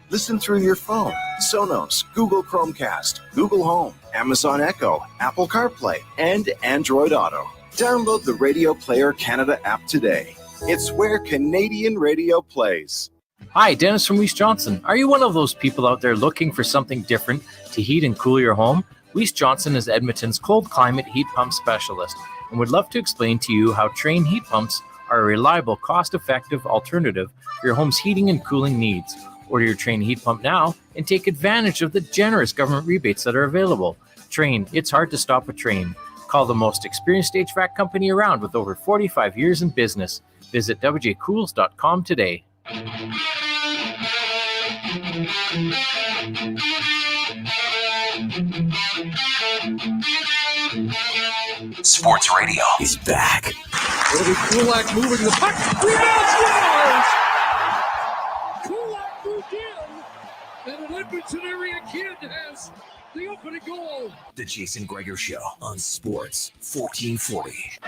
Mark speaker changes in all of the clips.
Speaker 1: Listen through your phone, Sonos, Google Chromecast, Google Home, Amazon Echo, Apple CarPlay, and Android Auto. Download the Radio Player Canada app today. It's where Canadian radio plays.
Speaker 2: Hi, Dennis from Weiss Johnson. Are you one of those people out there looking for something different to heat and cool your home? Weiss Johnson is Edmonton's cold climate heat pump specialist and would love to explain to you how Trane heat pumps are a reliable, cost-effective alternative for your home's heating and cooling needs. Order your Trane heat pump now and take advantage of the generous government rebates that are available. Trane, it's hard to stop a Trane. Call the most experienced HVAC company around with over 45 years in business. Visit wjcools.com today.
Speaker 3: Sports Radio is back.
Speaker 4: It'll be Kulak moving the puck. Rebound scores! Kulak moved in, and an Edmonton area kid has the opening goal.
Speaker 3: The Jason Gregor Show on Sports 1440.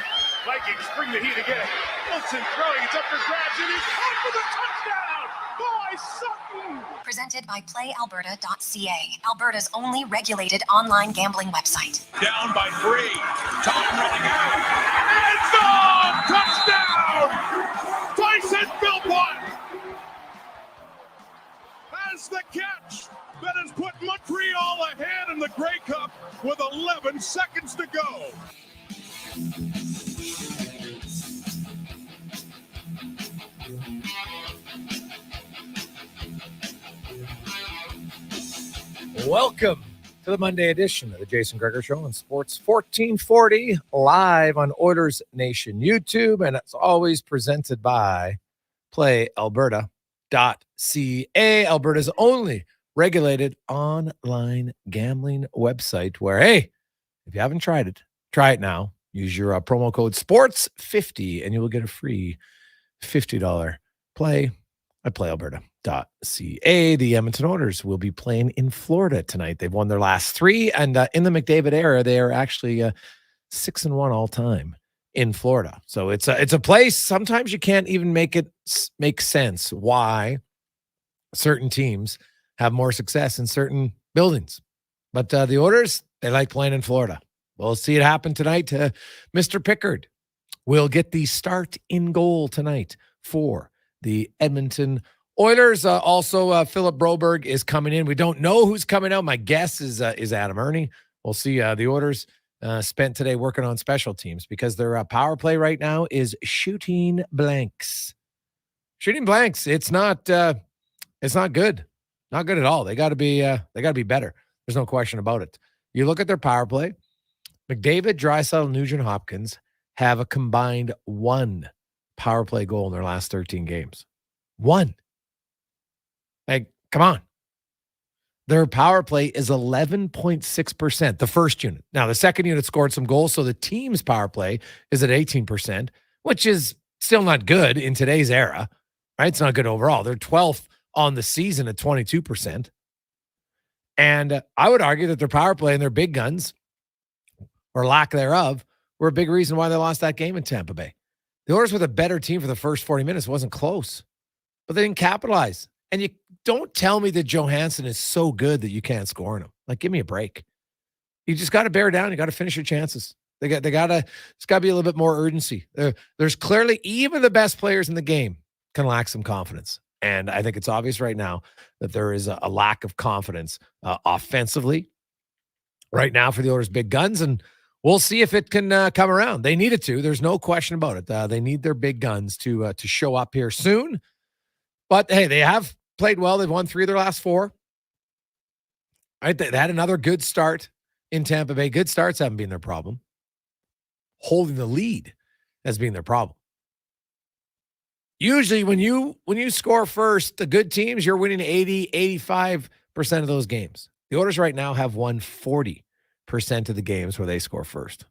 Speaker 5: Vikings bring the heat again. Wilson throwing, it's up for grabs, and he's caught for the touchdown by Sutton.
Speaker 6: Presented by PlayAlberta.ca, Alberta's only regulated online gambling website.
Speaker 5: Down by 3. Time running out. End zone! Touchdown! Tyson Philpott has the catch that has put Montreal ahead in the Grey Cup with 11 seconds to go.
Speaker 7: Welcome to the Monday edition of the Jason Gregor Show on Sports 1440, live on Oilers Nation YouTube, and it's always presented by PlayAlberta.ca, Alberta's only regulated online gambling website where, hey, if you haven't tried it, try it now. Use your promo code SPORTS50 and you will get a free $50 play at PlayAlberta.ca. The Edmonton Oilers will be playing in Florida tonight. They've won their last 3, and in the McDavid era, they are actually 6-1 all time in Florida. So it's a place sometimes you can't even make sense why certain teams have more success in certain buildings. But the Oilers, they like playing in Florida. We'll see it happen tonight to Mr. Pickard. Will get the start in goal tonight for the Edmonton Oilers. Also, Philip Broberg is coming in. We don't know who's coming out. My guess is Adam Ernie. We'll see. The Oilers spent today working on special teams because their power play right now is shooting blanks. Shooting blanks. It's not good. Not good at all. They got to be better. There's no question about it. You look at their power play. McDavid, Draisaitl, Nugent Hopkins have a combined 1 power play goal in their last 13 games. 1. Like, come on. Their power play is 11.6%, the first unit. Now, the second unit scored some goals, so the team's power play is at 18%, which is still not good in today's era, right? It's not good overall. They're 12th on the season at 22%. And I would argue that their power play and their big guns, or lack thereof, were a big reason why they lost that game in Tampa Bay. The Oilers were the better team for the first 40 minutes. It wasn't close, but they didn't capitalize. And you don't tell me that Johansson is so good that you can't score on him. Like, give me a break. You just got to bear down. You got to finish your chances. It's got to be a little bit more urgency. There's clearly, even the best players in the game can lack some confidence. And I think it's obvious right now that there is a lack of confidence offensively right now for the Oilers' big guns. And we'll see if it can come around. They need it to. There's no question about it. They need their big guns to show up here soon. But, hey, they have played well. They've won 3 of their last 4. Right? They had another good start in Tampa Bay. Good starts haven't been their problem. Holding the lead has been their problem. Usually when you score first, the good teams, you're winning 80, 85% of those games. The Oilers right now have won 40% of the games where they score first.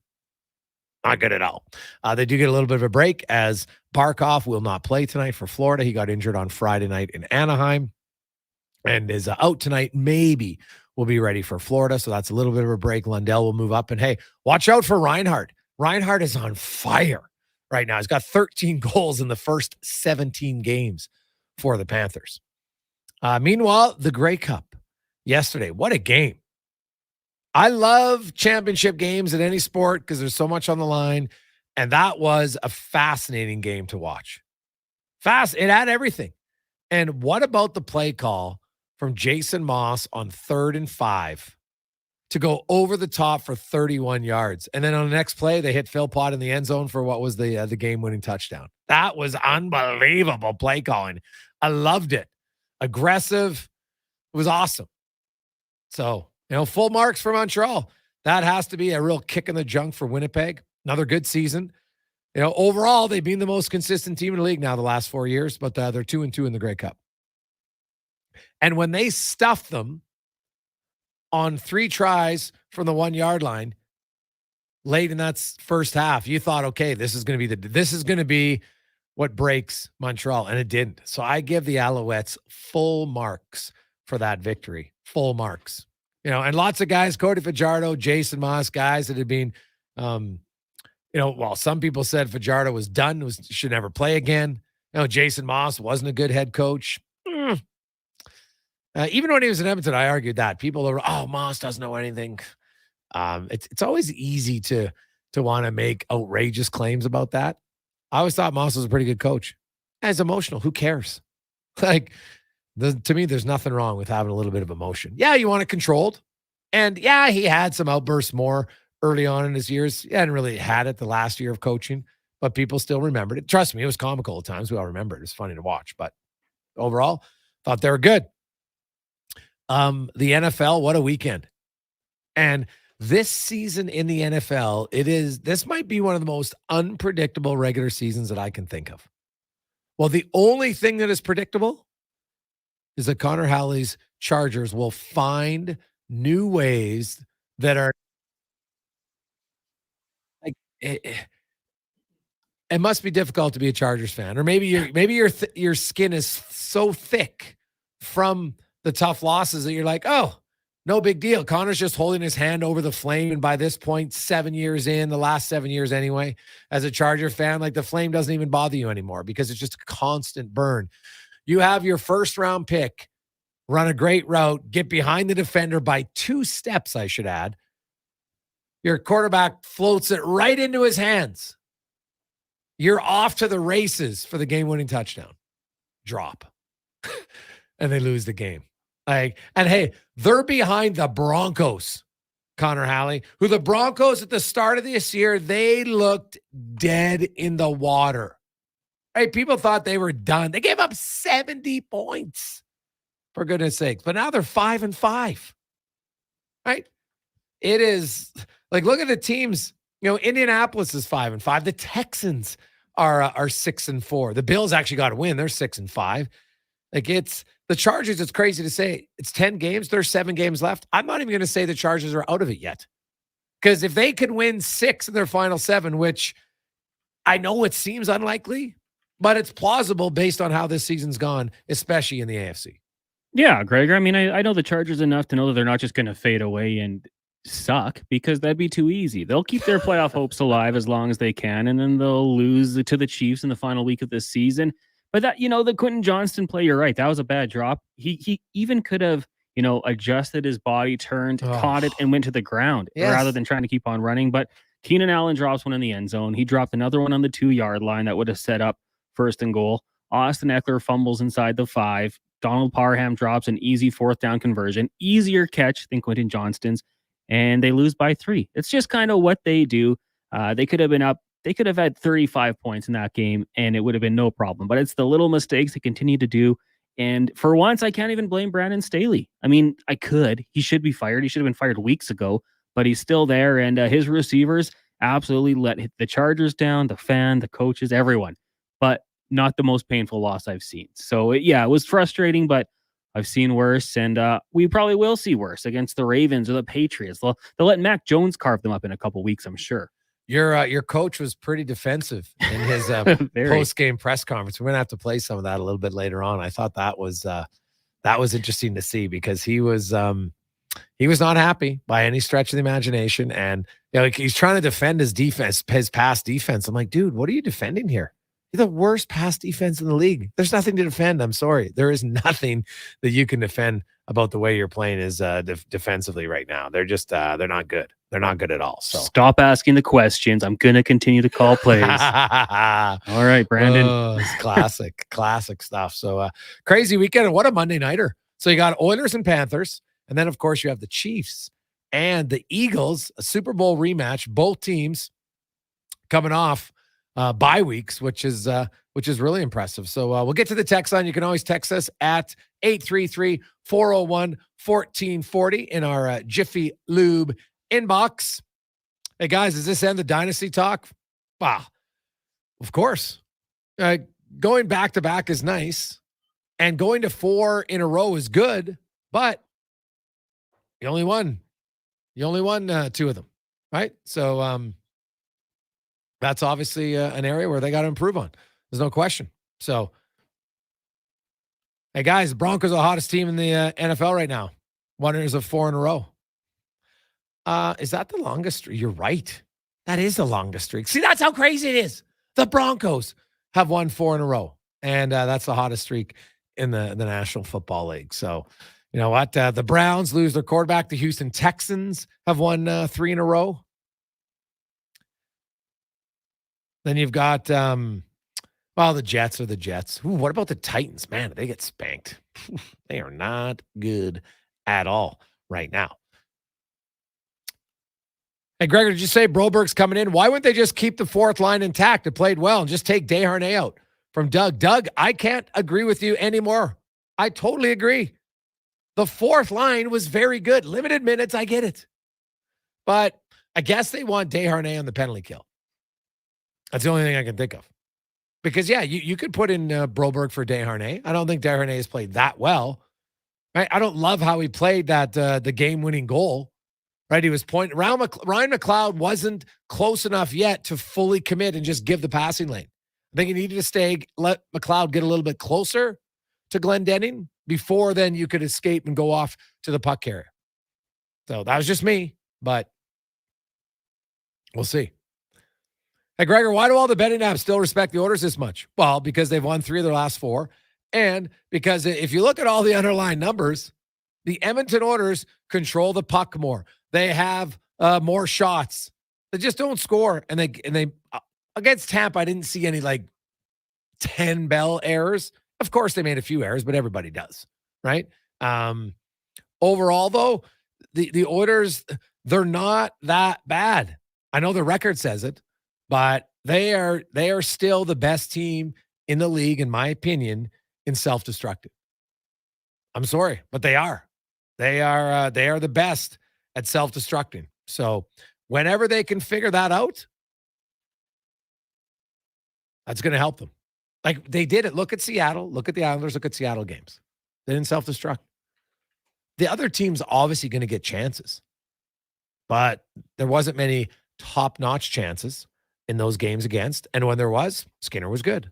Speaker 7: Not good at all. They do get a little bit of a break as Barkov will not play tonight for Florida. He got injured on Friday night in Anaheim and is out tonight. Maybe will be ready for Florida. So that's a little bit of a break. Lundell will move up. And hey, watch out for Reinhart. Reinhart is on fire right now. He's got 13 goals in the first 17 games for the Panthers. Meanwhile, the Grey Cup yesterday. What a game. I love championship games in any sport because there's so much on the line. And that was a fascinating game to watch. It had everything. And what about the play call from Jason Moss on 3rd and 5 to go over the top for 31 yards? And then on the next play, they hit Phil Pott in the end zone for what was the game-winning touchdown. That was unbelievable play calling. I loved it. Aggressive. It was awesome. So, full marks for Montreal. That has to be a real kick in the junk for Winnipeg. Another good season. Overall, they've been the most consistent team in the league now the last 4 years, but they're 2-2 in the Grey Cup. And when they stuffed them on 3 tries from the 1-yard line late in that first half, you thought, okay, this is going to be what breaks Montreal, and it didn't. So I give the Alouettes full marks for that victory. Full marks. And lots of guys, Cody Fajardo, Jason Moss, guys that had been some people said Fajardo was done, should never play again. Jason Moss wasn't a good head coach. Even when he was in Edmonton, I argued that. People are, Moss doesn't know anything. It's always easy to want to make outrageous claims about that. I always thought Moss was a pretty good coach. He's emotional. Who cares? To me, there's nothing wrong with having a little bit of emotion. Yeah, you want it controlled. And yeah, he had some outbursts more early on in his years. He hadn't really had it the last year of coaching, but people still remembered it. Trust me, it was comical at times. We all remember it. It's funny to watch, but overall, thought they were good. The NFL, what a weekend. And this season in the NFL, this might be one of the most unpredictable regular seasons that I can think of. Well, the only thing that is predictable is that Connor Halley's Chargers will find new ways that are like it must be difficult to be a Chargers fan, or maybe your skin is so thick from the tough losses that you're like, oh, no big deal. Connor's just holding his hand over the flame, and by this point, 7 years in, the last 7 years anyway, as a Charger fan, like the flame doesn't even bother you anymore because it's just a constant burn. You have your first round pick, run a great route, get behind the defender by 2 steps, I should add. Your quarterback floats it right into his hands. You're off to the races for the game-winning touchdown. Drop. And they lose the game. And hey, they're behind the Broncos, Connor Halley, who the Broncos at the start of this year, they looked dead in the water. Right? People thought they were done. They gave up 70 points. For goodness sakes. But now they're 5-5. Right? It is like, look at the teams. Indianapolis is 5-5. The Texans are 6-4. The Bills actually got to win. They're 6-5. Like it's the Chargers. It's crazy to say it's 10 games. There's 7 games left. I'm not even going to say the Chargers are out of it yet. Because if they could win 6 in their final 7, which I know it seems unlikely, but it's plausible based on how this season's gone, especially in the AFC.
Speaker 8: Yeah, Gregor. I mean, I know the Chargers enough to know that they're not just going to fade away and suck, because that'd be too easy. They'll keep their playoff hopes alive as long as they can, and then they'll lose to the Chiefs in the final week of this season. But that, the Quentin Johnston play, you're right. That was a bad drop. He even could have, adjusted his body, turned, caught it, and went to the ground rather than trying to keep on running. But Keenan Allen drops one in the end zone. He dropped another one on the 2-yard line that would have set up 1st and goal. Austin Eckler fumbles inside the 5. Donald Parham drops an easy 4th down conversion. Easier catch than Quentin Johnston's. And they lose by 3. It's just kind of what they do. They could have been up. They could have had 35 points in that game, and it would have been no problem. But it's the little mistakes they continue to do. And for once, I can't even blame Brandon Staley. I mean, I could. He should be fired. He should have been fired weeks ago, but he's still there. And his receivers absolutely let the Chargers down, the fan, the coaches, everyone. But not the most painful loss I've seen. So, it was frustrating, but I've seen worse, and we probably will see worse against the Ravens or the Patriots. They'll let Mac Jones carve them up in a couple weeks, I'm sure.
Speaker 7: Your coach was pretty defensive in his post-game press conference. We're going to have to play some of that a little bit later on. I thought that was interesting to see, because he was not happy by any stretch of the imagination, and he's trying to defend his defense, his past defense. I'm like, dude, what are you defending here? You're the worst pass defense in the league. There's nothing to defend. I'm sorry. There is nothing that you can defend about the way you're playing is defensively right now. They're just they're not good. They're not good at all. So
Speaker 8: stop asking the questions. I'm gonna continue to call plays. All right, Brandon.
Speaker 7: Oh, it's classic stuff. So crazy weekend, and what a Monday nighter. So you got Oilers and Panthers, and then of course you have the Chiefs and the Eagles, a Super Bowl rematch. Both teams coming off bye weeks, which is really impressive. So we'll get to the text line. You can always text us at 833-401-1440 in our Jiffy Lube inbox. Hey guys, does this end the dynasty talk? Wow, of course. Going back to back is nice, and going to 4 in a row is good, but you only won 2 of them, right? So that's obviously an area where they got to improve on. There's no question. So, hey guys, the Broncos are the hottest team in the NFL right now. Winners of 4 in a row. Is that the longest streak? You're right. That is the longest streak. See, that's how crazy it is. The Broncos have won 4 in a row, and that's the hottest streak in the National Football League. So, you know what? The Browns lose their quarterback. The Houston Texans have won 3 in a row. Then you've got, the Jets are the Jets. Ooh, what about the Titans? Man, they get spanked. They are not good at all right now. Hey, Gregor, did you say Broberg's coming in? Why wouldn't they just keep the 4th line intact? It played well and just take Desharnais out from Doug. Doug, I can't agree with you anymore. I totally agree. The 4th line was very good. Limited minutes, I get it. But I guess they want Desharnais on the penalty kill. That's the only thing I can think of. Because, yeah, you could put in Broberg for Desharnais. I don't think Desharnais has played that well. Right? I don't love how he played that the game-winning goal. Right? He was pointing. Ryan McLeod wasn't close enough yet to fully commit and just give the passing lane. I think he needed to let McLeod get a little bit closer to Glendening before then you could escape and go off to the puck carrier. So that was just me, but we'll see. Hey, Gregor, why do all the betting apps still respect the Oilers this much? Well, because they've won 3 of their last 4. And because if you look at all the underlying numbers, the Edmonton Oilers control the puck more. They have more shots. They just don't score. And they against Tampa, I didn't see any 10 Bell errors. Of course, they made a few errors, but everybody does, right? Overall, though, the Oilers, they're not that bad. I know the record says it. But they are still the best team in the league, in my opinion, in self-destructive. I'm sorry, but they are. They are the best at self-destructing. So whenever they can figure that out, that's going to help them. Like they did it. Look at Seattle. Look at the Islanders. Look at Seattle games. They didn't self-destruct. The other team's obviously going to get chances, but there wasn't many top-notch chances in those games against. And when there was, Skinner was good.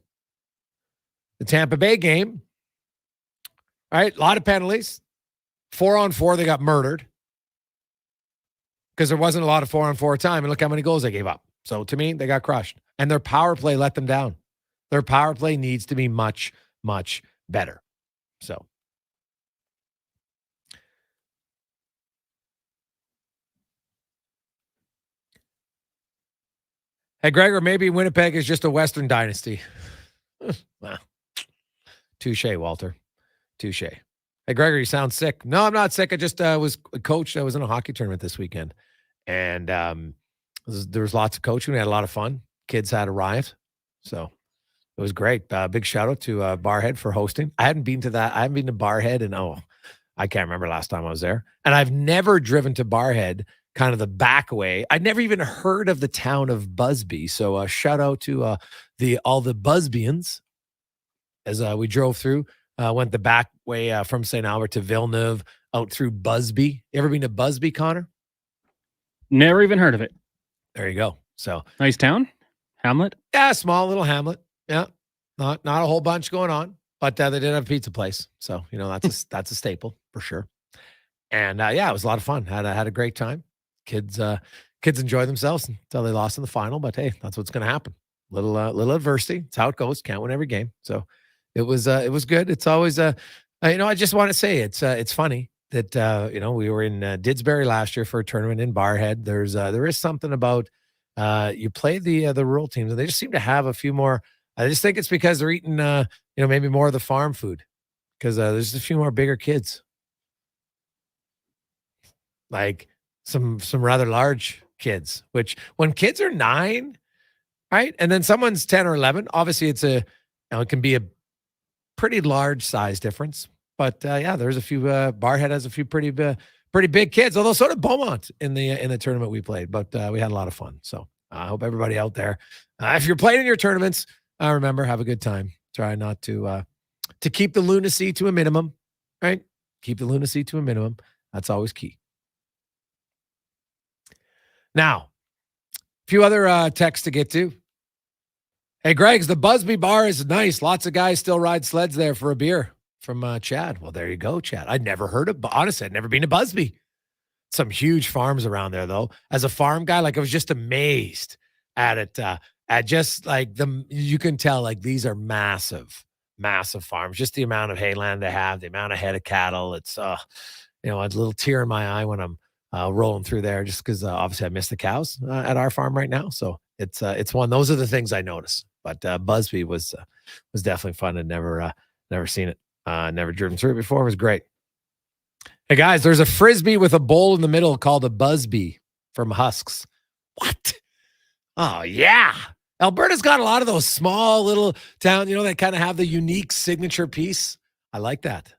Speaker 7: The Tampa Bay game, all right, a lot of penalties. 4-on-4, they got murdered because there wasn't a lot of 4-on-4 time. And look how many goals they gave up. So to me, they got crushed. And their power play let them down. Their power play needs to be much, much better. So. Hey, Gregor, maybe Winnipeg is just a Western dynasty. Wow. Touche, Walter. Touche. Hey, Gregor, you sound sick. No, I'm not sick. I just was coached. I was in a hockey tournament this weekend. And there was lots of coaching. We had a lot of fun. Kids had arrived. So it was great. Big shout out to Barhead for hosting. I hadn't been to Barhead and I can't remember last time I was there. And I've never driven to Barhead kind of the back way. I'd never even heard of the town of Busby. So shout out to all the Busbians as we drove through, went the back way from St. Albert to Villeneuve out through Busby. You ever been to Busby, Connor?
Speaker 8: Never even heard of it.
Speaker 7: There you go. So
Speaker 8: nice town, hamlet.
Speaker 7: Yeah, small little hamlet. Yeah, not a whole bunch going on, but they did have a pizza place. So that's that's a staple for sure. And yeah, it was a lot of fun. Had a great time. Kids enjoyed themselves until they lost in the final, but hey, that's what's going to happen. little adversity. It's how it goes. Can't win every game. So it was good. It's always I just want to say it's funny that we were in Didsbury last year for a tournament in Barrhead. There is something about you play the rural teams, and they just seem to have a few more. I just think it's because they're eating maybe more of the farm food, because there's a few more bigger kids, like some rather large kids. Which when kids are 9, right, and then someone's 10 or 11, obviously it can be a pretty large size difference. But there's a few. Barrhead has a few pretty big kids. Although so did Beaumont in the tournament we played. But we had a lot of fun. So I hope everybody out there, if you're playing in your tournaments, remember, have a good time. Try not to keep the lunacy to a minimum. Right? Keep the lunacy to a minimum. That's always key. Now, a few other texts to get to. Hey, Greg's, the Busby Bar is nice. Lots of guys still ride sleds there for a beer. From Chad. Well, there you go, Chad. I'd never heard of, honestly, I'd never been to Busby. Some huge farms around there, though. As a farm guy, I was just amazed at it. At just you can tell, these are massive, massive farms. Just the amount of hayland they have, the amount of head of cattle. It's, a little tear in my eye when I'm rolling through there, just because obviously I miss the cows at our farm right now. So it's one. Those are the things I notice. But Busby was definitely fun. I'd never seen it. Never driven through it before. It was great. Hey, guys, there's a Frisbee with a bowl in the middle called a Busby from Husks. What? Oh, yeah. Alberta's got a lot of those small little towns, that kind of have the unique signature piece. I like that.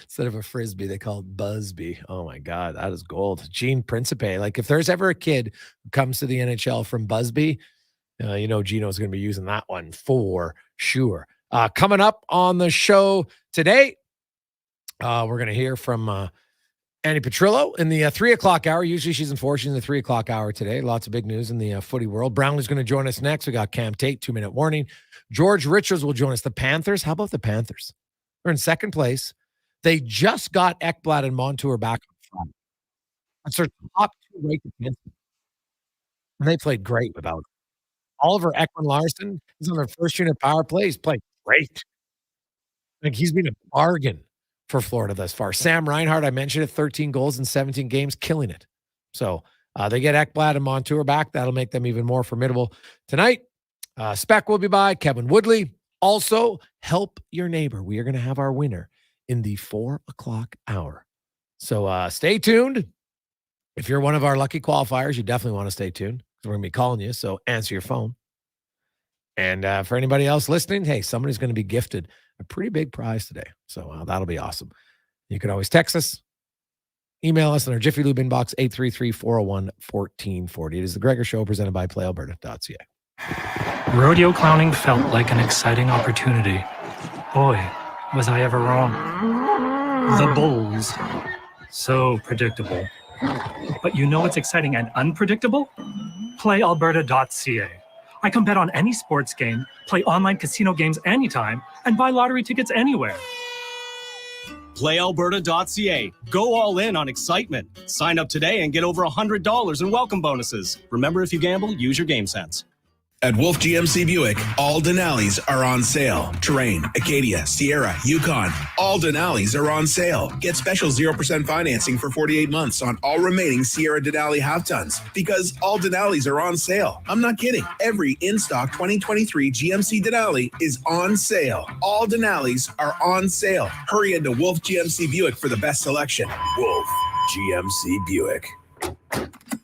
Speaker 7: Instead of a Frisbee, they call it Busby. Oh, my God. That is gold. Gene Principe. If there's ever a kid who comes to the NHL from Busby, Gino's going to be using that one for sure. Coming up on the show today, we're going to hear from Andi Petrillo in the 3 o'clock hour. Usually she's in 4. She's in the 3 o'clock hour today. Lots of big news in the footy world. Brownlee's going to join us next. We got Cam Tate, 2-minute warning. George Richards will join us. The Panthers. How about the Panthers? They're in second place. They just got Ekblad and Montour back on front. That's their top 2 ranked defensemen. And they played great without him. Oliver Ekman-Larsson is on their first unit power play. He's played great. He's been a bargain for Florida thus far. Sam Reinhart, I mentioned it, 13 goals in 17 games, killing it. So they get Ekblad and Montour back. That'll make them even more formidable tonight. Spec will be by, Kevin Woodley. Also, help your neighbor. We are going to have our winner in the 4 o'clock hour. So stay tuned. If you're one of our lucky qualifiers, you definitely want to stay tuned. We're going to be calling you, so answer your phone. And for anybody else listening, hey, somebody's going to be gifted a pretty big prize today. So that'll be awesome. You can always text us, email us on our Jiffy Lube inbox, 833-401-1440. It is the Gregor Show presented by PlayAlberta.ca.
Speaker 9: Rodeo clowning felt like an exciting opportunity. Boy, was I ever wrong. The bulls. So predictable. But you know what's exciting and unpredictable? PlayAlberta.ca. I can bet on any sports game, play online casino games anytime, and buy lottery tickets anywhere.
Speaker 10: PlayAlberta.ca. Go all in on excitement. Sign up today and get over $100 in welcome bonuses. Remember, if you gamble, use your game sense.
Speaker 11: At Wolf GMC Buick, all Denali's are on sale. Terrain, Acadia, Sierra, Yukon, all Denali's are on sale. Get special 0% financing for 48 months on all remaining Sierra Denali half-tons because all Denali's are on sale. I'm not kidding. Every in-stock 2023 GMC Denali is on sale. All Denali's are on sale. Hurry into Wolf GMC Buick for the best selection. Wolf GMC Buick.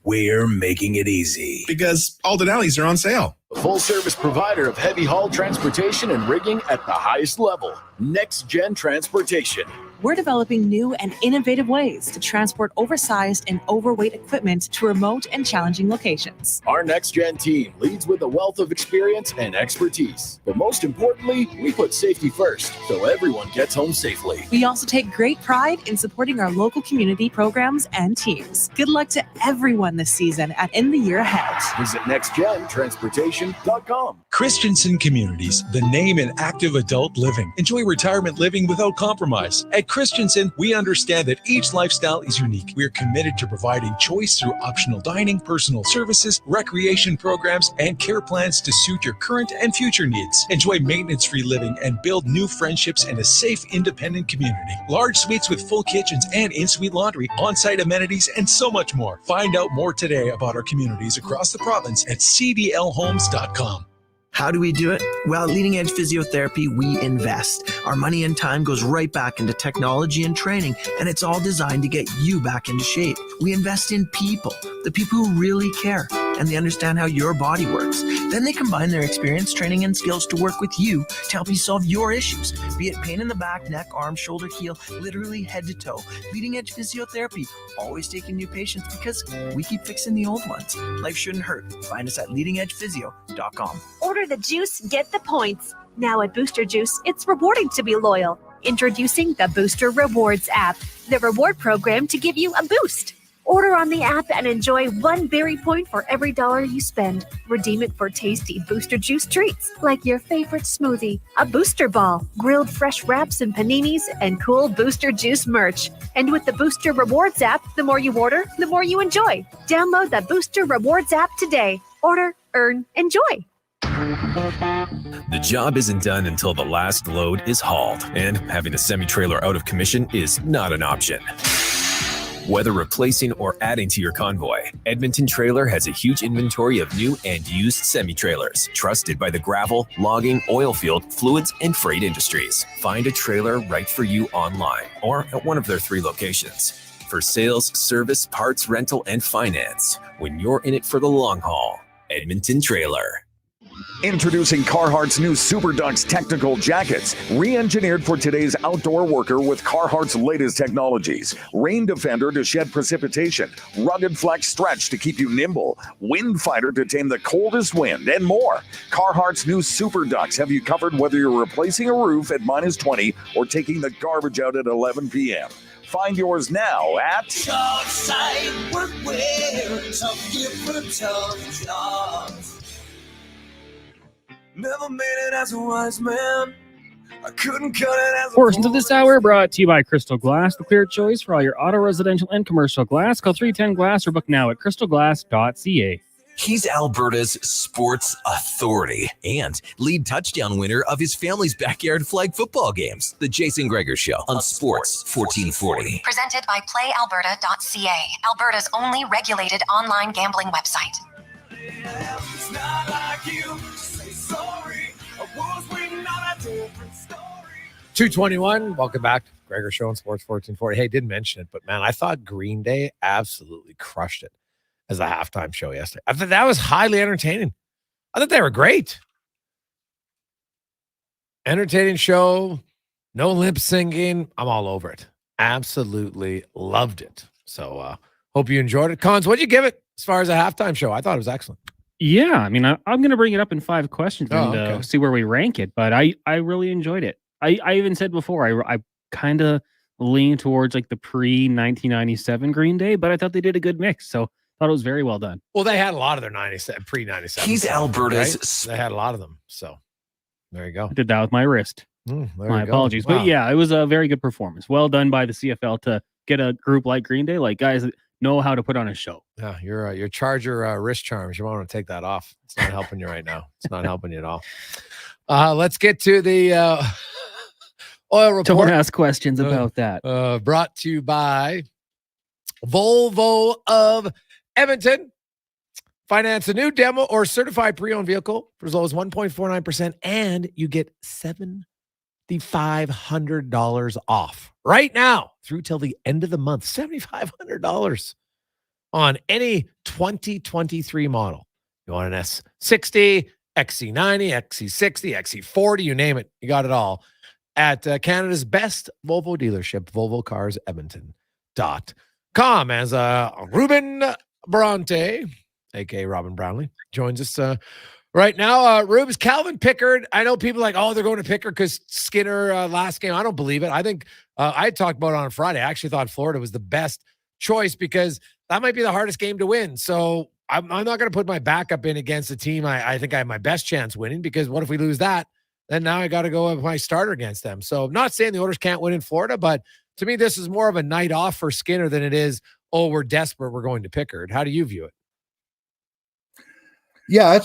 Speaker 11: We're making it easy because all Denali's are on sale.
Speaker 12: Full-service provider of heavy haul transportation and rigging at the highest level. Next Gen Transportation.
Speaker 13: We're developing new and innovative ways to transport oversized and overweight equipment to remote and challenging locations.
Speaker 12: Our Next Gen team leads with a wealth of experience and expertise. But most importantly, we put safety first, so everyone gets home safely.
Speaker 13: We also take great pride in supporting our local community programs and teams. Good luck to everyone this season and in the year ahead.
Speaker 12: Visit nextgentransportation.com.
Speaker 14: Christensen Communities, the name in active adult living. Enjoy retirement living without compromise. At Christensen, we understand that each lifestyle is unique. We are committed to providing choice through optional dining, personal services, recreation programs, and care plans to suit your current and future needs. Enjoy maintenance-free living and build new friendships in a safe, independent community. Large suites with full kitchens and in-suite laundry, on-site amenities, and so much more. Find out more today about our communities across the province at cdlhomes.com.
Speaker 15: How do we do it? Well, at Leading Edge Physiotherapy, we invest. Our money and time goes right back into technology and training, and it's all designed to get you back into shape. We invest in people, the people who really care, and they understand how your body works. Then they combine their experience, training, and skills to work with you to help you solve your issues, be it pain in the back, neck, arm, shoulder, heel, literally head to toe. Leading Edge Physiotherapy, always taking new patients because we keep fixing the old ones. Life shouldn't hurt. Find us at leadingedgephysio.com.
Speaker 16: Order the juice, get the points. Now at Booster Juice, it's rewarding to be loyal. Introducing the Booster Rewards app, the reward program to give you a boost. Order on the app and enjoy 1 berry point for every $1 you spend. Redeem it for tasty Booster Juice treats, like your favorite smoothie, a Booster Ball, grilled fresh wraps and paninis, and cool Booster Juice merch. And with the Booster Rewards app, the more you order, the more you enjoy. Download the Booster Rewards app today. Order, earn, enjoy.
Speaker 17: The job isn't done until the last load is hauled, and having a semi-trailer out of commission is not an option. Whether replacing or adding to your convoy, Edmonton Trailer has a huge inventory of new and used semi-trailers, trusted by the gravel, logging, oil field, fluids, and freight industries. Find a trailer right for you online or at one of their 3 locations. For sales, service, parts, rental, and finance, when you're in it for the long haul, Edmonton Trailer.
Speaker 18: Introducing Carhartt's new Super Ducks technical jackets, re-engineered for today's outdoor worker with Carhartt's latest technologies. Rain Defender to shed precipitation, Rugged Flex Stretch to keep you nimble, Wind Fighter to tame the coldest wind, and more. Carhartt's new Super Ducks have you covered whether you're replacing a roof at -20 or taking the garbage out at 11 p.m. Find yours now at
Speaker 3: Short-sight workwear, tough gear for tough jobs.
Speaker 19: Never made it as a wise man. I couldn't cut it as a
Speaker 8: Portions of this hour brought to you by Crystal Glass, the clear choice for all your auto, residential, and commercial glass. Call 310-GLASS or book now at crystalglass.ca.
Speaker 3: He's Alberta's sports authority and lead touchdown winner of his family's backyard flag football games. The Jason Gregor Show on Sports 1440.
Speaker 6: Presented by PlayAlberta.ca, Alberta's only regulated online gambling website.
Speaker 19: It's not like you. Say sorry. I was waiting on a different story.
Speaker 7: 2:21. Welcome back to Gregor Show on Sports 1440. Hey, didn't mention it, but man, I thought Green Day absolutely crushed it as a halftime show yesterday. I thought that was highly entertaining. I thought they were great. Entertaining show, no lip singing. I'm all over it. Absolutely loved it. So hope you enjoyed it. Cons, what'd you give it as far as a halftime show? I thought it was excellent.
Speaker 8: Yeah, I mean, I'm going to bring it up in 5 questions and see where we rank it, but I really enjoyed it. I even said before, I kind of lean towards like the pre-1997 Green Day, but I thought they did a good mix, so thought it was very well done.
Speaker 7: Well, they had a lot of their 97 pre-97.
Speaker 3: He's Alberta's.
Speaker 7: Right? They had a lot of them, so there you go.
Speaker 8: I did that with my wrist. My apologies. Wow. But yeah, it was a very good performance. Well done by the CFL to get a group like Green Day, like guys that know how to put on a show.
Speaker 7: Yeah, your Charger wrist charms. You want to take that off. It's not helping you right now. It's not helping you at all. Let's get to the oil report.
Speaker 8: Don't ask questions about that.
Speaker 7: Brought to you by Volvo of Edmonton. Finance a new demo or certified pre-owned vehicle for as low as 1.49%, and you get $7,500 off right now through till the end of the month. $7,500 on any 2023 model. You want an S60, XC90, XC60, XC40, you name it. You got it all at Canada's best Volvo dealership, VolvoCarsEdmonton.com. As Ruben Bronte, a.k.a. Robin Brownlee, joins us right now. Rubes, Calvin Pickard. I know people are like, oh, they're going to Pickard because Skinner last game. I don't believe it. I think I talked about it on Friday. I actually thought Florida was the best choice because that might be the hardest game to win. So I'm not going to put my backup in against a team I think I have my best chance winning, because what if we lose that? then now I got to go with my starter against them. So I'm not saying the Oilers can't win in Florida, but to me, this is more of a night off for Skinner than it is, oh, we're desperate, we're going to Pickard. How do you view it?
Speaker 20: Yeah,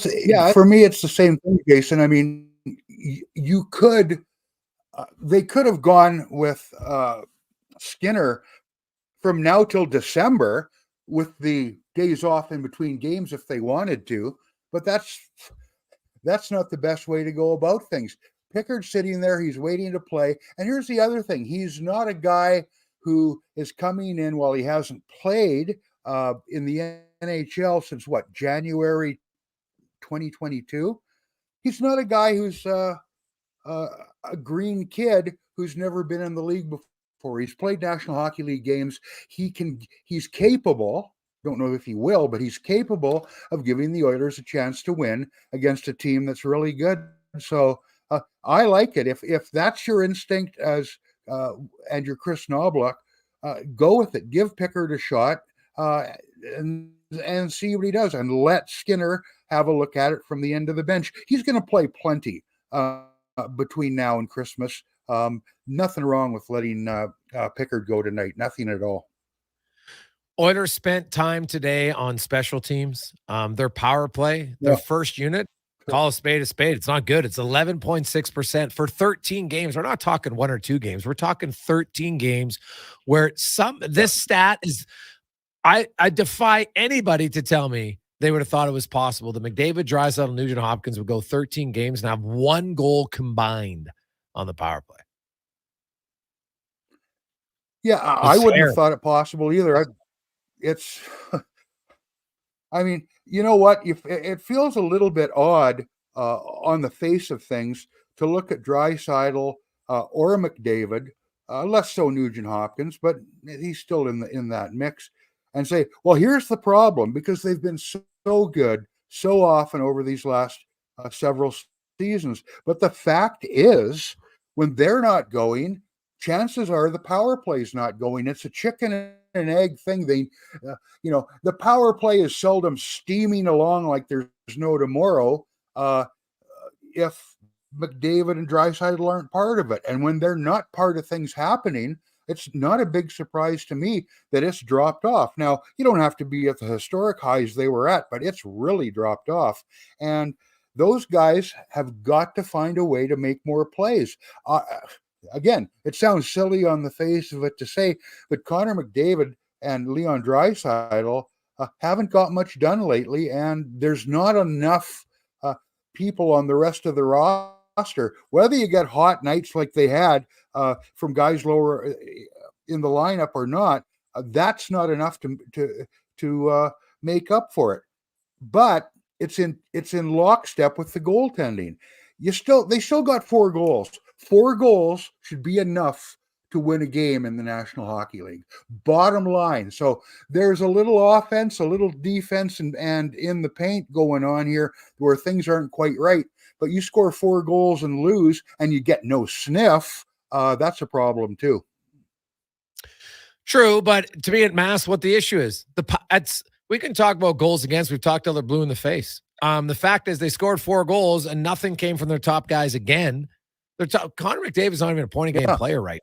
Speaker 20: for me, it's the same thing, Jason. I mean, you could, they could have gone with Skinner from now till December with the days off in between games if they wanted to, but that's not the best way to go about things. Pickard's sitting there, he's waiting to play. And here's the other thing. He's not a guy who is coming in while he hasn't played in the NHL since January 2022. He's not a guy who's a green kid who's never been in the league before. He's played National Hockey League games. He's capable, don't know if he will, but he's capable of giving the Oilers a chance to win against a team that's really good. So I like it. If that's your instinct and you're Chris Knobloch, go with it. Give Pickard a shot and see what he does, and let Skinner have a look at it from the end of the bench. He's going to play plenty between now and Christmas. Nothing wrong with letting Pickard go tonight. Nothing at all.
Speaker 7: Oilers spent time today on special teams. Their power play, their first unit, call a spade. It's not good. It's 11.6% for 13 games. We're not talking 1 or 2 games. We're talking 13 games where this stat is, I defy anybody to tell me they would have thought it was possible that McDavid, Draisaitl, and Nugent Hopkins would go 13 games and have 1 goal combined on the power play.
Speaker 20: Yeah, I wouldn't have thought it possible either. I mean, you know what? It feels a little bit odd on the face of things to look at Draisaitl or McDavid, less so Nugent Hopkins, but he's still in that mix, and say, well, here's the problem, because they've been so good so often over these last several seasons. But the fact is, when they're not going, chances are the power play's not going. It's a chicken and egg thing. The power play is seldom steaming along like there's no tomorrow if McDavid and Draisaitl aren't part of it. And when they're not part of things happening, it's not a big surprise to me that it's dropped off. Now, you don't have to be at the historic highs they were at, but it's really dropped off. And those guys have got to find a way to make more plays. Again, it sounds silly on the face of it to say, but Connor McDavid and Leon Draisaitl haven't got much done lately, and there's not enough people on the rest of the roster. Whether you get hot nights like they had from guys lower in the lineup or not, that's not enough to make up for it. But it's in lockstep with the goaltending. They still got 4 goals. 4 goals should be enough to win a game in the National Hockey League. Bottom line. So there's a little offense, a little defense, and in the paint going on here where things aren't quite right. But you score 4 goals and lose, and you get no sniff. That's a problem too.
Speaker 7: True, but to me at Mass, what the issue is, we can talk about goals against. We've talked till they're blue in the face. The fact is they scored 4 goals and nothing came from their top guys again. Connor McDavid's not even a point a game player right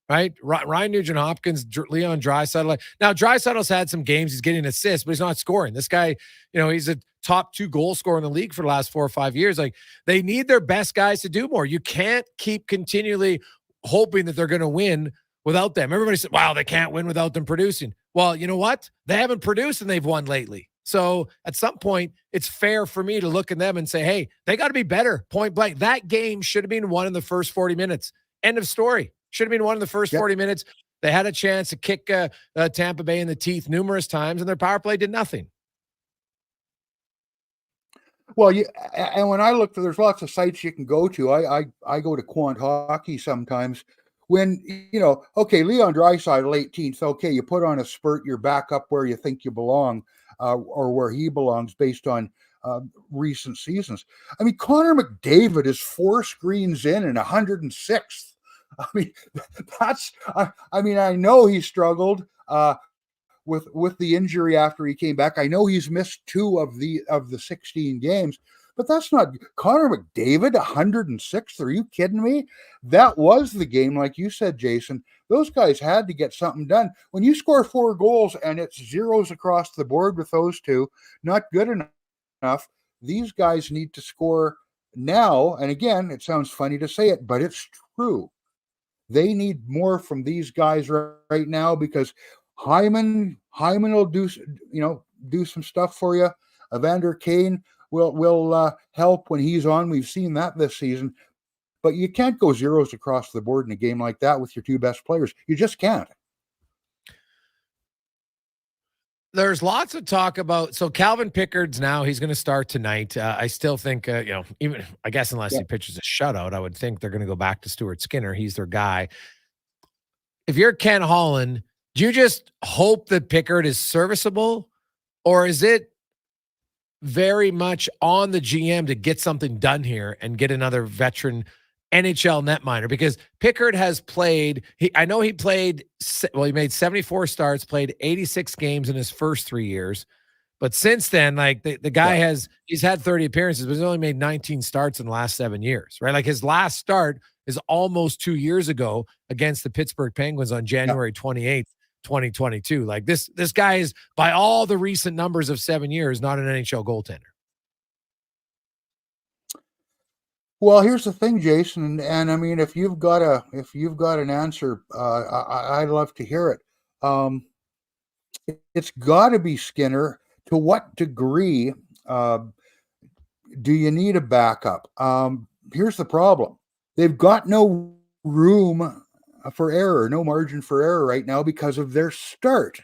Speaker 7: now, right? Ryan Nugent Hopkins, Leon Draisaitl. Now Draisaitl's had some games he's getting assists, but he's not scoring. This guy, he's a top 2 goal scorer in the league for the last 4 or 5 years. Like, they need their best guys to do more. You can't keep continually hoping that they're going to win without them. Everybody said, wow, they can't win without them producing. Well, you know what? They haven't produced and they've won lately. So at some point, it's fair for me to look at them and say, hey, they got to be better, point blank. That game should have been won in the first 40 minutes. End of story. Should have been won in the first 40 minutes. They had a chance to kick Tampa Bay in the teeth numerous times, and their power play did nothing.
Speaker 20: Well, and when I look, there's lots of sites you can go to. I go to Quant Hockey sometimes. When, okay, Leon Draisaitl 18th, okay, you put on a spurt, you're back up where you think you belong. Or where he belongs based on recent seasons. I mean, Connor McDavid is 4 screens in and 106th. I mean, I know he struggled with the injury after he came back. I know he's missed 2 of the 16 games, But that's not Connor McDavid, 106th. Are you kidding me? That was the game, like you said, Jason. Those guys had to get something done. When you score 4 goals and it's zeros across the board with those two, not good enough. These guys need to score now. And again, it sounds funny to say it, but it's true. They need more from these guys right now because Hyman will do some stuff for you. Evander Kane will help when he's on. We've seen that this season. But you can't go zeros across the board in a game like that with your 2 best players. You just can't.
Speaker 7: There's lots of talk about, so Calvin Pickard's now, he's going to start tonight. I still think, even, I guess, unless he pitches a shutout, I would think they're going to go back to Stuart Skinner. He's their guy. If you're Ken Holland, do you just hope that Pickard is serviceable, or is it very much on the GM to get something done here and get another veteran NHL netminder? Because Pickard has played, he made 74 starts, played 86 games in his first 3 years. But since then, like the guy he's had 30 appearances, but he's only made 19 starts in the last 7 years, right? Like his last start is almost 2 years ago against the Pittsburgh Penguins on January 28th, 2022. Like this guy is, by all the recent numbers of 7 years, not an NHL goaltender.
Speaker 20: Well, here's the thing, Jason, and I mean, if you've got an answer, I'd love to hear it. It's got to be Skinner. To what degree do you need a backup? Here's the problem: they've got no room for error, no margin for error right now because of their start.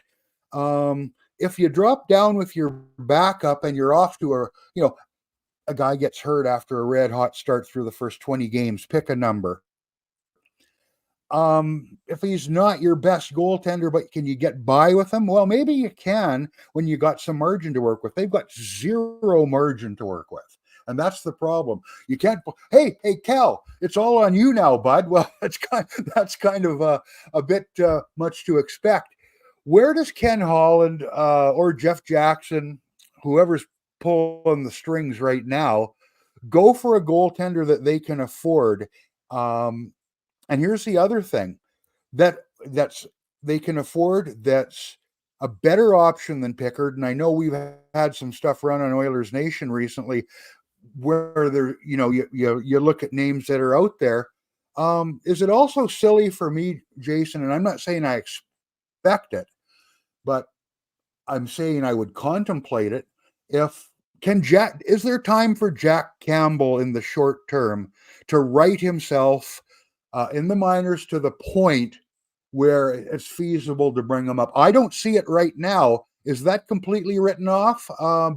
Speaker 20: If you drop down with your backup and you're off to a guy gets hurt after a red hot start through the first 20 games, pick a number. If he's not your best goaltender, but can you get by with him? Well, maybe you can when you got some margin to work with. They've got zero margin to work with. And that's the problem. You can't, hey, Cal, it's all on you now, bud. Well, that's kind of a bit much to expect. Where does Ken Holland or Jeff Jackson, whoever's pulling the strings right now, go for a goaltender that they can afford? And here's the other thing that's they can afford that's a better option than Pickard. And I know we've had some stuff run on Oilers Nation recently where there, you look at names that are out there. Is it also silly for me, Jason? And I'm not saying I expect it, but I'm saying I would contemplate it. Is there time for Jack Campbell in the short term to right himself in the minors to the point where it's feasible to bring him up? I don't see it right now. Is that completely written off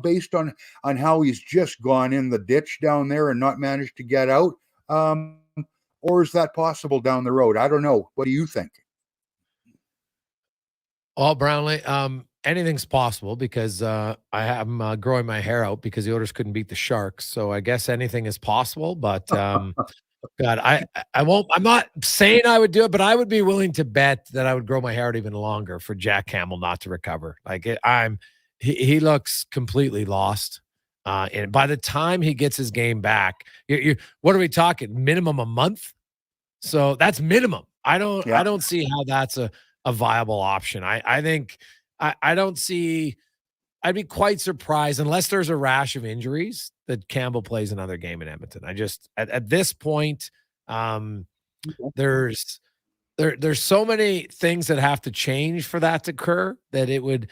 Speaker 20: based on how he's just gone in the ditch down there and not managed to get out? Or is that possible down the road? I don't know. What do you think?
Speaker 7: Well, Brownlee, anything's possible because I'm growing my hair out because the Oilers couldn't beat the Sharks. So I guess anything is possible, but God, I won't. I'm not saying I would do it, but I would be willing to bet that I would grow my hair out even longer for Jack Campbell not to recover. Like he looks completely lost. And by the time he gets his game back, what are we talking? Minimum a month. So that's minimum. I don't see how that's a viable option. I think I don't see. I'd be quite surprised unless there's a rash of injuries that Campbell plays another game in Edmonton. I just at this point, there's so many things that have to change for that to occur that it would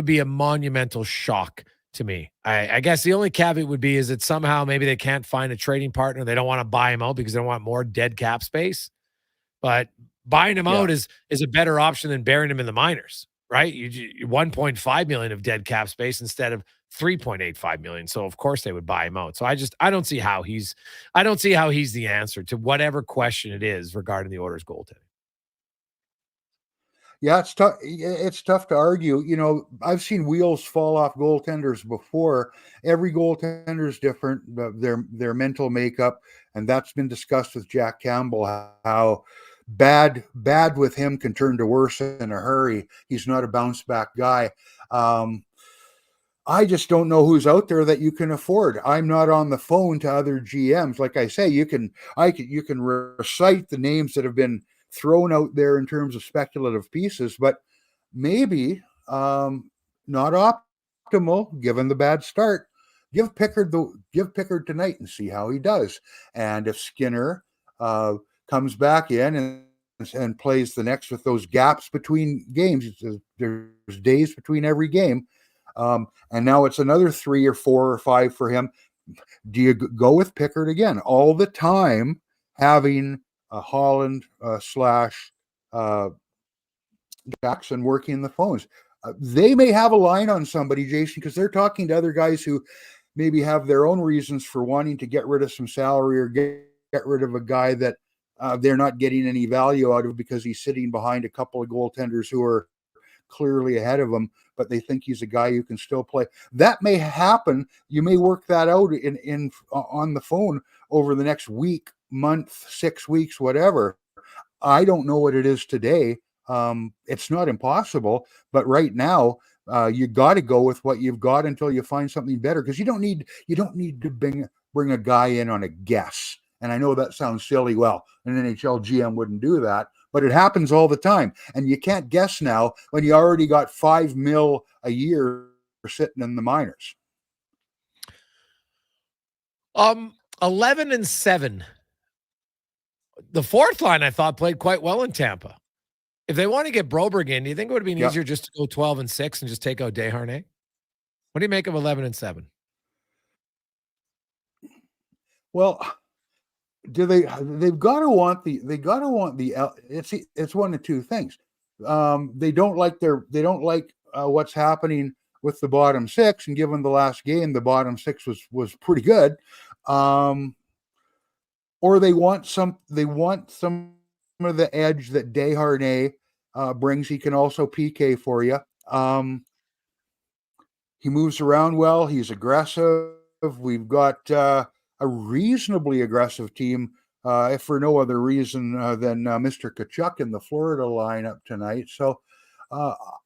Speaker 7: be a monumental shock to me. I guess the only caveat would be is that somehow maybe they can't find a trading partner. They don't want to buy him out because they don't want more dead cap space. But buying him out is a better option than burying him in the minors. Right? You 1.5 million of dead cap space instead of 3.85 million. So of course they would buy him out. So I don't see how he's the answer to whatever question it is regarding the Oilers goaltending.
Speaker 20: Yeah, it's tough. It's tough to argue. I've seen wheels fall off goaltenders before. Every goaltender is different. Their mental makeup, and that's been discussed with Jack Campbell. How bad with him can turn to worse in a hurry. He's not a bounce back guy. I just don't know who's out there that you can afford. I'm not on the phone to other GMs. Like I say, you can recite the names that have been thrown out there in terms of speculative pieces, but maybe not optimal given the bad start. Give Pickard tonight and see how he does. And if Skinner comes back in and plays the next with those gaps between games, there's days between every game. And now it's another 3 or 4 or 5 for him. Do you go with Pickard again all the time, having Holland slash Jackson working the phones? They may have a line on somebody, Jason, because they're talking to other guys who maybe have their own reasons for wanting to get rid of some salary or get rid of a guy that they're not getting any value out of because he's sitting behind a couple of goaltenders who are clearly ahead of him, but they think he's a guy who can still play. That may happen. You may work that out in on the phone over the next week, month, 6 weeks, whatever. I don't know what it is today. It's not impossible, but right now you got to go with what you've got until you find something better, because you don't need to bring a guy in on a guess. And I know that sounds silly. Well, an NHL GM wouldn't do that, but it happens all the time. And you can't guess now when you already got $5 million a year sitting in the minors.
Speaker 7: 11-7. The fourth line, I thought, played quite well in Tampa. If they want to get Broberg in, do you think it would have been easier just to go 12-6 and just take out Desharnais? What do you make of 11-7?
Speaker 20: Well, they've got to want the it's one of two things. They don't like what's happening with the bottom six, and given the last game, the bottom six was pretty good. Or they want some of the edge that Desharnais brings. He can also PK for you. He moves around well. He's aggressive. We've got a reasonably aggressive team, if for no other reason than Mr. Tkachuk in the Florida lineup tonight. So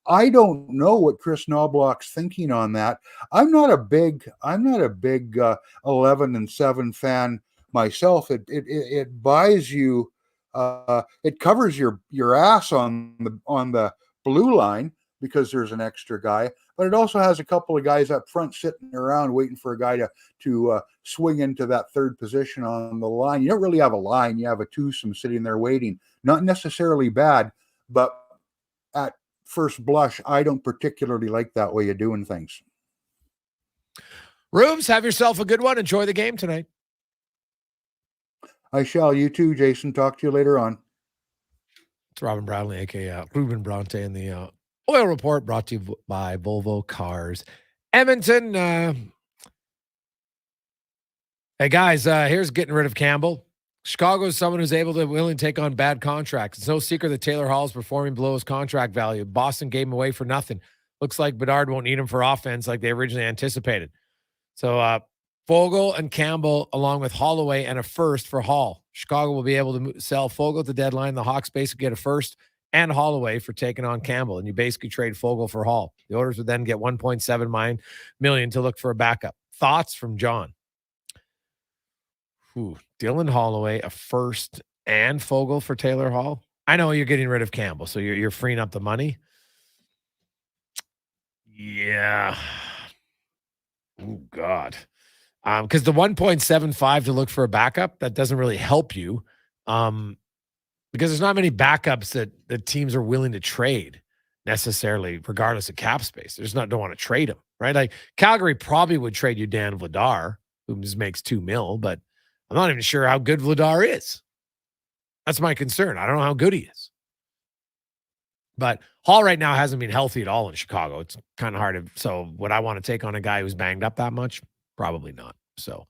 Speaker 20: I don't know what Chris Knobloch's thinking on that. I'm not a big 11-7 fan myself. It buys you, it covers your ass on the blue line because there's an extra guy, but it also has a couple of guys up front sitting around waiting for a guy to swing into that third position on the line. You don't really have a line. You have a twosome sitting there waiting. Not necessarily bad, but at first blush, I don't particularly like that way of doing things.
Speaker 7: Rubes, have yourself a good one. Enjoy the game tonight.
Speaker 20: I shall. You too, Jason. Talk to you later on.
Speaker 7: It's Robin Brownlee, a.k.a. Ruben Bronte, in the Oil Report, brought to you by Volvo Cars. Edmonton. Hey, guys, here's getting rid of Campbell. Chicago is someone who's willing to take on bad contracts. It's no secret that Taylor Hall is performing below his contract value. Boston gave him away for nothing. Looks like Bedard won't need him for offense like they originally anticipated. So Fogle and Campbell, along with Holloway and a first for Hall. Chicago will be able to sell Fogle at the deadline. The Hawks basically get a first and Holloway for taking on Campbell, and you basically trade Fogle for Hall. The Oilers would then get $1.7 million to look for a backup. Thoughts from John? Dylan Holloway, a first and Fogle for Taylor Hall. I know you're getting rid of Campbell, so you're freeing up the money. Yeah. Oh, God. Because the 1.75 to look for a backup, that doesn't really help you. Because there's not many backups that teams are willing to trade necessarily, regardless of cap space. They just don't want to trade him, right? Like Calgary probably would trade you Dan Vladar, who just makes $2 million, but I'm not even sure how good Vladar is. That's my concern. I don't know how good he is. But Hall right now hasn't been healthy at all in Chicago. It's kind of hard to. So would I want to take on a guy who's banged up that much? Probably not. So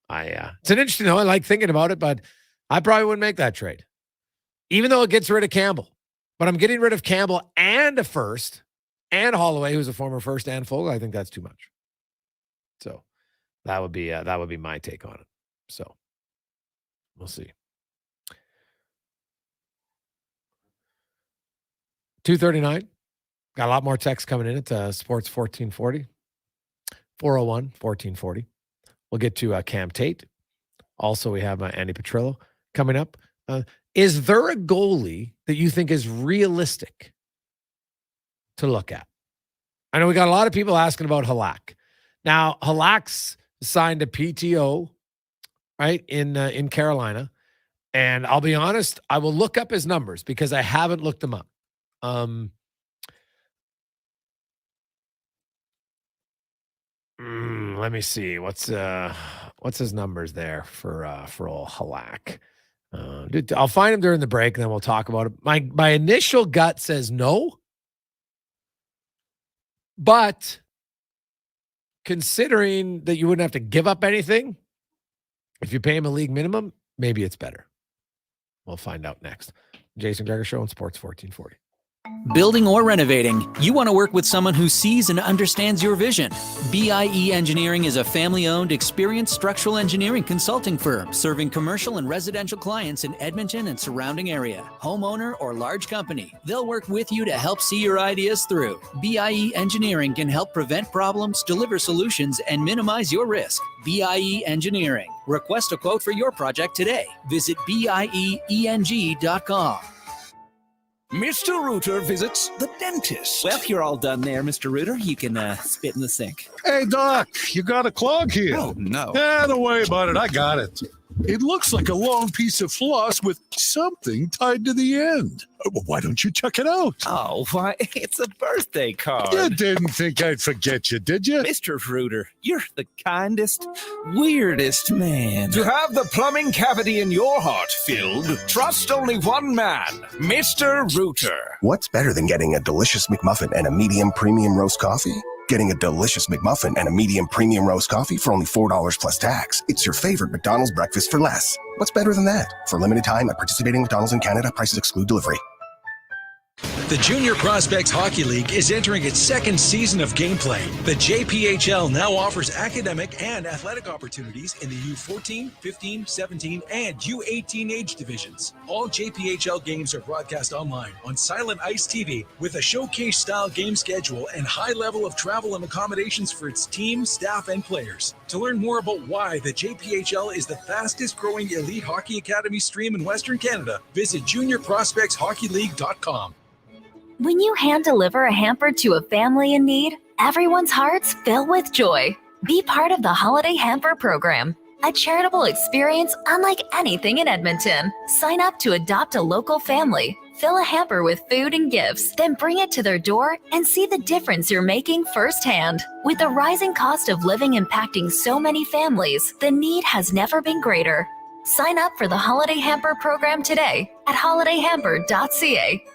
Speaker 7: it's an interesting though. I like thinking about it, but I probably wouldn't make that trade. Even though it gets rid of Campbell. But I'm getting rid of Campbell and a first and Holloway, who's a former first, and Fogle. I think that's too much. So that would be my take on it. So we'll see. 2:39. Got a lot more text coming in at Sports 1440. 401-1440. We'll get to Cam Tate. Also, we have Andi Petrillo coming up. Is there a goalie that you think is realistic to look at? I know we got a lot of people asking about Halak. Now, Halak's signed a PTO, right, in Carolina. And I'll be honest, I will look up his numbers because I haven't looked them up. Let me see. What's his numbers there for old Halak? I'll find him during the break, and then we'll talk about it. My initial gut says no, but considering that you wouldn't have to give up anything if you pay him a league minimum, maybe it's better. We'll find out next. Jason Gregor Show on Sports 1440.
Speaker 21: Building or renovating, you want to work with someone who sees and understands your vision. BIE Engineering is a family-owned, experienced structural engineering consulting firm serving commercial and residential clients in Edmonton and surrounding area. Homeowner or large company, they'll work with you to help see your ideas through. BIE Engineering can help prevent problems, deliver solutions, and minimize your risk. BIE Engineering. Request a quote for your project today. Visit bieeng.com.
Speaker 22: Mr. Rooter visits the dentist.
Speaker 21: Well, you're all done there, Mr. Rooter. You can spit in the sink.
Speaker 22: Hey, Doc, you got a clog here.
Speaker 21: Oh, no.
Speaker 22: Don't worry about it. I got it. It looks like a long piece of floss with something tied to the end. Why don't you check it out?
Speaker 21: Oh, why? It's a birthday card.
Speaker 22: You didn't think I'd forget you, did you?
Speaker 21: Mr. Rooter, you're the kindest, weirdest man.
Speaker 22: To have the plumbing cavity in your heart filled, trust only one man, Mr. Rooter.
Speaker 23: What's better than getting a delicious McMuffin and a medium premium roast coffee? Getting a delicious McMuffin and a medium premium roast coffee for only $4 plus tax. It's your favorite McDonald's breakfast for less. What's better than that? For a limited time at participating McDonald's in Canada, prices exclude delivery.
Speaker 14: The Junior Prospects Hockey League is entering its second season of gameplay. The JPHL now offers academic and athletic opportunities in the U14, 15, 17, and U18 age divisions. All JPHL games are broadcast online on Silent Ice TV with a showcase-style game schedule and high level of travel and accommodations for its team, staff, and players. To learn more about why the JPHL is the fastest-growing elite hockey academy stream in Western Canada, visit juniorprospectshockeyleague.com.
Speaker 24: When you hand deliver a hamper to a family in need, everyone's hearts fill with joy. Be part of the Holiday Hamper Program, a charitable experience unlike anything in Edmonton. Sign up to adopt a local family, fill a hamper with food and gifts, then bring it to their door and see the difference you're making firsthand. With the rising cost of living impacting so many families, the need has never been greater. Sign up for the Holiday Hamper Program today at holidayhamper.ca.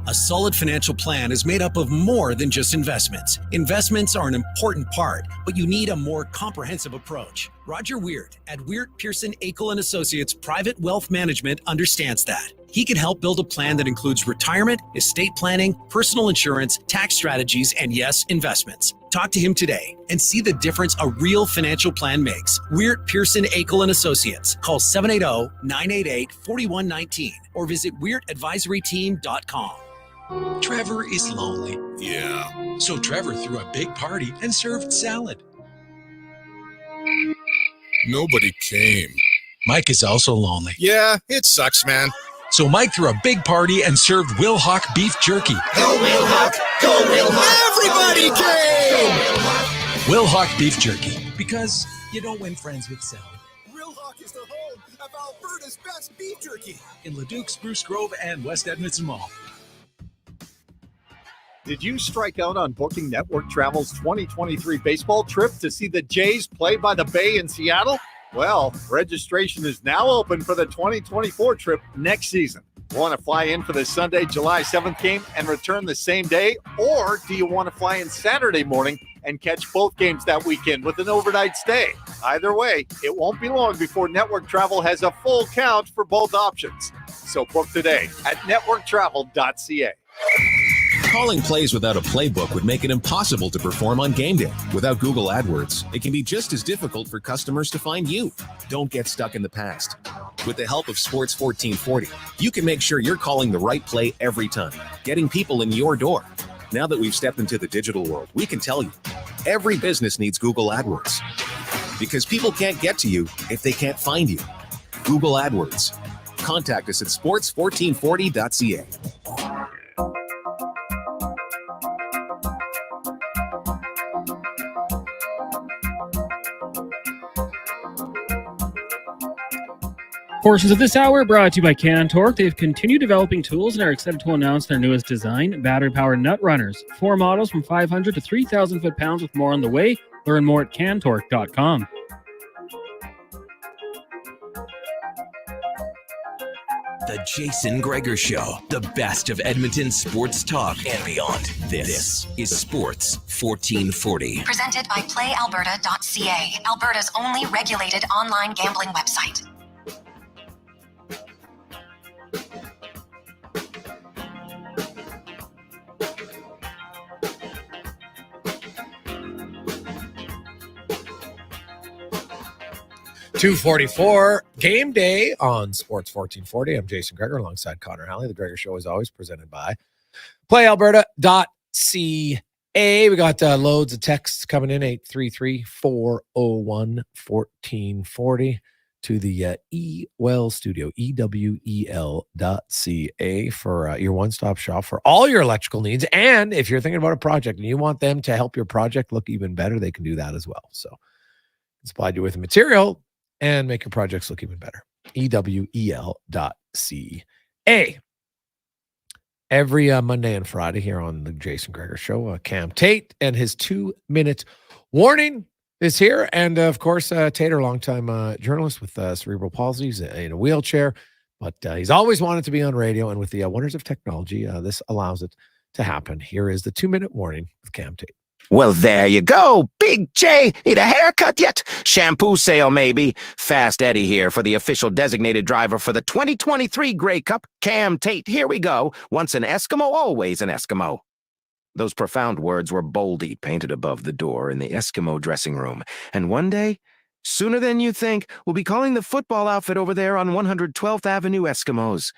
Speaker 10: A solid financial plan is made up of more than just investments. Investments are an important part, but you need a more comprehensive approach. Roger Weird at Weird Pearson Akel & Associates Private Wealth Management understands that. He can help build a plan that includes retirement, estate planning, personal insurance, tax strategies, and yes, investments. Talk to him today and see the difference a real financial plan makes. Weird Pearson Akel & Associates. Call 780-988-4119 or visit weirdadvisoryteam.com.
Speaker 14: Trevor is lonely. Yeah. So Trevor threw a big party and served salad. Nobody came. Mike is also lonely.
Speaker 25: Yeah, it sucks, man.
Speaker 14: So Mike threw a big party and served Will Hawk beef jerky.
Speaker 25: Go Will Hawk! Go Will Hawk! Everybody came!
Speaker 14: Will Hawk beef jerky. Because you don't win friends with salad.
Speaker 25: Will Hawk is the home of Alberta's best beef jerky.
Speaker 14: In Leduc, Spruce Grove, and West Edmonton Mall.
Speaker 26: Did you strike out on booking Network Travel's 2023 baseball trip to see the Jays play by the Bay in Seattle? Well, registration is now open for the 2024 trip next season. Want to fly in for the Sunday, July 7th game and return the same day? Or do you want to fly in Saturday morning and catch both games that weekend with an overnight stay? Either way, it won't be long before Network Travel has a full count for both options. So book today at networktravel.ca.
Speaker 3: Calling plays without a playbook would make it impossible to perform on game day. Without Google AdWords, it can be just as difficult for customers to find you. Don't get stuck in the past. With the help of Sports 1440, you can make sure you're calling the right play every time, getting people in your door. Now that we've stepped into the digital world, we can tell you. Every business needs Google AdWords because people can't get to you if they can't find you. Google AdWords. Contact us at sports1440.ca.
Speaker 8: Portions of this hour brought to you by Cantork. They've continued developing tools and are excited to announce their newest design, battery-powered nut runners. 4 models from 500 to 3,000 foot-pounds with more on the way. Learn more at cantork.com.
Speaker 1: The Jason Gregor Show, the best of Edmonton sports talk and beyond. This is Sports 1440.
Speaker 6: Presented by PlayAlberta.ca, Alberta's only regulated online gambling website.
Speaker 7: .244 game day on Sports 1440. I'm Jason Gregor alongside Connor Halley. The Gregor Show is always presented by PlayAlberta.ca. We got loads of texts coming in, 833-401-1440 to the eWell studio, EWEL.ca for your one-stop shop for all your electrical needs. And if you're thinking about a project and you want them to help your project look even better, they can do that as well. So supply you with material and make your projects look even better. EWEL.ca. Every Monday and Friday here on the Jason Gregor Show, Cam Tate and his 2-minute warning is here. And of course, Tate, a longtime journalist with cerebral palsy. He's in a wheelchair, but he's always wanted to be on radio. And with the wonders of technology, this allows it to happen. Here is the 2-minute warning with Cam Tate.
Speaker 2: Well, there you go. Big J. Need a haircut yet? Shampoo sale, maybe. Fast Eddie here for the official designated driver for the 2023 Grey Cup, Cam Tate. Here we go. Once an Eskimo, always an Eskimo. Those profound words were boldly painted above the door in the Eskimo dressing room. And one day, sooner than you think, we'll be calling the football outfit over there on 112th Avenue Eskimos.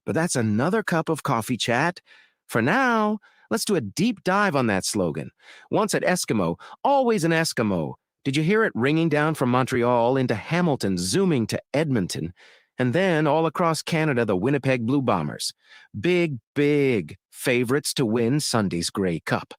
Speaker 2: But that's another cup of coffee chat. For now, let's do a deep dive on that slogan. Once at Eskimo, always an Eskimo. Did you hear it ringing down from Montreal into Hamilton, zooming to Edmonton, and then all across Canada, the Winnipeg Blue Bombers? Big, big favorites to win Sunday's Grey Cup.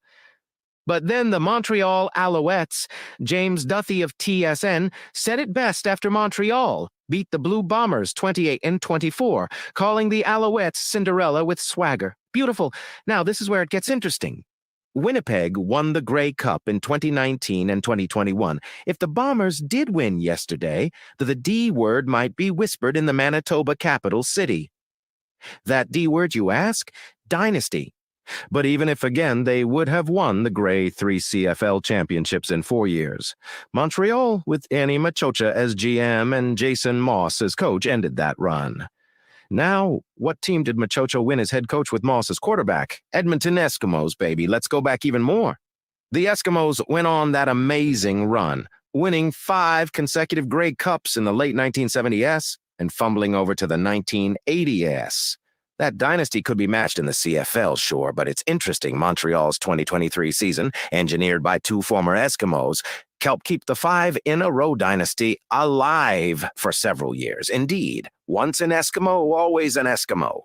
Speaker 2: But then the Montreal Alouettes, James Duthie of TSN, said it best after Montreal beat the Blue Bombers 28-24, calling the Alouettes Cinderella with swagger. Beautiful. Now, this is where it gets interesting. Winnipeg won the Grey Cup in 2019 and 2021. If the Bombers did win yesterday, the D word might be whispered in the Manitoba capital city. That D word, you ask? Dynasty. But even if again they would have won the Grey 3 CFL championships in 4 years, Montreal, with Annie Machocha as GM and Jason Moss as coach, ended that run. Now, what team did Machocha win as head coach with Moss as quarterback? Edmonton Eskimos, baby. Let's go back even more. The Eskimos went on that amazing run, winning 5 consecutive Grey Cups in the late 1970s and fumbling over to the 1980s. That dynasty could be matched in the CFL, sure, but it's interesting Montreal's 2023 season, engineered by 2 former Eskimos, helped keep the 5-in-a-row dynasty alive for several years. Indeed, once an Eskimo, always an Eskimo.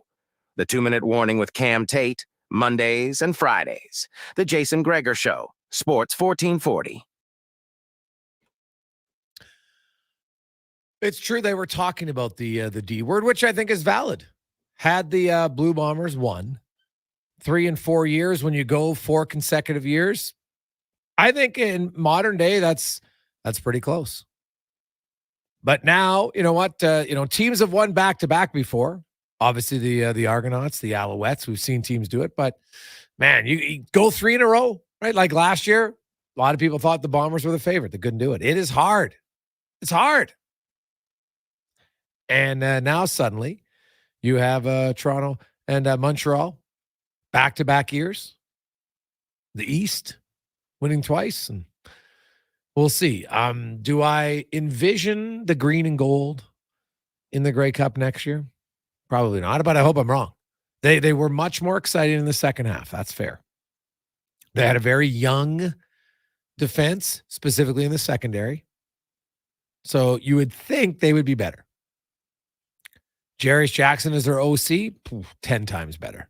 Speaker 2: The 2-minute warning with Cam Tate, Mondays and Fridays. The Jason Gregor Show, Sports 1440.
Speaker 7: It's true they were talking about the D word, which I think is valid. Had the Blue Bombers won 3 and 4 years, when you go 4 consecutive years, I think in modern day that's pretty close. But now, you know what? Teams have won back-to-back before. Obviously, the Argonauts, the Alouettes, we've seen teams do it. But, man, you go 3 in a row, right? Like last year, a lot of people thought the Bombers were the favorite. They couldn't do it. It is hard. It's hard. And now suddenly you have Toronto and Montreal back-to-back years. The East winning twice, and we'll see. Do I envision the green and gold in the Grey Cup next year? Probably not, but I hope I'm wrong. They were much more exciting in the second half. That's fair. They had a very young defense, specifically in the secondary. So you would think they would be better. Jarius Jackson is their OC, 10 times better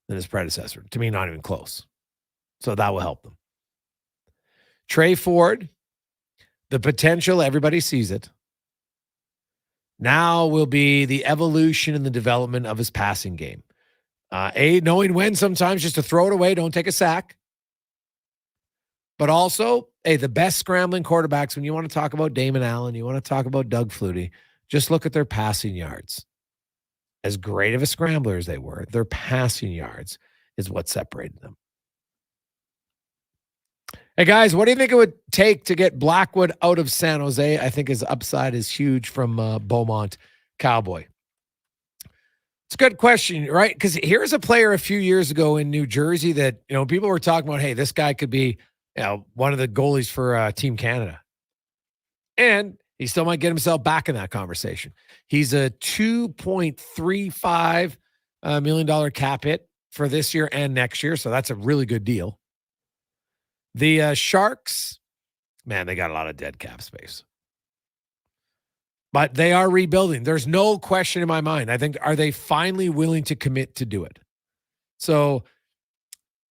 Speaker 7: than his predecessor. To me, not even close. So that will help them. Trey Ford, the potential, everybody sees it. Now will be the evolution and the development of his passing game. Knowing when sometimes just to throw it away, don't take a sack. But also, the best scrambling quarterbacks, when you want to talk about Damon Allen, you want to talk about Doug Flutie, just look at their passing yards. As great of a scrambler as they were, their passing yards is what separated them. Hey, guys, what do you think it would take to get Blackwood out of San Jose? I think his upside is huge from Beaumont Cowboy. It's a good question, right? Because here's a player a few years ago in New Jersey that, people were talking about, hey, this guy could be one of the goalies for Team Canada. And he still might get himself back in that conversation. He's a $2.35 million cap hit for this year and next year, so that's a really good deal. The Sharks, man, they got a lot of dead cap space. But they are rebuilding. There's no question in my mind. I think, are they finally willing to commit to do it? So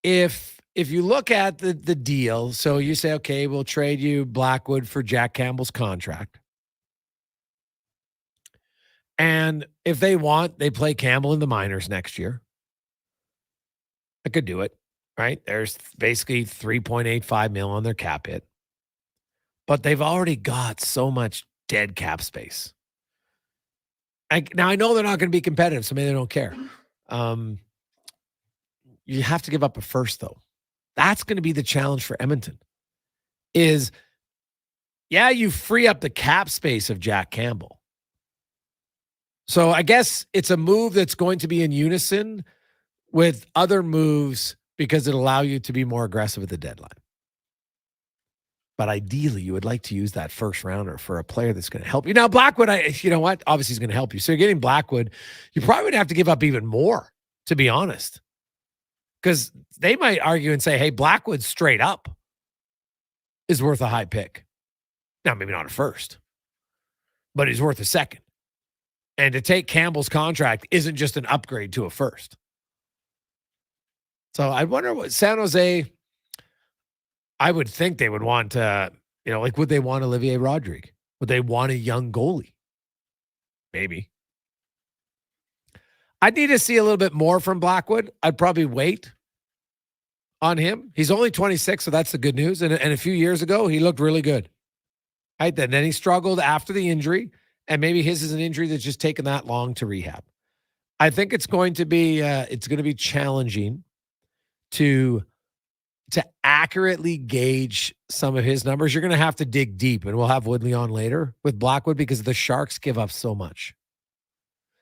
Speaker 7: if you look at the deal, so you say, okay, we'll trade you Blackwood for Jack Campbell's contract. And if they want, they play Campbell in the minors next year. I could do it, right? There's basically $3.85 million on their cap hit. But they've already got so much dead cap space. Now, I know they're not going to be competitive, so maybe they don't care. You have to give up a first, though. That's going to be the challenge for Edmonton. You free up the cap space of Jack Campbell. So I guess it's a move that's going to be in unison with other moves because it'll allow you to be more aggressive at the deadline. But ideally, you would like to use that first rounder for a player that's going to help you. Now, Blackwood, you know what? Obviously, he's going to help you. So you're getting Blackwood. You probably would have to give up even more, to be honest. Because they might argue and say, hey, Blackwood straight up is worth a high pick. Now, maybe not a first, but he's worth a second. And to take Campbell's contract isn't just an upgrade to a first. So I wonder what San Jose, I would think they would want, would they want Olivier Rodrigue? Would they want a young goalie? Maybe. I'd need to see a little bit more from Blackwood. I'd probably wait on him. He's only 26, so that's the good news. And a few years ago, he looked really good. Right? Then he struggled after the injury. And maybe his is an injury that's just taken that long to rehab. I think it's going to be challenging to accurately gauge some of his numbers. You're going to have to dig deep, and we'll have Woodley on later with Blackwood because the Sharks give up so much.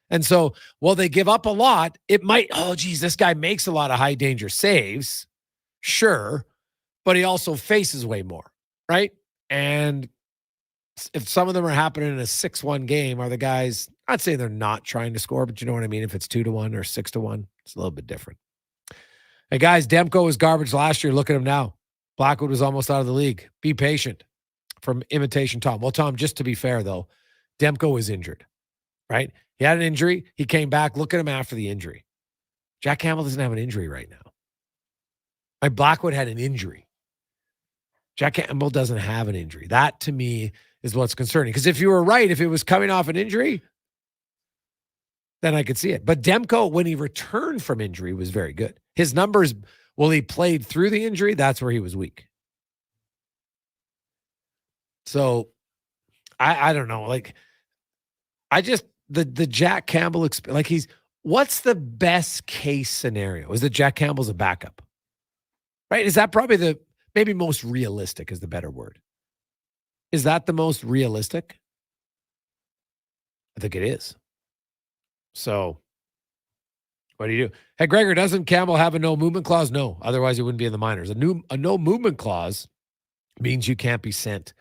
Speaker 7: And so, while they give up a lot, it might, this guy makes a lot of high danger saves. Sure. But he also faces way more, right? And if some of them are happening in a 6-1 game, are the guys, I'd say they're not trying to score, but you know what I mean? If it's 2-1 or 6-1, it's a little bit different. Hey, guys, Demko was garbage last year. Look at him now. Blackwood was almost out of the league. Be patient. From Imitation Tom. Well, Tom, just to be fair, though, Demko was injured, right? He had an injury. He came back. Look at him after the injury. Jack Campbell doesn't have an injury right now. Right? Blackwood had an injury. Jack Campbell doesn't have an injury. That, to me, is what's concerning. Because if you were right, if it was coming off an injury, then I could see it. But Demko, when he returned from injury, was very good. His numbers, he played through the injury, that's where he was weak. So, I don't know. The Jack Campbell, what's the best case scenario? Is that Jack Campbell's a backup? Right? Is that probably maybe most realistic is the better word? Is that the most realistic? I think it is. So, what do you do? Hey, Gregor, doesn't Campbell have a no movement clause? No. Otherwise, he wouldn't be in the minors. A no movement clause means you can't be sent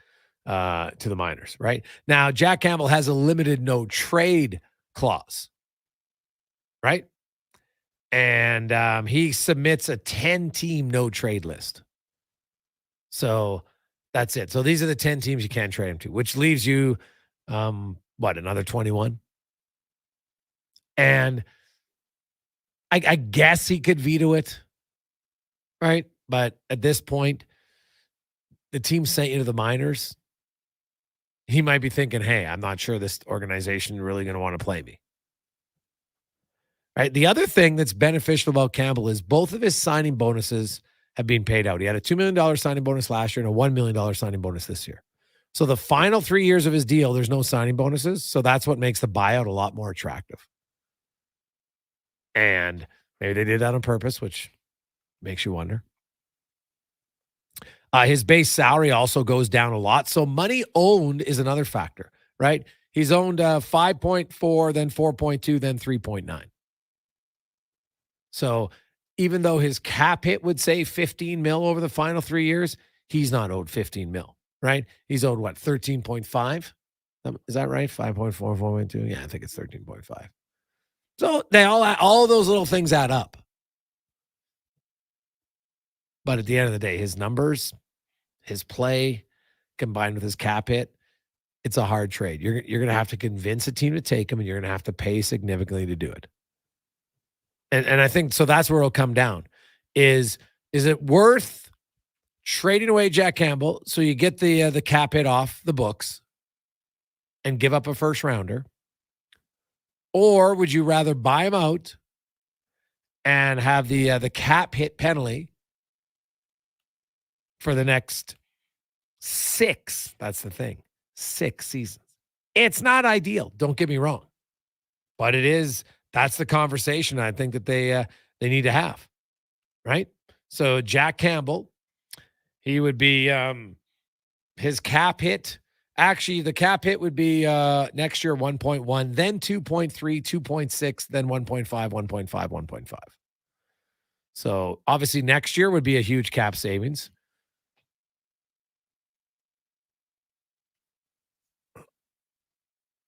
Speaker 7: to the minors, right? Now, Jack Campbell has a limited no trade clause, right? And he submits a 10-team no trade list. So That's it. So these are the 10 teams you can't trade him to, which leaves you, another 21? And I guess he could veto it, right? But at this point, the team sent you to the minors. He might be thinking, hey, I'm not sure this organization is really going to want to play me. Right? The other thing that's beneficial about Campbell is both of his signing bonuses have been paid out. He had a $2 million signing bonus last year and a $1 million signing bonus this year. So the final 3 years of his deal, there's no signing bonuses. So that's what makes the buyout a lot more attractive. And maybe they did that on purpose, which makes you wonder. His base salary also goes down a lot. So money owned is another factor, right? He's owned 5.4, then 4.2, then 3.9. So even though his cap hit would say 15 mil over the final 3 years, he's not owed 15 mil, right? He's owed what, 13.5? Is that right? 5.4, 4.2? Yeah, I think it's 13.5. So they all those little things add up. But at the end of the day, his numbers, his play, combined with his cap hit, it's a hard trade. You're going to have to convince a team to take him, and you're going to have to pay significantly to do it. And I think so. That's where it'll come down. Is it worth trading away Jack Campbell so you get the cap hit off the books and give up a first rounder, or would you rather buy him out and have the cap hit penalty for the next 6? That's the thing. 6 seasons. It's not ideal. Don't get me wrong, but it is. That's the conversation I think that they need to have, right? So Jack Campbell, he would be his cap hit. Actually, the cap hit would be next year 1.1, then 2.3, 2.6, then 1.5, 1.5, 1.5. So obviously next year would be a huge cap savings.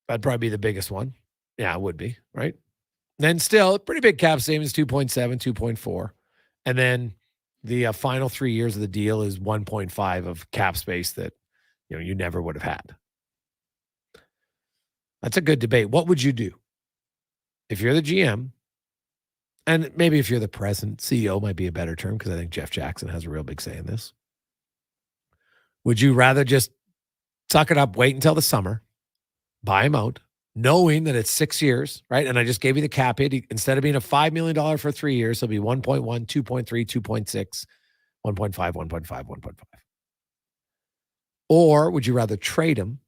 Speaker 7: That'd probably be the biggest one. Yeah, it would be, right? Then still, pretty big cap savings, 2.7, 2.4. And then the final 3 years of the deal is 1.5 of cap space that you never would have had. That's a good debate. What would you do if you're the GM? And maybe if you're the president, CEO might be a better term, because I think Jeff Jackson has a real big say in this. Would you rather just suck it up, wait until the summer, buy him out, knowing that it's 6 years, right? And I just gave you the cap hit. Instead of being a $5 million for 3 years, it'll be 1.1, 2.3, 2.6, 1.5, 1.5, 1.5. Or would you rather trade him,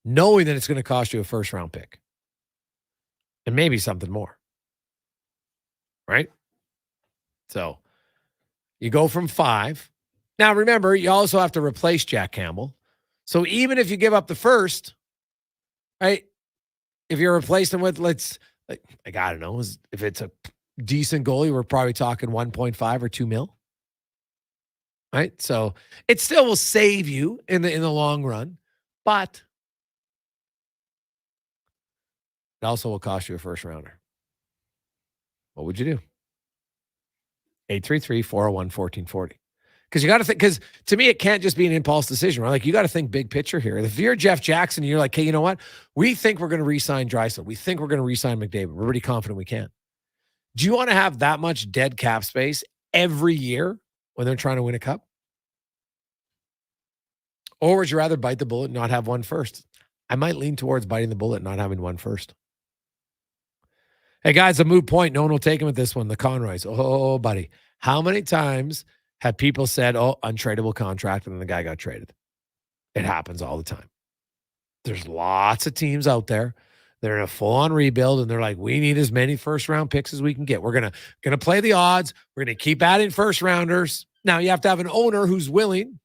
Speaker 7: knowing that it's going to cost you a first round pick and maybe something more, right? So you go from 5. Now, remember, you also have to replace Jack Campbell. So even if you give up the first, right, if you're replacing with, I don't know, if it's a decent goalie, we're probably talking 1.5 or 2 mil. Right? So it still will save you in the long run, but it also will cost you a first rounder. What would you do? 833-401-1440. Because you got to think, because to me, it can't just be an impulse decision, right? Like, you got to think big picture here. If you're Jeff Jackson and you're like, hey, you know what? We think we're going to re-sign Draisaitl. We think we're going to re-sign McDavid. We're pretty confident we can. Do you want to have that much dead cap space every year when they're trying to win a cup? Or would you rather bite the bullet and not have one first? I might lean towards biting the bullet and not having one first. Hey, guys, a moot point. No one will take him with this one. The Conroys. Oh, buddy. How many times have people said, oh, untradeable contract, and then the guy got traded? It happens all the time. There's lots of teams out there. They're in a full-on rebuild, and they're like, we need as many first-round picks as we can get. We're gonna play the odds. We're going to keep adding first-rounders. Now, you have to have an owner who's willing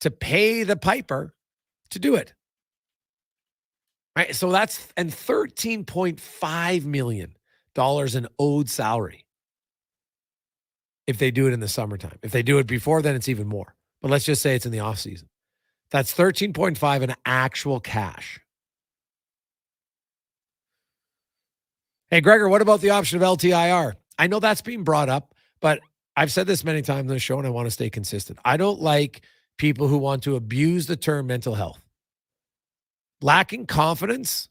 Speaker 7: to pay the piper to do it. Right? So that's $13.5 million in owed salary if they do it in the summertime. If they do it before, then it's even more. But let's just say it's in the off season. That's 13.5 in actual cash. Hey, Gregor, what about the option of LTIR? I know that's being brought up, but I've said this many times on the show, and I want to stay consistent. I don't like people who want to abuse the term mental health. Lacking confidence,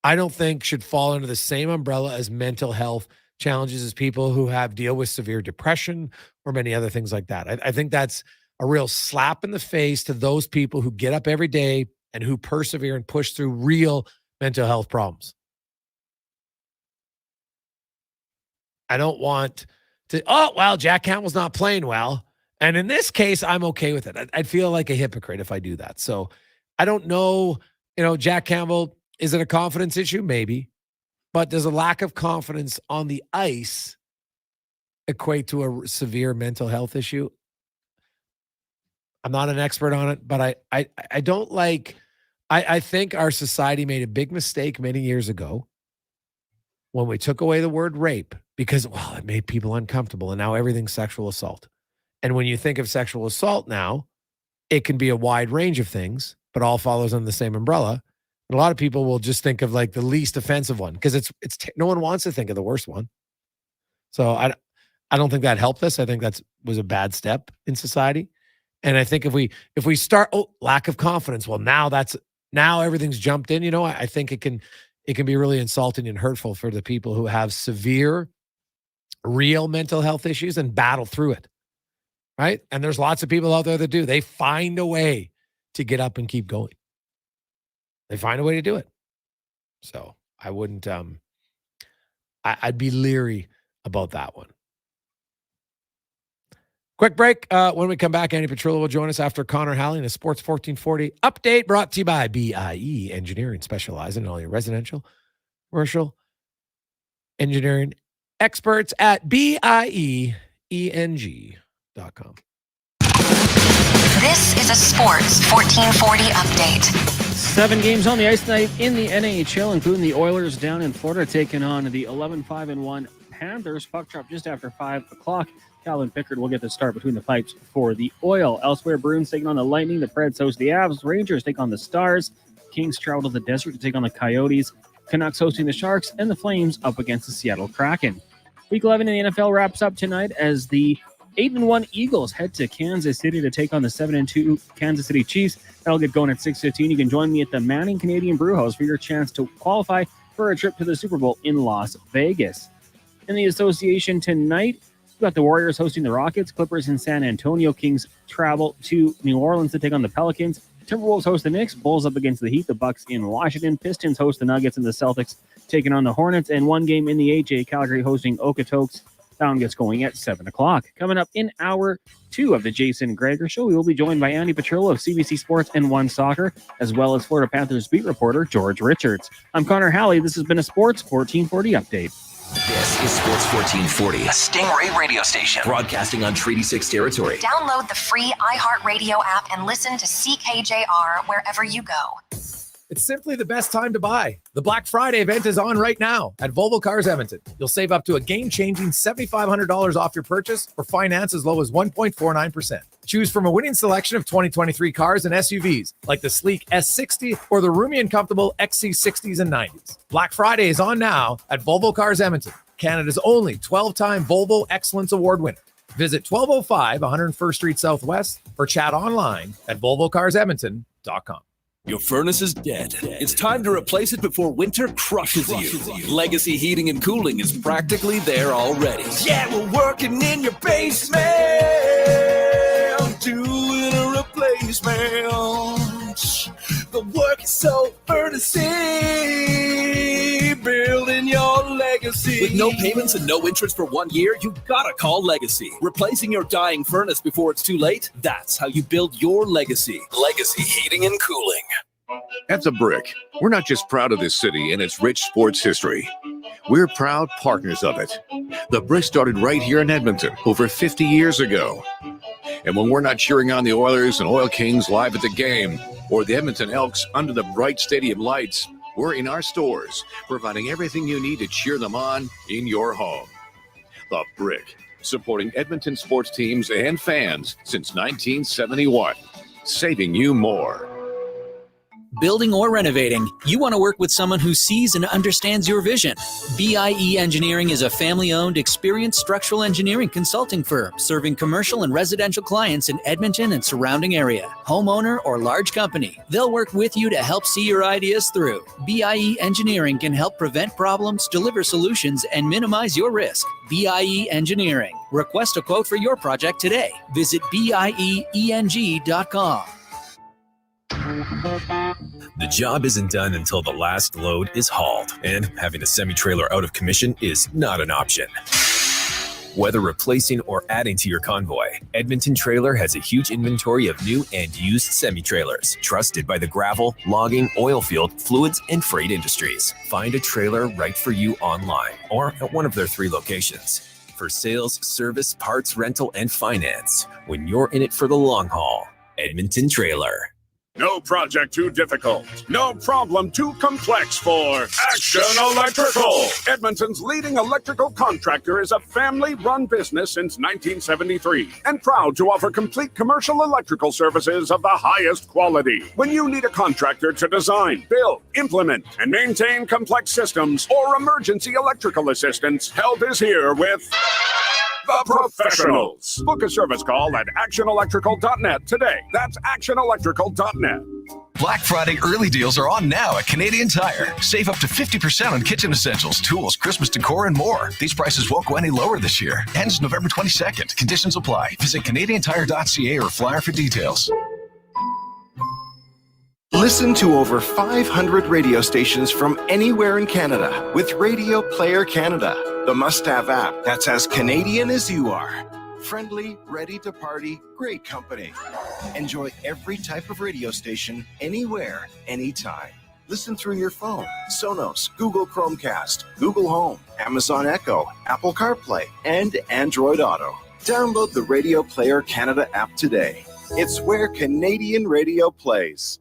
Speaker 7: I don't think should fall under the same umbrella as mental health challenges as people who deal with severe depression or many other things like that. I think that's a real slap in the face to those people who get up every day and who persevere and push through real mental health problems. I don't want to, Jack Campbell's not playing well. And in this case, I'm okay with it. I'd feel like a hypocrite if I do that. So I don't know, Jack Campbell, is it a confidence issue? Maybe. But does a lack of confidence on the ice equate to a severe mental health issue? I'm not an expert on it, but I don't like, I think our society made a big mistake many years ago when we took away the word rape because, it made people uncomfortable, and now everything's sexual assault. And when you think of sexual assault now, it can be a wide range of things, but all follows under the same umbrella. And a lot of people will just think of like the least offensive one because it's no one wants to think of the worst one. So I don't think that helped us. I think that was a bad step in society. And I think if we start lack of confidence, now everything's jumped in. I think it can be really insulting and hurtful for the people who have severe, real mental health issues and battle through it. Right? And there's lots of people out there that do. They find a way to get up and keep going. They find a way to do it. So I wouldn't, I'd be leery about that one. Quick break. When we come back, Andi Petrillo will join us after Connor Halley in a Sports 1440 update brought to you by BIE Engineering, specializing in all your residential, commercial engineering experts at BIEENG.com.
Speaker 6: This is a Sports 1440 update.
Speaker 8: 7 games on the ice tonight in the NHL, including the Oilers down in Florida taking on the 11-5-1 Panthers. Puck drop just after 5 o'clock. Calvin Pickard will get the start between the pipes for the Oil. Elsewhere, Bruins taking on the Lightning. The Preds host the Avs. Rangers take on the Stars. Kings travel to the desert to take on the Coyotes. Canucks hosting the Sharks. And the Flames up against the Seattle Kraken. Week 11 in the NFL wraps up tonight as the 8-1 Eagles head to Kansas City to take on the 7-2 Kansas City Chiefs. That'll get going at 6:15. You can join me at the Manning Canadian Brewhouse for your chance to qualify for a trip to the Super Bowl in Las Vegas. In the association tonight, we've got the Warriors hosting the Rockets, Clippers in San Antonio, Kings travel to New Orleans to take on the Pelicans, Timberwolves host the Knicks, Bulls up against the Heat, the Bucks in Washington, Pistons host the Nuggets, and the Celtics taking on the Hornets, and one game in the AJ, Calgary hosting Okotoks. That one gets going at 7 o'clock. Coming up in hour 2 of the Jason Gregor Show, we will be joined by Andi Petrillo of CBC Sports and One Soccer, as well as Florida Panthers beat reporter George Richards. I'm Connor Halley. This has been a Sports 1440 update.
Speaker 1: This is Sports 1440, a Stingray radio station broadcasting on Treaty 6 territory.
Speaker 6: Download the free iHeartRadio app and listen to CKJR wherever you go.
Speaker 7: It's simply the best time to buy. The Black Friday event is on right now at Volvo Cars Edmonton. You'll save up to a game-changing $7,500 off your purchase or finance as low as 1.49%. Choose from a winning selection of 2023 cars and SUVs like the sleek S60 or the roomy and comfortable XC60s and 90s. Black Friday is on now at Volvo Cars Edmonton, Canada's only 12-time Volvo Excellence Award winner. Visit 1205 101st Street Southwest or chat online at volvocarsedmonton.com.
Speaker 4: Your furnace is dead. It's time to replace it before winter crushes you. Legacy Heating and Cooling is practically there already.
Speaker 19: Yeah, we're working in your basement, doing a replacement. The work is so earnestly building your legacy.
Speaker 4: With no payments and no interest for 1 year, you gotta call Legacy. Replacing your dying furnace before it's too late, that's how you build your legacy. Legacy Heating and Cooling.
Speaker 5: At The Brick, we're not just proud of this city and its rich sports history. We're proud partners of it. The Brick started right here in Edmonton over 50 years ago. And when we're not cheering on the Oilers and Oil Kings live at the game, or the Edmonton Elks under the bright stadium lights, we're in our stores, providing everything you need to cheer them on in your home. The Brick, supporting Edmonton sports teams and fans since 1971, saving you more.
Speaker 21: Building or renovating, you want to work with someone who sees and understands your vision. BIE Engineering is a family-owned, experienced structural engineering consulting firm serving commercial and residential clients in Edmonton and surrounding area. Homeowner or large company, they'll work with you to help see your ideas through. BIE Engineering can help prevent problems, deliver solutions, and minimize your risk. BIE Engineering. Request a quote for your project today. Visit bieeng.com.
Speaker 17: The job isn't done until the last load is hauled, and having a semi-trailer out of commission is not an option. Whether replacing or adding to your convoy, Edmonton Trailer has a huge inventory of new and used semi-trailers, trusted by the gravel, logging, oil field, fluids, and freight industries. Find a trailer right for you online or at one of their 3 locations. For sales, service, parts, rental, and finance, when you're in it for the long haul, Edmonton Trailer.
Speaker 9: No project too difficult. No problem too complex for Action Electrical. Edmonton's leading electrical contractor is a family-run business since 1973 and proud to offer complete commercial electrical services of the highest quality. When you need a contractor to design, build, implement, and maintain complex systems or emergency electrical assistance, help is here with the professionals. Book a service call at actionelectrical.net today. That's actionelectrical.net.
Speaker 11: Black Friday early deals are on now at Canadian Tire. Save up to 50% on kitchen essentials, tools, Christmas decor, and more. These prices won't go any lower this year. Ends November 22nd. Conditions apply. Visit CanadianTire.ca or flyer for details.
Speaker 12: Listen to over 500 radio stations from anywhere in Canada with Radio Player Canada, the must-have app that's as Canadian as you are. Friendly, ready to party, great company. Enjoy every type of radio station, anywhere, anytime. Listen through your phone, Sonos, Google Chromecast, Google Home, Amazon Echo, Apple CarPlay, and Android Auto. Download the Radio Player Canada app today. It's where Canadian radio plays.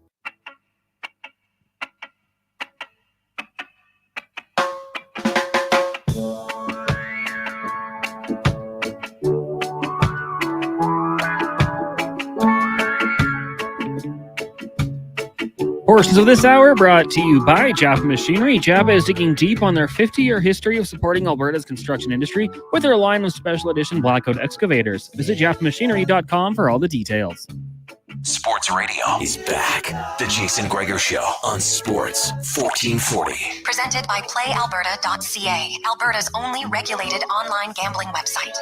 Speaker 8: Portions of this hour brought to you by Jaffa Machinery. Jaffa is digging deep on their 50-year history of supporting Alberta's construction industry with their line of special edition Blackout excavators. Visit jaffamachinery.com for all the details.
Speaker 1: Sports Radio is back. The Jason Gregor Show on Sports 1440.
Speaker 6: Presented by PlayAlberta.ca, Alberta's only regulated online gambling website.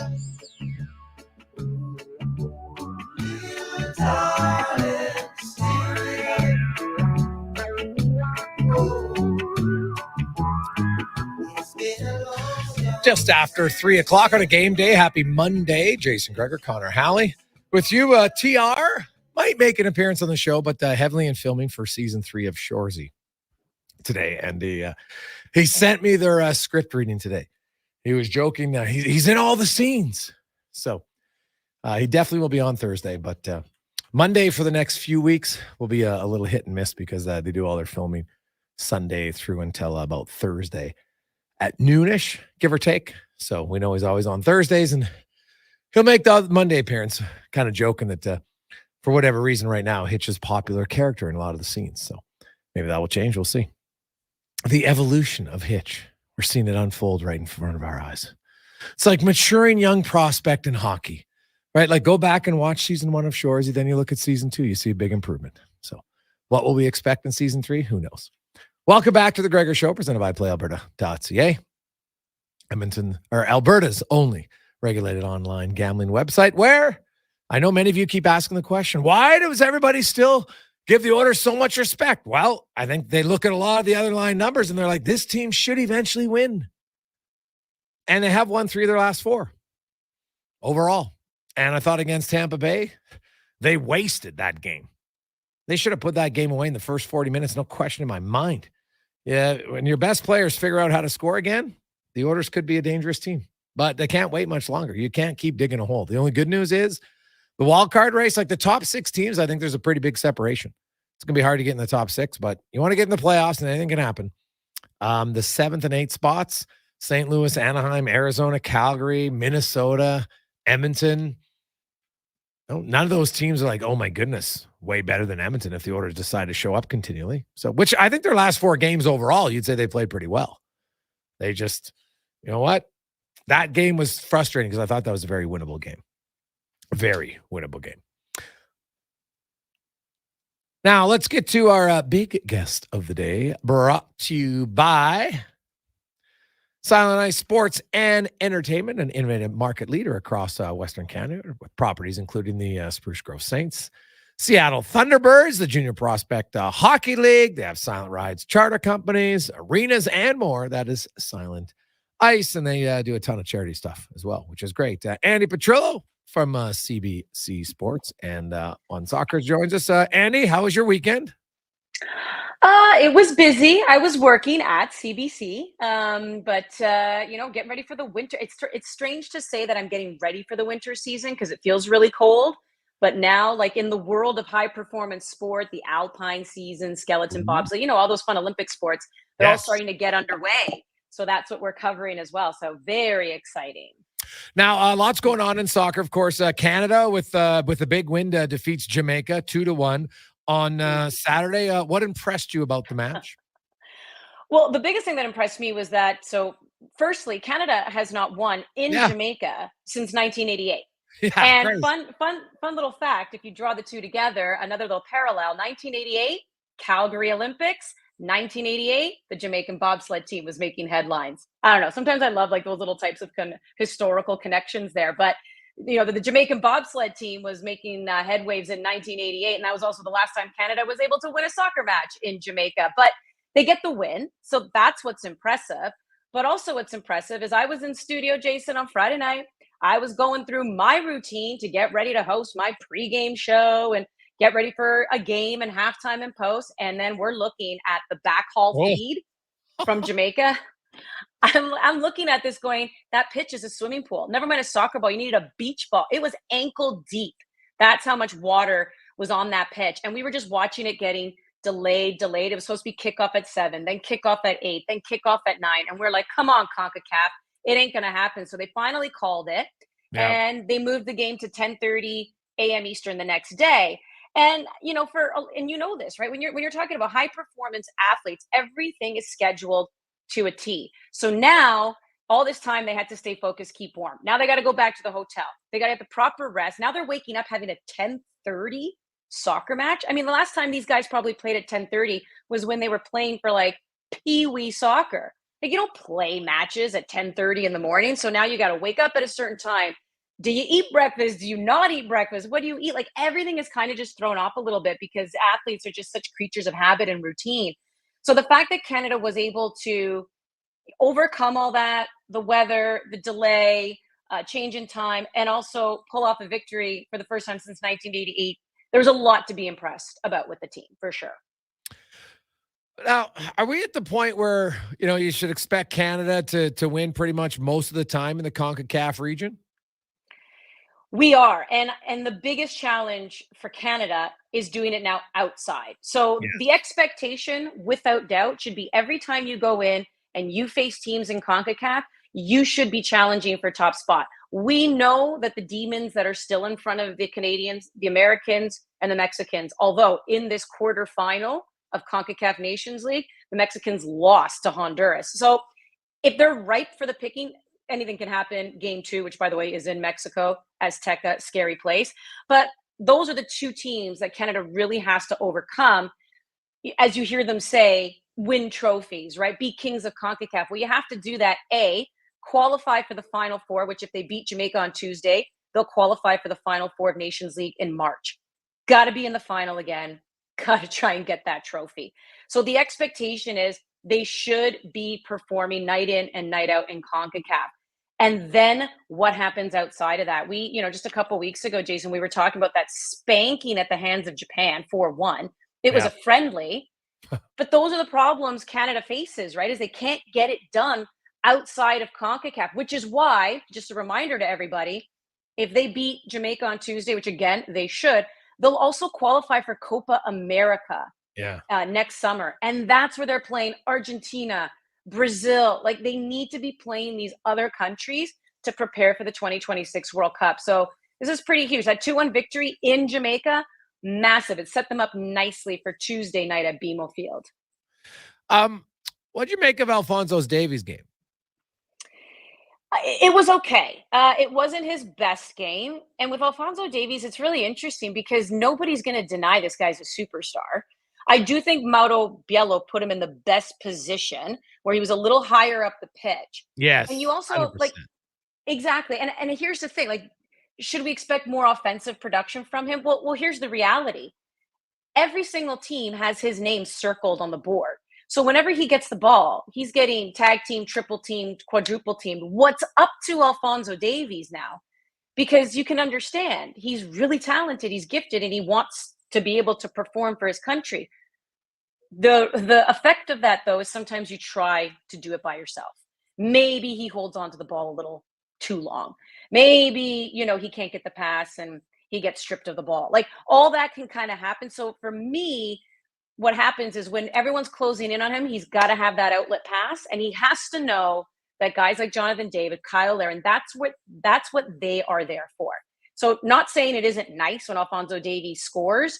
Speaker 7: Just after 3 o'clock on a game day. Happy Monday. Jason Gregor, Connor Halley with you. TR might make an appearance on the show, but heavily in filming for season 3 of Shoresy today. And he sent me their script reading today. He was joking. He's in all the scenes. So he definitely will be on Thursday, but Monday for the next few weeks will be a little hit and miss because they do all their filming Sunday through until about Thursday at noonish, give or take. So we know he's always on Thursdays, and he'll make the Monday appearance. Kind of joking that for whatever reason right now, Hitch is a popular character in a lot of the scenes. So maybe that will change. We'll see. The evolution of Hitch. We're seeing it unfold right in front of our eyes. It's like maturing young prospect in hockey, right? Like go back and watch season 1 of Shoresy. Then you look at season 2, you see a big improvement. So what will we expect in season 3? Who knows? Welcome back to the Gregor Show, presented by PlayAlberta.ca. Edmonton, or Alberta's only regulated online gambling website, where I know many of you keep asking the question, why does everybody still give the Oilers so much respect? Well, I think they look at a lot of the other line numbers and they're like, this team should eventually win. And they have won 3 of their last 4 overall. And I thought against Tampa Bay, they wasted that game. They should have put that game away in the first 40 minutes, no question in my mind. Yeah, when your best players figure out how to score again, the Oilers could be a dangerous team. But they can't wait much longer. You can't keep digging a hole. The only good news is the wild card race, like the top 6 teams, I think there's a pretty big separation. It's going to be hard to get in the top 6, but you want to get in the playoffs and anything can happen. The 7th and 8th spots, St. Louis, Anaheim, Arizona, Calgary, Minnesota, Edmonton. None of those teams are like, oh my goodness, way better than Edmonton if the Oilers decide to show up continually. So, which I think their last 4 games overall, you'd say they played pretty well. They just, you know what? That game was frustrating because I thought that was a very winnable game. Very winnable game. Now, let's get to our big guest of the day, brought to you by Silent Ice Sports and Entertainment, an innovative market leader across Western Canada with properties including the Spruce Grove Saints, Seattle Thunderbirds, the Junior Prospect Hockey League. They have Silent Rides charter companies, arenas, and more. That is Silent Ice, and they do a ton of charity stuff as well, which is great. Andi Petrillo from CBC Sports and on soccer joins us. Andi, how was your weekend?
Speaker 13: It was busy. I was working at CBC, but getting ready for the winter. It's strange to say that I'm getting ready for the winter season because it feels really cold. But now, like in the world of high performance sport, the alpine season, skeleton bobsleigh, all those fun Olympic sports, they're all starting to get underway. So that's what we're covering as well. So very exciting.
Speaker 7: Now, lots going on in soccer, of course. Canada with a big win defeats Jamaica 2-1 on Saturday. What impressed you about the match?
Speaker 13: Well, the biggest thing that impressed me was that, firstly, Canada has not won in Jamaica since 1988.
Speaker 7: Yeah,
Speaker 13: and fun little fact, if you draw the two together, another little parallel, 1988, Calgary Olympics, 1988, the Jamaican bobsled team was making headlines. I don't know. Sometimes I love like those little types of historical connections there. But, the Jamaican bobsled team was making headwaves in 1988. And that was also the last time Canada was able to win a soccer match in Jamaica. But they get the win. So that's what's impressive. But also what's impressive is I was in studio, Jason, on Friday night. I was going through my routine to get ready to host my pregame show and get ready for a game and halftime and post. And then we're looking at the backhaul feed from Jamaica. I'm looking at this going, that pitch is a swimming pool. Never mind a soccer ball. You needed a beach ball. It was ankle deep. That's how much water was on that pitch. And we were just watching it getting delayed. It was supposed to be kickoff at 7, then kickoff at 8, then kickoff at 9. And we're like, come on, CONCACAF. It ain't going to happen. So they finally called it and they moved the game to 10:30 a.m. Eastern the next day. And, this, right? When you're talking about high performance athletes, everything is scheduled to a T. So now all this time they had to stay focused, keep warm. Now they got to go back to the hotel. They got to have the proper rest. Now they're waking up having a 10:30 soccer match. I mean, the last time these guys probably played at 10:30 was when they were playing for like pee-wee soccer. Like you don't play matches at 10:30 in the morning. So now you got to wake up at a certain time. Do you eat breakfast? Do you not eat breakfast? What do you eat? Like everything is kind of just thrown off a little bit because athletes are just such creatures of habit and routine. So the fact that Canada was able to overcome all that, the weather, the delay, change in time, and also pull off a victory for the first time since 1988, there was a lot to be impressed about with the team, for sure.
Speaker 7: Now, are we at the point where, you should expect Canada to win pretty much most of the time in the CONCACAF region?
Speaker 13: We are. And the biggest challenge for Canada is doing it now outside. So the expectation, without doubt, should be every time you go in and you face teams in CONCACAF, you should be challenging for top spot. We know that the demons that are still in front of the Canadians, the Americans, and the Mexicans, although in this quarterfinal of CONCACAF Nations League, the Mexicans lost to Honduras. So if they're ripe for the picking, anything can happen. Game 2, which by the way is in Mexico, Azteca, scary place. But those are the two teams that Canada really has to overcome. As you hear them say, win trophies, right? Be kings of CONCACAF. Well, you have to do that. Qualify for the Final Four, which if they beat Jamaica on Tuesday, they'll qualify for the Final Four of Nations League in March. Got to be in the final again. Got to try and get that trophy. So the expectation is they should be performing night in and night out in CONCACAF. And then what happens outside of that? We, just a couple of weeks ago, Jason, we were talking about that spanking at the hands of Japan 4-1. It was a friendly, but those are the problems Canada faces, right? Is they can't get it done outside of CONCACAF, which is why, just a reminder to everybody, if they beat Jamaica on Tuesday, which again, they should, they'll also qualify for Copa America next summer. And that's where they're playing Argentina, Brazil. Like they need to be playing these other countries to prepare for the 2026 World Cup. So This is pretty huge. That 2-1 victory in Jamaica, massive. It set them up nicely for Tuesday night at BMO Field.
Speaker 7: What'd you make of Alphonso Davies' game?
Speaker 13: It was okay. It wasn't his best game. And with Alphonso Davies, it's really interesting because nobody's going to deny this guy's a superstar. I do think Mauro Biello put him in the best position where he was a little higher up the pitch.
Speaker 7: Yes.
Speaker 13: And you also
Speaker 7: 100%.
Speaker 13: exactly. And here's the thing, should we expect more offensive production from him? Well, here's the reality. Every single team has his name circled on the board. So whenever he gets the ball, he's getting tag team, triple team, quadruple team. What's up to Alphonso Davies now? Because you can understand he's really talented, he's gifted, and he wants to be able to perform for his country. The effect of that, though, is sometimes you try to do it by yourself. Maybe he holds on to the ball a little too long. Maybe, he can't get the pass and he gets stripped of the ball. All that can kind of happen. So for me, what happens is when everyone's closing in on him, he's got to have that outlet pass, and he has to know that guys like Jonathan David, Kyle Larin, that's what they are there for. So not saying it isn't nice when Alphonso Davies scores,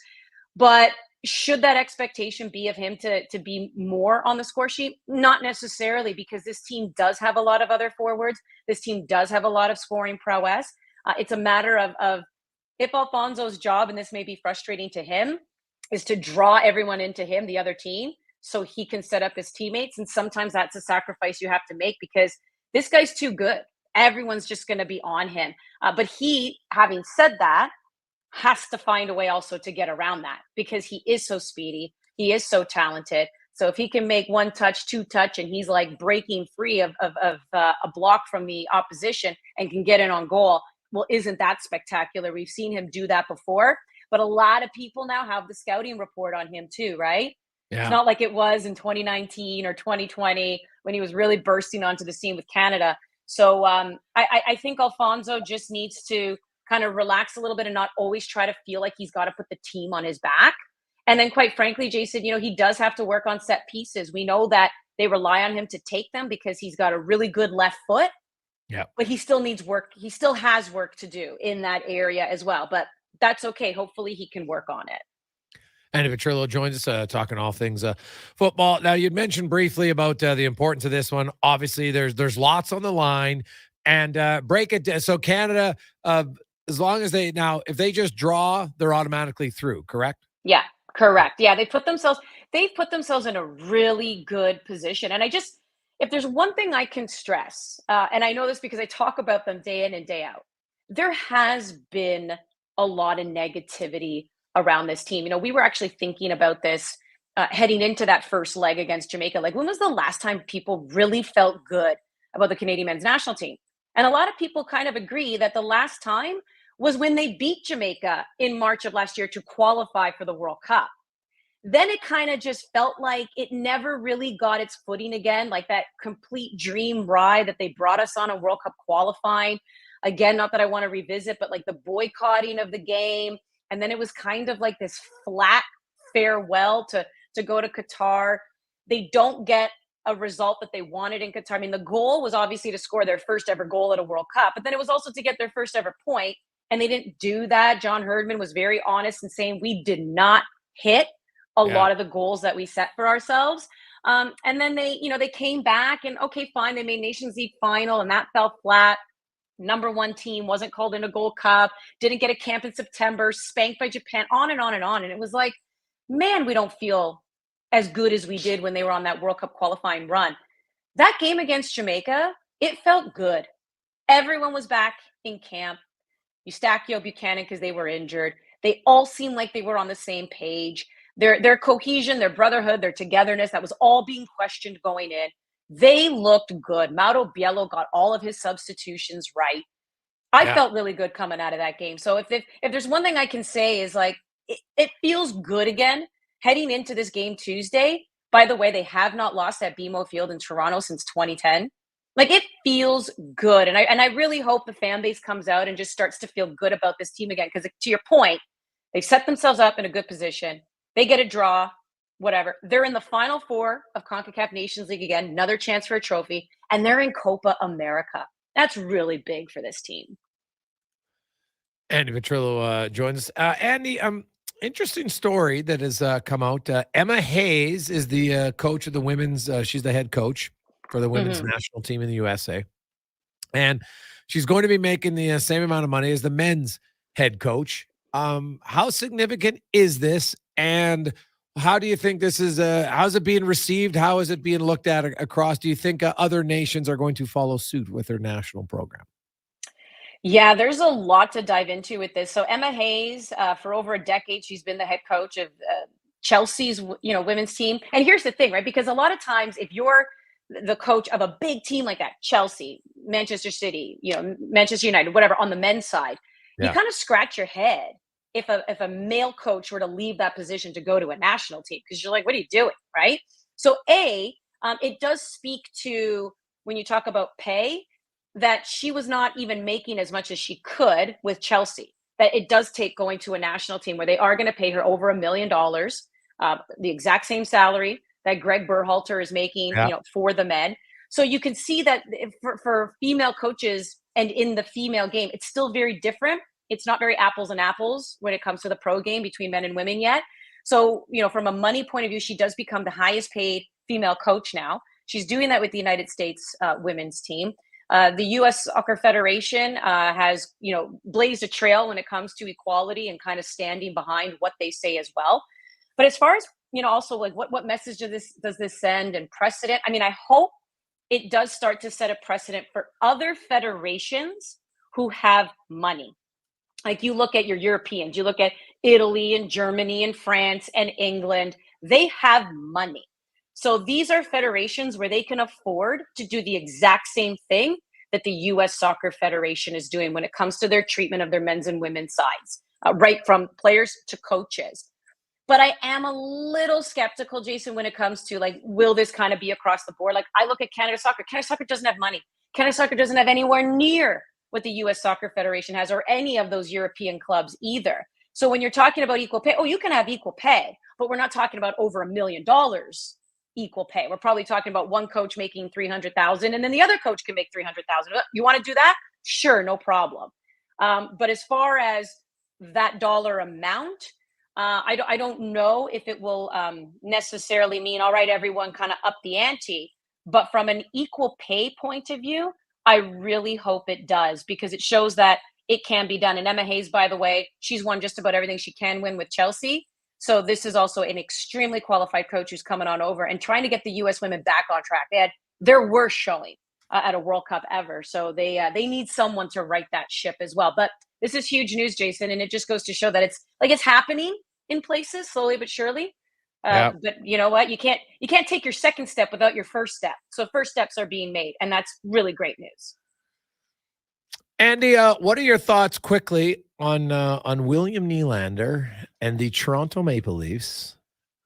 Speaker 13: but should that expectation be of him to be more on the score sheet? Not necessarily, because this team does have a lot of other forwards. This team does have a lot of scoring prowess. It's a matter of if Alphonso's job, and this may be frustrating to him, is to draw everyone into him, the other team, so he can set up his teammates. And sometimes that's a sacrifice you have to make because this guy's too good. Everyone's just going to be on him. But he, having said that, has to find a way also to get around that because he is so speedy. He is so talented. So if he can make one touch, two touch, and he's breaking free of a block from the opposition and can get in on goal, well, isn't that spectacular? We've seen him do that before. But a lot of people now have the scouting report on him too, right? Yeah. It's not like it was in 2019 or 2020 when he was really bursting onto the scene with Canada. So I think Alphonso just needs to kind of relax a little bit and not always try to feel like he's got to put the team on his back. And then quite frankly, Jason, he does have to work on set pieces. We know that they rely on him to take them because he's got a really good left foot. Yeah. But he still needs work. He still has work to do in that area as well. But that's okay. Hopefully he can work on it.
Speaker 7: Andi Petrillo joins us talking all things football. Now, you'd mentioned briefly about the importance of this one. Obviously, there's lots on the line. And break it. So Canada, as long as if they just draw, they're automatically through, correct?
Speaker 13: Yeah, correct. Yeah, they've put themselves in a really good position. And if there's one thing I can stress, and I know this because I talk about them day in and day out, there has been a lot of negativity around this team. We were actually thinking about this heading into that first leg against Jamaica. When was the last time people really felt good about the Canadian men's national team? And a lot of people kind of agree that the last time was when they beat Jamaica in March of last year to qualify for the World Cup. Then it kind of just felt like it never really got its footing again, like that complete dream ride that they brought us on a World Cup qualifying. Again, not that I want to revisit, but the boycotting of the game. And then it was kind of like this flat farewell to go to Qatar. They don't get a result that they wanted in Qatar. I mean, the goal was obviously to score their first ever goal at a World Cup, but then it was also to get their first ever point. And they didn't do that. John Herdman was very honest in saying we did not hit a lot of the goals that we set for ourselves. And then they came back and okay, fine. They made Nations League final and that fell flat. Number one team, wasn't called in a Gold Cup, didn't get a camp in September, spanked by Japan, on and on and on. And it was like, man, we don't feel as good as we did when they were on that World Cup qualifying run. That game against Jamaica, it felt good. Everyone was back in camp. Eustachio, Buchanan, because they were injured. They all seemed like they were on the same page. Their cohesion, their brotherhood, their togetherness, that was all being questioned going in. They looked good. Mauro Biello got all of his substitutions right. I felt really good coming out of that game. So if there's one thing I can say is it feels good again heading into this game Tuesday. By the way, they have not lost at BMO Field in Toronto since 2010. It feels good. And I really hope the fan base comes out and just starts to feel good about this team again. Because to your point, they've set themselves up in a good position. They get a draw. Whatever. They're in the Final Four of CONCACAF Nations League again, another chance for a trophy, and they're in Copa America. That's really big for this team.
Speaker 7: Andi Petrillo joins us. Andy, interesting story that has come out. Emma Hayes is the coach of the women's. She's the head coach for the women's national team in the USA. And she's going to be making the same amount of money as the men's head coach. How significant is this? And how do you think this is? How's it being received? How is it being looked at across? Do you think other nations are going to follow suit with their national program?
Speaker 13: Yeah, there's a lot to dive into with this. So Emma Hayes, for over a decade, she's been the head coach of Chelsea's, women's team. And here's the thing, right? Because a lot of times, if you're the coach of a big team like that, Chelsea, Manchester City, Manchester United, whatever, on the men's side, you kind of scratch your head if a male coach were to leave that position to go to a national team, because you're like, what are you doing, right? So it does speak to, when you talk about pay, that she was not even making as much as she could with Chelsea, that it does take going to a national team where they are going to pay her over $1 million, the exact same salary that Greg Berhalter is making, for the men. So you can see that for female coaches and in the female game, it's still very different. It's not very apples and apples when it comes to the pro game between men and women yet. So, from a money point of view, she does become the highest paid female coach now. She's doing that with the United States women's team. The U.S. Soccer Federation has, blazed a trail when it comes to equality and kind of standing behind what they say as well. But as far as, also like what message does this send and precedent? I mean, I hope it does start to set a precedent for other federations who have money. Like you look at your Europeans, you look at Italy and Germany and France and England, they have money. So these are federations where they can afford to do the exact same thing that the U.S. Soccer Federation is doing when it comes to their treatment of their men's and women's sides, right from players to coaches. But I am a little skeptical, Jason, when it comes to like, will this kind of be across the board? Like I look at Canada Soccer. Canada Soccer doesn't have money. Canada Soccer doesn't have anywhere near what the U.S. Soccer Federation has, or any of those European clubs either. So when you're talking about equal pay, you can have equal pay, but we're not talking about over $1 million equal pay. We're probably talking about one coach making $300,000 and then the other coach can make $300,000. You want to do that? Sure, no problem. But as far as that dollar amount, I don't know if it will necessarily mean, all right, everyone kind of up the ante. But from an equal pay point of view, I really hope it does, because it shows that it can be done. And Emma Hayes, by the way, she's won just about everything she can win with Chelsea. So this is also an extremely qualified coach who's coming on over and trying to get the U.S. women back on track. They had their worst showing at a World Cup ever. So they need someone to right that ship as well. But this is huge news, Jason, and it just goes to show that it's happening in places slowly but surely. But you know what? You can't take your second step without your first step. So first steps are being made, and that's really great news.
Speaker 7: Andy, what are your thoughts quickly on William Nylander and the Toronto Maple Leafs,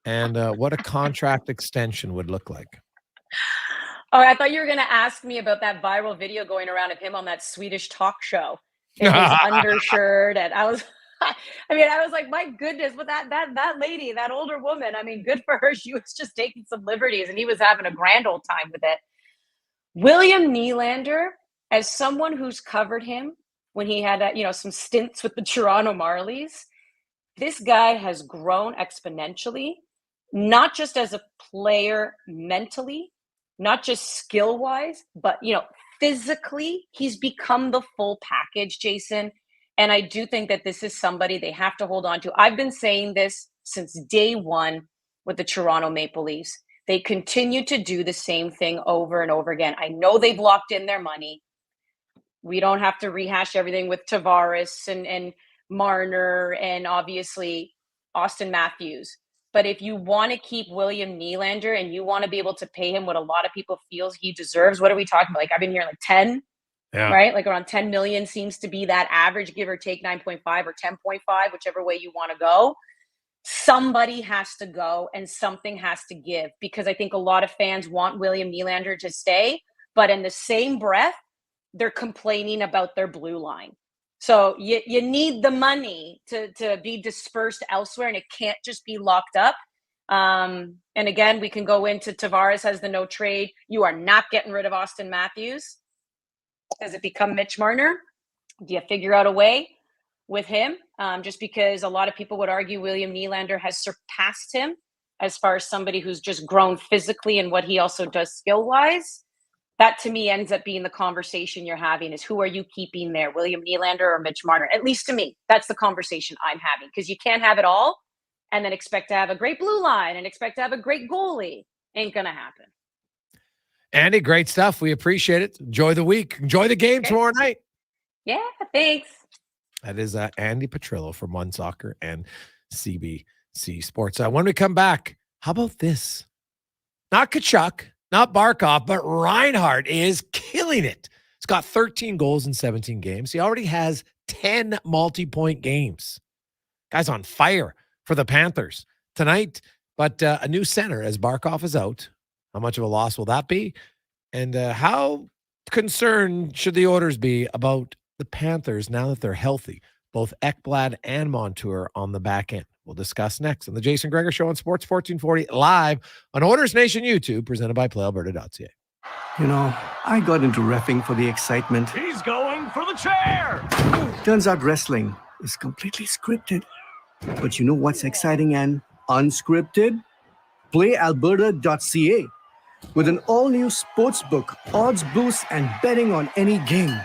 Speaker 7: and what a contract extension would look like?
Speaker 13: Oh, I thought you were going to ask me about that viral video going around of him on that Swedish talk show in his undershirt, and I was like, my goodness, but that lady, that older woman, I mean, good for her. She was just taking some liberties, and he was having a grand old time with it. William Nylander, as someone who's covered him when he had some stints with the Toronto Marlies, this guy has grown exponentially, not just as a player mentally, not just skill-wise, but physically, he's become the full package, Jason. And I do think that this is somebody they have to hold on to. I've been saying this since day one with the Toronto Maple Leafs. They continue to do the same thing over and over again. I know they've locked in their money. We don't have to rehash everything with Tavares and Marner and obviously Austin Matthews. But if you want to keep William Nylander and you want to be able to pay him what a lot of people feel he deserves, what are we talking about? Like, I've been hearing like 10. Yeah. Right? Like around 10 million seems to be that average, give or take 9.5 or 10.5, whichever way you want to go. Somebody has to go and something has to give, because I think a lot of fans want William Nylander to stay, but in the same breath, they're complaining about their blue line. So you need the money to be dispersed elsewhere, and it can't just be locked up. And again, we can go into Tavares has the no trade. You are not getting rid of Austin Matthews. Does it become Mitch Marner? Do you figure out a way? with him, just because a lot of people would argue William Nylander has surpassed him as far as somebody who's just grown physically and what he also does skill-wise. That to me ends up being the conversation you're having is who are you keeping there, William Nylander or Mitch Marner? At least to me, that's the conversation I'm having, because you can't have it all and then expect to have a great blue line and expect to have a great goalie. Ain't going to happen.
Speaker 7: Andi, great stuff. We appreciate it. Enjoy the week. Enjoy the game tomorrow night.
Speaker 13: Yeah, thanks.
Speaker 7: That is Andi Petrillo from One Soccer and CBC Sports. When we come back, how about this? Not Tkachuk, not Barkov, but Reinhart is killing it. He's got 13 goals in 17 games. He already has 10 multi-point games. Guy's on fire for the Panthers tonight, but a new center as Barkov is out. How much of a loss will that be? And how concerned should the Oilers be about the Panthers now that they're healthy? Both Ekblad and Montour on the back end. We'll discuss next on the Jason Gregor Show on Sports 1440 live on Oilers Nation YouTube, presented by PlayAlberta.ca.
Speaker 15: You know, I got into reffing for the excitement.
Speaker 19: He's going for the chair.
Speaker 15: Turns out wrestling is completely scripted. But you know what's exciting and unscripted? PlayAlberta.ca. With an all-new sportsbook, odds boosts, and betting on any game.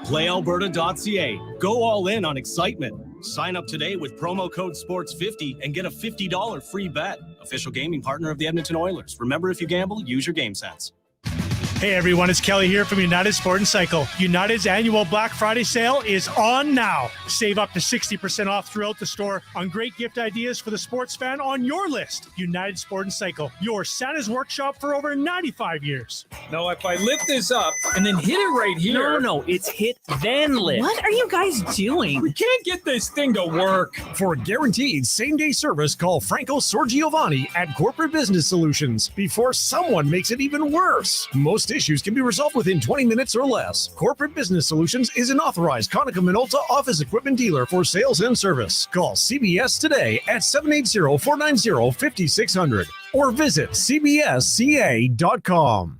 Speaker 16: PlayAlberta.ca. Go all in on excitement. Sign up today with promo code SPORTS50 and get a $50 free bet. Official gaming partner of the Edmonton Oilers. Remember, if you gamble, use your game sense.
Speaker 18: Hey everyone, it's Kelly here from United Sport and Cycle. United's annual Black Friday sale is on now. Save up to 60% off throughout the store on great gift ideas for the sports fan on your list. United Sport and Cycle, your Santa's workshop for over 95 years.
Speaker 20: No, if I lift this up and then hit it right here. No, it's hit then lift.
Speaker 22: What are you guys doing?
Speaker 20: We can't get this thing to work.
Speaker 23: For guaranteed same-day service, call Franco Sorgiovanni at Corporate Business Solutions before someone makes it even worse. Most issues can be resolved within 20 minutes or less. Corporate Business Solutions is an authorized Konica Minolta office equipment dealer for sales and service. Call CBS today at 780-490-5600 or visit cbsca.com.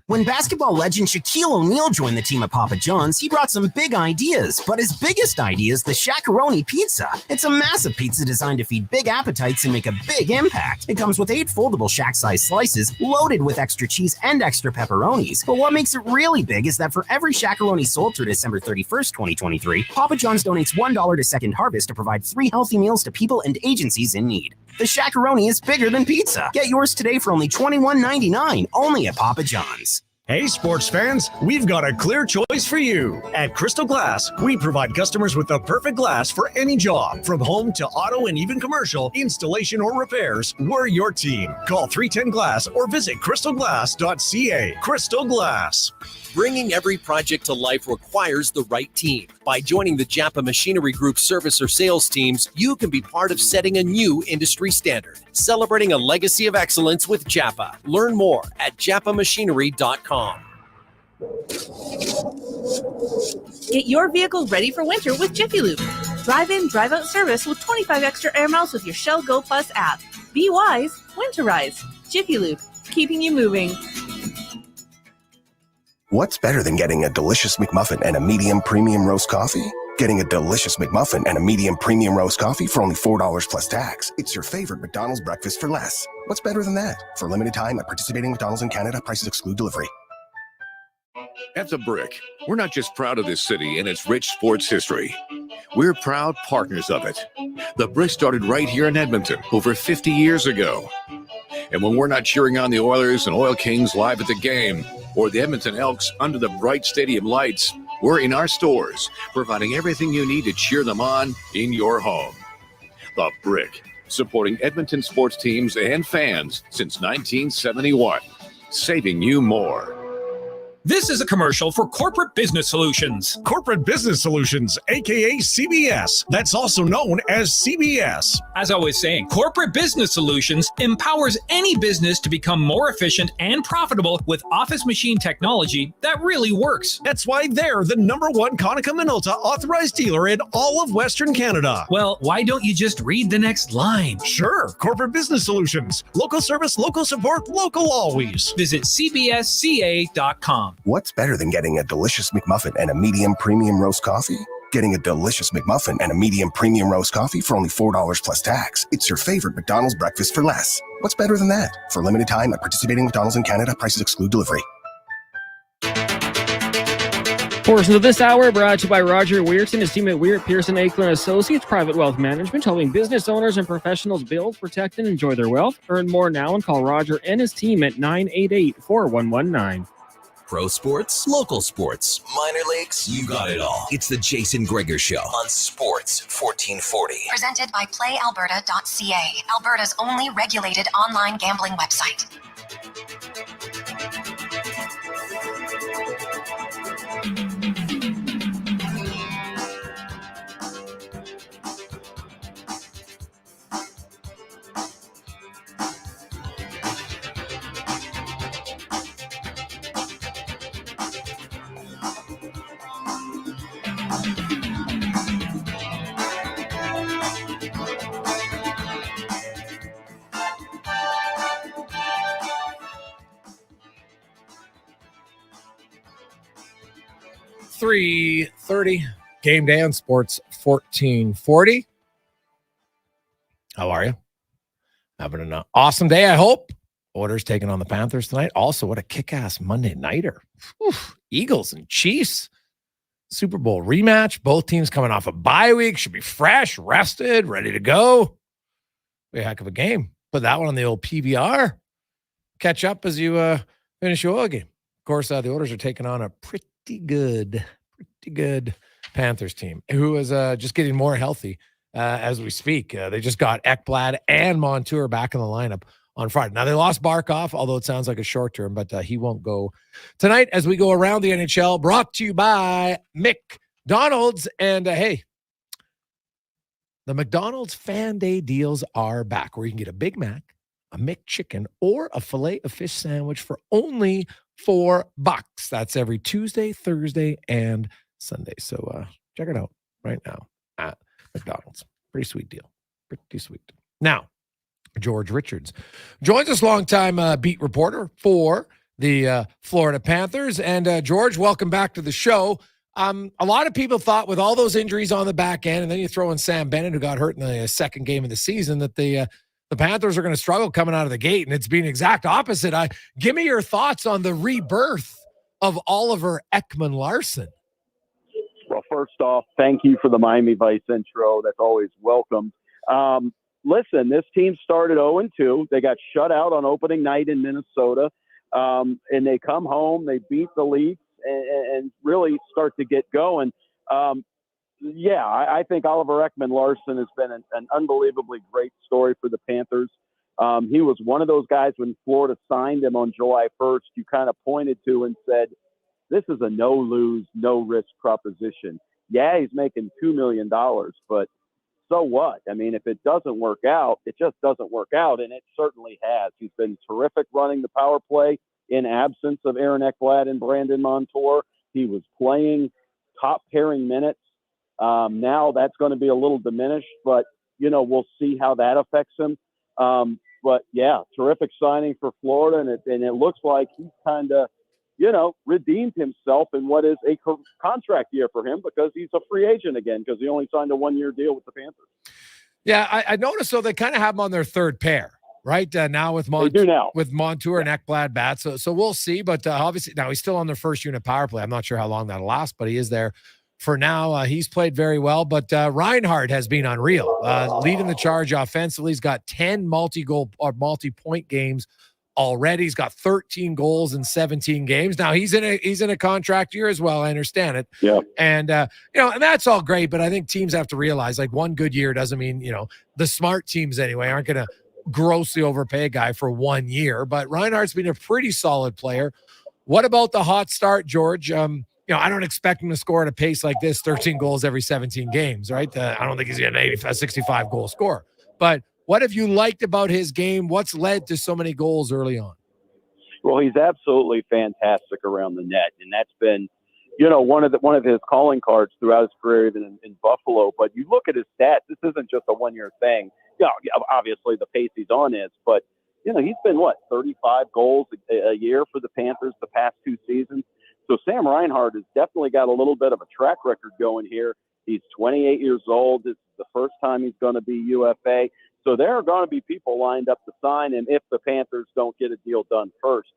Speaker 27: When basketball legend Shaquille O'Neal joined the team at Papa John's, he brought some big ideas, but his biggest idea is the Shaq-a-Roni pizza. It's a massive pizza designed to feed big appetites and make a big impact. It comes with 8 foldable Shaq-sized slices, loaded with extra cheese and extra pepperonis. But what makes it really big is that for every Shaq-a-Roni sold through December 31st, 2023, Papa John's donates $1 to Second Harvest to provide 3 healthy meals to people and agencies in need. The Shaq-a-Roni is bigger than pizza. Get yours today for only $21.99, only at Papa John's.
Speaker 23: Hey, sports fans, we've got a clear choice for you. At Crystal Glass, we provide customers with the perfect glass for any job. From home to auto and even commercial, installation or repairs, we're your team. Call 310-GLASS or visit crystalglass.ca. Crystal Glass.
Speaker 28: Bringing every project to life requires the right team. By joining the Japa Machinery Group service or sales teams, you can be part of setting a new industry standard. Celebrating a legacy of excellence with Japa. Learn more at japamachinery.com.
Speaker 22: Get your vehicle ready for winter with Jiffy Lube. Drive in, drive out service with 25 extra air miles with your Shell Go Plus app. Be wise, winterize. Jiffy Lube, keeping you moving.
Speaker 29: What's better than getting a delicious McMuffin and a medium premium roast coffee? Getting a delicious McMuffin and a medium premium roast coffee for only $4 plus tax. It's your favorite McDonald's breakfast for less. What's better than that? For a limited time at participating McDonald's in Canada, prices exclude delivery.
Speaker 5: At The Brick, we're not just proud of this city and its rich sports history. We're proud partners of it. The Brick started right here in Edmonton over 50 years ago. And when we're not cheering on the Oilers and Oil Kings live at the game, or the Edmonton Elks under the bright stadium lights, we're in our stores, providing everything you need to cheer them on in your home. The Brick, supporting Edmonton sports teams and fans since 1971, saving you more.
Speaker 20: This is a commercial for Corporate Business Solutions.
Speaker 23: Corporate Business Solutions, aka CBS. That's also known as CBS.
Speaker 20: As I was saying, Corporate Business Solutions empowers any business to become more efficient and profitable with office machine technology that really works.
Speaker 23: That's why they're the #1 Konica Minolta authorized dealer in all of Western Canada.
Speaker 20: Well, why don't you just read the next line?
Speaker 23: Sure. Corporate Business Solutions. Local service, local support, local always.
Speaker 20: Visit cbsca.com.
Speaker 29: What's better than getting a delicious McMuffin and a medium premium roast coffee? Getting a delicious McMuffin and a medium premium roast coffee for only $4 plus tax. It's your favorite McDonald's breakfast for less. What's better than that? For a limited time at participating McDonald's in Canada, prices exclude delivery.
Speaker 8: Portion of this hour brought to you by Roger Weirton, his team at Weir Pearson Akelin Associates Private Wealth Management, helping business owners and professionals build, protect, and enjoy their wealth. Earn more now and call Roger and his team at 988-4119.
Speaker 1: Pro sports, local sports, minor leagues, you got it all. It's the Jason Gregor Show on Sports 1440.
Speaker 6: Presented by PlayAlberta.ca, Alberta's only regulated online gambling website.
Speaker 7: .30 game day on Sports 1440. How are you? Having an awesome day, I hope. Oilers taking on the Panthers tonight. Also, what a kick-ass Monday nighter. Eagles and Chiefs. Super Bowl rematch. Both teams coming off a bye week. Should be fresh, rested, ready to go. Be a heck of a game. Put that one on the old PVR. Catch up as you finish your oil game. Of course, the Oilers are taking on a pretty good Panthers team who is just getting more healthy as we speak. They just got Ekblad and Montour back in the lineup on Friday. Now, they lost Barkov, although it sounds like a short term, but he won't go tonight as we go around the NHL, brought to you by McDonald's. And hey, the McDonald's Fan Day deals are back, where you can get a Big Mac, a McChicken, or a filet of fish sandwich for only $4. That's every Tuesday, Thursday, and Sunday. So check it out right now at McDonald's. Pretty sweet deal. Pretty sweet. Now, George Richards joins us, longtime beat reporter for the Florida Panthers. And George, welcome back to the show. A lot of people thought with all those injuries on the back end, and then you throw in Sam Bennett, who got hurt in the second game of the season, that the Panthers are going to struggle coming out of the gate, and it's been exact opposite. Give me your thoughts on the rebirth of Oliver Ekman-Larsson.
Speaker 2: Well, first off, thank you for the Miami Vice intro. That's always welcome. Listen, this team started 0-2. They got shut out on opening night in Minnesota, and they come home, they beat the Leafs, and really start to get going. I think Oliver Ekman-Larsson has been an unbelievably great story for the Panthers. He was one of those guys when Florida signed him on July 1st, you kind of pointed to and said, this is a no-lose, no-risk proposition. Yeah, he's making $2 million, but so what? I mean, if it doesn't work out, it just doesn't work out, and it certainly has. He's been terrific running the power play in absence of Aaron Ekblad and Brandon Montour. He was playing top pairing minutes. Now that's going to be a little diminished, but, we'll see how that affects him. But, yeah, terrific signing for Florida, and it looks like he's kind of, redeemed himself in what is a contract year for him, because he's a free agent again, because he only signed a one-year deal with the Panthers.
Speaker 7: Yeah, I noticed, so they kind of have him on their third pair, right? Now with Montour and Ekblad bats. So we'll see, but obviously now he's still on their first unit power play. I'm not sure how long that'll last, but he is there for now. He's played very well, but Reinhart has been unreal, leading the charge offensively. He's got 10 multi-goal or multi-point games already. He's got 13 goals in 17 games. Now he's in a contract year as well. I understand it.
Speaker 2: Yeah.
Speaker 7: And and that's all great, but I think teams have to realize, like, one good year doesn't mean, the smart teams anyway aren't going to grossly overpay a guy for 1 year. But Reinhart's been a pretty solid player. What about the hot start, George? I don't expect him to score at a pace like this, 13 goals every 17 games, right? I don't think he's an 65 goal scorer. But what have you liked about his game? What's led to so many goals early on?
Speaker 2: Well, he's absolutely fantastic around the net, and that's been, one of his calling cards throughout his career, even in Buffalo. But you look at his stats; this isn't just a one-year thing. Obviously the pace he's on is, but he's been 35 goals a year for the Panthers the past two seasons. So Sam Reinhart has definitely got a little bit of a track record going here. He's 28 years old. It's the first time he's going to be UFA. So there are going to be people lined up to sign him if the Panthers don't get a deal done first.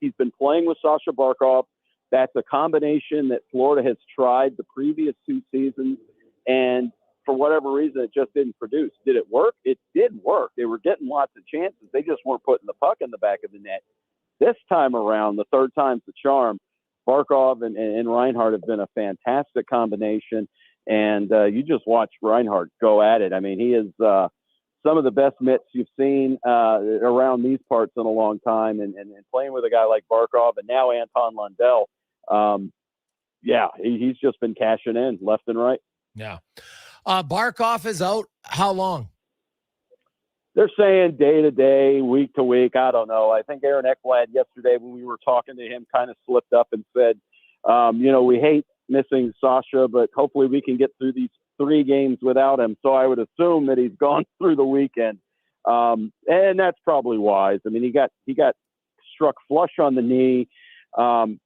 Speaker 2: He's been playing with Sasha Barkov. That's a combination that Florida has tried the previous 2 seasons, and for whatever reason, it just didn't produce. Did it work? It did work. They were getting lots of chances. They just weren't putting the puck in the back of the net. This time around, the third time's the charm. Barkov and Reinhart have been a fantastic combination, and you just watch Reinhart go at it. I mean, he is some of the best mitts you've seen around these parts in a long time, and playing with a guy like Barkov and now Anton Lundell, he's just been cashing in left and right.
Speaker 7: Yeah. Barkov is out. How long?
Speaker 2: They're saying day to day, week to week. I don't know. I think Aaron Ekblad yesterday when we were talking to him kind of slipped up and said, we hate missing Sasha, but hopefully we can get through these 3 games without him. So I would assume that he's gone through the weekend. And that's probably wise. I mean, he got struck flush on the knee.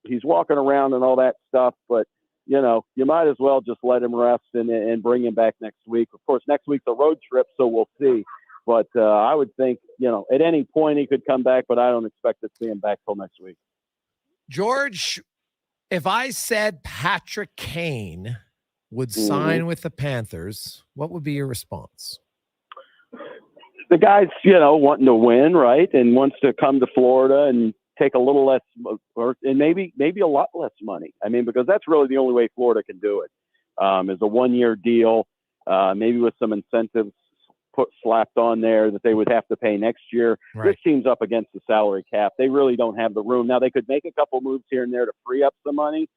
Speaker 2: He's walking around and all that stuff, but you might as well just let him rest and bring him back next week. Of course, next week's a road trip, so we'll see. But I would think, at any point he could come back, but I don't expect to see him back till next week.
Speaker 7: George, if I said Patrick Kane would sign with the Panthers, what would be your response?
Speaker 2: The guy's, wanting to win, right? And wants to come to Florida and take a little less, and maybe a lot less money. I mean, because that's really the only way Florida can do it, is a 1-year deal, maybe with some incentives slapped on there that they would have to pay next year. Right. This team's up against the salary cap. They really don't have the room. Now, they could make a couple moves here and there to free up some money,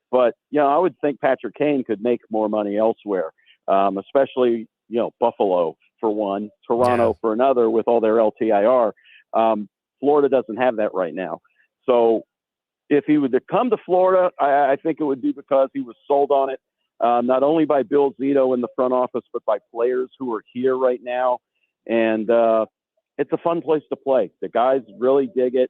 Speaker 2: but, I would think Patrick Kane could make more money elsewhere, especially, Buffalo for one, Toronto for another with all their LTIR. Florida doesn't have that right now. So if he would come to Florida, I think it would be because he was sold on it. Not only by Bill Zito in the front office, but by players who are here right now. And it's a fun place to play. The guys really dig it.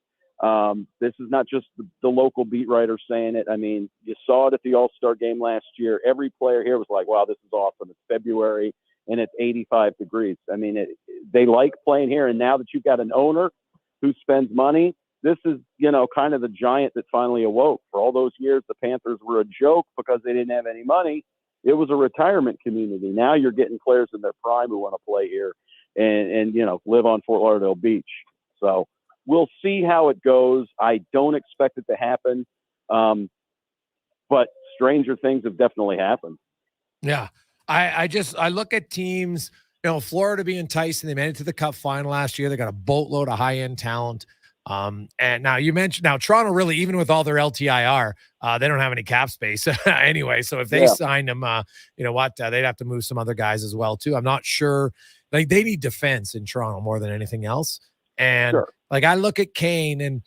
Speaker 2: This is not just the local beat writer saying it. I mean, you saw it at the All-Star game last year. Every player here was like, wow, this is awesome. It's February and it's 85 degrees. I mean, they like playing here. And now that you've got an owner who spends money, this is, kind of the giant that finally awoke. For all those years, the Panthers were a joke because they didn't have any money. It was a retirement community. Now you're getting players in their prime who want to play here and live on Fort Lauderdale Beach. So we'll see how it goes. I don't expect it to happen. But stranger things have definitely happened.
Speaker 7: Yeah. I look at teams, Florida being enticing. They made it to the Cup final last year. They got a boatload of high-end talent. And now you mentioned Toronto really, even with all their LTIR, they don't have any cap space anyway. So if they sign them, they'd have to move some other guys as well too. I'm not sure. Like they need defense in Toronto more than anything else. And I look at Kane and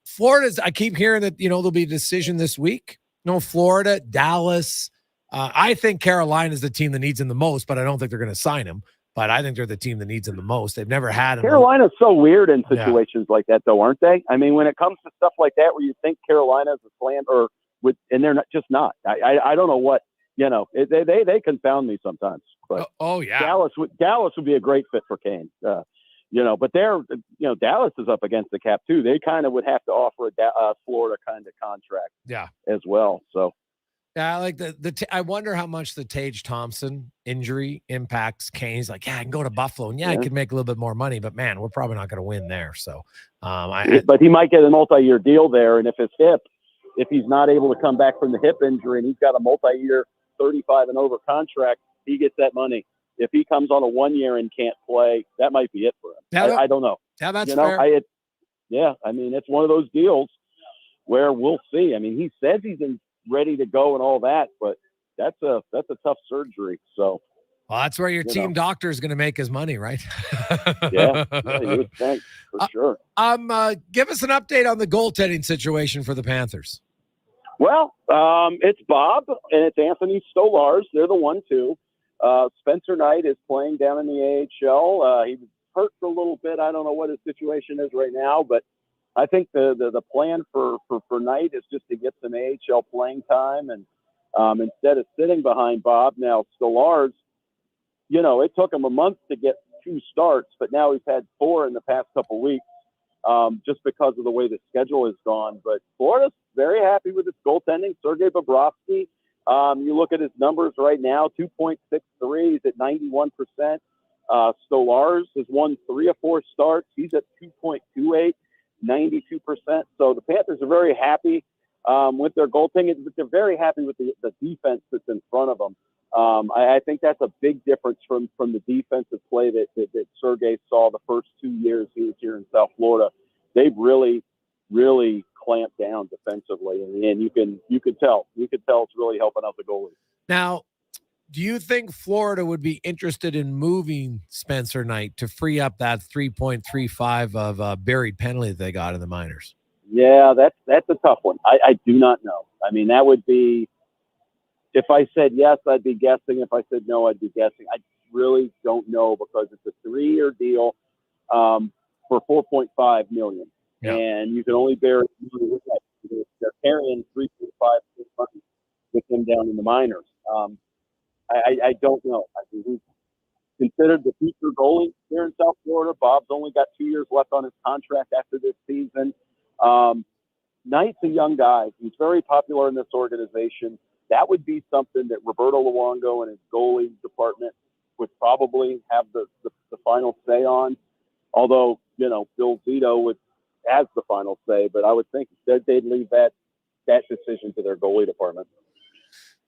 Speaker 7: Florida's, I keep hearing that, there'll be a decision this week. Florida, Dallas. I think Carolina is the team that needs him the most, but I don't think they're going to sign him. But I think they're the team that needs him the most. They've never had him.
Speaker 2: Carolina's so weird in situations like that, though, aren't they? I mean, when it comes to stuff like that, where you think Carolina's a slam, and they're not. I don't know what they confound me sometimes. But Dallas would be a great fit for Kane. But Dallas is up against the cap too. They kind of would have to offer a Florida kind of contract, as well. So.
Speaker 7: Yeah, like I wonder how much the Tage Thompson injury impacts Kane. He's like, I can go to Buffalo, and I could make a little bit more money, but man, we're probably not going to win there. So,
Speaker 2: but he might get a multi-year deal there, and if he's not able to come back from the hip injury, and he's got a multi-year 35 and over contract, he gets that money. If he comes on a 1 year and can't play, that might be it for him. I don't know.
Speaker 7: Yeah, that's fair.
Speaker 2: It's one of those deals where we'll see. I mean, he says he's ready to go and all that, but that's a tough surgery. So,
Speaker 7: well, that's where your team doctor is going to make his money, right?
Speaker 2: You would think, for sure.
Speaker 7: Give us an update on the goaltending situation for the Panthers.
Speaker 2: Well, it's Bob and it's Anthony Stolars. They're the 1-2. Spencer Knight is playing down in the AHL. He was hurt for a little bit. I don't know what his situation is right now, but I think the plan for Knight is just to get some AHL playing time and instead of sitting behind Bob. Now, Stolarz, it took him a month to get 2 starts, but now he's had 4 in the past couple weeks, just because of the way the schedule has gone. But Florida's very happy with its goaltending. Sergei Bobrovsky, you look at his numbers right now, 2.63, he's at 91%. Stolarz has won 3 or 4 starts. He's at 2.28, 92%. So the Panthers are very happy with their goaltending. They're very happy with the defense that's in front of them. I think that's a big difference from the defensive play that Sergei saw the first 2 years he was here in South Florida. They've really, really clamped down defensively, and you can tell it's really helping out the goalies.
Speaker 7: Now, do you think Florida would be interested in moving Spencer Knight to free up that 3.35 of buried penalty that they got in the minors?
Speaker 2: Yeah, that's a tough one. I do not know. I mean, that would be, if I said yes, I'd be guessing. If I said no, I'd be guessing. I really don't know, because it's a 3-year deal for $4.5 million, and you can only bury with that. They're carrying 3.5 money with him down in the minors. I don't know. I mean, he's considered the future goalie here in South Florida. Bob's only got 2 years left on his contract after this season. Knight's a young guy. He's very popular in this organization. That would be something that Roberto Luongo and his goalie department would probably have the final say on. Although, Bill Zito has the final say, but I would think they'd leave that decision to their goalie department.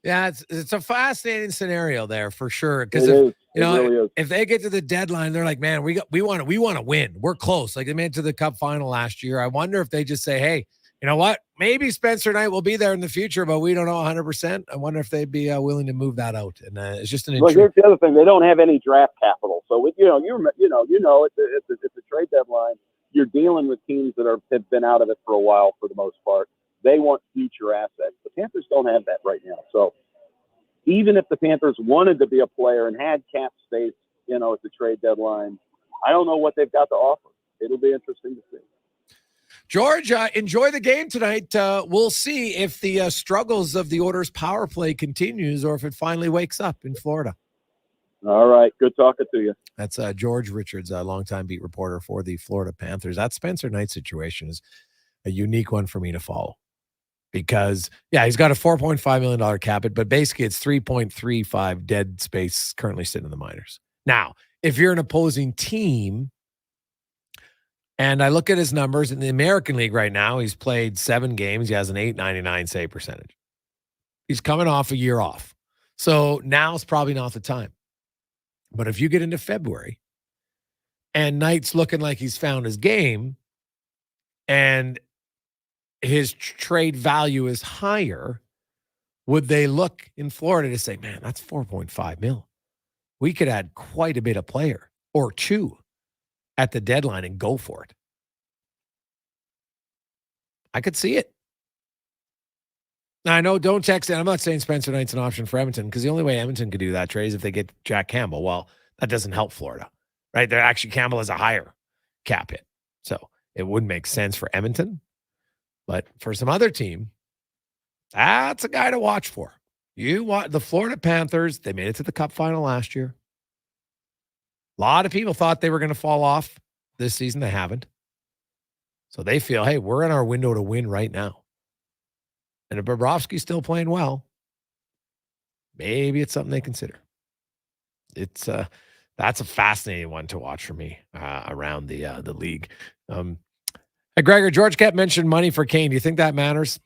Speaker 7: Yeah, it's a fascinating scenario there for sure. Because
Speaker 2: really
Speaker 7: if they get to the deadline, they're like, man, we want to win. We're close. Like they made it to the Cup final last year. I wonder if they just say, hey, you know what? Maybe Spencer Knight will be there in the future, but we don't know 100%. I wonder if they'd be willing to move that out. And it's just an.
Speaker 2: Well, here's the other thing: they don't have any draft capital. So with, it's a trade deadline. You're dealing with teams that have been out of it for a while for the most part. They want future assets. The Panthers don't have that right now. So even if the Panthers wanted to be a player and had cap space, at the trade deadline, I don't know what they've got to offer. It'll be interesting to see.
Speaker 7: George, enjoy the game tonight. We'll see if the struggles of the Oilers power play continues or if it finally wakes up in Florida.
Speaker 2: All right. Good talking to you.
Speaker 7: That's George Richards, a longtime beat reporter for the Florida Panthers. That Spencer Knight situation is a unique one for me to follow because, he's got a $4.5 million cap hit, but basically it's 3.35 dead space currently sitting in the minors. Now, if you're an opposing team, and I look at his numbers in the American League right now, he's played 7 games. He has an .899 save percentage. He's coming off a year off. So now's probably not the time. But if you get into February and Knight's looking like he's found his game and his trade value is higher, would they look in Florida to say, man, that's 4.5 mil. We could add quite a bit of player or two at the deadline and go for it. I could see it. Now, I know, don't text it. I'm not saying Spencer Knight's an option for Edmonton because the only way Edmonton could do that trade is if they get Jack Campbell. Well, that doesn't help Florida, right? They're actually, Campbell has a higher cap hit. So it wouldn't make sense for Edmonton. But for some other team, that's a guy to watch for. You want the Florida Panthers. They made it to the Cup final last year. A lot of people thought they were going to fall off this season. They haven't. So they feel, hey, we're in our window to win right now. And if Bobrovsky's still playing well, maybe it's something they consider. It's that's a fascinating one to watch for me around the league. Hey, Gregor, George kept mentioning money for Kane. Do you think that matters?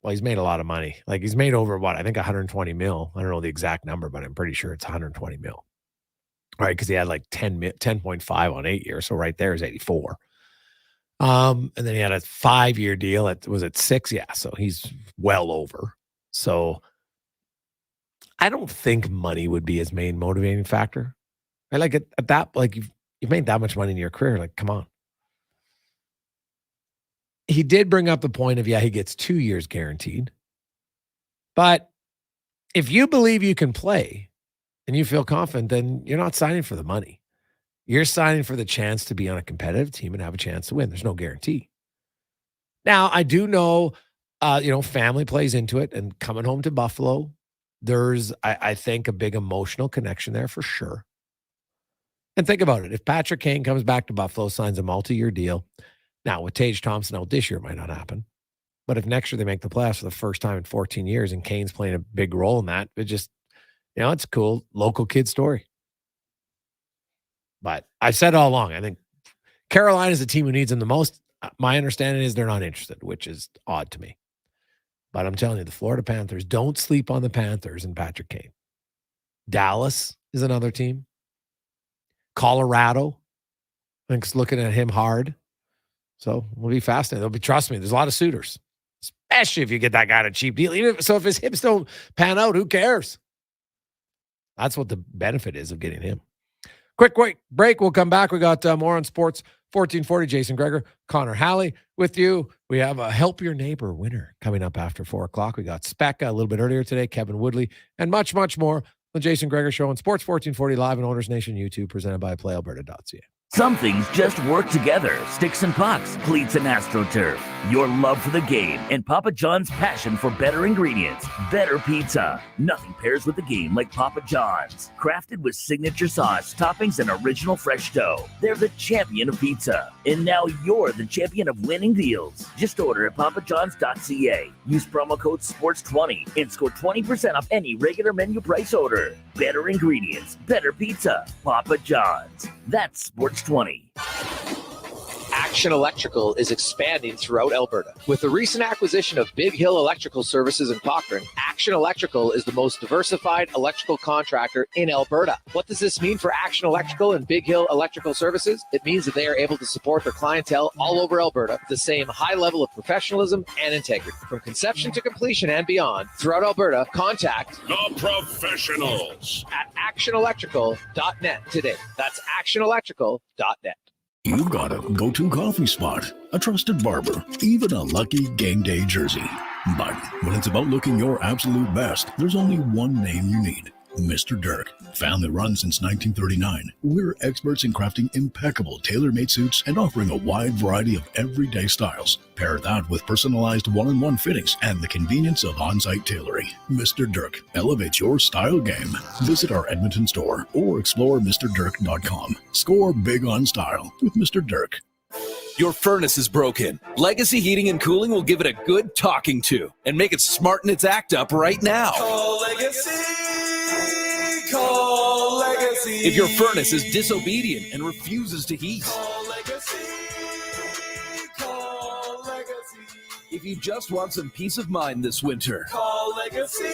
Speaker 7: Well, he's made a lot of money. Like he's made over I think 120 mil. I don't know the exact number, but I'm pretty sure it's 120 mil. Right, because he had like 10.5 on 8 years. So right there is 84. And then he had a 5-year deal. Was it 6? Yeah, so he's well over. So I don't think money would be his main motivating factor. I like at that, like you've made that much money in your career. Like, come on. He did bring up the point of, he gets 2 years guaranteed. But if you believe you can play and you feel confident, then you're not signing for the money. You're signing for the chance to be on a competitive team and have a chance to win. There's no guarantee. Now, I do know, family plays into it, and coming home to Buffalo there's, I think, a big emotional connection there for sure. And think about it. If Patrick Kane comes back to Buffalo, signs a multi-year deal. Now, with Tage Thompson out this year, it might not happen. But if next year they make the playoffs for the first time in 14 years and Kane's playing a big role in that, it just, it's a cool local kid story. But I've said all along, I think Carolina is the team who needs them the most. My understanding is they're not interested, which is odd to me. But I'm telling you, the Florida Panthers, don't sleep on the Panthers and Patrick Kane. Dallas is another team. Colorado, I think, is looking at him hard. So we'll be fascinated. Trust me, there's a lot of suitors, especially if you get that guy at a cheap deal. Even if his hips don't pan out, who cares? That's what the benefit is of getting him. Quick break. We'll come back. We got more on Sports 1440. Jason Gregor, Connor Halley with you. We have a Help Your Neighbor winner coming up after 4 o'clock. We got Spector a little bit earlier today, Kevin Woodley, and much, much more. The Jason Gregor Show on Sports 1440 live on Owners Nation YouTube, presented by PlayAlberta.ca.
Speaker 3: Some things just work together. Sticks and pucks, cleats and AstroTurf. Your love for the game and Papa John's passion for better ingredients. Better pizza. Nothing pairs with the game like Papa John's. Crafted with signature sauce, toppings, and original fresh dough. They're the champion of pizza. And now you're the champion of winning deals. Just order at papajohns.ca. Use promo code SPORTS20 and score 20% off any regular menu price order. Better ingredients. Better pizza. Papa John's. That's Sports 20.
Speaker 4: Action Electrical is expanding throughout Alberta. With the recent acquisition of Big Hill Electrical Services in Cochrane, Action Electrical is the most diversified electrical contractor in Alberta. What does this mean for Action Electrical and Big Hill Electrical Services? It means that they are able to support their clientele all over Alberta with the same high level of professionalism and integrity. From conception to completion and beyond, throughout Alberta, contact
Speaker 9: the professionals
Speaker 4: at actionelectrical.net today. That's actionelectrical.net.
Speaker 10: You've got a go-to coffee spot, a trusted barber, even a lucky game day jersey. But when it's about looking your absolute best, there's only one name you need. Mr. Dirk. Family run since 1939. We're experts in crafting impeccable tailor-made suits and offering a wide variety of everyday styles. Pair that with personalized one-on-one fittings and the convenience of on-site tailoring. Mr. Dirk elevates your style game. Visit our Edmonton store or explore MrDirk.com. Score big on style with Mr. Dirk.
Speaker 1: Your furnace is broken. Legacy Heating and Cooling will give it a good talking to and make it smarten its act up right now.
Speaker 19: Call Legacy. Call Legacy.
Speaker 1: If your furnace is disobedient and refuses to heat.
Speaker 19: Call Legacy. Call Legacy.
Speaker 1: If you just want some peace of mind this winter.
Speaker 19: Call Legacy.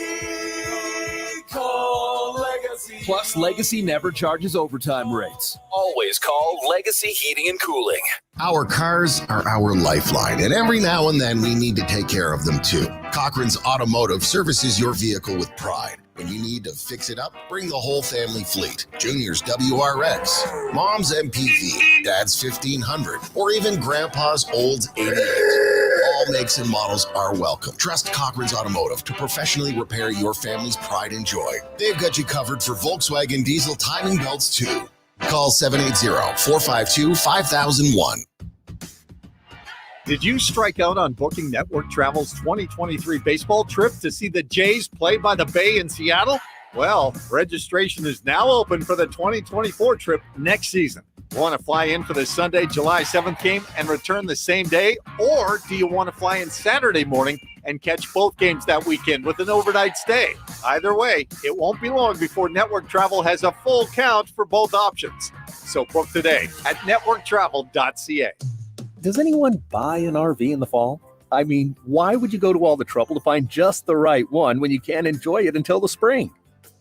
Speaker 19: Call Legacy.
Speaker 1: Plus, Legacy never charges overtime rates. Always call Legacy Heating and Cooling.
Speaker 14: Our cars are our lifeline, and every now and then we need to take care of them too. Cochrane's Automotive services your vehicle with pride. When you need to fix it up, bring the whole family fleet. Junior's WRX, Mom's MPV, Dad's 1500, or even Grandpa's old 88. All makes and models are welcome. Trust Cochrane's Automotive to professionally repair your family's pride and joy. They've got you covered for Volkswagen diesel timing belts too. Call 780-452-5001.
Speaker 17: Did you strike out on booking Network Travel's 2023 baseball trip to see the Jays play by the Bay in Seattle? Well, registration is now open for the 2024 trip next season. Want to fly in for the Sunday, July 7th game and return the same day? Or do you want to fly in Saturday morning and catch both games that weekend with an overnight stay? Either way, it won't be long before Network Travel has a full count for both options. So book today at networktravel.ca.
Speaker 21: Does anyone buy an RV in the fall? I mean, why would you go to all the trouble to find just the right one when you can't enjoy it until the spring?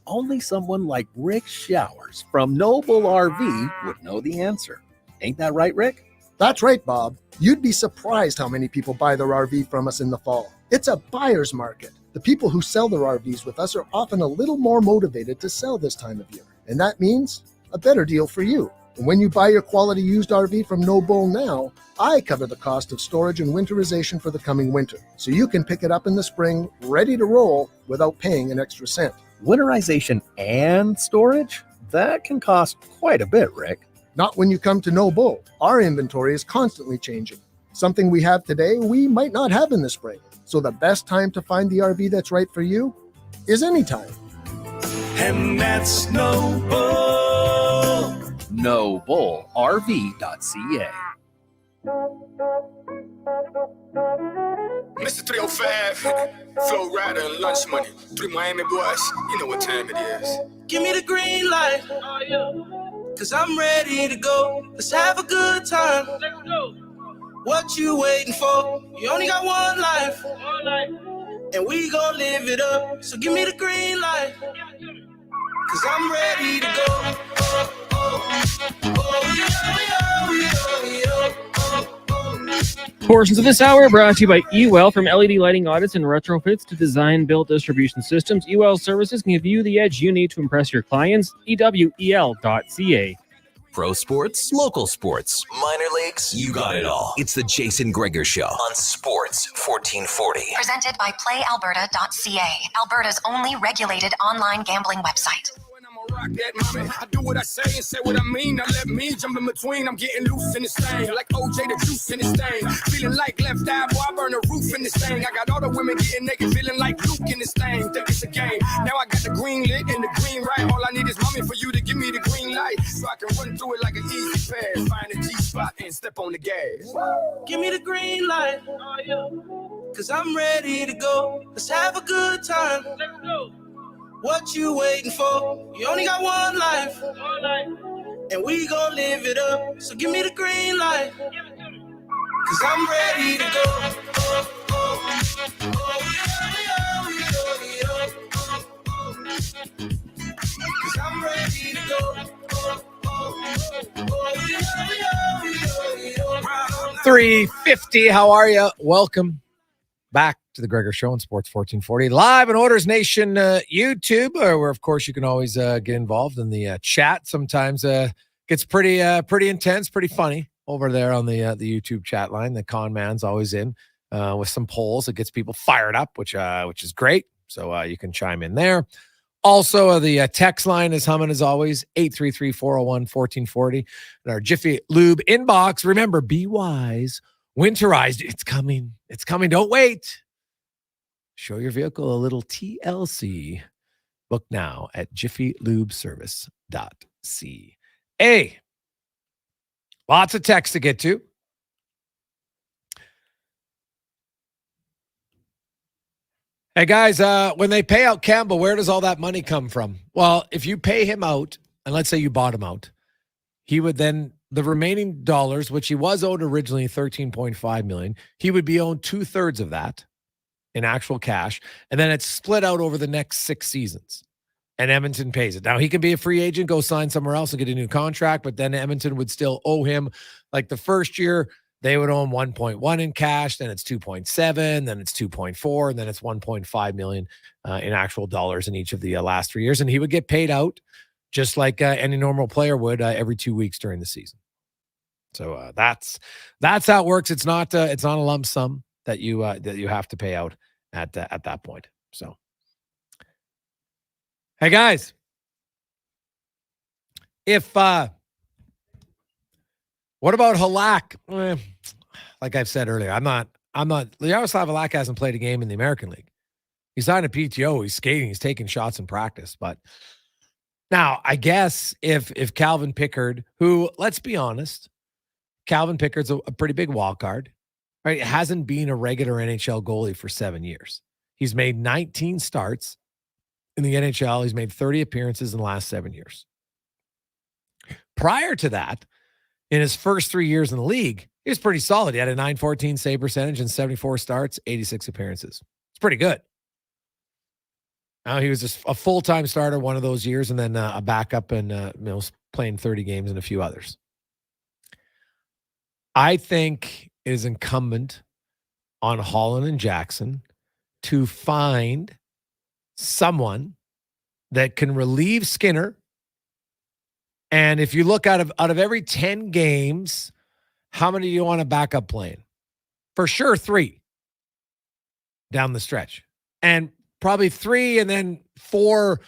Speaker 21: Only someone like Rick Showers from Noble RV would know the answer. Ain't that right, Rick?
Speaker 24: That's right, Bob. You'd be surprised how many people buy their RV from us in the fall. It's a buyer's market. The people who sell their RVs with us are often a little more motivated to sell this time of year. And that means a better deal for you. And when you buy your quality used RV from No Bull now, I cover the cost of storage and winterization for the coming winter. So you can pick it up in the spring, ready to roll without paying an extra cent.
Speaker 21: Winterization and storage? That can cost quite a bit, Rick.
Speaker 24: Not when you come to No Bull. Our inventory is constantly changing. Something we have today, we might not have in the spring. So the best time to find the RV that's right for you is anytime.
Speaker 19: And that's no bull.
Speaker 21: NoBullRV.ca.
Speaker 11: Mr. 305, Flow Rider and Lunch Money. 3 Miami boys, you know what time it is.
Speaker 19: Give me the green light. Cause I'm ready to go. Let's have a good time. Let's go. What you waiting for? You only got one life. And we gon' live it up. So give me the green light. Cause I'm ready to go.
Speaker 8: Portions of this hour brought to you by eWell. From LED lighting audits and retrofits to design build distribution systems, eWell services can give you the edge you need to impress your clients. EWEL.ca.
Speaker 1: Pro sports, local sports, minor leagues, you got it all. It's the Jason Gregor Show on Sports 1440.
Speaker 6: Presented by PlayAlberta.ca, Alberta's only regulated online gambling website.
Speaker 11: Rock that, mommy. I do what I say and say what I mean. Now let me jump in between. I'm getting loose in this thing, like OJ the juice in this thing. Feeling like left eye, boy, I burn a roof in this thing. I got all the women getting naked, feeling like Luke in this thing. Think it's a game. Now I got the green lit and the green right. All I need is mommy for you to give me the green light, so I can run through it like an easy pass. Find a G-spot and step on the gas.
Speaker 19: Give me the green light. Cause I'm ready to go. Let's have a good time. Let's go. What you waiting for? You only got one life. And we gon' live it up. So give me the green light. Cause I'm ready to go. Cause I'm ready to go.
Speaker 7: 350. How are you? Welcome back to the Gregor Show on Sports 1440, live on Orders Nation YouTube, where of course you can always get involved in the chat. Sometimes gets pretty intense, pretty funny over there on the YouTube chat line. The con man's always in with some polls. It gets people fired up, which is great. So you can chime in there. Also, the text line is humming as always, 833-401-1440. And our Jiffy Lube inbox. Remember, be wise. Winterized. It's coming. It's coming. Don't wait. Show your vehicle a little TLC. Book now at jiffylubeservice.ca. Lots of text to get to. Hey, guys, when they pay out Campbell, where does all that money come from? Well, if you pay him out, and let's say you bought him out, he would then, the remaining dollars, which he was owed originally $13.5 million, he would be owed 2/3 of that in actual cash, and then it's split out over the next 6 seasons, and Edmonton pays it. Now, he can be a free agent, go sign somewhere else and get a new contract, but then Edmonton would still owe him, like the first year, they would owe him 1.1 in cash, then it's 2.7, then it's 2.4, and then it's 1.5 million in actual dollars in each of the last 3 years, and he would get paid out just like any normal player would every 2 weeks during the season. So that's how it works. It's not a lump sum that you have to pay out at that point. So, hey guys, if what about Halak? Like I've said earlier, I'm not. Yaroslav Halak hasn't played a game in the American League. He's on a PTO. He's skating. He's taking shots in practice. But now, I guess if Calvin Pickard, who, let's be honest, Calvin Pickard's a pretty big wild card, right? Hasn't been a regular NHL goalie for 7 years. He's made 19 starts in the NHL. He's made 30 appearances in the last 7 years. Prior to that, in his first 3 years in the league, he was pretty solid. He had a .914 save percentage and 74 starts, 86 appearances. It's pretty good. Now he was just a full-time starter one of those years, and then a backup and playing 30 games and a few others. I think it is incumbent on Holland and Jackson to find someone that can relieve Skinner. And if you look out of every 10 games, how many do you want to back up playing? For sure, 3 down the stretch. And probably 3 and then 4,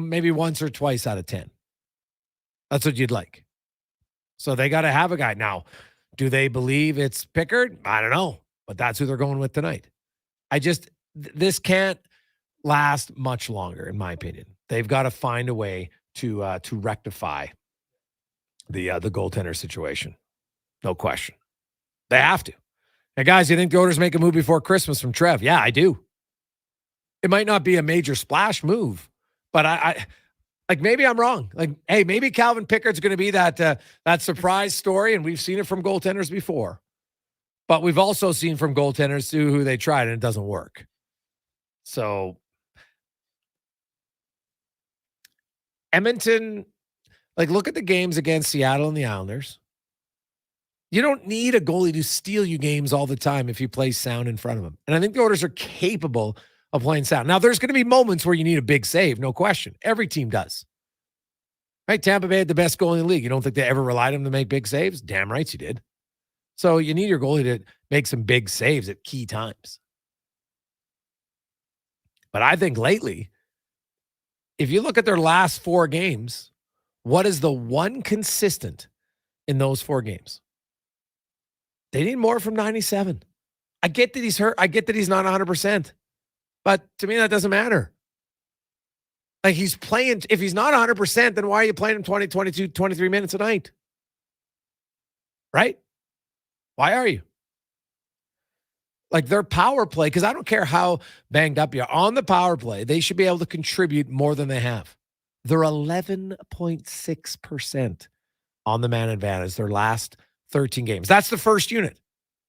Speaker 7: maybe once or twice out of 10. That's what you'd like. So they got to have a guy. Now, do they believe it's Pickard? I don't know, but that's who they're going with tonight. This can't, last much longer, in my opinion. They've got to find a way to rectify the goaltender situation. No question. They have to. Hey, guys, you think the Oilers make a move before Christmas from Trev? Yeah, I do. It might not be a major splash move, but I like, maybe I'm wrong. Like, hey, maybe Calvin Pickard's going to be that surprise story, and we've seen it from goaltenders before. But we've also seen from goaltenders who they tried and it doesn't work. So Edmonton, like, look at the games against Seattle and the Islanders. You don't need a goalie to steal you games all the time if you play sound in front of them. And I think the Oilers are capable of playing sound. Now, there's going to be moments where you need a big save, no question. Every team does. Right? Tampa Bay had the best goalie in the league. You don't think they ever relied on him to make big saves? Damn right you did. So you need your goalie to make some big saves at key times. But I think lately, if you look at their last 4 games, what is the one consistent in those 4 games? They need more from 97. I get that he's hurt. I get that he's not 100%. But to me, that doesn't matter. Like, he's playing. If he's not 100%, then why are you playing him 20, 22, 23 minutes a night? Right? Why are you? Like, their power play, because I don't care how banged up you are, on the power play, they should be able to contribute more than they have. They're 11.6% on the man advantage their last 13 games. That's the first unit.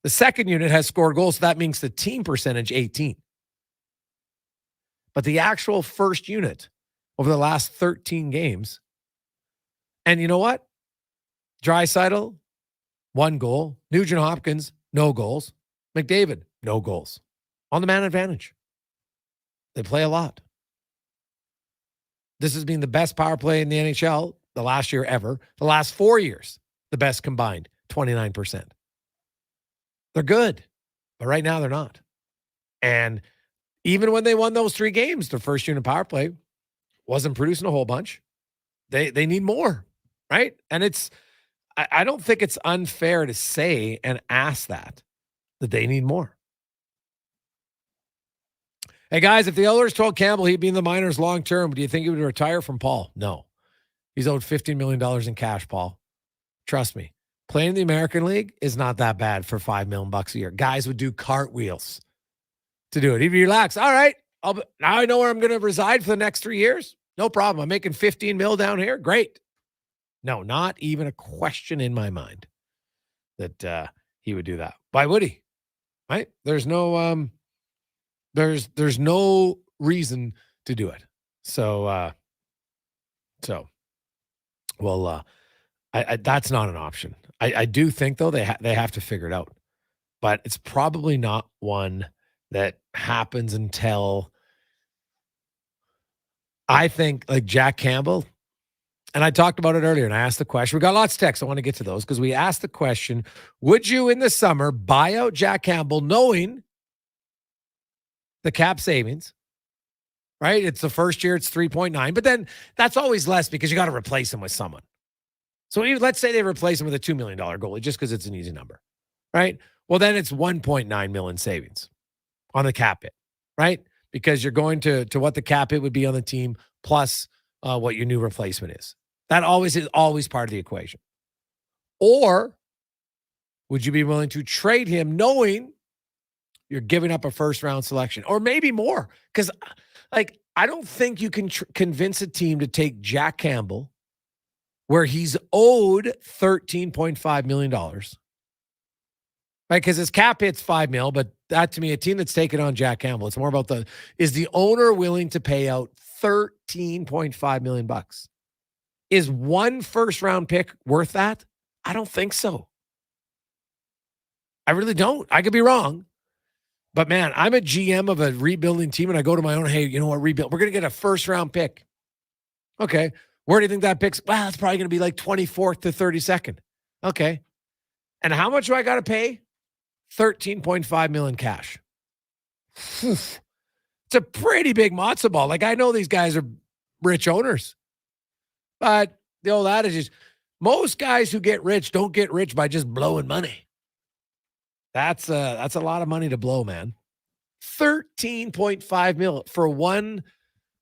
Speaker 7: The second unit has scored goals, so that means the team percentage 18. But the actual first unit over the last 13 games, and you know what? Draisaitl, 1 goal. Nugent-Hopkins, no goals. McDavid, no goals. On the man advantage. They play a lot. This has been the best power play in the NHL the last year ever. The last 4 years, the best combined, 29%. They're good, but right now they're not. And even when they won those 3 games, their first unit power play wasn't producing a whole bunch. They need more, right? And I don't think it's unfair to say and ask that they need more. Hey, guys, if the Oilers told Campbell he'd be in the minors long term, do you think he would retire from Paul? No. He's owed $15 million in cash, Paul. Trust me. Playing in the American League is not that bad for $5 million a year. Guys would do cartwheels to do it. He'd be relaxed. All right. Now I know where I'm going to reside for the next 3 years. No problem. I'm making $15 million down here. Great. No, not even a question in my mind that he would do that. Why would he? Right? There's no there's no reason to do it. So that's not an option. I do think though they have to figure it out, but it's probably not one that happens until, I think, like Jack Campbell. And I talked about it earlier, and I asked the question. We got lots of texts. I want to get to those because we asked the question, would you in the summer buy out Jack Campbell knowing the cap savings, right? It's the first year, it's 3.9, but then that's always less because you got to replace him with someone. So even, let's say they replace him with a $2 million goalie just because it's an easy number, right? Well, then it's 1.9 million savings on the cap hit, right? Because you're going to what the cap hit would be on the team plus what your new replacement is. That is always part of the equation. Or would you be willing to trade him knowing you're giving up a first-round selection or maybe more? Because, like, I don't think you can convince a team to take Jack Campbell where he's owed $13.5 million. Right? Because his cap hits $5 million, but that, to me, a team that's taken on Jack Campbell, it's more about is the owner willing to pay out $13.5 million? Is one first-round pick worth that? I don't think so. I really don't. I could be wrong. But, man, I'm a GM of a rebuilding team, and I go to my own, hey, you know what, rebuild. We're going to get a first-round pick. Okay. Where do you think that pick's? Well, it's probably going to be like 24th to 32nd. Okay. And how much do I got to pay? $13.5 million cash. It's a pretty big matzo ball. Like, I know these guys are rich owners. But the old adage is, most guys who get rich don't get rich by just blowing money. That's a lot of money to blow, man. $13.5 million for one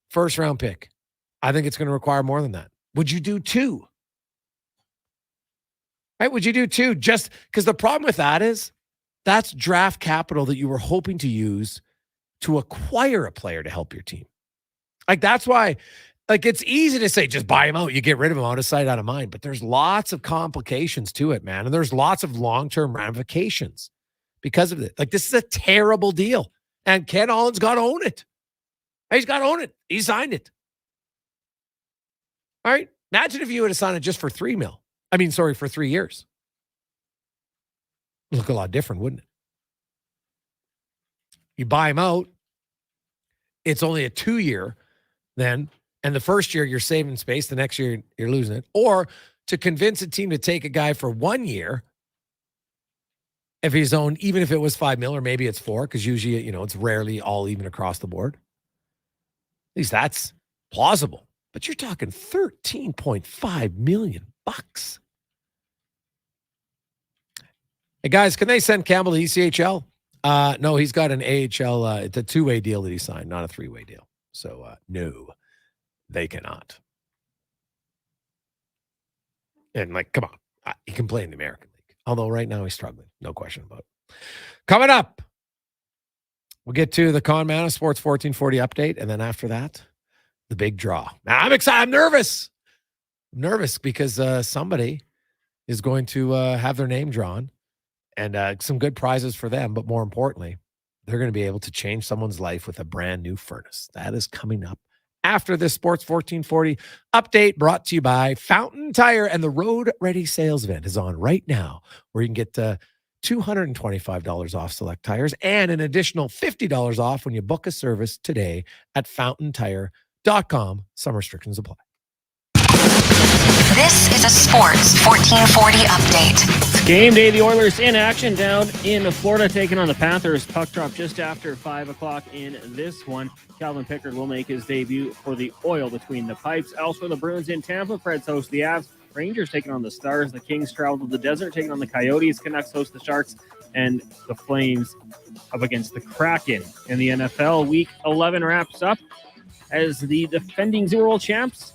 Speaker 7: first-round pick. I think it's going to require more than that. Would you do 2? Right? Would you do 2? Just because the problem with that is that's draft capital that you were hoping to use to acquire a player to help your team. Like, that's why, like, it's easy to say, just buy him out. You get rid of him, out of sight, out of mind. But there's lots of complications to it, man. And there's lots of long-term ramifications because of it. Like, this is a terrible deal. And Ken Holland's got to own it. He's got to own it. He signed it. All right. Imagine if you would have signed it just for $3 million. For 3 years. It'd look a lot different, wouldn't it? You buy him out. It's only a 2-year then. And the first year you're saving space. The next year you're losing it. Or to convince a team to take a guy for 1 year, if he's owned, even if it was $5 million or maybe it's 4, because usually, it's rarely all even across the board. At least that's plausible. But you're talking $13.5 million. Hey, guys, can they send Campbell to ECHL? No, he's got an AHL. It's a 2-way deal that he signed, not a 3-way deal. So, no, they cannot. And, come on. He can play in the American League. Although right now he's struggling. No question about it. Coming up, we'll get to the Con Man of Sports 1440 update. And then after that, the big draw. Now, I'm excited. I'm nervous. Because somebody is going to have their name drawn and some good prizes for them. But more importantly, they're going to be able to change someone's life with a brand new furnace. That is coming up after this Sports 1440 update, brought to you by Fountain Tire. And the Road Ready sales event is on right now, where you can get $225 off select tires and an additional $50 off when you book a service today at fountaintire.com. Some restrictions apply.
Speaker 6: This is a Sports 1440 update.
Speaker 8: It's game day. The Oilers in action down in Florida, taking on the Panthers. Puck drop just after 5 o'clock in this one. Calvin Pickard will make his debut for the Oil between the pipes. Elsewhere, the Bruins in Tampa. Preds host the Avs. Rangers taking on the Stars. The Kings travel to the desert, taking on the Coyotes. Canucks host the Sharks. And the Flames up against the Kraken. In the NFL, Week 11 wraps up as the defending Super Bowl champs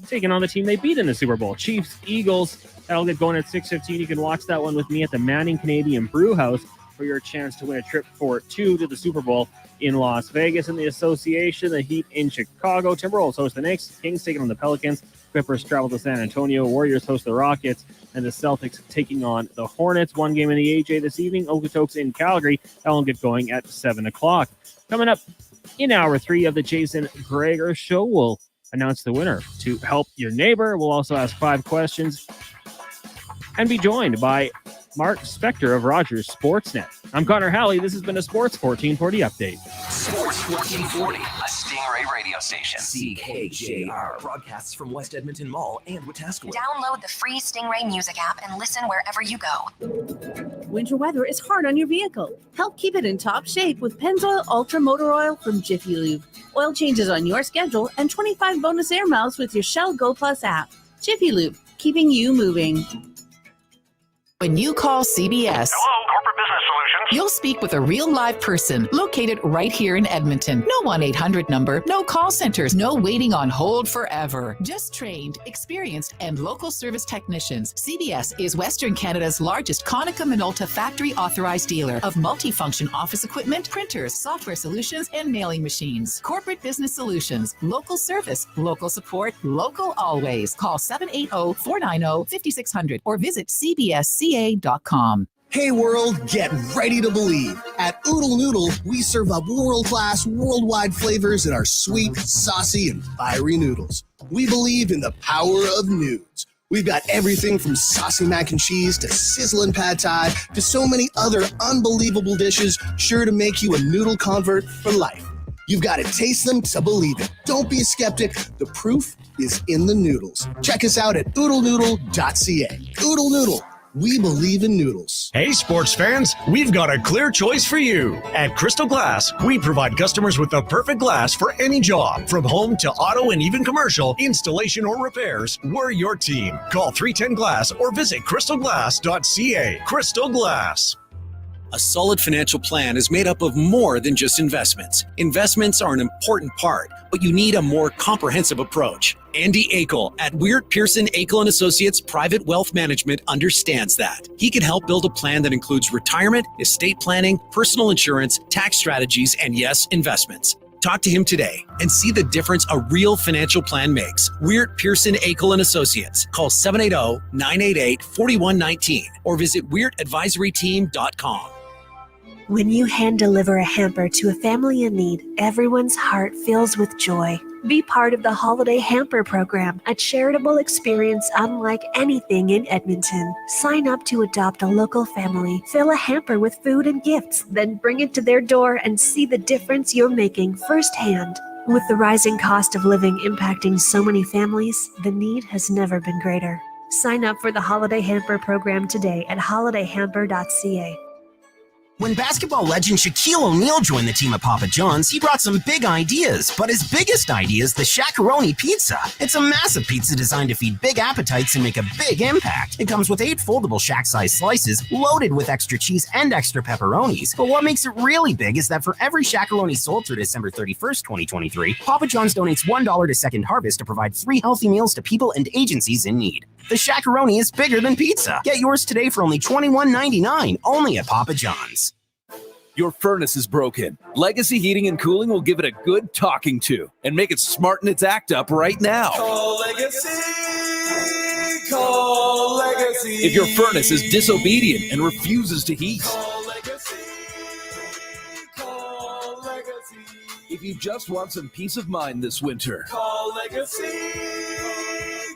Speaker 8: taking on the team they beat in the Super Bowl. Chiefs, Eagles. That'll get going at 6:15. You can watch that one with me at the Manning Canadian Brew House for your chance to win a trip for 2 to the Super Bowl in Las Vegas. In the association, the Heat in Chicago. Timberwolves host the Knicks. Kings taking on the Pelicans. Clippers travel to San Antonio. Warriors host the Rockets. And the Celtics taking on the Hornets. One game in the AJ this evening. Okotoks in Calgary. That'll get going at 7 o'clock. Coming up in hour 3 of the Jason Gregor Show, we'll announce the winner to help your neighbor. We'll also ask 5 questions and be joined by Mark Spector of Rogers Sportsnet. I'm Connor Halley. This has been a Sports 1440 update.
Speaker 1: Sports 1440, a Stingray radio station. CKJR broadcasts from West Edmonton Mall and Wetaskiwin.
Speaker 6: Download the free Stingray music app and listen wherever you go.
Speaker 22: Winter weather is hard on your vehicle. Help keep it in top shape with Pennzoil Ultra Motor Oil from Jiffy Lube. Oil changes on your schedule and 25 bonus air miles with your Shell Go Plus app. Jiffy Lube, keeping you moving.
Speaker 12: When you call CBS,
Speaker 13: hello, Corporate Business Solutions.
Speaker 12: You'll speak with a real live person located right here in Edmonton. No 1-800 number, no call centers, no waiting on hold forever. Just trained, experienced, and local service technicians. CBS is Western Canada's largest Konica Minolta factory authorized dealer of multifunction office equipment, printers, software solutions, and mailing machines. Corporate Business Solutions, local service, local support, local always. Call 780-490-5600 or visit cbsca.com.
Speaker 15: Hey world, get ready to believe. At Oodle Noodle, we serve up world-class, worldwide flavors in our sweet, saucy, and fiery noodles. We believe in the power of nudes. We've got everything from saucy mac and cheese to sizzling pad thai to so many other unbelievable dishes sure to make you a noodle convert for life. You've got to taste them to believe it. Don't be a skeptic. The proof is in the noodles. Check us out at oodlenoodle.ca. Oodle Noodle. We believe in noodles.
Speaker 23: Hey, sports fans, we've got a clear choice for you. At Crystal Glass, we provide customers with the perfect glass for any job. From home to auto and even commercial, installation or repairs, we're your team. Call 310 Glass or visit crystalglass.ca. Crystal Glass.
Speaker 5: A solid financial plan is made up of more than just investments. Investments are an important part, but you need a more comprehensive approach. Andy Akel at Weird Pearson Akel & Associates Private Wealth Management understands that. He can help build a plan that includes retirement, estate planning, personal insurance, tax strategies, and yes, investments. Talk to him today and see the difference a real financial plan makes. Weird Pearson Akel & Associates. Call 780-988-4119 or visit weirdadvisoryteam.com.
Speaker 13: When you hand deliver a hamper to a family in need, everyone's heart fills with joy. Be part of the Holiday Hamper Program, a charitable experience unlike anything in Edmonton. Sign up to adopt a local family, fill a hamper with food and gifts, then bring it to their door and see the difference you're making firsthand. With the rising cost of living impacting so many families, the need has never been greater. Sign up for the Holiday Hamper Program today at holidayhamper.ca.
Speaker 16: When basketball legend Shaquille O'Neal joined the team at Papa John's, he brought some big ideas, but his biggest idea is the Shaq-a-Roni pizza. It's a massive pizza designed to feed big appetites and make a big impact. It comes with 8 foldable Shaq-sized slices, loaded with extra cheese and extra pepperonis. But what makes it really big is that for every Shaq-a-Roni sold through December 31st, 2023, Papa John's donates $1 to Second Harvest to provide 3 healthy meals to people and agencies in need. The Shaq-a-Roni is bigger than pizza. Get yours today for only $21.99, only at Papa John's.
Speaker 18: Your furnace is broken. Legacy Heating and Cooling will give it a good talking to and make it smarten its act up right now.
Speaker 19: Call Legacy. Call Legacy.
Speaker 18: If your furnace is disobedient and refuses to heat.
Speaker 19: Call Legacy. Call Legacy.
Speaker 18: If you just want some peace of mind this winter.
Speaker 19: Call Legacy.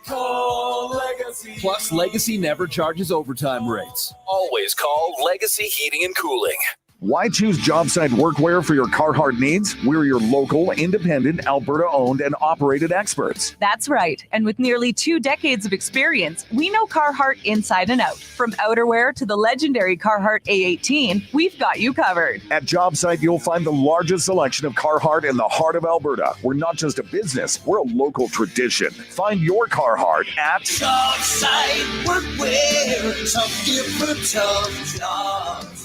Speaker 19: Call Legacy.
Speaker 18: Plus, Legacy never charges overtime rates. Always call Legacy Heating and Cooling.
Speaker 20: Why choose job site workwear for your Carhartt needs? We're your local, independent, Alberta-owned and operated experts.
Speaker 25: That's right. And with nearly 2 decades of experience, we know Carhartt inside and out. From outerwear to the legendary Carhartt A18, we've got you covered.
Speaker 20: At JobSite, you'll find the largest selection of Carhartt in the heart of Alberta. We're not just a business, we're a local tradition. Find your Carhartt at
Speaker 19: JobSite Workwear. Tough gear for tough jobs.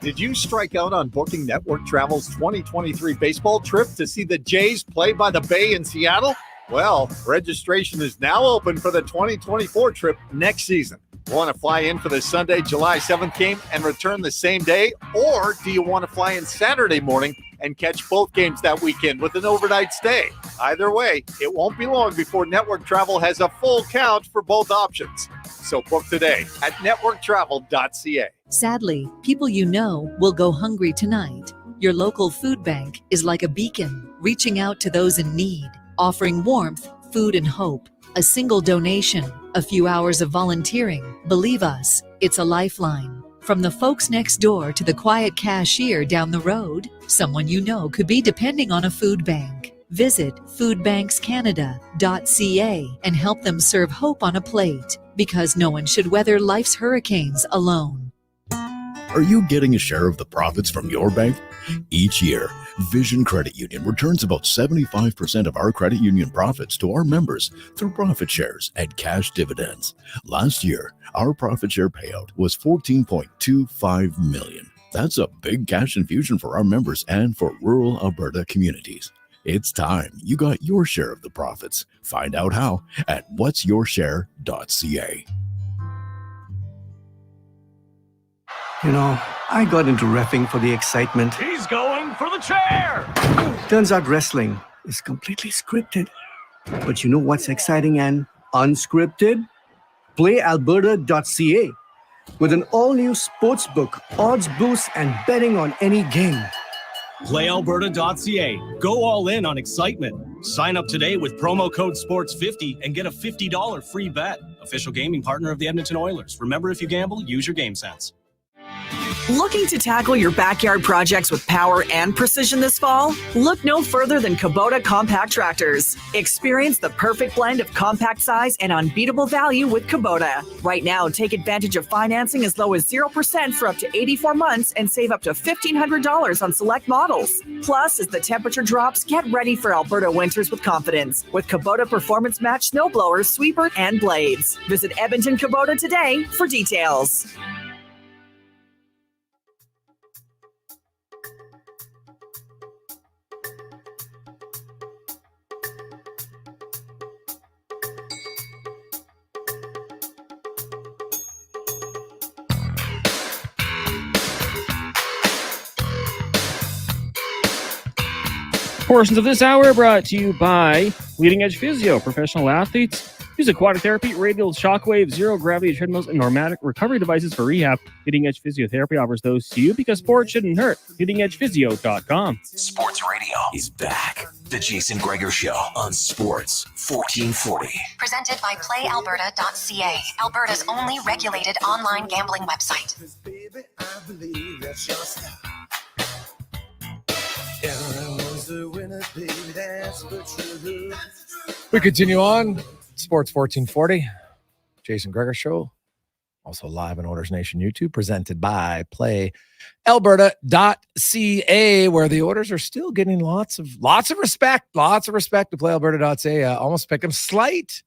Speaker 17: Did you strike out on booking Network Travel's 2023 baseball trip to see the Jays play by the Bay in Seattle? Well, registration is now open for the 2024 trip next season. Want to fly in for the Sunday, July 7th game and return the same day? Or do you want to fly in Saturday morning and catch both games that weekend with an overnight stay? Either way, it won't be long before Network Travel has a full count for both options. So book today at networktravel.ca.
Speaker 26: Sadly, people you know will go hungry tonight. Your local food bank is like a beacon, reaching out to those in need, offering warmth, food, and hope. A single donation, a few hours of volunteering. Believe us, it's a lifeline. From the folks next door to the quiet cashier down the road, someone you know could be depending on a food bank. Visit foodbankscanada.ca and help them serve hope on a plate, because no one should weather life's hurricanes alone.
Speaker 10: Are you getting a share of the profits from your bank? Each year, Vision Credit Union returns about 75% of our credit union profits to our members through profit shares and cash dividends. Last year, our profit share payout was $14.25 million. That's a big cash infusion for our members and for rural Alberta communities. It's time you got your share of the profits. Find out how at whatsyourshare.ca.
Speaker 27: You know, I got into reffing for the excitement.
Speaker 23: He's going for the chair!
Speaker 27: Turns out wrestling is completely scripted. But you know what's exciting and unscripted? PlayAlberta.ca. With an all-new sportsbook, odds boosts, and betting on any game.
Speaker 28: PlayAlberta.ca. Go all in on excitement. Sign up today with promo code SPORTS50 and get a $50 free bet. Official gaming partner of the Edmonton Oilers. Remember, if you gamble, use your game sense.
Speaker 2: Looking to tackle your backyard projects with power and precision this fall? Look no further than Kubota compact tractors. Experience the perfect blend of compact size and unbeatable value with Kubota. Right now, take advantage of financing as low as 0% for up to 84 months and save up to $1,500 on select models. Plus, as the temperature drops, get ready for Alberta winters with confidence with Kubota Performance Match snowblowers, sweeper, and blades. Visit Edmonton Kubota today for details.
Speaker 8: Portions of this hour brought to you by Leading Edge Physio. Professional athletes use aquatic therapy, radial shockwave, zero gravity treadmills, and pneumatic recovery devices for rehab. Leading Edge Physiotherapy offers those to you because sport shouldn't hurt. LeadingEdgePhysio.com.
Speaker 1: Sports Radio is back. The Jason Gregor Show on Sports 1440.
Speaker 6: Presented by PlayAlberta.ca, Alberta's only regulated online gambling website.
Speaker 7: We continue on. Sports 1440. Jason Gregor Show. Also live on Oilers Nation YouTube. Presented by PlayAlberta.ca, where the Oilers are still getting lots of respect. Lots of respect to PlayAlberta.ca. Almost pick them slight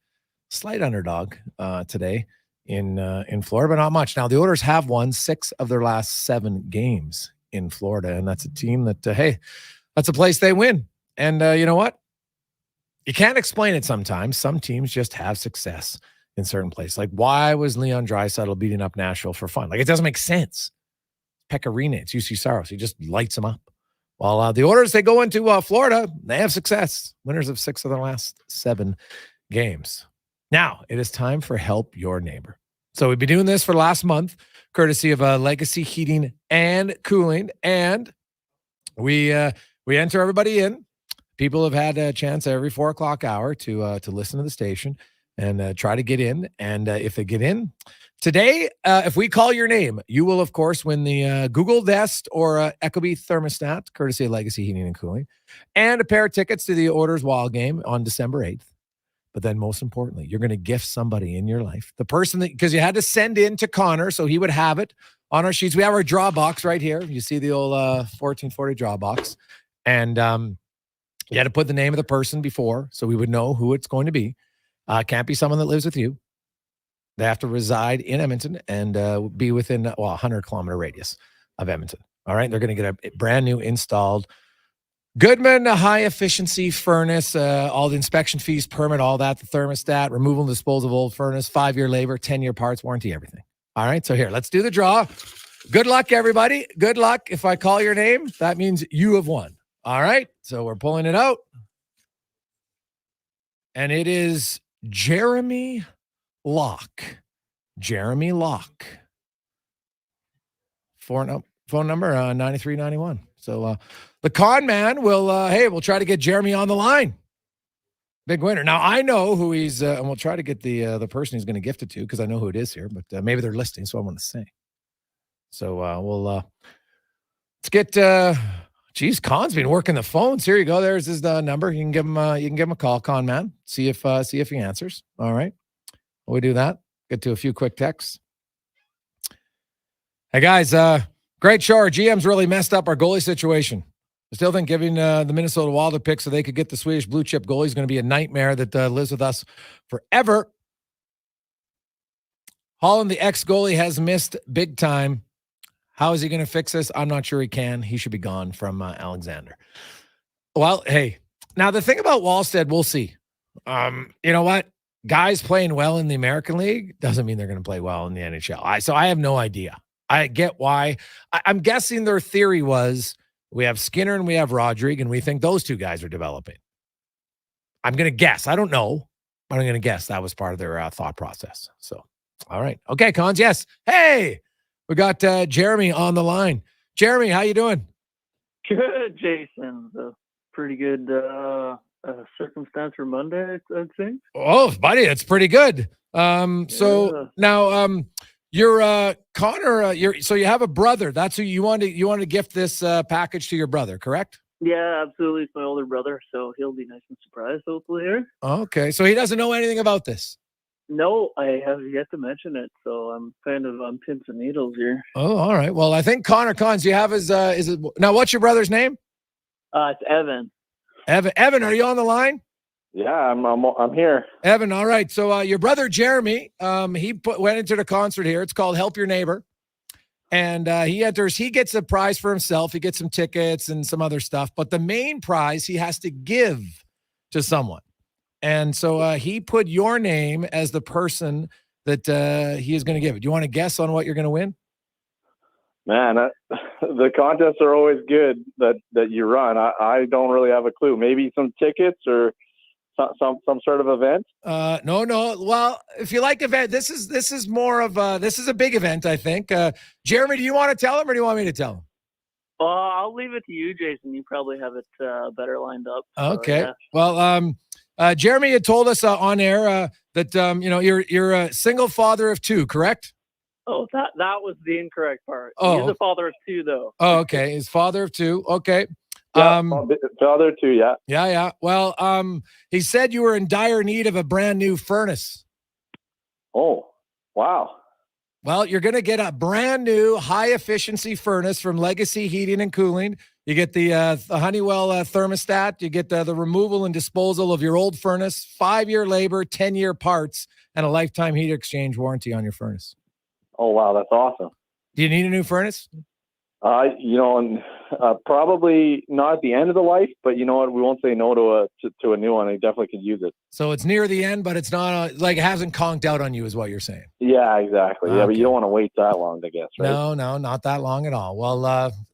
Speaker 7: underdog today in Florida, but not much. Now, the Oilers have won 6 of their last 7 games in Florida, and that's a team that, hey, that's a place they win. And you know what? You can't explain it sometimes. Some teams just have success in certain places. Like, why was Leon Draisaitl beating up Nashville for fun? Like, it doesn't make sense. Pecorino, it's UC Saros. He just lights them up. While the Oilers, they go into Florida, they have success. Winners of 6 of their last 7 games. Now, it is time for Help Your Neighbor. So we've been doing this for the last month, courtesy of Legacy Heating and Cooling. And we enter everybody in. People have had a chance every 4 o'clock hour to listen to the station and try to get in. And if they get in today, if we call your name, you will, of course, win the Google Nest or Ecobee thermostat, courtesy of Legacy Heating and Cooling, and a pair of tickets to the Oilers Wild game on December 8th. But then most importantly, you're going to gift somebody in your life. The person that, because you had to send in to Connor, so he would have it on our sheets. We have our draw box right here. You see the old 1440 draw box. And you had to put the name of the person before so we would know who it's going to be. Can't be someone that lives with you. They have to reside in Edmonton and be within, 100-kilometer radius of Edmonton. All right. They're going to get a brand new installed Goodman high-efficiency furnace, all the inspection fees, permit, all that, the thermostat, removal and disposal of old furnace, 5-year labor, 10-year parts, warranty, everything. All right, so here, let's do the draw. Good luck, everybody. Good luck. If I call your name, that means you have won. All right, so we're pulling it out. And it is Jeremy Locke. Jeremy Locke. Phone number 9391. So the con man will, we'll try to get Jeremy on the line. Big winner. Now, I know who he's, and we'll try to get the person he's going to gift it to because I know who it is here, but maybe they're listening, so I want to say. So let's get, Con's been working the phones. Here you go. There's his number. You can give him a call, Con man. See if he answers. All right. We do that. Get to a few quick texts. Hey guys, great show. Our GM's really messed up our goalie situation. I still think giving the Minnesota Wild a pick so they could get the Swedish blue chip goalie is going to be a nightmare that lives with us forever. Holland, the ex-goalie, has missed big time. How is he going to fix this? I'm not sure he can. He should be gone from Alexander. Well, hey, now the thing about Wallstead, we'll see. You know what? Guys playing well in the American League doesn't mean they're going to play well in the NHL. So I have no idea. I get why. I'm guessing their theory was we have Skinner and we have Rodrigue, and we think those two guys are developing. I'm going to guess. I don't know, but I'm going to guess that was part of their thought process. So, all right. Okay, Cons, yes. Hey, we got Jeremy on the line. Jeremy, how you doing?
Speaker 3: Good, Jason. Pretty good circumstance for Monday, I'd think.
Speaker 7: Oh, buddy, that's pretty good. So now You're Connor. So you have a brother. That's who you want to gift this package to your brother, correct?
Speaker 3: Yeah, absolutely. It's my older brother, so he'll be nice and surprised, hopefully, here.
Speaker 7: Okay, so he doesn't know anything about this.
Speaker 3: No, I have yet to mention it, so I'm kind of on pins and needles here.
Speaker 7: Oh, all right. Well, I think Connor Cons, you have his, now what's your brother's name?
Speaker 3: It's Evan.
Speaker 7: Evan, are you on the line?
Speaker 4: Yeah, I'm here.
Speaker 7: Evan, all right. So your brother Jeremy, he went into the concert here. It's called Help Your Neighbor. And he enters, he gets a prize for himself. He gets some tickets and some other stuff. But the main prize he has to give to someone. And so he put your name as the person that he is going to give it. Do you want to guess on what you're going to win?
Speaker 4: Man, the contests are always good that you run. I don't really have a clue. Maybe some tickets or some sort of event.
Speaker 7: No. Well, if you like event, this is more of this is a big event, I think. Jeremy, do you want to tell him or do you want me to tell him?
Speaker 3: I'll leave it to you, Jason. You probably have it better lined up. So,
Speaker 7: Okay.
Speaker 3: yeah.
Speaker 7: Well, Jeremy had told us on air that you're a single father of two, correct?
Speaker 3: Oh, that was the incorrect part.
Speaker 7: Oh.
Speaker 3: He's a father of two, though.
Speaker 7: Oh, okay. He's father of two. Okay.
Speaker 4: Yeah, father too. Yeah.
Speaker 7: Yeah. Well, he said you were in dire need of a brand new furnace.
Speaker 4: Oh, wow.
Speaker 7: Well, you're going to get a brand new high efficiency furnace from Legacy Heating and Cooling. You get the Honeywell thermostat. You get the removal and disposal of your old furnace, 5-year labor, 10-year parts, and a lifetime heat exchange warranty on your furnace.
Speaker 4: Oh, wow. That's awesome.
Speaker 7: Do you need a new furnace?
Speaker 4: Probably not at the end of the life, but you know what? We won't say no to a new one. I definitely could use it.
Speaker 7: So it's near the end, but it's not like it hasn't conked out on you is what you're saying.
Speaker 4: Yeah, exactly.
Speaker 7: Okay.
Speaker 4: Yeah, but you don't want to wait that long, I guess, right?
Speaker 7: No, not that long at all. Well,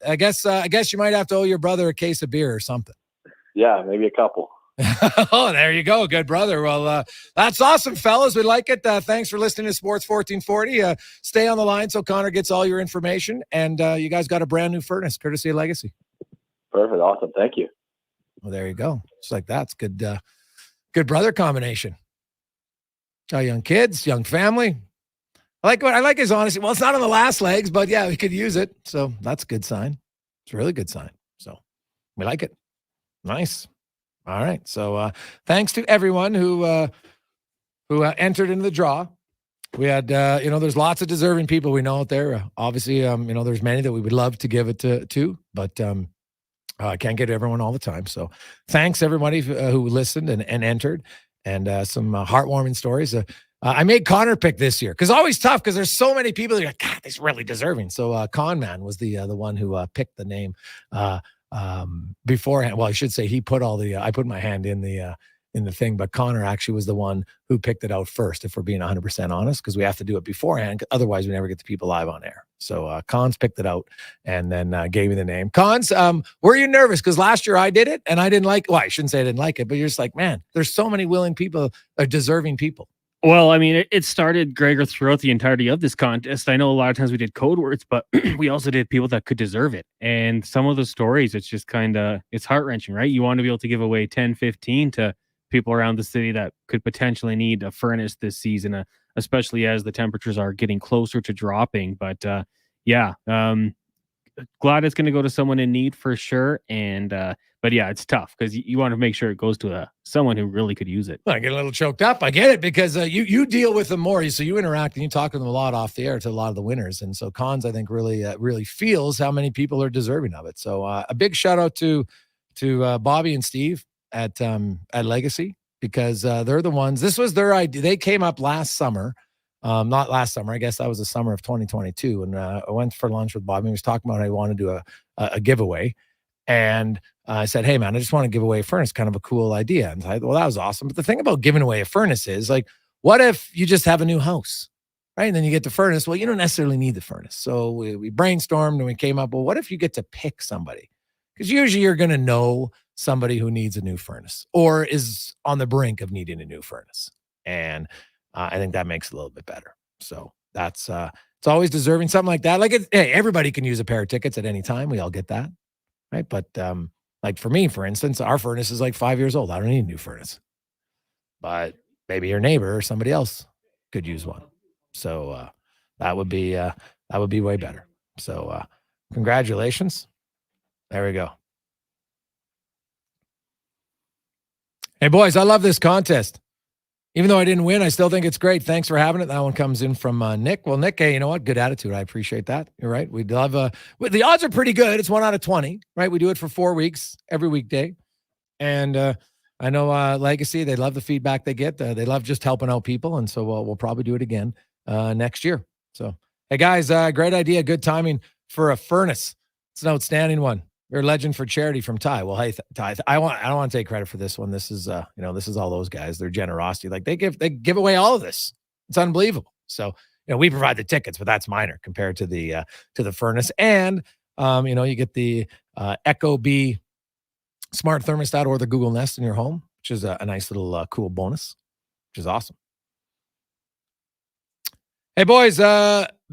Speaker 7: I guess you might have to owe your brother a case of beer or something.
Speaker 4: Yeah, maybe a couple.
Speaker 7: Oh, there you go. Good brother. Well, that's awesome, fellas. We like it. Thanks for listening to Sports 1440. Stay on the line so Connor gets all your information. And you guys got a brand new furnace, courtesy of Legacy.
Speaker 4: Perfect. Awesome. Thank you.
Speaker 7: Well, there you go. Just like that. It's good, good brother combination. Young kids, young family. I like his honesty. Well, it's not on the last legs, but yeah, we could use it. So that's a good sign. It's a really good sign. So we like it. Nice. All right. So thanks to everyone who entered into the draw. We had, there's lots of deserving people we know out there. Obviously, there's many that we would love to give it to, but I can't get everyone all the time. So thanks everybody who listened and entered, and some heartwarming stories. I made Connor pick this year because always tough because there's so many people that are like, God, he's really deserving. So Con Man was the one who picked the name beforehand. Well, I should say he put I put my hand in the thing, but Connor actually was the one who picked it out first, if we're being 100% honest, because we have to do it beforehand. Otherwise, we never get the people live on air. So Cons picked it out and then gave me the name. Cons, were you nervous? Because last year I did it and I didn't I shouldn't say I didn't like it, but you're just like, man, there's so many willing people, deserving people.
Speaker 8: Well, I mean, it started, Gregor, throughout the entirety of this contest. I know a lot of times we did code words, but we also did people that could deserve it. And some of the stories, it's just it's heart-wrenching, right? You want to be able to give away 10, 15 to people around the city that could potentially need a furnace this season, especially as the temperatures are getting closer to dropping. But glad it's going to go to someone in need for sure. And but yeah, it's tough because you want to make sure it goes to someone who really could use it.
Speaker 7: I get a little choked up. I get it because you deal with them more, so you interact and you talk to them a lot off the air, to a lot of the winners. And so Cons, I think, really feels how many people are deserving of it. So a big shout out to Bobby and Steve at Legacy, because they're the ones. This was their idea. They came up last summer. Not last summer. I guess that was the summer of 2022. And I went for lunch with Bobby. He was talking about how he wanted to do a giveaway. And I said, hey, man, I just want to give away a furnace. Kind of a cool idea. And I thought, well, that was awesome. But the thing about giving away a furnace is, like, what if you just have a new house, right? And then you get the furnace. Well, you don't necessarily need the furnace. So we brainstormed and we came up, well, what if you get to pick somebody? Because usually you're going to know somebody who needs a new furnace or is on the brink of needing a new furnace. And I think that makes it a little bit better. So that's it's always deserving, something like that. Like, hey, everybody can use a pair of tickets at any time. We all get that, right? But like for me, for instance, our furnace is like 5 years old. I don't need a new furnace, but maybe your neighbor or somebody else could use one. So That would be way better. So congratulations. There we go. Hey, boys, I love this contest. Even though I didn't win, I still think it's great. Thanks for having it. That one comes in from Nick. Well, Nick, hey, you know what? Good attitude. I appreciate that. You're right. We'd love the odds are pretty good. It's 1 out of 20, right? We do it for 4 weeks, every weekday. And I know Legacy, they love the feedback they get. They love just helping out people. And so we'll probably do it again next year. So, hey, guys, great idea. Good timing for a furnace. It's an outstanding one. You're a legend for charity from Ty. Well, hey, Ty, I don't want to take credit for this one. This is, this is all those guys, their generosity. Like they give away all of this. It's unbelievable. So, we provide the tickets, but that's minor compared to the furnace. And, you get the Echo B smart thermostat or the Google Nest in your home, which is a nice little cool bonus, which is awesome. Hey, boys,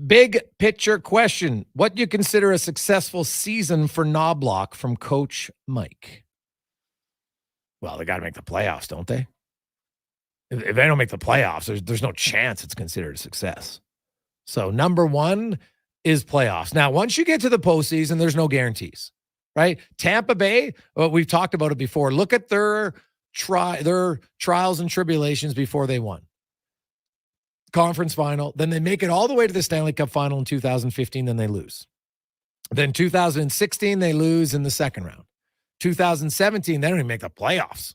Speaker 7: big picture question. What do you consider a successful season for Knobloch from Coach Mike? Well, they got to make the playoffs, don't they? If they don't make the playoffs, there's no chance it's considered a success. So number one is playoffs. Now, once you get to the postseason, there's no guarantees, right? Tampa Bay, we've talked about it before. Look at their trials and tribulations before they won. Conference final, then they make it all the way to the Stanley Cup final in 2015, then they lose. Then 2016, they lose in the second round. 2017, they don't even make the playoffs.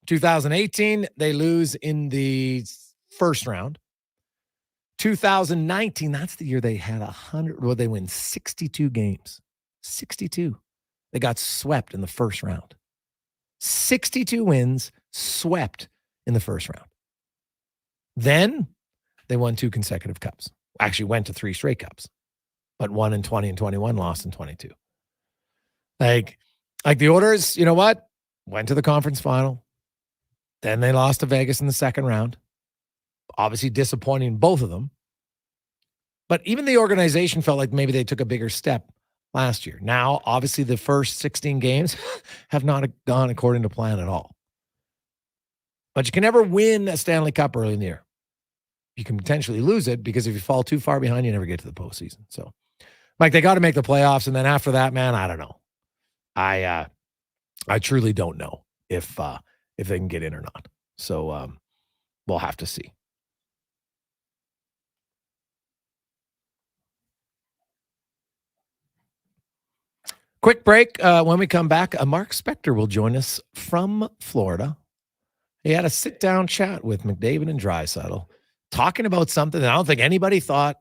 Speaker 7: 2018, they lose in the first round. 2019, that's the year they had 100, well, they win 62 games. 62. They got swept in the first round. 62 wins, swept in the first round. Then they won 2 consecutive cups. Actually went to 3 straight cups, but won in 20 and 21, lost in 22. Like the Oilers, you know what? Went to the conference final. Then they lost to Vegas in the second round. Obviously disappointing, both of them. But even the organization felt like maybe they took a bigger step last year. Now, obviously the first 16 games have not gone according to plan at all. But you can never win a Stanley Cup early in the year. You can potentially lose it because if you fall too far behind, you never get to the postseason. So, Mike, they got to make the playoffs, and then after that, man, I don't know. I truly don't know if they can get in or not. So we'll have to see. Quick break. When we come back, Mark Spector will join us from Florida. He had a sit-down chat with McDavid and Draisaitl, talking about something that I don't think anybody thought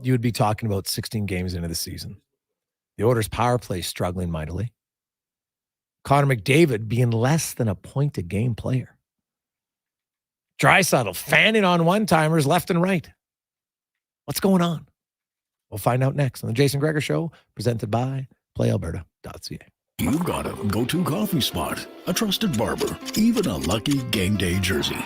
Speaker 7: you would be talking about 16 games into the season. The Oilers' power play struggling mightily. Connor McDavid being less than a point-a-game player. Draisaitl fanning on one-timers left and right. What's going on? We'll find out next on the Jason Gregor Show, presented by PlayAlberta.ca.
Speaker 10: You've got a go-to coffee spot, a trusted barber, even a lucky game day jersey.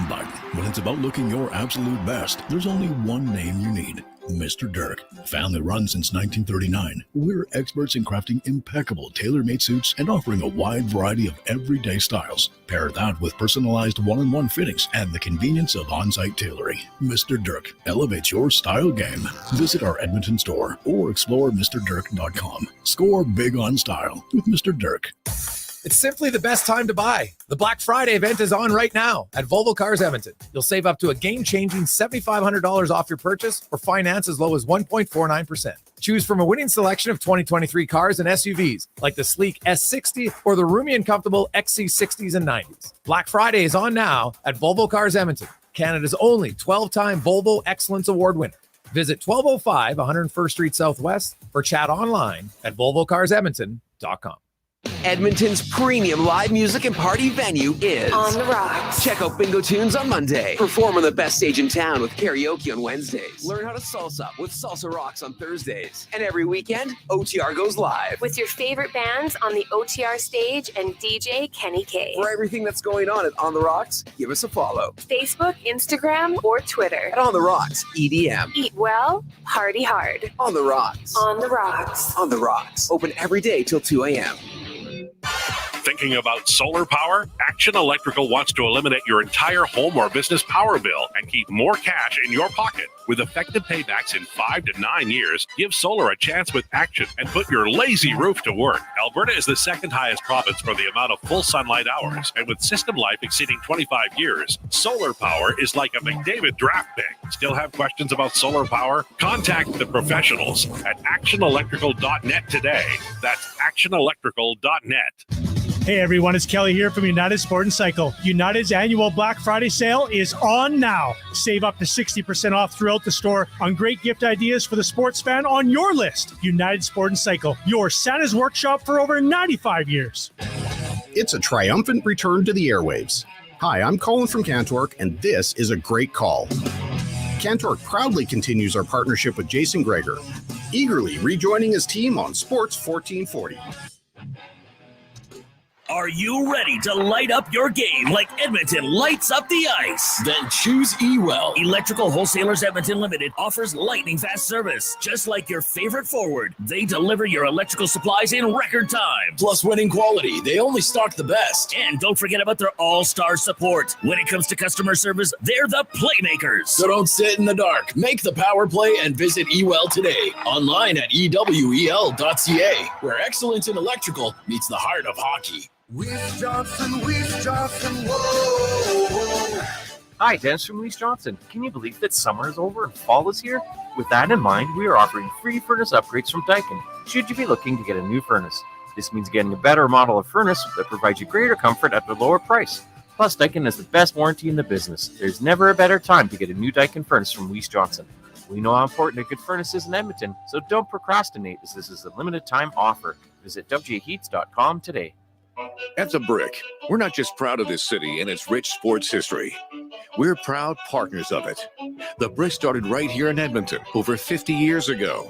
Speaker 10: But when it's about looking your absolute best, there's only one name you need. Mr. Dirk. Family run since 1939, we're experts in crafting impeccable tailor-made suits and offering a wide variety of everyday styles. Pair that with personalized one-on-one fittings and the convenience of on-site tailoring. Mr. Dirk elevates your style game. Visit our Edmonton store or explore MrDirk.com. Score big on style with Mr. Dirk.
Speaker 7: It's simply the best time to buy. The Black Friday event is on right now at Volvo Cars Edmonton. You'll save up to a game-changing $7,500 off your purchase or finance as low as 1.49%. Choose from a winning selection of 2023 cars and SUVs like the sleek S60 or the roomy and comfortable XC60s and 90s. Black Friday is on now at Volvo Cars Edmonton, Canada's only 12-time Volvo Excellence Award winner. Visit 1205 101st Street Southwest or chat online at volvocarsedmonton.com.
Speaker 9: Edmonton's premium live music and party venue is
Speaker 11: On the Rocks.
Speaker 9: Check out Bingo Tunes on Monday. Perform on the best stage in town with karaoke on Wednesdays. Learn how to salsa with Salsa Rocks on Thursdays. And every weekend, OTR goes live.
Speaker 11: With your favorite bands on the OTR stage and DJ Kenny K.
Speaker 9: For everything that's going on at On the Rocks, give us a follow.
Speaker 11: Facebook, Instagram, or Twitter.
Speaker 9: At On the Rocks, EDM.
Speaker 11: Eat well, party hard.
Speaker 9: On the Rocks.
Speaker 11: On the Rocks.
Speaker 9: On the Rocks. Open every day till 2 a.m.
Speaker 5: Thinking about solar power? Action Electrical wants to eliminate your entire home or business power bill and keep more cash in your pocket. With effective paybacks in 5 to 9 years, give solar a chance with Action and put your lazy roof to work. Alberta is the second highest province for the amount of full sunlight hours, and with system life exceeding 25 years, solar power is like a McDavid draft pick. Still have questions about solar power? Contact the professionals at actionelectrical.net today. That's actionelectrical.net.
Speaker 23: Hey everyone, it's Kelly here from United Sport and Cycle. United's annual Black Friday sale is on now. Save up to 60% off throughout the store on great gift ideas for the sports fan on your list. United Sport and Cycle, your Santa's workshop for over 95 years.
Speaker 12: It's a triumphant return to the airwaves. Hi, I'm Colin from Cantork, and this is a great call. Cantork proudly continues our partnership with Jason Gregor, eagerly rejoining his team on Sports 1440.
Speaker 13: Are you ready to light up your game like Edmonton lights up the ice? Then choose eWell. Electrical Wholesalers Edmonton Limited offers lightning fast service. Just like your favorite forward, they deliver your electrical supplies in record time. Plus winning quality, they only stock the best. And don't forget about their all-star support. When it comes to customer service, they're the playmakers. So don't sit in the dark. Make the power play and visit eWell today. Online at ewel.ca, where excellence in electrical meets the heart of hockey.
Speaker 14: Weiss Johnson, whoa.
Speaker 15: Hi, Dennis from Weiss Johnson. Can you believe that summer is over and fall is here? With that in mind, we are offering free furnace upgrades from Daikin, should you be looking to get a new furnace. This means getting a better model of furnace that provides you greater comfort at a lower price. Plus, Daikin has the best warranty in the business. There's never a better time to get a new Daikin furnace from Weiss Johnson. We know how important a good furnace is in Edmonton, so don't procrastinate as this is a limited time offer. Visit wjaheats.com today.
Speaker 21: At The Brick, we're not just proud of this city and its rich sports history. We're proud partners of it. The Brick started right here in Edmonton over 50 years ago.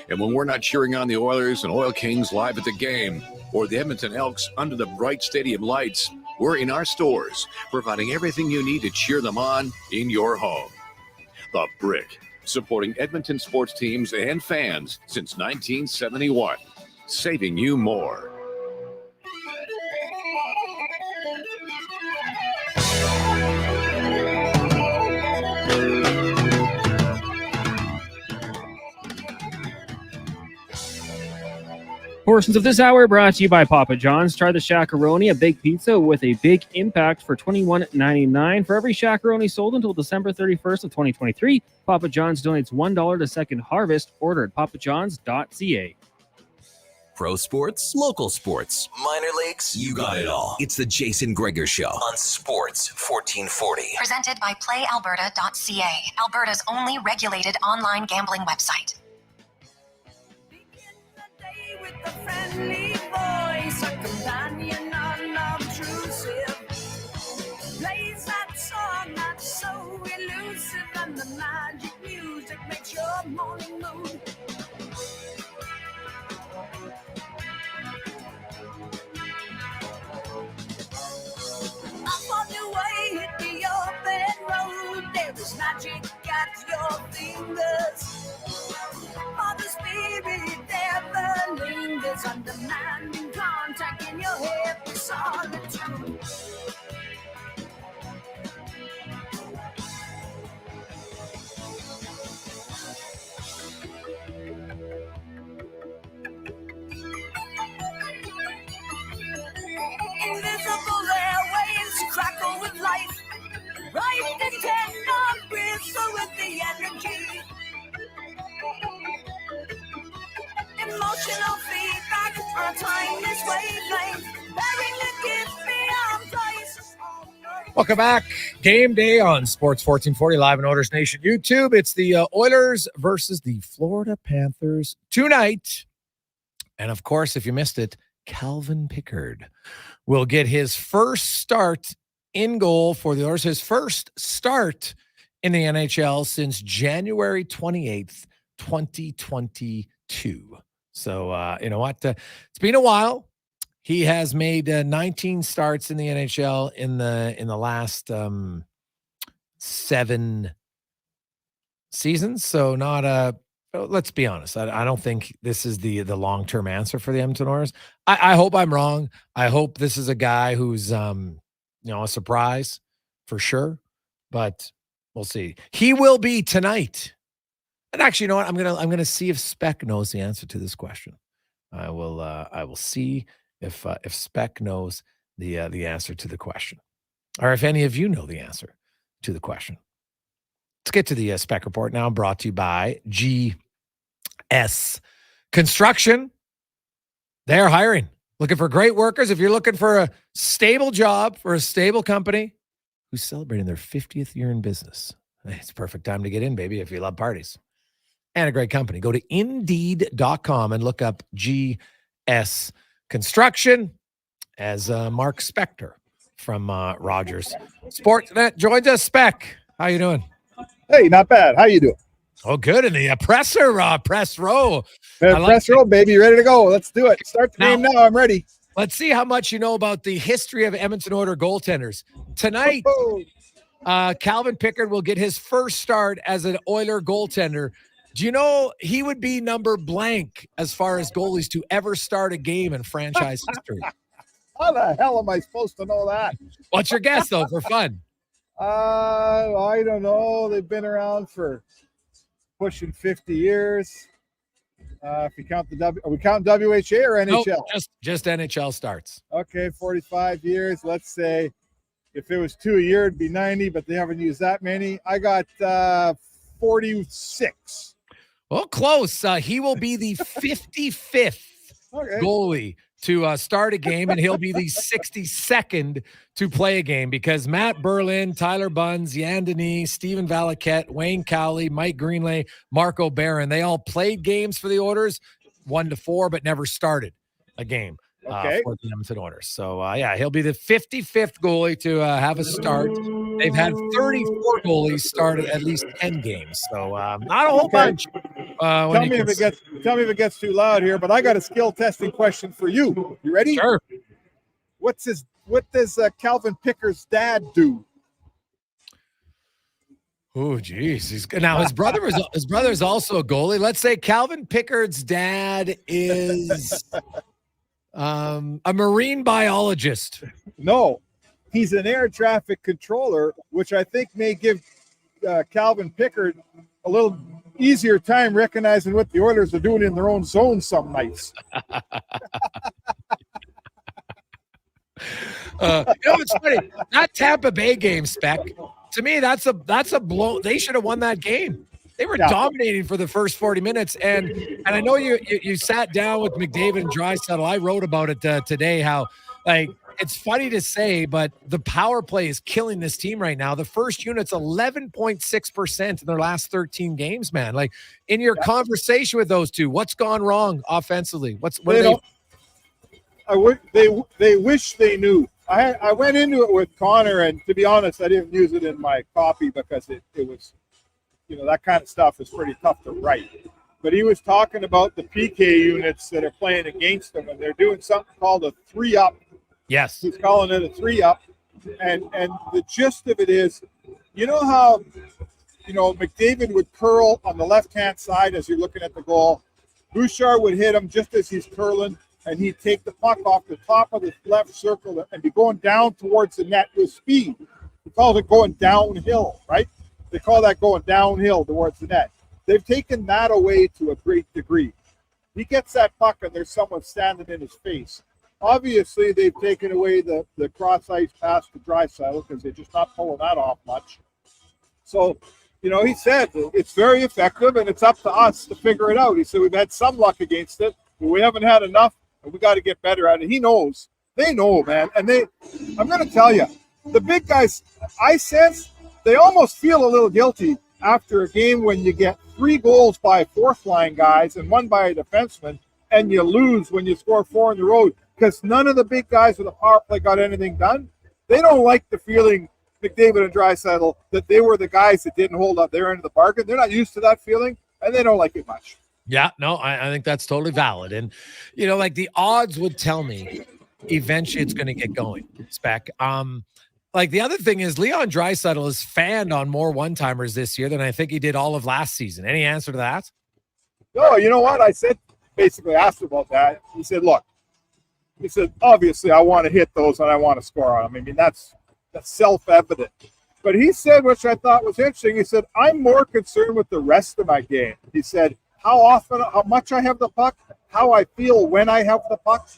Speaker 21: And when we're not cheering on the Oilers and Oil Kings live at the game, or the Edmonton Elks under the bright stadium lights, we're in our stores, providing everything you need to cheer them on in your home. The Brick, supporting Edmonton sports teams and fans since 1971, saving you more.
Speaker 8: Portions of this hour brought to you by Papa John's. Try the Shakaroni, a big pizza with a big impact for $21.99. For every Shakaroni sold until December 31st of 2023, Papa John's donates $1 to Second Harvest. Order at papajohns.ca.
Speaker 1: Pro sports, local sports, minor leagues, you got it all. It's the Jason Gregor Show on Sports 1440.
Speaker 6: Presented by PlayAlberta.ca, Alberta's only regulated online gambling website.
Speaker 19: A friendly voice, a companion unobtrusive. Plays that song that's so elusive, and the magic music makes your morning mood. Up on your way, hit the open road. There is magic at your fingers. For the spirit ever lingers, undemanding contact in your head with solitude. Invisible airwaves crackle with life. Right intent on bristle with the energy. Emotional feedback on a timeless wavelength. Bearing the gift beyond price.
Speaker 7: Welcome back. Game day on Sports 1440 live in Oilers Nation YouTube. It's the Oilers versus the Florida Panthers tonight. And of course, if you missed it, Calvin Pickard will get his first start in goal for the Oilers, his first start in the NHL since January 28th, 2022. So, you know what? It's been a while. He has made 19 starts in the NHL in the last 7 seasons. So not a let's be honest. I don't think this is the long-term answer for the Edmonton Oilers. I hope I'm wrong. I hope this is a guy who's a surprise for sure, but we'll see. He will be tonight. And actually, you know what? I'm gonna see if Spec knows the answer to this question. I will see if Spec knows the answer to the question, or if any of you know the answer to the question. Let's get to the Spec Report now, brought to you by GS Construction. They're hiring, looking for great workers. If you're looking for a stable job for a stable company who's celebrating their 50th year in business, it's a perfect time to get in, baby, if you love parties. And a great company. Go to Indeed.com and look up GS Construction as Mark Spector from Rogers Sportsnet joins us. Spec, how you doing?
Speaker 14: Hey, not bad. How you doing?
Speaker 7: Oh, good. In the press row.
Speaker 14: Press row, baby. You ready to go? Let's do it. Start the game now. I'm ready.
Speaker 7: Let's see how much you know about the history of Edmonton Oilers goaltenders. Tonight, Calvin Pickard will get his first start as an Oiler goaltender. Do you know he would be number blank as far as goalies to ever start a game in franchise history?
Speaker 14: How the hell am I supposed to know that?
Speaker 7: What's your guess, though, for fun?
Speaker 14: I don't know. They've been around for pushing 50 years. If you count are we counting WHA or NHL?
Speaker 7: Nope, just NHL starts.
Speaker 14: Okay, 45 years. Let's say if it was 2 a year, it'd be 90, but they haven't used that many. I got 46.
Speaker 7: Well, close. He will be the 55th goalie to start a game, and he'll be the 62nd to play a game because Matt Berlin, Tyler Bunz, Yan Denis, Stephen Valaquette, Wayne Cowley, Mike Greenlay, Marco Barron, they all played games for the Oilers 1-4, but never started a game for the Edmonton Oilers. So, he'll be the 55th goalie to have a start. They've had 34 goalies start at least 10 games, so not a whole bunch.
Speaker 14: Tell me if it gets too loud here, but I got a skill testing question for you. You ready?
Speaker 7: Sure.
Speaker 14: What does Calvin Pickard's dad do?
Speaker 7: Oh, geez. Now his brother is also a goalie. Let's say Calvin Pickard's dad is a marine biologist.
Speaker 14: No, he's an air traffic controller, which I think may give Calvin Pickard a little easier time recognizing what the Oilers are doing in their own zone some nights.
Speaker 7: It's funny. That Tampa Bay game, Spec, to me, that's a blow. They should have won that game. They were dominating for the first 40 minutes. And I know you sat down with McDavid and Draisaitl. I wrote about it today, how it's funny to say, but the power play is killing this team right now. The first unit's 11.6% in their last 13 games, man. Like, in your conversation with those two, what's gone wrong offensively?
Speaker 14: They wish they knew. I went into it with Connor, and to be honest, I didn't use it in my copy because it was, that kind of stuff is pretty tough to write. But he was talking about the PK units that are playing against them, and they're doing something called a 3-up.
Speaker 7: Yes.
Speaker 14: He's calling it a 3-up. And the gist of it is, how, McDavid would curl on the left-hand side as you're looking at the goal. Bouchard would hit him just as he's curling, and he'd take the puck off the top of the left circle and be going down towards the net with speed. He calls it going downhill, right? They call that going downhill towards the net. They've taken that away to a great degree. He gets that puck, and there's someone standing in his face. Obviously, they've taken away the cross-ice pass to Draisaitl because they're just not pulling that off much. So, he said it's very effective, and it's up to us to figure it out. He said we've had some luck against it, but we haven't had enough, and we got to get better at it. He knows. They know, man. And I'm going to tell you, the big guys, I sense they almost feel a little guilty after a game when you get 3 goals by fourth-line guys and 1 by a defenseman, and you lose when you score 4 in the road because none of the big guys with a power play got anything done. They don't like the feeling, McDavid and Draisaitl, that they were the guys that didn't hold up their end of the bargain. They're not used to that feeling, and they don't like it much.
Speaker 7: Yeah, no, I think that's totally valid. And, the odds would tell me eventually it's going to get going. Spec. The other thing is Leon Draisaitl is fanned on more one-timers this year than I think he did all of last season. Any answer to that?
Speaker 14: No, you know what? I said, basically asked about that. He said, look, obviously I want to hit those and I want to score on them. I mean, that's self-evident. But he said, which I thought was interesting, he said, I'm more concerned with the rest of my game. He said, how much I have the puck, how I feel when I have the puck,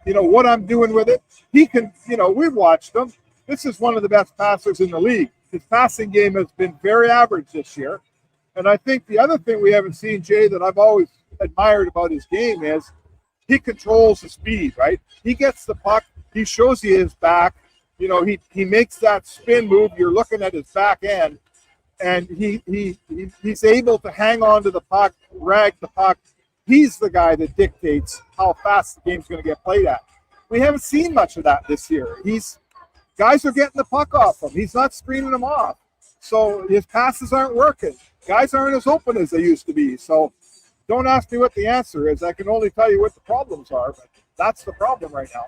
Speaker 14: what I'm doing with it. He can, we've watched him. This is one of the best passers in the league. His passing game has been very average this year. And I think the other thing we haven't seen, Jay, that I've always admired about his game is he controls the speed, right? He gets the puck. He shows you his back. He makes that spin move. You're looking at his back end, and he's able to hang on to the puck, rag the puck. He's the guy that dictates how fast the game's going to get played at. We haven't seen much of that this year. Guys are getting the puck off him. He's not screening them off. So his passes aren't working. Guys aren't as open as they used to be. So don't ask me what the answer is. I can only tell you what the problems are, but that's the problem right now.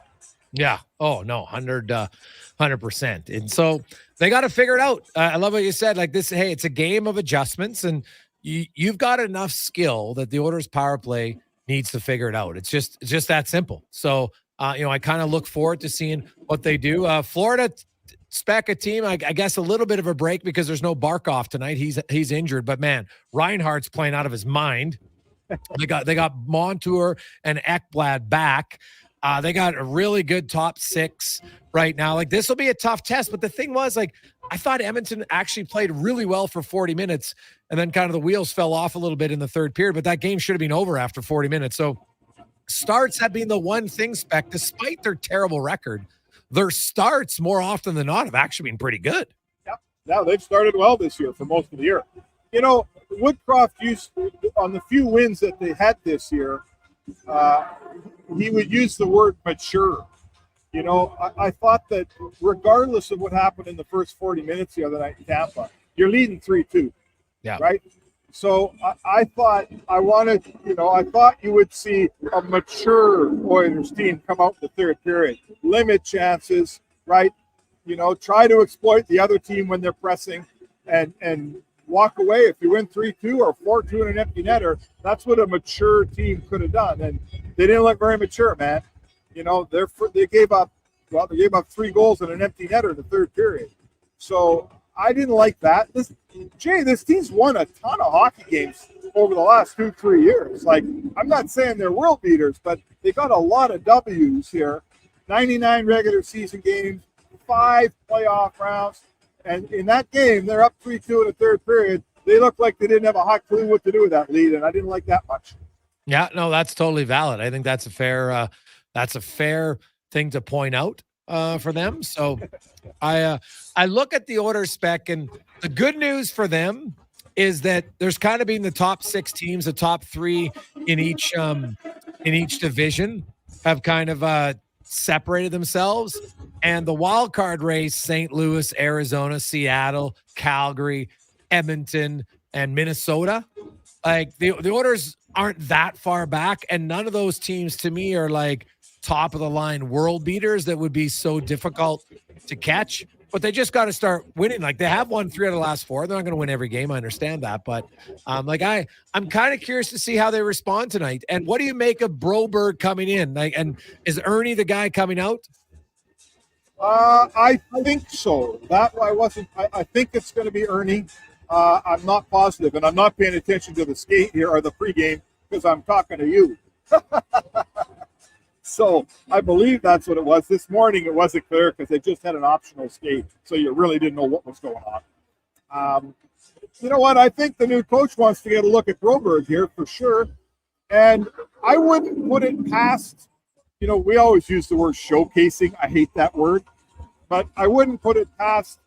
Speaker 7: Yeah. Oh, no, 100%. And so they got to figure it out. I love what you said. Like this, hey, it's a game of adjustments, and you've got enough skill that the Oilers power play needs to figure it out. It's just that simple. So, I kind of look forward to seeing what they do. Florida Spec a team, I guess a little bit of a break because there's no Barkov tonight. He's injured, but man, Reinhardt's playing out of his mind. They got Montour and Ekblad back. They got a really good top six right now. Like, this will be a tough test. But the thing was, like, I thought Edmonton actually played really well for 40 minutes, and then kind of the wheels fell off a little bit in the third period. But that game should have been over after 40 minutes. So starts have been the one thing, Spec, despite their terrible record. Their starts more often than not have actually been pretty good.
Speaker 14: Yep. Now they've started well this year for most of the year. Woodcroft used, on the few wins that they had this year, he would use the word mature. I thought that regardless of what happened in the first 40 minutes the other night in Tampa, you're leading 3-2.
Speaker 7: Yeah.
Speaker 14: Right? So I thought you would see a mature Oilers team come out in the third period, limit chances, right? Try to exploit the other team when they're pressing and walk away. If you win 3-2 or 4-2 in an empty netter, that's what a mature team could have done. And they didn't look very mature, man. They gave up 3 goals in an empty netter in the third period. So I didn't like that. This team's won a ton of hockey games over the last 2-3 years. Like, I'm not saying they're world beaters, but they got a lot of W's here. 99 regular season games, 5 playoff rounds. And in that game, they're up 3-2 in the third period. They looked like they didn't have a hot clue what to do with that lead, and I didn't like that much.
Speaker 7: Yeah, no, that's totally valid. I think that's a fair thing to point out for them. So I look at the order, Spec, and the good news for them is that there's kind of been the top 6 teams, the top 3 in each division have kind of separated themselves. And the wild card race, St. Louis, Arizona, Seattle, Calgary, Edmonton, and Minnesota, like the Oilers aren't that far back. And none of those teams to me are like top of the line world beaters that would be so difficult to catch. But they just got to start winning. Like, they have won 3 out of the last 4. They're not going to win every game. I understand that. But I'm kind of curious to see how they respond tonight. And what do you make of Broberg coming in? Like, and is Ernie the guy coming out?
Speaker 14: I think so. I think it's going to be Ernie. I'm not positive, and I'm not paying attention to the skate here or the pregame because I'm talking to you. So I believe that's what it was. This morning it wasn't clear because they just had an optional skate, so you really didn't know what was going on. You know what? I think the new coach wants to get a look at Broberg here for sure, and I wouldn't put it past. We always use the word showcasing. I hate that word, but I wouldn't put it past,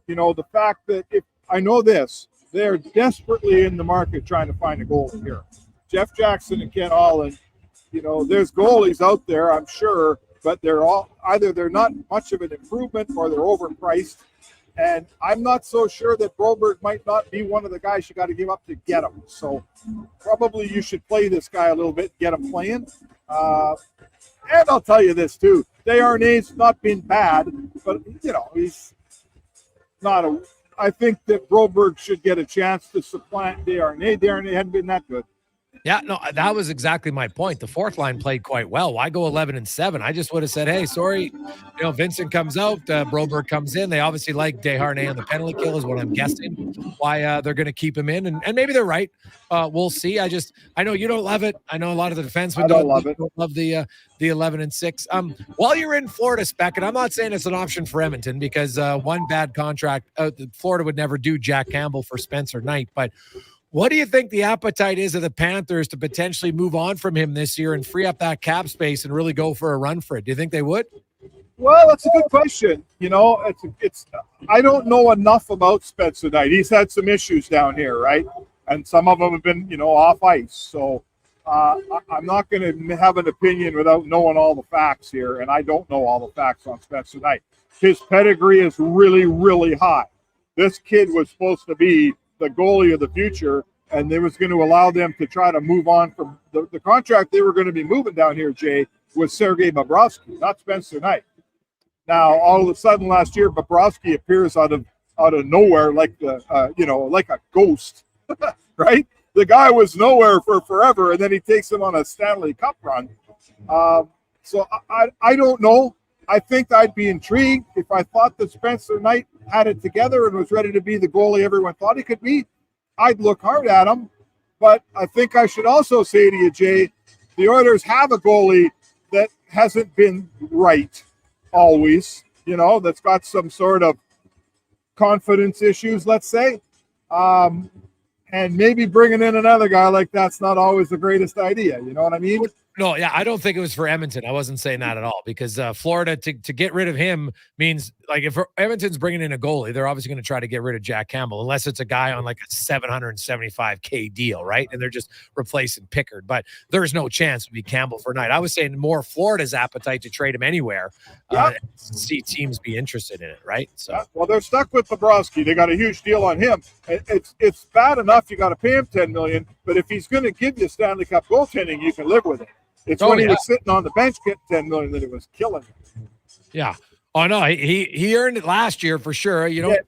Speaker 14: the fact that if I know this, they're desperately in the market trying to find a goalie here. Jeff Jackson and Ken Holland, there's goalies out there, I'm sure, but they're not much of an improvement or they're overpriced. And I'm not so sure that Broberg might not be one of the guys you got to give up to get him. So probably you should play this guy a little bit, get him playing. And I'll tell you this too, Desharnais not been bad, but he's not I think that Broberg should get a chance to supplant Desharnais. Desharnais hadn't been that good.
Speaker 7: Yeah, no, that was exactly my point. The fourth line played quite well. Why go 11-7? I just would have said, hey, sorry, Vincent comes out, Broberg comes in. They obviously like Desharnais on the penalty kill is what I'm guessing why they're going to keep him in. And maybe they're right. We'll see. I know you don't love it. I know a lot of the defensemen don't love the 11-6. While you're in Florida, Spec, and I'm not saying it's an option for Edmonton because one bad contract, Florida would never do Jack Campbell for Spencer Knight, but what do you think the appetite is of the Panthers to potentially move on from him this year and free up that cap space and really go for a run for it? Do you think they would?
Speaker 14: Well, that's a good question. It's I don't know enough about Spencer Knight. He's had some issues down here, right? And some of them have been, off ice. So I'm not going to have an opinion without knowing all the facts here, and I don't know all the facts on Spencer Knight. His pedigree is really, really high. This kid was supposed to be the goalie of the future, and they was going to allow them to try to move on from the contract they were going to be moving down here, Jay, was Sergei Bobrovsky, not Spencer Knight. Now, all of a sudden last year, Bobrovsky appears out of nowhere like like a ghost, right? The guy was nowhere for forever, and then he takes him on a Stanley Cup run. So I don't know. I think I'd be intrigued if I thought that Spencer Knight had it together and was ready to be the goalie everyone thought he could be. I'd look hard at him. But I think I should also say to you, Jay, the Oilers have a goalie that hasn't been right always, that's got some sort of confidence issues, let's say. And maybe bringing in another guy like that's not always the greatest idea. You know what I mean?
Speaker 7: No, yeah, I don't think it was for Edmonton. I wasn't saying that at all because Florida, to get rid of him means, like, if Edmonton's bringing in a goalie, they're obviously going to try to get rid of Jack Campbell unless it's a guy on like a $775K deal, right? And they're just replacing Pickard. But there's no chance it would be Campbell for Knight. I was saying more Florida's appetite to trade him anywhere. See teams be interested in it, right? So,
Speaker 14: well, they're stuck with Bobrovsky. They got a huge deal on him. It's bad enough you got to pay him $10 million, but if he's going to give you Stanley Cup goaltending, you can live with it. It's when he was sitting on the bench getting $10 million that it was killing him.
Speaker 7: Yeah. Oh no, he earned it last year for sure. You don't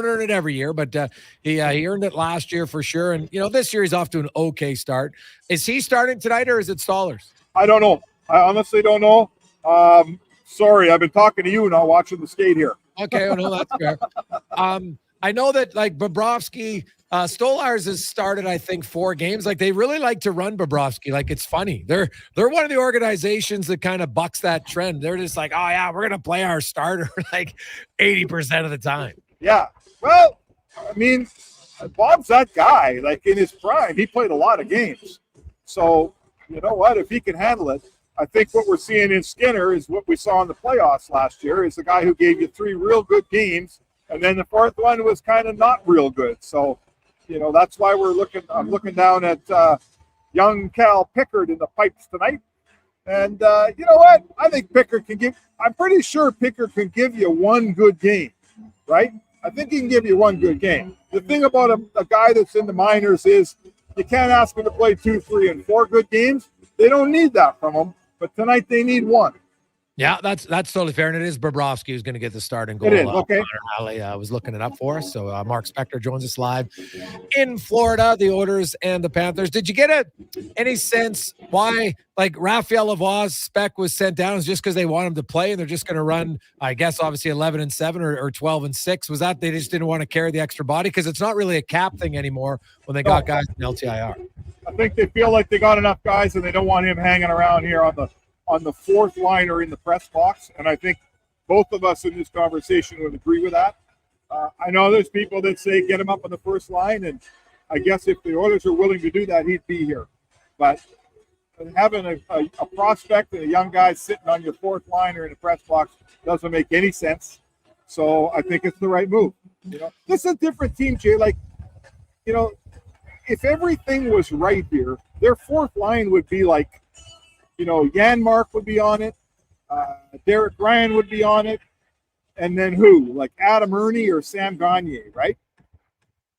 Speaker 7: earn it every year, but he earned it last year for sure. And this year he's off to an okay start. Is he starting tonight or is it Stollers?
Speaker 14: I don't know. I honestly don't know. Sorry, I've been talking to you, not watching the skate here.
Speaker 7: Okay, well, no, that's fair. I know that like Bobrovsky, Stolarz has started, I think, 4 games. Like they really like to run Bobrovsky. Like it's funny. They're one of the organizations that kind of bucks that trend. They're just like, oh yeah, we're gonna play our starter like 80% of the time.
Speaker 14: Yeah. Well, I mean, Bob's that guy. Like in his prime, he played a lot of games. So you know what? If he can handle it, I think what we're seeing in Skinner is what we saw in the playoffs last year. Is the guy who gave you 3 real good games, and then the 4th one was kind of not real good. So. That's why I'm looking down at young Cal Pickard in the pipes tonight. And you know what? I think I'm pretty sure Pickard can give you 1 good game, right? I think he can give you 1 good game. The thing about a guy that's in the minors is you can't ask him to play 2, 3, and 4 good games. They don't need that from him, but tonight they need 1.
Speaker 7: Yeah, that's totally fair. And it is Bobrovsky who's going to get the starting goal.
Speaker 14: It is, okay.
Speaker 7: Connor Halley was looking it up for us. So Mark Spector joins us live in Florida, the Oilers and the Panthers. Did you get any sense why, like, Raphael Lavoie's spec was sent down? Is just because they want him to play and they're just going to run, I guess, obviously 11-7 or 12-6? Was that they just didn't want to carry the extra body? Because it's not really a cap thing anymore when they got guys in LTIR.
Speaker 14: I think they feel like they got enough guys and they don't want him hanging around here on the 4th line or in the press box, and I think both of us in this conversation would agree with that. I know there's people that say get him up on the 1st line, and I guess if the Oilers are willing to do that, he'd be here. But having a prospect and a young guy sitting on your 4th line or in the press box doesn't make any sense. So I think it's the right move. This is a different team, Jay. Like, if everything was right here, their 4th line would be like, Janmark would be on it. Derek Ryan would be on it. And then who? Like Adam Ernie or Sam Gagner, right?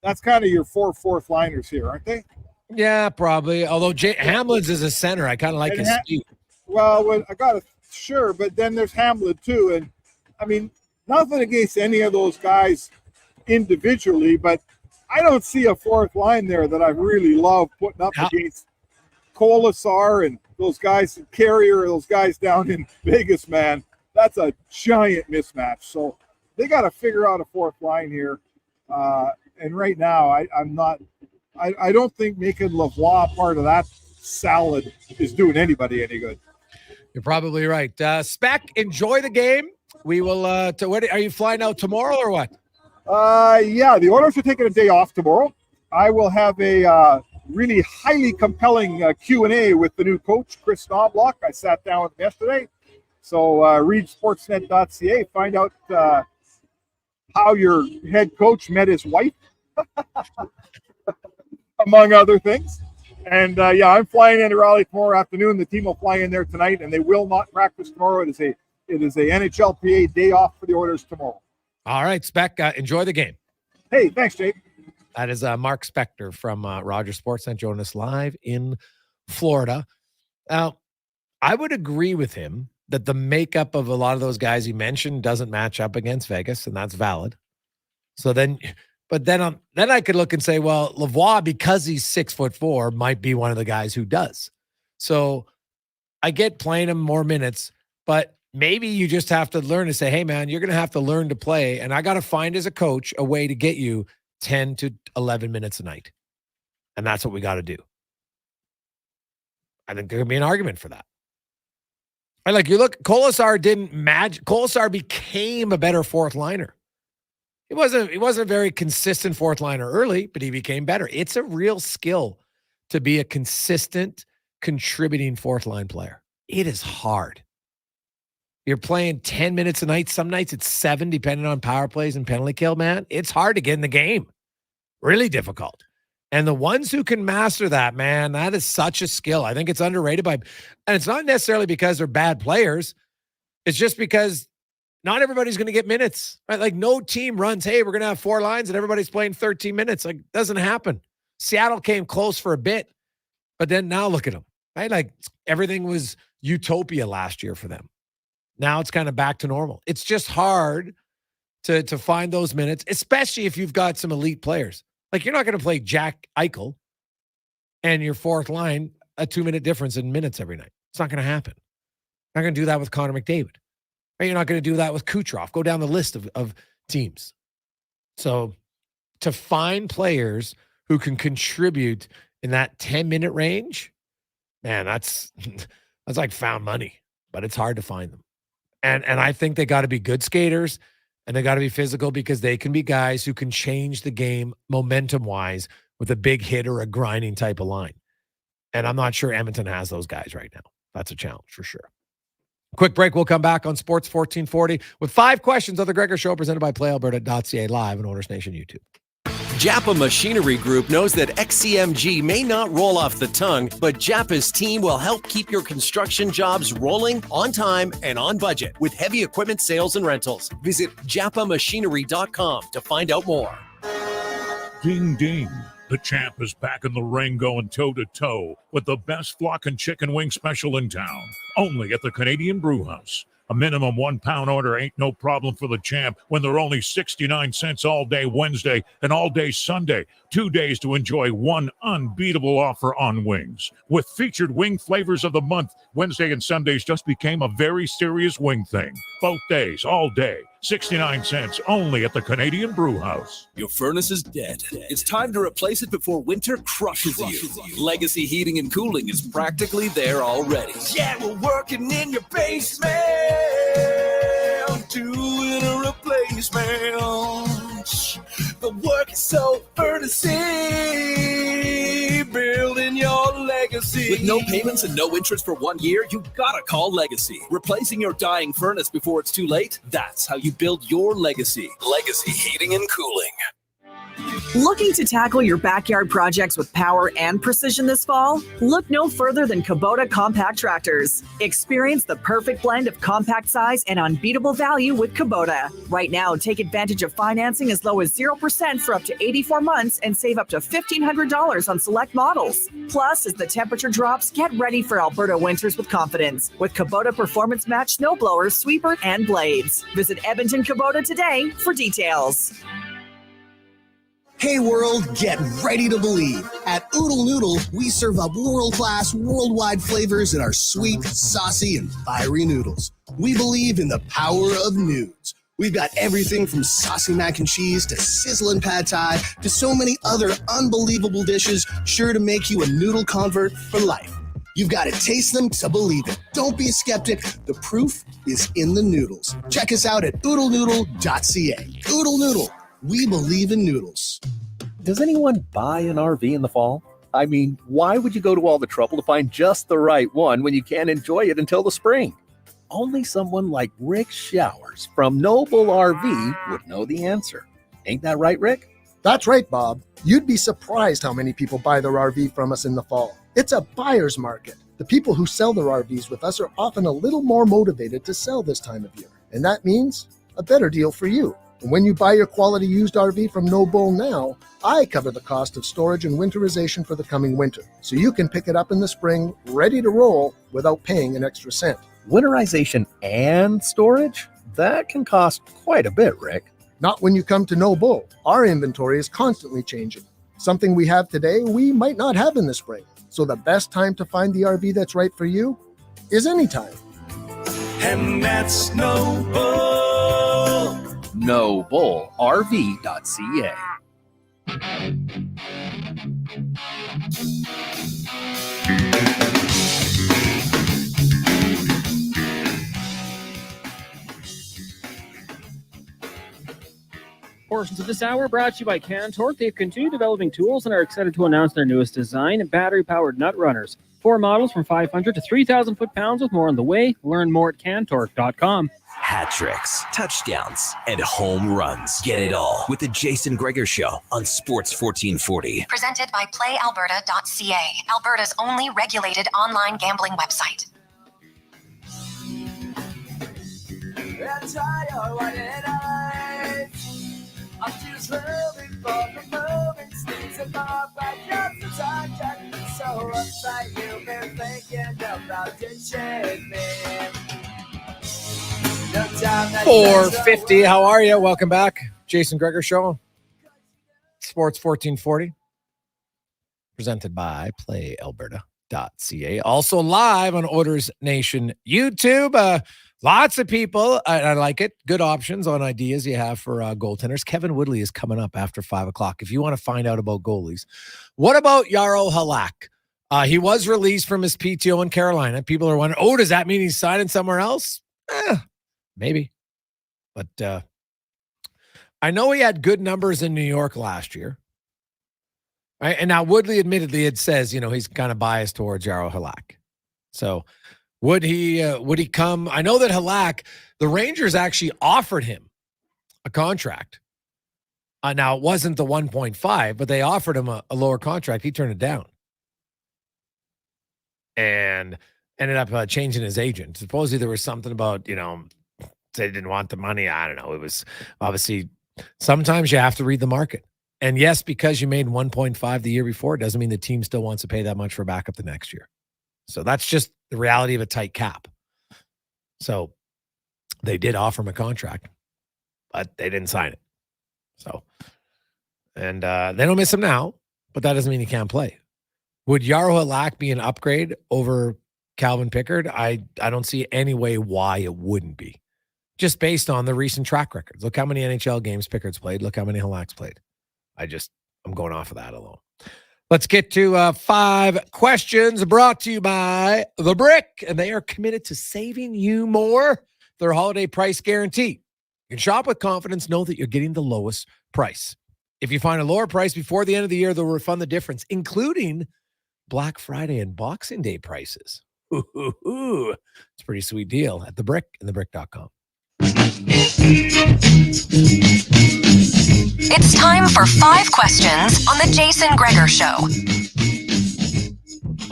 Speaker 14: That's kind of your 4 4th liners here, aren't they?
Speaker 7: Yeah, probably. Although Hamlin's is a center. I kind of like his speed.
Speaker 14: Well, I got to, sure. But then there's Hamlin, too. And, I mean, nothing against any of those guys individually, but I don't see a 4th line there that I really love putting up Colasar and those guys, Carrier, those guys down in Vegas, man, that's a giant mismatch. So they got to figure out a fourth line here. And right now, I don't think making Lavoie part of that salad is doing anybody any good.
Speaker 7: You're probably right. Spec, enjoy the game. We will. Are you flying out tomorrow or what?
Speaker 14: Yeah, the Oilers are taking a day off tomorrow. I will have a really highly compelling Q&A with the new coach, Chris Knobloch. I sat down with him yesterday. So read sportsnet.ca, find out how your head coach met his wife, among other things. And I'm flying into Raleigh tomorrow afternoon. The team will fly in there tonight, and they will not practice tomorrow. It is a NHLPA day off for the Oilers tomorrow.
Speaker 7: All right, Spec, enjoy the game.
Speaker 14: Hey, thanks, Jake.
Speaker 7: That is Mark Spector from Rogers Sportsnet joining us live in Florida. Now, I would agree with him that the makeup of a lot of those guys he mentioned doesn't match up against Vegas, and that's valid. So then I could look and say, well, Lavoie, because he's 6'4", might be one of the guys who does. So I get playing him more minutes, but maybe you just have to learn to say, hey, man, you're going to have to learn to play, and I got to find as a coach a way to get you 10 to 11 minutes a night. And that's what we got to do. I think there could be an argument for that. Right, like you look, Colasar became a better fourth liner. He wasn't a very consistent fourth liner early, but he became better. It's a real skill to be a consistent, contributing fourth line player. It is hard. You're playing 10 minutes a night. Some nights it's 7, depending on power plays and penalty kill, man. It's hard to get in the game. Really difficult. And the ones who can master that, man, that is such a skill. I think it's underrated and it's not necessarily because they're bad players. It's just because not everybody's going to get minutes, right? Like no team runs, hey, we're going to have 4 lines and everybody's playing 13 minutes. Like doesn't happen. Seattle came close for a bit, but then now look at them, right? Like everything was utopia last year for them. Now it's kind of back to normal. It's just hard to find those minutes, especially if you've got some elite players. Like you're not going to play Jack Eichel and your fourth line a 2-minute difference in minutes every night. It's not going to happen. You're not going to do that with Connor McDavid. Right? You're not going to do that with Kucherov. Go down the list of teams. So to find players who can contribute in that 10-minute range, man, that's like found money, but it's hard to find them. And I think they got to be good skaters and they got to be physical because they can be guys who can change the game momentum-wise with a big hit or a grinding type of line. And I'm not sure Edmonton has those guys right now. That's a challenge for sure. Quick break. We'll come back on Sports 1440 with 5 questions of the Gregor Show presented by PlayAlberta.ca live on Oilers Nation YouTube.
Speaker 16: Japa Machinery Group knows that XCMG may not roll off the tongue, but Japa's team will help keep your construction jobs rolling on time and on budget with heavy equipment sales and rentals. Visit japamachinery.com to find out more.
Speaker 17: Ding, ding. The champ is back in the ring going toe-to-toe with the best flock and chicken wing special in town. Only at the Canadian Brewhouse. A minimum 1-pound order ain't no problem for the champ when they're only 69 cents all day Wednesday and all day Sunday. 2 days to enjoy one unbeatable offer on wings. With featured wing flavors of the month, Wednesday and Sundays just became a very serious wing thing. Both days, all day. 69 cents only at the Canadian Brewhouse.
Speaker 18: Your furnace is dead. It's time to replace it before winter crushes you. Legacy Heating and Cooling is practically there already.
Speaker 19: Yeah, we're working in your basement, doing a replacement. The work is so earnestly building your legacy.
Speaker 18: With no payments and no interest for 1 year, you gotta call Legacy. Replacing your dying furnace before it's too late, that's how you build your legacy. Legacy Heating and Cooling.
Speaker 2: Looking to tackle your backyard projects with power and precision this fall? Look no further than Kubota compact tractors. Experience the perfect blend of compact size and unbeatable value with Kubota. Right now, take advantage of financing as low as 0% for up to 84 months and save up to $1,500 on select models. Plus, as the temperature drops, get ready for Alberta winters with confidence with Kubota Performance Match snowblowers, sweeper, and blades. Visit Edmonton Kubota today for details.
Speaker 3: Hey world, get ready to believe. At Oodle Noodle, we serve up world-class, worldwide flavors in our sweet, saucy, and fiery noodles. We believe in the power of nudes. We've got everything from saucy mac and cheese to sizzling pad thai to so many other unbelievable dishes sure to make you a noodle convert for life. You've got to taste them to believe it. Don't be a skeptic. The proof is in the noodles. Check us out at oodlenoodle.ca. Oodle Noodle. We believe in noodles.
Speaker 20: Does anyone buy an RV in the fall? I mean, why would you go to all the trouble to find just the right one when you can't enjoy it until the spring? Only someone like Rick Showers from Noble RV would know the answer. Ain't that right, Rick?
Speaker 22: That's right, Bob. You'd be surprised how many people buy their RV from us in the fall. It's a buyer's market. The people who sell their RVs with us are often a little more motivated to sell this time of year. And that means a better deal for you. And when you buy your quality used RV from No Bull now, I cover the cost of storage and winterization for the coming winter. So you can pick it up in the spring, ready to roll, without paying an extra cent.
Speaker 20: Winterization and storage? That can cost quite a bit, Rick.
Speaker 22: Not when you come to No Bull. Our inventory is constantly changing. Something we have today, we might not have in the spring. So the best time to find the RV that's right for you is anytime.
Speaker 18: And that's No Bull.
Speaker 20: NoBullRV.ca.
Speaker 8: Portions of this hour brought to you by Cantork. They've continued developing tools and are excited to announce their newest design, battery-powered nut runners. 4 models from 500 to 3,000 foot-pounds with more on the way. Learn more at cantork.com.
Speaker 1: Hat tricks, touchdowns, and home runs. Get it all with the Jason Gregor Show on Sports 1440.
Speaker 6: Presented by PlayAlberta.ca, Alberta's only regulated online gambling website.
Speaker 19: I'm just moving for the moving sticks and my backyard to touch and so upside you've been thinking about ditching me.
Speaker 7: 450. How are you? Welcome back. Jason Gregor Show. Sports 1440. Presented by PlayAlberta.ca. Also live on Oilers Nation YouTube. Lots of people, I like it. Good options on ideas you have for goaltenders. Kevin Woodley is coming up after 5 o'clock. If you want to find out about goalies. What about Jaro Halak? He was released from his PTO in Carolina. People are wondering, does that mean he's signing somewhere else? Maybe. But I know he had good numbers in New York last year. Right? And now Woodley admittedly it says, he's kind of biased towards Jaro Halak. So would he come? I know that Halak, the Rangers actually offered him a contract. Now it wasn't the 1.5, but they offered him a lower contract. He turned it down. And ended up changing his agent. Supposedly there was something about, they didn't want the money. I don't know. It was obviously sometimes you have to read the market. And yes, because you made 1.5 the year before, it doesn't mean the team still wants to pay that much for backup the next year. So that's just the reality of a tight cap. So they did offer him a contract, but they didn't sign it. So, and they don't miss him now, but that doesn't mean he can't play. Would Jaro Halak be an upgrade over Calvin Pickard? I don't see any way why it wouldn't be. Just based on the recent track records. Look how many NHL games Pickard's played. Look how many Halak's played. I'm going off of that alone. Let's get to 5 questions brought to you by The Brick, and they are committed to saving you more. Their holiday price guarantee. You can shop with confidence, know that you're getting the lowest price. If you find a lower price before the end of the year, they'll refund the difference, including Black Friday and Boxing Day prices. It's a pretty sweet deal at The Brick and thebrick.com.
Speaker 6: It's time for 5 questions on the Jason Gregor Show.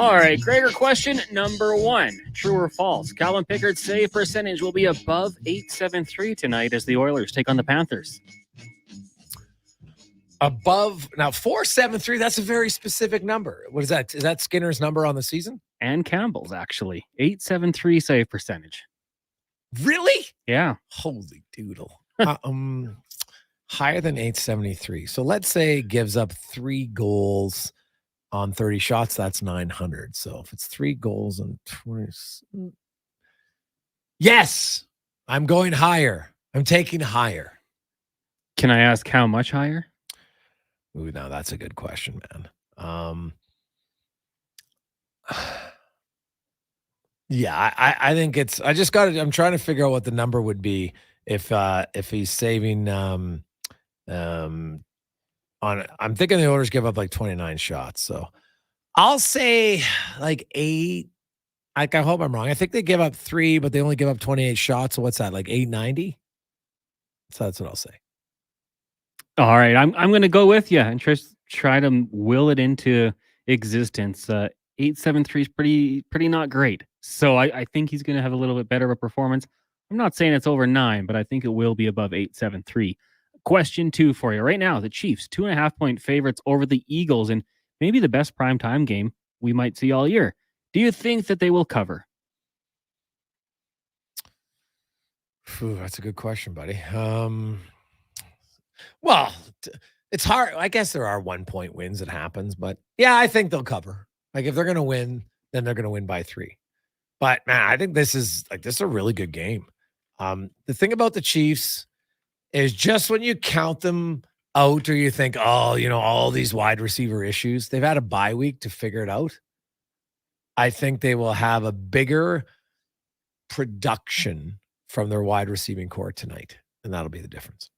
Speaker 8: All right, Gregor, question number 1. True or false? Calvin Pickard's save percentage will be above .873 tonight as the Oilers take on the Panthers.
Speaker 7: Above, now .473, that's a very specific number. What is that? Is that Skinner's number on the season?
Speaker 8: And Campbell's, actually. .873 save percentage.
Speaker 7: Really?
Speaker 8: Yeah.
Speaker 7: Holy doodle. Higher than 873. So let's say gives up 3 goals on 30 shots. That's 900. So if it's 3 goals on 20. Yes, I'm going higher. I'm taking higher.
Speaker 8: Can I ask how much higher?
Speaker 7: Ooh, now that's a good question, man. Yeah, I think it's. I just got it. I'm trying to figure out what the number would be if he's saving. On I'm thinking the Oilers give up like 29 shots, so I'll say like 8. I hope I'm wrong. I think they give up 3, but they only give up 28 shots. So what's that, like 890? So that's what I'll say.
Speaker 8: All right, I'm going to go with you and just try to will it into existence. 873 is pretty not great. So I think he's going to have a little bit better of a performance. I'm not saying it's over 9, but I think it will be above 873. Question 2 for you right now. The Chiefs 2.5-point favorites over the Eagles, and maybe the best primetime game we might see all year. Do you think that they will cover?
Speaker 7: That's a good question, buddy. Well, it's hard. I guess there are 1-point wins. It happens, but yeah, I think they'll cover. Like if they're going to win, then they're going to win by 3. But man, I think this is a really good game. The thing about the Chiefs is just when you count them out or you think, oh, all these wide receiver issues, they've had a bye week to figure it out. I think they will have a bigger production from their wide receiving core tonight, and that'll be the difference.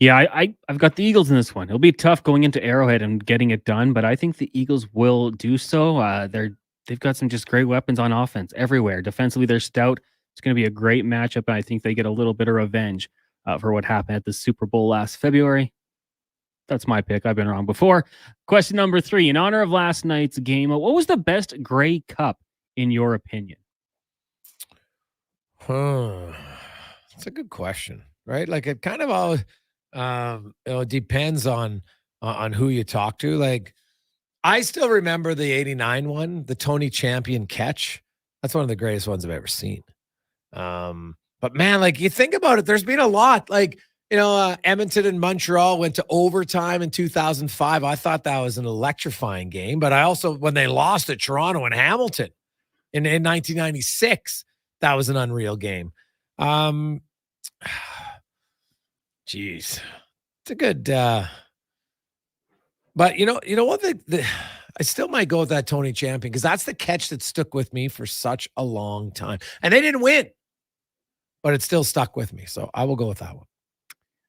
Speaker 8: Yeah, I've got the Eagles in this one. It'll be tough going into Arrowhead and getting it done, but I think the Eagles will do so. They've got some just great weapons on offense everywhere. Defensively, they're stout. It's going to be a great matchup, and I think they get a little bit of revenge for what happened at the Super Bowl last February. That's my pick. I've been wrong before. Question number 3. In honor of last night's game, what was the best Grey Cup in your opinion?
Speaker 7: That's a good question, right? Like it kind of all depends on who you talk to. Like I still remember the 89 one, the Tony Champion catch. That's one of the greatest ones I've ever seen. But man, like you think about it, there's been a lot. Like Edmonton and Montreal went to overtime in 2005. I thought that was an electrifying game, but I also, when they lost at Toronto and Hamilton in 1996, that was an unreal game. Geez, it's a good, but you know what, I still might go with that Tony Champion because that's the catch that stuck with me for such a long time, and they didn't win, but it still stuck with me. So I will go with that one.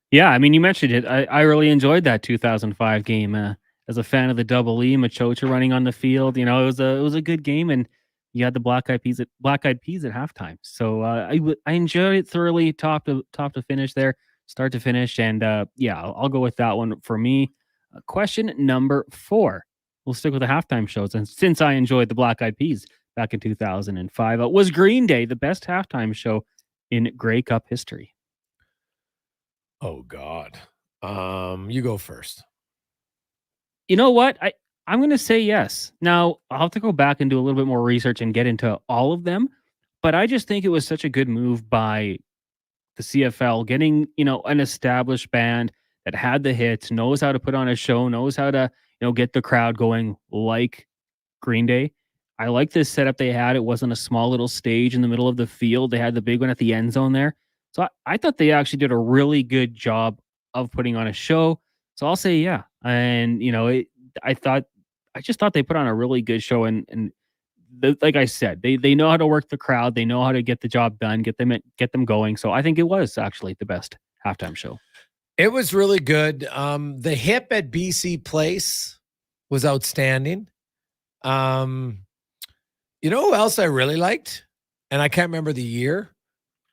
Speaker 8: Yeah, I mean, you mentioned it. I really enjoyed that 2005 game as a fan of the Double E, Machocha running on the field. It was a good game, and you had the Black Eyed Peas at halftime. So I enjoyed it thoroughly, top to finish there, start to finish, and I'll go with that one for me. Question number 4. We'll stick with the halftime shows, and since I enjoyed the Black Eyed Peas back in 2005, was Green Day the best halftime show in Grey Cup history?
Speaker 7: Oh God. You go first.
Speaker 8: You know what? I'm going to say yes. Now, I'll have to go back and do a little bit more research and get into all of them, but I just think it was such a good move by the CFL getting, an established band that had the hits, knows how to put on a show, knows how to, get the crowd going like Green Day. I like this setup they had. It wasn't a small little stage in the middle of the field. They had the big one at the end zone there. So I thought they actually did a really good job of putting on a show. So I'll say, yeah. And, I just thought they put on a really good show. And like I said, they know how to work the crowd. They know how to get the job done, get them going. So I think it was actually the best halftime show.
Speaker 7: It was really good. The hip at BC Place was outstanding. You know who else I really liked? And I can't remember the year.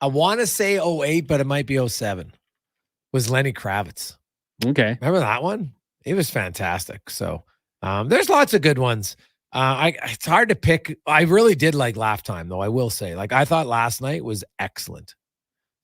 Speaker 7: I want to say 08, but it might be 07. Was Lenny Kravitz.
Speaker 8: Okay.
Speaker 7: Remember that one? It was fantastic. So there's lots of good ones. It's hard to pick. I really did like Laugh Time, though, I will say. Like, I thought last night was excellent.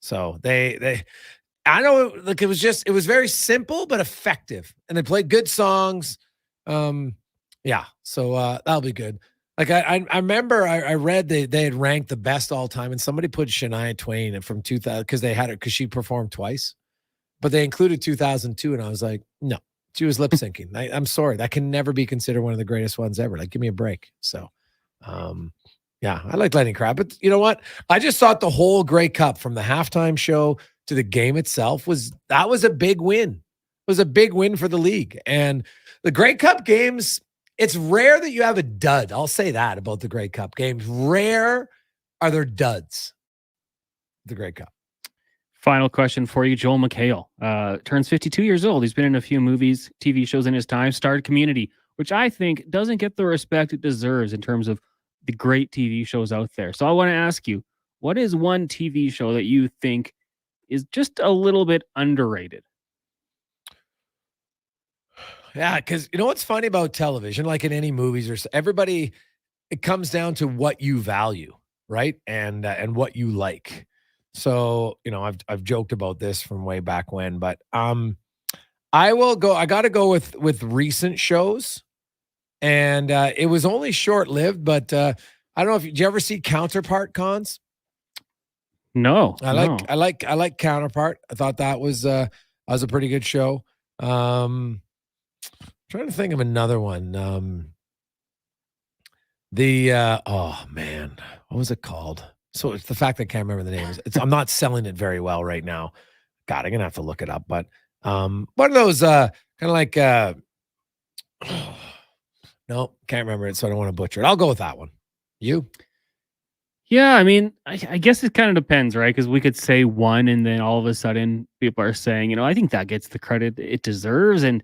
Speaker 7: So I know, like, it was very simple, but effective. And they played good songs. Yeah. So that'll be good. Like I remember I read they had ranked the best all time, and somebody put Shania Twain from 2000 because they had it because she performed twice. but they included 2002, and I was like, no, she was lip syncing. I'm sorry, that can never be considered one of the greatest ones ever. Like, give me a break. So, yeah, I like Lightning Crowd, but you know what? I just thought the whole Grey Cup, from the halftime show to the game itself, was a big win. It was a big win for the league. And the Grey Cup games, it's rare that you have a dud. I'll say that about the Grey Cup games. Rare are there duds. The Grey Cup.
Speaker 8: Final question for you. Joel McHale turns 52 years old. He's been in a few movies, TV shows in his time, starred Community, which I think doesn't get the respect it deserves in terms of the great TV shows out there. So I want to ask you, what is one TV show that you think is just a little bit underrated?
Speaker 7: Yeah, because you know what's funny about television, like in any movies or everybody, it comes down to what you value, right? And what you like. So, you know, I've joked about this from way back when, but I got to go with recent shows. And it was only short-lived, but I don't know if did you ever see Counterpart, Cons?
Speaker 8: No.
Speaker 7: I like Counterpart. I thought that was a pretty good show. Trying to think of another one. Oh man, what was it called? So it's the fact that I can't remember the names. I'm not selling it very well right now. God, I'm gonna have to look it up. But one of those kind of like no, can't remember it, so I don't want to butcher it. I'll go with that one. You?
Speaker 8: Yeah, I mean, I guess it kind of depends, right? Because we could say one, and then all of a sudden people are saying, you know, I think that gets the credit it deserves. And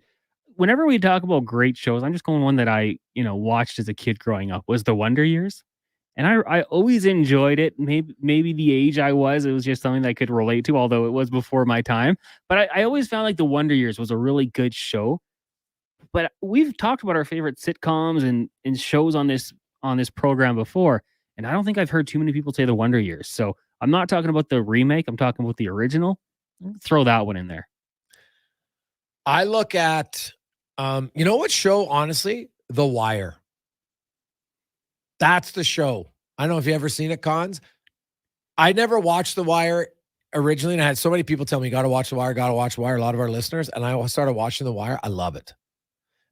Speaker 8: whenever we talk about great shows, I'm just going one that I, you know, watched as a kid growing up was The Wonder Years. And I always enjoyed it. Maybe the age I was, it was just something that I could relate to, although it was before my time. But I always found like The Wonder Years was a really good show. But we've talked about our favorite sitcoms and shows on this program before, and I don't think I've heard too many people say The Wonder Years. So I'm not talking about the remake. I'm talking about the original. Throw that one in there.
Speaker 7: I look at, you know what show, honestly? The Wire. That's the show. I don't know if you ever seen it, Cons. I never watched The Wire originally, and I had so many people tell me, got to watch The Wire, got to watch The Wire, a lot of our listeners, and I started watching The Wire. I love it.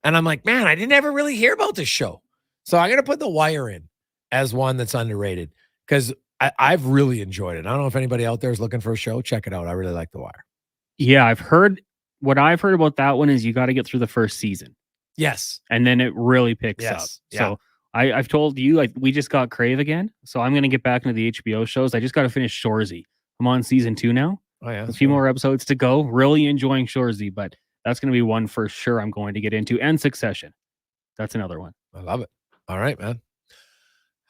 Speaker 7: And I'm like, man, I didn't ever really hear about this show. So I'm going to put The Wire in as one that's underrated because I've really enjoyed it. I don't know if anybody out there is looking for a show. Check it out. I really like The Wire.
Speaker 8: Yeah, what I've heard about that one is you got to get through the first season.
Speaker 7: Yes.
Speaker 8: And then it really picks up.
Speaker 7: Yeah.
Speaker 8: So I've told you, like, we just got Crave again. So I'm going to get back into the HBO shows. I just got to finish Shoresy. I'm on season 2 now.
Speaker 7: Oh, yeah.
Speaker 8: A few more episodes to go. Really enjoying Shoresy, but that's going to be one for sure I'm going to get into. And Succession. That's another one.
Speaker 7: I love it. All right, man.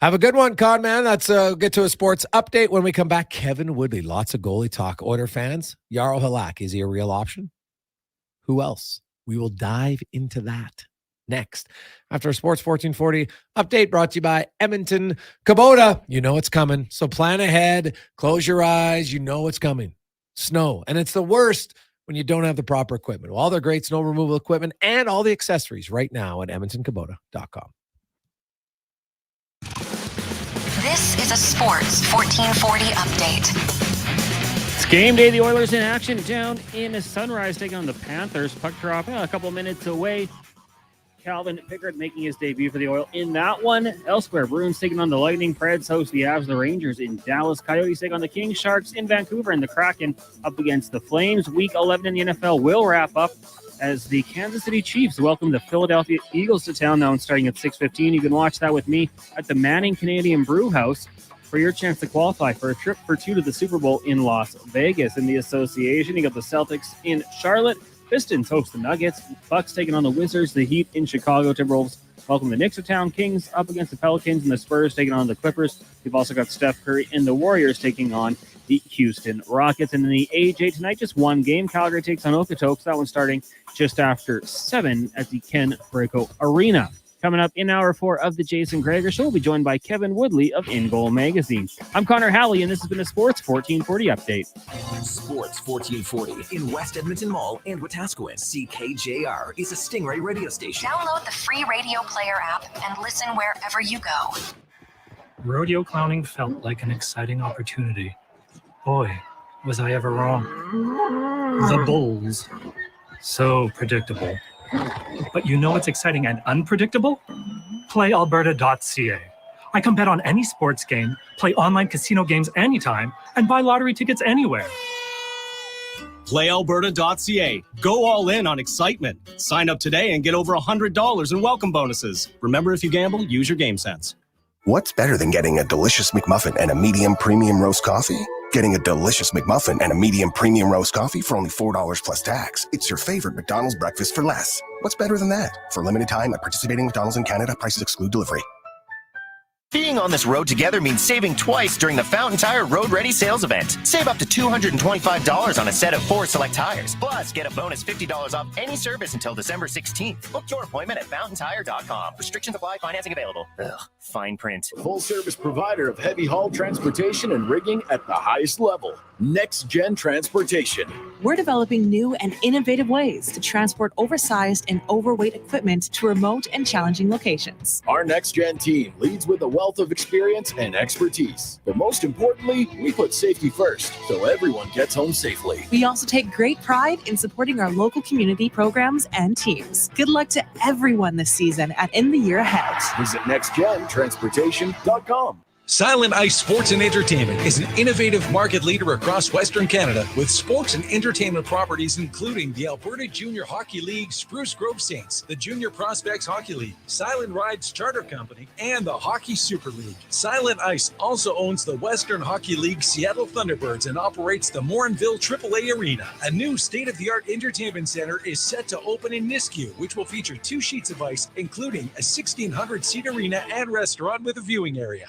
Speaker 7: Have a good one, Con, man. Let's get to a sports update when we come back. Kevin Woodley, lots of goalie talk. Oiler fans, Jarl Halak, is he a real option? Who else? We will dive into that next. After a Sports 1440 update brought to you by Edmonton Kubota. You know it's coming. So plan ahead. Close your eyes. You know it's coming. Snow. And it's the worst when you don't have the proper equipment. Well, all their great snow removal equipment and all the accessories right now at EdmontonKubota.com.
Speaker 6: This is a Sports 1440 update.
Speaker 8: It's game day. The Oilers in action down in Sunrise taking on the Panthers. Puck drop a couple minutes away. Calvin Pickard making his debut for the Oil in that one. Elsewhere, Bruins taking on the Lightning. Preds host the Avs, the Rangers in Dallas. Coyotes take on the Kings. Sharks in Vancouver, and the Kraken up against the Flames. Week 11 in the NFL will wrap up as the Kansas City Chiefs welcome the Philadelphia Eagles to town now, starting at 6:15. You can watch that with me at the Manning Canadian Brew House for your chance to qualify for a trip for 2 to the Super Bowl in Las Vegas. In the association, you got the Celtics in Charlotte. Pistons host the Nuggets. Bucks taking on the Wizards. The Heat in Chicago. Timberwolves welcome the Knicks to town. Kings up against the Pelicans, and the Spurs taking on the Clippers. We've also got Steph Curry and the Warriors taking on the Houston Rockets. And in the AJ tonight, just one game. Calgary takes on Okotoks. That one starting just after 7 at the Ken Braco Arena. Coming up in hour 4 of the Jason Gregor Show, we'll be joined by Kevin Woodley of In Goal Magazine. I'm Connor Halley, and this has been a Sports 1440 update.
Speaker 1: Sports 1440 in West Edmonton Mall and Wetaskiwin. CKJR is a Stingray radio station.
Speaker 6: Download the free Radio Player app and listen wherever you go.
Speaker 4: Rodeo clowning felt like an exciting opportunity. Boy, Was I ever wrong? The Bulls. So predictable. But you know what's exciting and unpredictable? PlayAlberta.ca. I can bet on any sports game, play online casino games anytime, and buy lottery tickets anywhere.
Speaker 10: PlayAlberta.ca. Go all in on excitement. Sign up today and get over $100 in welcome bonuses. Remember, if you gamble, use your game sense.
Speaker 11: What's better than getting a delicious McMuffin and a medium premium roast coffee? Getting a delicious McMuffin and a medium premium roast coffee for only $4 plus tax. It's your favorite McDonald's breakfast for less. What's better than that? For a limited time at participating McDonald's in Canada, prices exclude delivery.
Speaker 24: Being on this road together means saving twice during the Fountain Tire Road Ready sales event. Save up to $225 on a set of 4 select tires. Plus, get a bonus $50 off any service until December 16th. Book your appointment at fountaintire.com. Restrictions apply. Financing available. Ugh, fine print.
Speaker 25: Full service provider of heavy haul transportation and rigging at the highest level. Next Gen Transportation.
Speaker 26: We're developing new and innovative ways to transport oversized and overweight equipment to remote and challenging locations.
Speaker 25: Our Next Gen team leads with a wealth of experience and expertise. But most importantly, we put safety first, so everyone gets home safely.
Speaker 26: We also take great pride in supporting our local community programs and teams. Good luck to everyone this season and in the year ahead.
Speaker 25: Visit nextgentransportation.com.
Speaker 27: Silent Ice Sports and Entertainment is an innovative market leader across Western Canada with sports and entertainment properties including the Alberta Junior Hockey League, Spruce Grove Saints, the Junior Prospects Hockey League, Silent Rides Charter Company, and the Hockey Super League. Silent Ice also owns the Western Hockey League Seattle Thunderbirds and operates the Morinville AAA Arena. A new state-of-the-art entertainment center is set to open in Nisku, which will feature 2 sheets of ice, including a 1,600-seat arena and restaurant with a viewing area.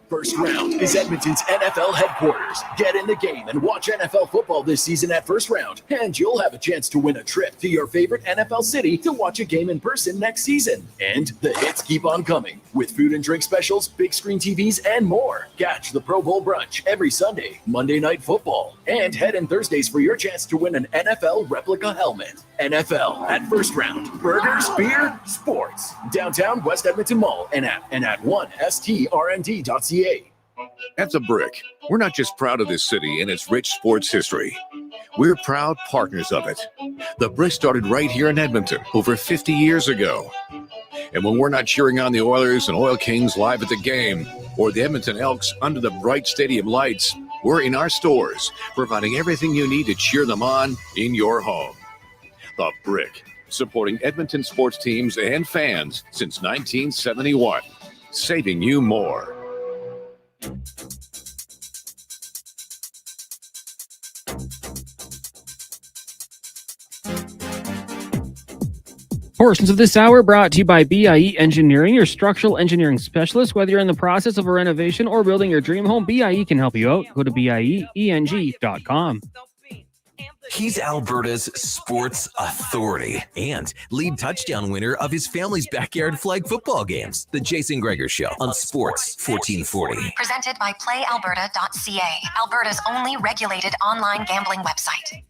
Speaker 25: First Round is Edmonton's NFL headquarters. Get in the game and watch NFL football this season at First Round, and you'll have a chance to win a trip to your favorite NFL city to watch a game in person next season. And the hits keep on coming with food and drink specials, big screen TVs, and more. Catch the Pro Bowl brunch every Sunday, Monday Night Football, and head in Thursdays for your chance to win an NFL replica helmet. NFL at First Round. Burgers, beer, sports. Downtown West Edmonton Mall and at 1strnd.ca.
Speaker 21: At The Brick, we're not just proud of this city and its rich sports history. We're proud partners of it. The Brick started right here in Edmonton over 50 years ago. And when we're not cheering on the Oilers and Oil Kings live at the game, or the Edmonton Elks under the bright stadium lights, we're in our stores, providing everything you need to cheer them on in your home. The Brick, supporting Edmonton sports teams and fans since 1971, saving you more.
Speaker 8: Portions of this hour brought to you by BIE Engineering, your structural engineering specialist. Whether you're in the process of a renovation or building your dream home, BIE can help you out. Go to BIEENG.com.
Speaker 1: He's Alberta's sports authority and lead touchdown winner of his family's backyard flag football games. The Jason Gregor Show on Sports 1440.
Speaker 6: Presented by PlayAlberta.ca, Alberta's only regulated online gambling website.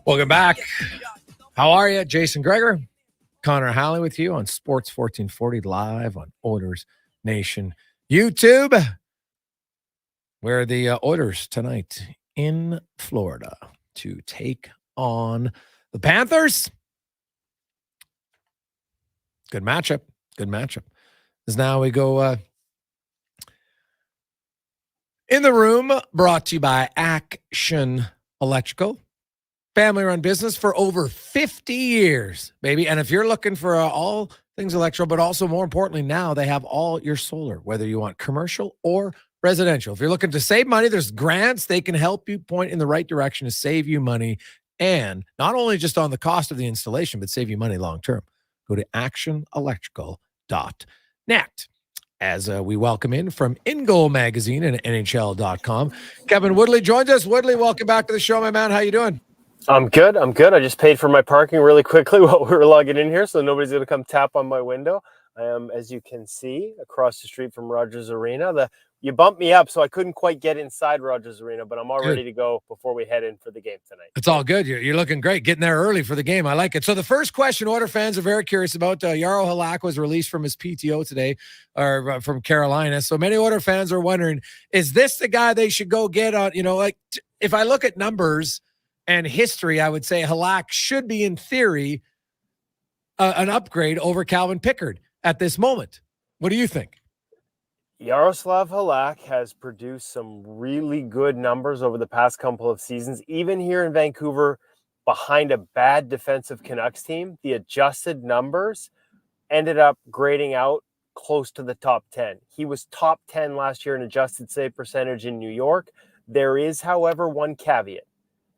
Speaker 7: Welcome back. How are you? Jason Gregor, Connor Halley with you on Sports 1440 live on Oilers Nation YouTube. Where the Oilers tonight in Florida to take on the Panthers. Good matchup. Good matchup. As now we go in the room, brought to you by Action Electrical. Family-run business for over 50 years, baby. And if you're looking for all things electrical, but also more importantly, now they have all your solar, whether you want commercial or residential. If you're looking to save money, there's grants. They can help you point in the right direction to save you money. And not only just on the cost of the installation, but save you money long-term. Go to actionelectrical.net. As we welcome in from In Goal Magazine and NHL.com, Kevin Woodley joins us. Woodley, welcome back to the show, my man. How you doing?
Speaker 5: I'm good. I just paid for my parking really quickly while we were logging in here, so nobody's going to come tap on my window. I am, as you can see, across the street from Rogers Arena. You bumped me up, so I couldn't quite get inside Rogers Arena, but I'm all ready to go before we head in for the game tonight.
Speaker 7: It's all good. You're looking great. Getting there early for the game. I like it. So the first question Oilers fans are very curious about, Jaro Halak was released from his PTO today, or from Carolina. So many Oilers fans are wondering, is this the guy they should go get on? If I look at numbers and history, I would say Halak should be, in theory, an upgrade over Calvin Pickard at this moment. What do you think?
Speaker 5: Yaroslav Halak has produced some really good numbers over the past couple of seasons, even here in Vancouver, behind a bad defensive Canucks team. The adjusted numbers ended up grading out close to the top 10. He was top 10 last year in adjusted save percentage in New York. There is, however, one caveat,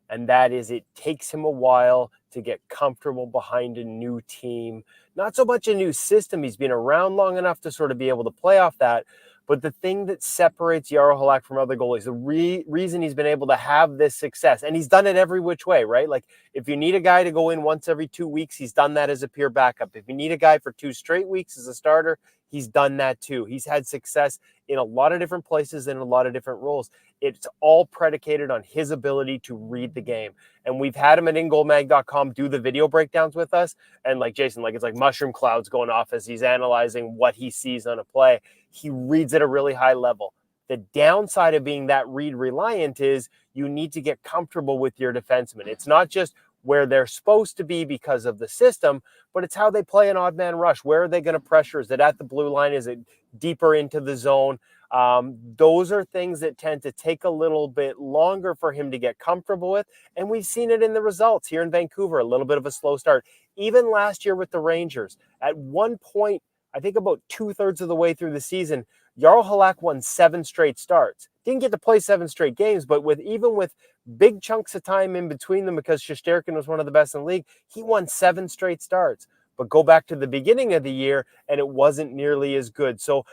Speaker 5: and that is it takes him a while to get comfortable behind a new team. Not so much a new system. He's been around long enough to sort of be able to play off that. But the thing that separates Jaro Halak from other goalies, the reason he's been able to have this success, and he's done it every which way, right? Like, if you need a guy to go in once every 2 weeks, he's done that as a pure backup. If you need a guy for 2 straight weeks as a starter, he's done that too. He's had success in a lot of different places and in a lot of different roles. It's all predicated on his ability to read the game. And we've had him at ingoalmag.com do the video breakdowns with us. And like Jason, it's like mushroom clouds going off as he's analyzing what he sees on a play. He reads at a really high level. The downside of being that read reliant is you need to get comfortable with your defensemen. It's not just where they're supposed to be because of the system, but it's how they play an odd man rush. Where are they going to pressure? Is it at the blue line? Is it deeper into the zone? Those are things that tend to take a little bit longer for him to get comfortable with. And we've seen it in the results here in Vancouver, a little bit of a slow start. Even last year with the Rangers, at one point, I think about 2/3 of the way through the season, Jaro Halak won 7 straight starts. Didn't get to play 7 straight games, but even with big chunks of time in between them, because Shesterkin was one of the best in the league, he won 7 straight starts. But go back to the beginning of the year, and it wasn't nearly as good. So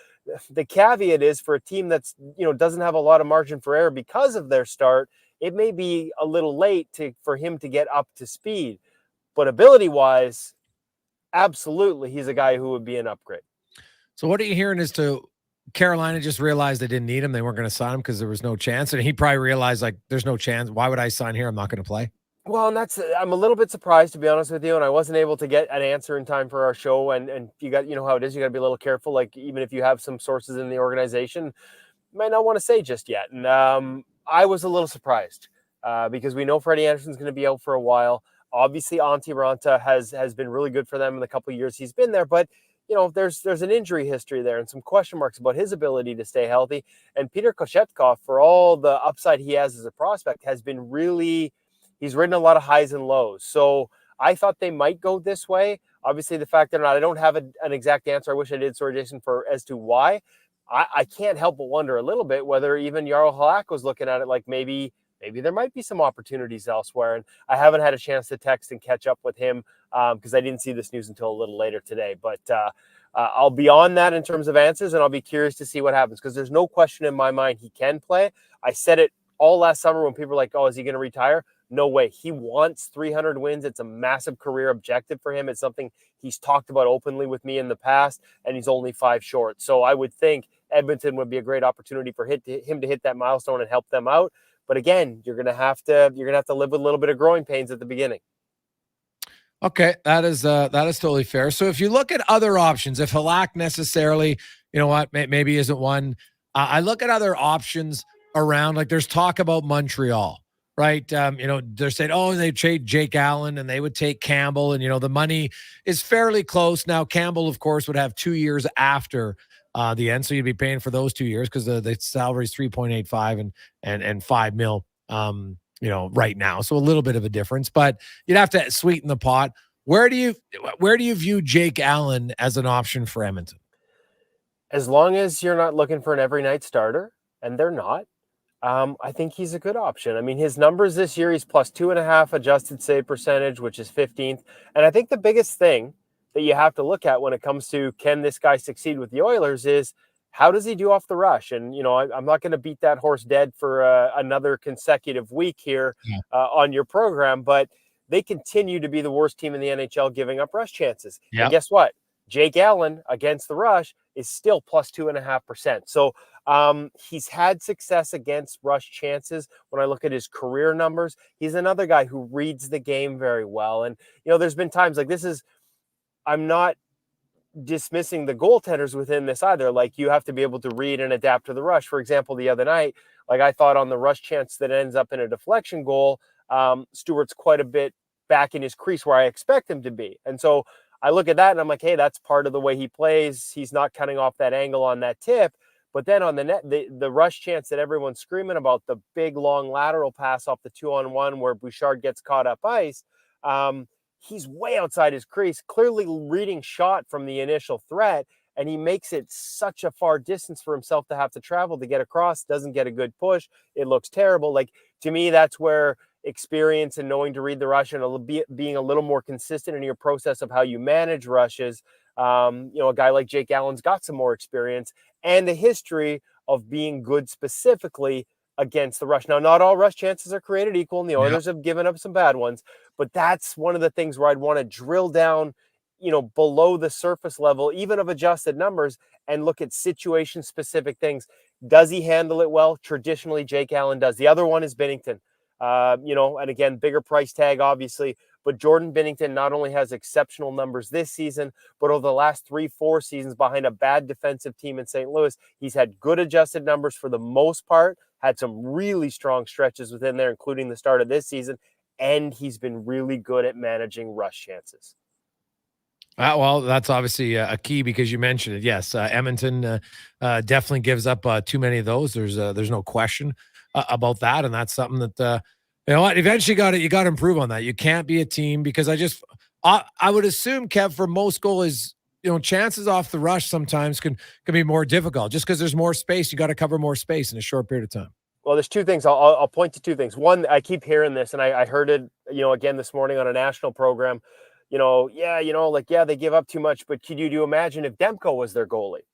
Speaker 5: the caveat is, for a team that's, doesn't have a lot of margin for error because of their start, it may be a little late for him to get up to speed. But ability-wise, absolutely, he's a guy who would be an upgrade.
Speaker 7: So what are you hearing as to Carolina just realized they didn't need him? They weren't going to sign him because there was no chance. And he probably realized, there's no chance. Why would I sign here? I'm not going to play.
Speaker 5: Well, and I'm a little bit surprised, to be honest with you. And I wasn't able to get an answer in time for our show. And you got, how it is. You got to be a little careful. Even if you have some sources in the organization, you might not want to say just yet. And I was a little surprised because we know Freddie Anderson's going to be out for a while. Obviously, Antti Raanta has been really good for them in the couple of years he's been there. But there's an injury history there and some question marks about his ability to stay healthy. And Peter Kochetkov, for all the upside he has as a prospect, has been he's ridden a lot of highs and lows. So I thought they might go this way. Obviously, the fact that I don't have an exact answer. I wish I did, sorry, Jason, as to why. I can't help but wonder a little bit whether even Jaro Halak was looking at it like maybe there might be some opportunities elsewhere. And I haven't had a chance to text and catch up with him because I didn't see this news until a little later today. But I'll be on that in terms of answers, and I'll be curious to see what happens because there's no question in my mind he can play. I said it all last summer when people were like, oh, is he going to retire? No way. He wants 300 wins. It's a massive career objective for him. It's something he's talked about openly with me in the past, and he's only 5 short. So I would think Edmonton would be a great opportunity for him to hit that milestone and help them out. But again, you're gonna have to live with a little bit of growing pains at the beginning.
Speaker 7: Okay, that is totally fair. So if you look at other options, if Halak necessarily, maybe isn't one, I look at other options around. Like there's talk about Montreal, right? They're saying, oh, they trade Jake Allen and they would take Campbell, and the money is fairly close. Now Campbell, of course, would have 2 years after the end, so you'd be paying for those 2 years because the salary is 3.85 and $5 million, right now. So a little bit of a difference, but you'd have to sweeten the pot. Where do you view Jake Allen as an option for Edmonton?
Speaker 5: As long as you're not looking for an every night starter, and they're not, I think he's a good option. I mean, his numbers this year, he's plus 2.5 adjusted save percentage, which is 15th. And I think the biggest thing that you have to look at when it comes to can this guy succeed with the Oilers is How does he do off the rush? And, I'm not going to beat that horse dead for another consecutive week here on your program, but they continue to be the worst team in the NHL giving up rush chances.
Speaker 7: Yeah.
Speaker 5: And guess what? Jake Allen against the rush is still plus 2.5%. So he's had success against rush chances. When I look at his career numbers, he's another guy who reads the game very well. And, there's been times like I'm not dismissing the goaltenders within this either. Like, you have to be able to read and adapt to the rush. For example, the other night, like, I thought on the rush chance that ends up in a deflection goal, Stewart's quite a bit back in his crease where I expect him to be. And so I look at that and I'm like, hey, that's part of the way he plays. He's not cutting off that angle on that tip. But then on the net, the rush chance that everyone's screaming about, the big long lateral pass off the 2-on-1 where Bouchard gets caught up ice, he's way outside his crease, clearly reading shot from the initial threat, and he makes it such a far distance for himself to have to travel to get across, doesn't get a good push. It looks terrible. Like, to me, that's where experience and knowing to read the rush and being a little more consistent in your process of how you manage rushes. A guy like Jake Allen's got some more experience and a history of being good specifically against the rush. Now, not all rush chances are created equal, and the Oilers have given up some bad ones, but that's one of the things where I'd want to drill down, below the surface level, even of adjusted numbers, and look at situation specific things. Does he handle it well? Traditionally, Jake Allen does. The other one is Binnington. And again, bigger price tag, obviously, but Jordan Binnington not only has exceptional numbers this season, but over the last 3-4 seasons behind a bad defensive team in St. Louis, he's had good adjusted numbers for the most part, had some really strong stretches within there, including the start of this season, and he's been really good at managing rush chances.
Speaker 7: Well, that's obviously a key because you mentioned it. Yes, Edmonton definitely gives up too many of those. There's no question about that, and that's something that eventually you got to improve on that. You can't be a team because I would assume, Kev, for most goalies, chances off the rush sometimes can be more difficult just because there's more space. You got to cover more space in a short period of time.
Speaker 5: Well, there's two things. I'll point to two things. One, I keep hearing this, and I heard it, again this morning on a national program. They give up too much, but could you imagine if Demko was their goalie?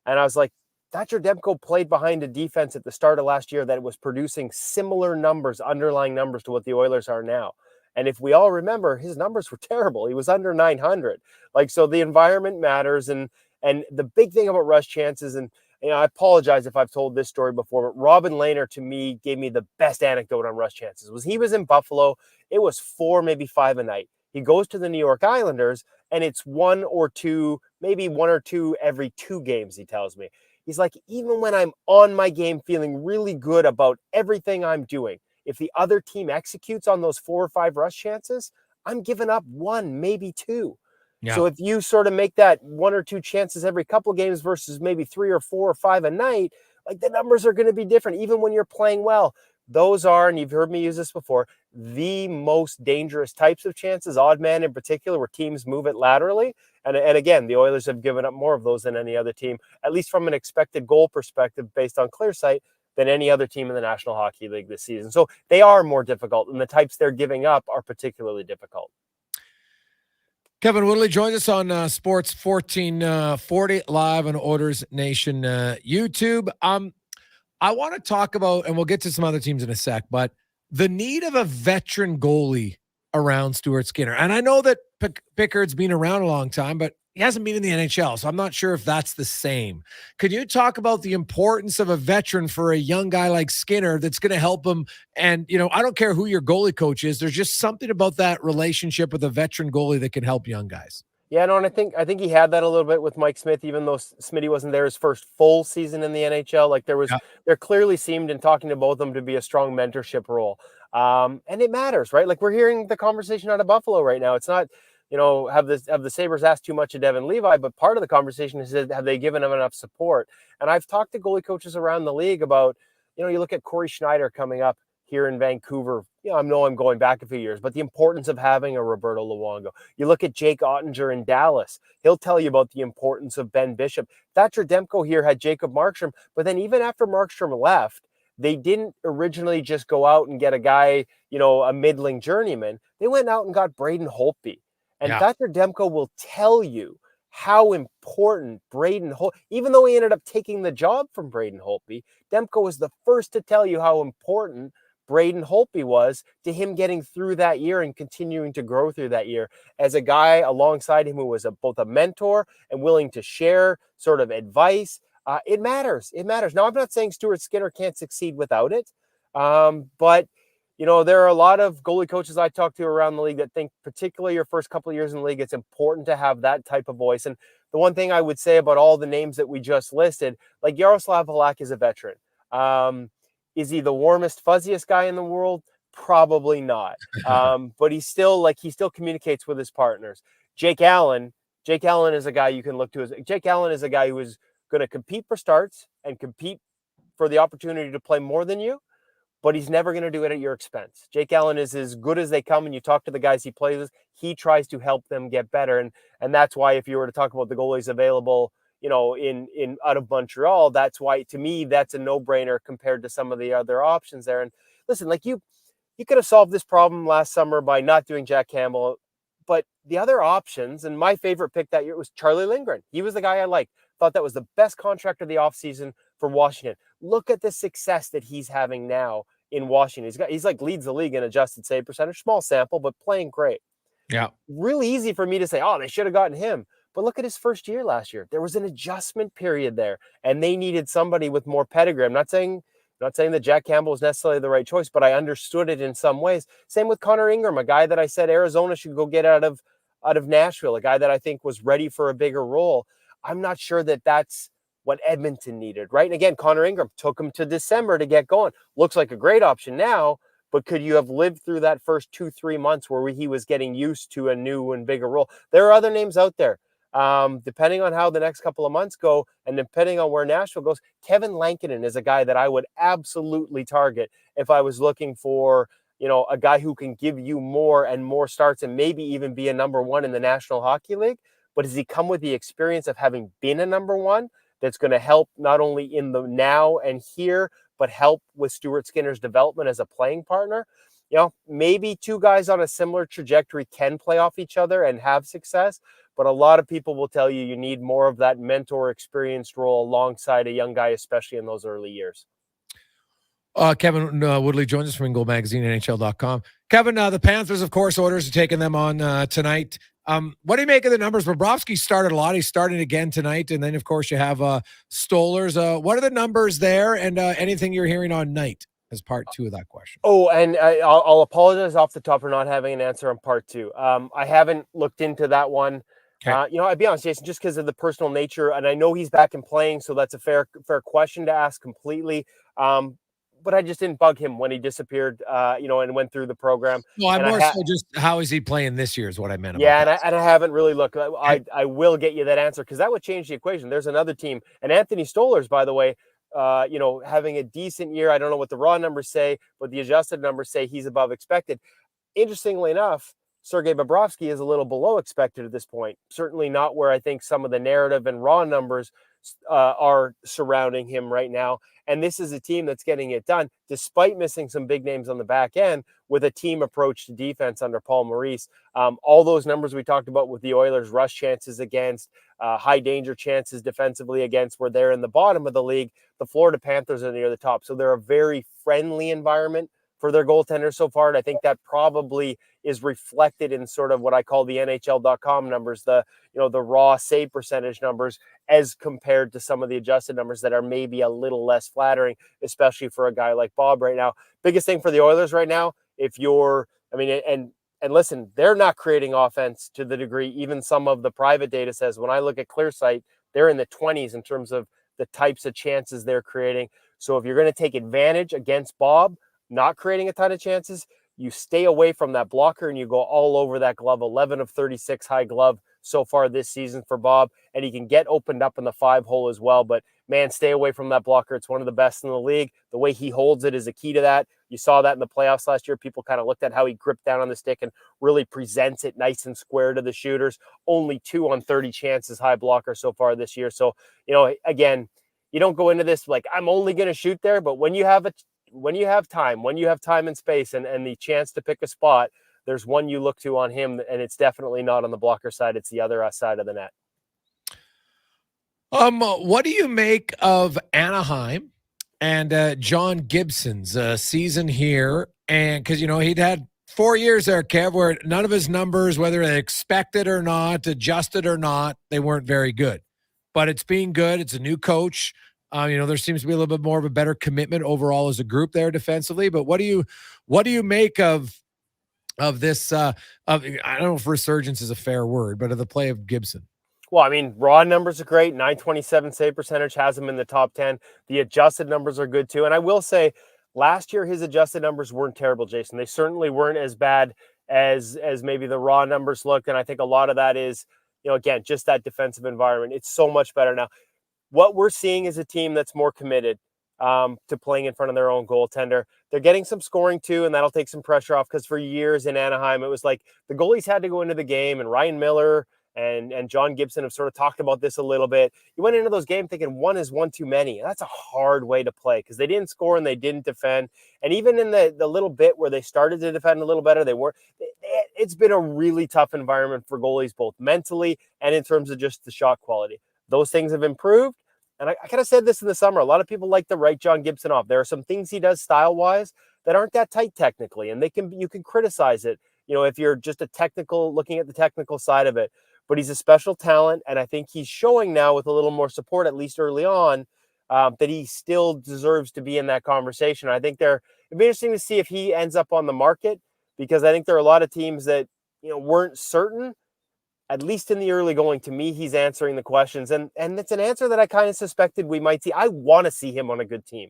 Speaker 5: And I was like, Thatcher Demko played behind a defense at the start of last year that was producing similar numbers, underlying numbers to what the Oilers are now. And if we all remember, his numbers were terrible. He was under 900. So the environment matters. And the big thing about rush chances, and I apologize if I've told this story before, but Robin Lehner, to me, gave me the best anecdote on rush chances. He was in Buffalo. It was 4, maybe 5 a night. He goes to the New York Islanders, and it's 1 or 2, maybe 1 or 2 every 2 games, he tells me. He's like, even when I'm on my game feeling really good about everything I'm doing, if the other team executes on those 4 or 5 rush chances, I'm giving up 1, maybe 2. Yeah. So if you sort of make that 1 or 2 chances every couple of games versus maybe 3 or 4 or 5 a night, like the numbers are going to be different, even when you're playing well. Those are, and you've heard me use this before, the most dangerous types of chances, odd man in particular, where teams move it laterally. And again, the Oilers have given up more of those than any other team, at least from an expected goal perspective based on clear sight, than any other team in the National Hockey League this season. So they are more difficult, and the types they're giving up are particularly difficult.
Speaker 7: Kevin Woodley joins us on Sports 1440 live on Oilers Nation YouTube. I want to talk about, and we'll get to some other teams in a sec, but the need of a veteran goalie around Stuart Skinner. And I know that Pickard's been around a long time, but he hasn't been in the NHL, so I'm not sure if that's the same. Could you talk about the importance of a veteran for a young guy like Skinner that's going to help him? And, I don't care who your goalie coach is. There's just something about that relationship with a veteran goalie that can help young guys.
Speaker 5: Yeah, no, and I think he had that a little bit with Mike Smith, even though Smitty wasn't there his first full season in the NHL. Like there clearly seemed in talking to both of them to be a strong mentorship role. And it matters, right? Like we're hearing the conversation out of Buffalo right now. It's not, have the Sabres asked too much of Devin Levi, but part of the conversation is, have they given him enough support? And I've talked to goalie coaches around the league about, you look at Corey Schneider coming up here in Vancouver. I know I'm going back a few years, but the importance of having a Roberto Luongo. You look at Jake Ottinger in Dallas. He'll tell you about the importance of Ben Bishop. Thatcher Demko here had Jacob Markstrom, but then even after Markstrom left, they didn't originally just go out and get a guy, a middling journeyman. They went out and got Braden Holtby. And Thatcher Demko will tell you how important Braden Holtby, even though he ended up taking the job from Braden Holtby, Demko was the first to tell you how important Braden Holtby was to him getting through that year and continuing to grow through that year as a guy alongside him who was both a mentor and willing to share sort of advice. It matters. It matters. Now, I'm not saying Stuart Skinner can't succeed without it, but there are a lot of goalie coaches I talk to around the league that think, particularly your first couple of years in the league, it's important to have that type of voice. And the one thing I would say about all the names that we just listed, like Jaroslav Halak is a veteran. Is he the warmest, fuzziest guy in the world? Probably not. But he still communicates with his partners. Jake Allen is a guy you can look to. Jake Allen is a guy who is going to compete for starts and compete for the opportunity to play more than you, but he's never going to do it at your expense. Jake Allen is as good as they come, and you talk to the guys he plays with, he tries to help them get better. And that's why, if you were to talk about the goalies available, in out of Montreal, that's why, to me, that's a no-brainer compared to some of the other options there. And listen, like you could have solved this problem last summer by not doing Jack Campbell, but the other options, and my favorite pick that year was Charlie Lindgren. He was the guy I liked. Thought that was the best contract of the offseason for Washington. Look at the success that he's having now in Washington. He's like leads the league in adjusted save percentage, small sample, but playing great.
Speaker 7: Yeah.
Speaker 5: Really easy for me to say, oh, they should have gotten him. But look at his first year last year. There was an adjustment period there, and they needed somebody with more pedigree. I'm not saying that Jack Campbell was necessarily the right choice, but I understood it in some ways. Same with Connor Ingram, a guy that I said Arizona should go get out of Nashville, a guy that I think was ready for a bigger role. I'm not sure that that's what Edmonton needed, right? And again, Connor Ingram took him to December to get going. Looks like a great option now, but could you have lived through that first 2-3 months where he was getting used to a new and bigger role? There are other names out there. Depending on how the next couple of months go and depending on where Nashville goes, Kevin Lankinen is a guy that I would absolutely target if I was looking for, a guy who can give you more and more starts and maybe even be a number one in the National Hockey League. But does he come with the experience of having been a number one that's going to help not only in the now and here, but help with Stuart Skinner's development as a playing partner? Maybe two guys on a similar trajectory can play off each other and have success, but a lot of people will tell you need more of that mentor experienced role alongside a young guy, especially in those early years.
Speaker 7: Kevin Woodley joins us from Goal Magazine, NHL.com. Kevin, the Panthers, of course, orders are taking them on tonight. What do you make of the numbers? Bobrovsky started a lot. He's starting again tonight. And then, of course, you have Stolarz. What are the numbers there? And anything you're hearing on night as part two of that question?
Speaker 5: Oh, and I'll apologize off the top for not having an answer on part two. I haven't looked into that one.
Speaker 7: Okay.
Speaker 5: I'd be honest, Jason, just because of the personal nature, and I know he's back and playing, so that's a fair question to ask completely. But I just didn't bug him when he disappeared, and went through the program.
Speaker 7: Well, I'm more so just how is he playing this year is what I meant.
Speaker 5: Yeah, and I haven't really looked. I will get you that answer because that would change the equation. There's another team, and Anthony Stolarz, by the way, having a decent year. I don't know what the raw numbers say, but the adjusted numbers say he's above expected. Interestingly enough, Sergei Bobrovsky is a little below expected at this point. Certainly not where I think some of the narrative and raw numbers are surrounding him right now. And this is a team that's getting it done despite missing some big names on the back end with a team approach to defense under Paul Maurice. All those numbers we talked about with the Oilers, rush chances against, high danger chances defensively against, where they're in the bottom of the league. The Florida Panthers are near the top. So they're a very friendly environment for their goaltenders so far. And I think that probably is reflected in sort of what I call the NHL.com numbers, the raw save percentage numbers, as compared to some of the adjusted numbers that are maybe a little less flattering, especially for a guy like Bob right now. Biggest thing for the Oilers right now, and listen, they're not creating offense to the degree even some of the private data says. When I look at ClearSight, they're in the 20s in terms of the types of chances they're creating. So if you're going to take advantage against Bob, not creating a ton of chances, you stay away from that blocker and you go all over that glove. 11 of 36 high glove so far this season for Bob, and he can get opened up in the 5-hole as well. But man, stay away from that blocker. It's one of the best in the league. The way he holds it is a key to that. You saw that in the playoffs last year. People kind of looked at how he gripped down on the stick and really presents it nice and square to the shooters. Only 2 on 30 chances high blocker so far this year. So, again, you don't go into this like, I'm only going to shoot there, but when you have time and space and the chance to pick a spot, there's one you look to on him, and it's definitely not on the blocker side. It's the other side of the net.
Speaker 7: What do you make of Anaheim and John Gibson's season here? And because, he'd had 4 years there, Kev, where none of his numbers, whether they expected or not, adjusted or not, they weren't very good. But it's been good. It's a new coach. There seems to be a little bit more of a better commitment overall as a group there defensively. But what do you make of this? I don't know if resurgence is a fair word, but of the play of Gibson.
Speaker 5: Well, I mean, raw numbers are great. 927 save percentage has him in the top 10. The adjusted numbers are good too. And I will say, last year his adjusted numbers weren't terrible, Jason. They certainly weren't as bad as maybe the raw numbers looked. And I think a lot of that is, again, just that defensive environment. It's so much better now. What we're seeing is a team that's more committed to playing in front of their own goaltender. They're getting some scoring too, and that'll take some pressure off, because for years in Anaheim, it was like the goalies had to go into the game, and Ryan Miller and John Gibson have sort of talked about this a little bit. You went into those games thinking one is one too many. That's a hard way to play, because they didn't score and they didn't defend. And even in the little bit where they started to defend a little better, it's been a really tough environment for goalies, both mentally and in terms of just the shot quality. Those things have improved. And I kind of said this in the summer. A lot of people like to write John Gibson off. There are some things he does style-wise that aren't that tight technically, and you can criticize it, if you're just looking at the technical side of it. But he's a special talent, and I think he's showing now with a little more support, at least early on, that he still deserves to be in that conversation. I think it'd be interesting to see if he ends up on the market, because I think there are a lot of teams that weren't certain. At least in the early going, to me, he's answering the questions. And it's an answer that I kind of suspected we might see. I want to see him on a good team,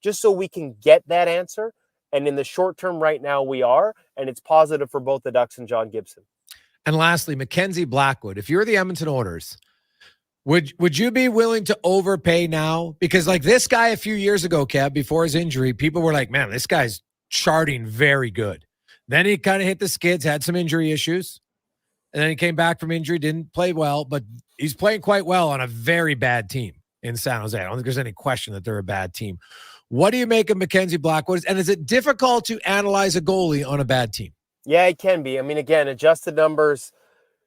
Speaker 5: just so we can get that answer. And in the short term right now, we are. And it's positive for both the Ducks and John Gibson.
Speaker 7: And lastly, Mackenzie Blackwood. If you're the Edmonton Oilers, would you be willing to overpay now? Because like this guy a few years ago, Kev, before his injury, people were like, man, this guy's charting very good. Then he kind of hit the skids, had some injury issues. And then he came back from injury, didn't play well, but he's playing quite well on a very bad team in San Jose. I don't think there's any question that they're a bad team. What do you make of Mackenzie Blackwood? And is it difficult to analyze a goalie on a bad team?
Speaker 5: Yeah, it can be. I mean, again, adjusted numbers,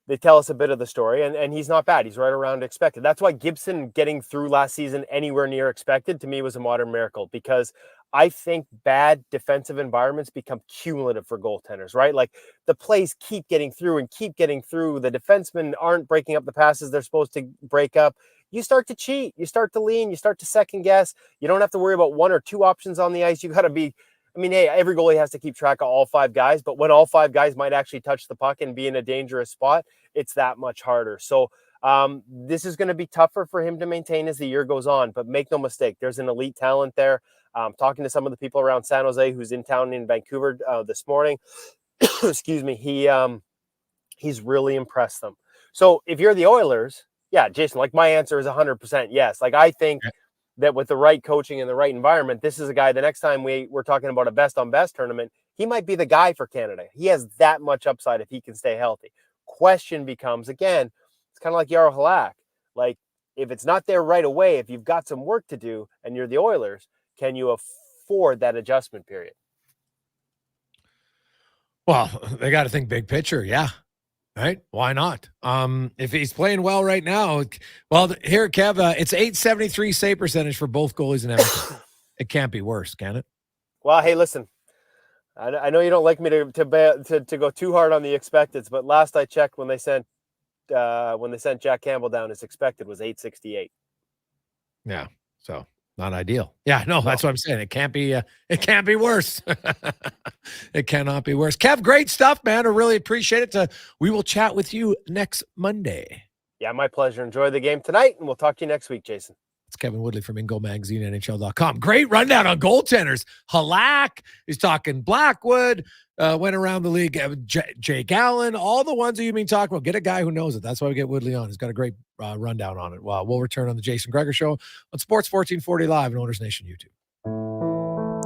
Speaker 5: they tell us a bit of the story, and he's not bad. He's right around expected. That's why Gibson getting through last season anywhere near expected, to me, was a modern miracle, because I think bad defensive environments become cumulative for goaltenders, right? Like the plays keep getting through and keep getting through. The defensemen aren't breaking up the passes they're supposed to break up. You start to cheat. You start to lean. You start to second guess. You don't have to worry about one or two options on the ice. You got to be, hey, every goalie has to keep track of all five guys, but when all five guys might actually touch the puck and be in a dangerous spot, it's that much harder. So this is going to be tougher for him to maintain as the year goes on, but make no mistake, there's an elite talent there. Talking to some of the people around San Jose who's in town in Vancouver this morning, excuse me, he's really impressed them. So if you're the Oilers, yeah, Jason, like my answer is 100% yes. Like I think that with the right coaching and the right environment, this is a guy, the next time we're talking about a best on best tournament, he might be the guy for Canada. He has that much upside if he can stay healthy. Question becomes, again, it's kind of like Jaro Halak. Like if it's not there right away, if you've got some work to do and you're the Oilers, can you afford that adjustment period?
Speaker 7: Well, they got to think big picture. Yeah. Right. Why not? If he's playing well right now, well, here, Kev, it's .873 save percentage for both goalies in Edmonton. It can't be worse, can it?
Speaker 5: Well, hey, listen, I know you don't like me to go too hard on the expecteds, but last I checked, when they sent Jack Campbell down, his expected was .868.
Speaker 7: Yeah. So not ideal. Yeah, no, that's what I'm saying. It can't be worse. It cannot be worse. Kev, great stuff, man. I really appreciate it. We will chat with you next Monday.
Speaker 5: Yeah, my pleasure. Enjoy the game tonight, and we'll talk to you next week, Jason.
Speaker 7: It's Kevin Woodley from InGoal Magazine, NHL.com. Great rundown on goaltenders. Halak is talking Blackwood, went around the league. Jake Allen, all the ones that you've been talking about. Get a guy who knows it. That's why we get Woodley on. He's got a great rundown on it. Well, we'll return on the Jason Gregor Show on Sports 1440 Live and Owners Nation YouTube.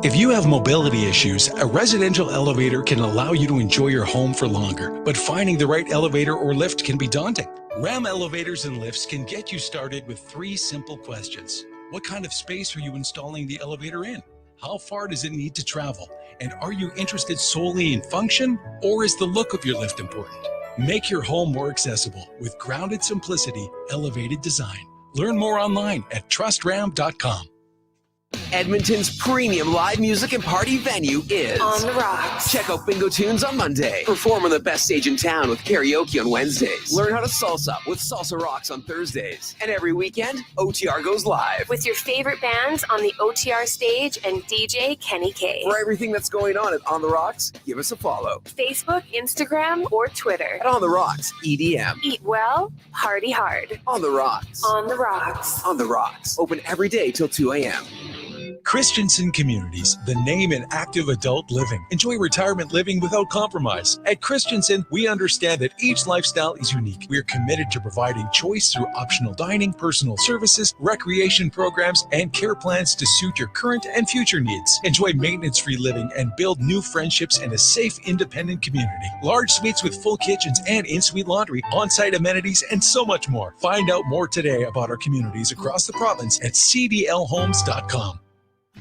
Speaker 27: If you have mobility issues, a residential elevator can allow you to enjoy your home for longer, but finding the right elevator or lift can be daunting. Ram Elevators and Lifts can get you started with 3 simple questions. What kind of space are you installing the elevator in? How far does it need to travel? And are you interested solely in function, or is the look of your lift important? Make your home more accessible with grounded simplicity, elevated design. Learn more online at trustram.com.
Speaker 9: Edmonton's premium live music and party venue is
Speaker 12: On the Rocks.
Speaker 9: Check out Bingo Tunes on Monday. Perform on the best stage in town with karaoke on Wednesdays. Learn how to salsa with Salsa Rocks on Thursdays. And every weekend, OTR goes live.
Speaker 12: With your favorite bands on the OTR stage and DJ Kenny K.
Speaker 9: For everything that's going on at On the Rocks, give us a follow.
Speaker 12: Facebook, Instagram, or Twitter.
Speaker 9: At On the Rocks, EDM.
Speaker 12: Eat well, party hard.
Speaker 9: On the Rocks.
Speaker 12: On the Rocks.
Speaker 9: On the Rocks. Open every day till 2 a.m.
Speaker 27: Christensen Communities, the name in active adult living. Enjoy retirement living without compromise. At Christensen, we understand that each lifestyle is unique. We are committed to providing choice through optional dining, personal services, recreation programs, and care plans to suit your current and future needs. Enjoy maintenance-free living and build new friendships in a safe, independent community. Large suites with full kitchens and in-suite laundry, on-site amenities, and so much more. Find out more today about our communities across the province at cdlhomes.com.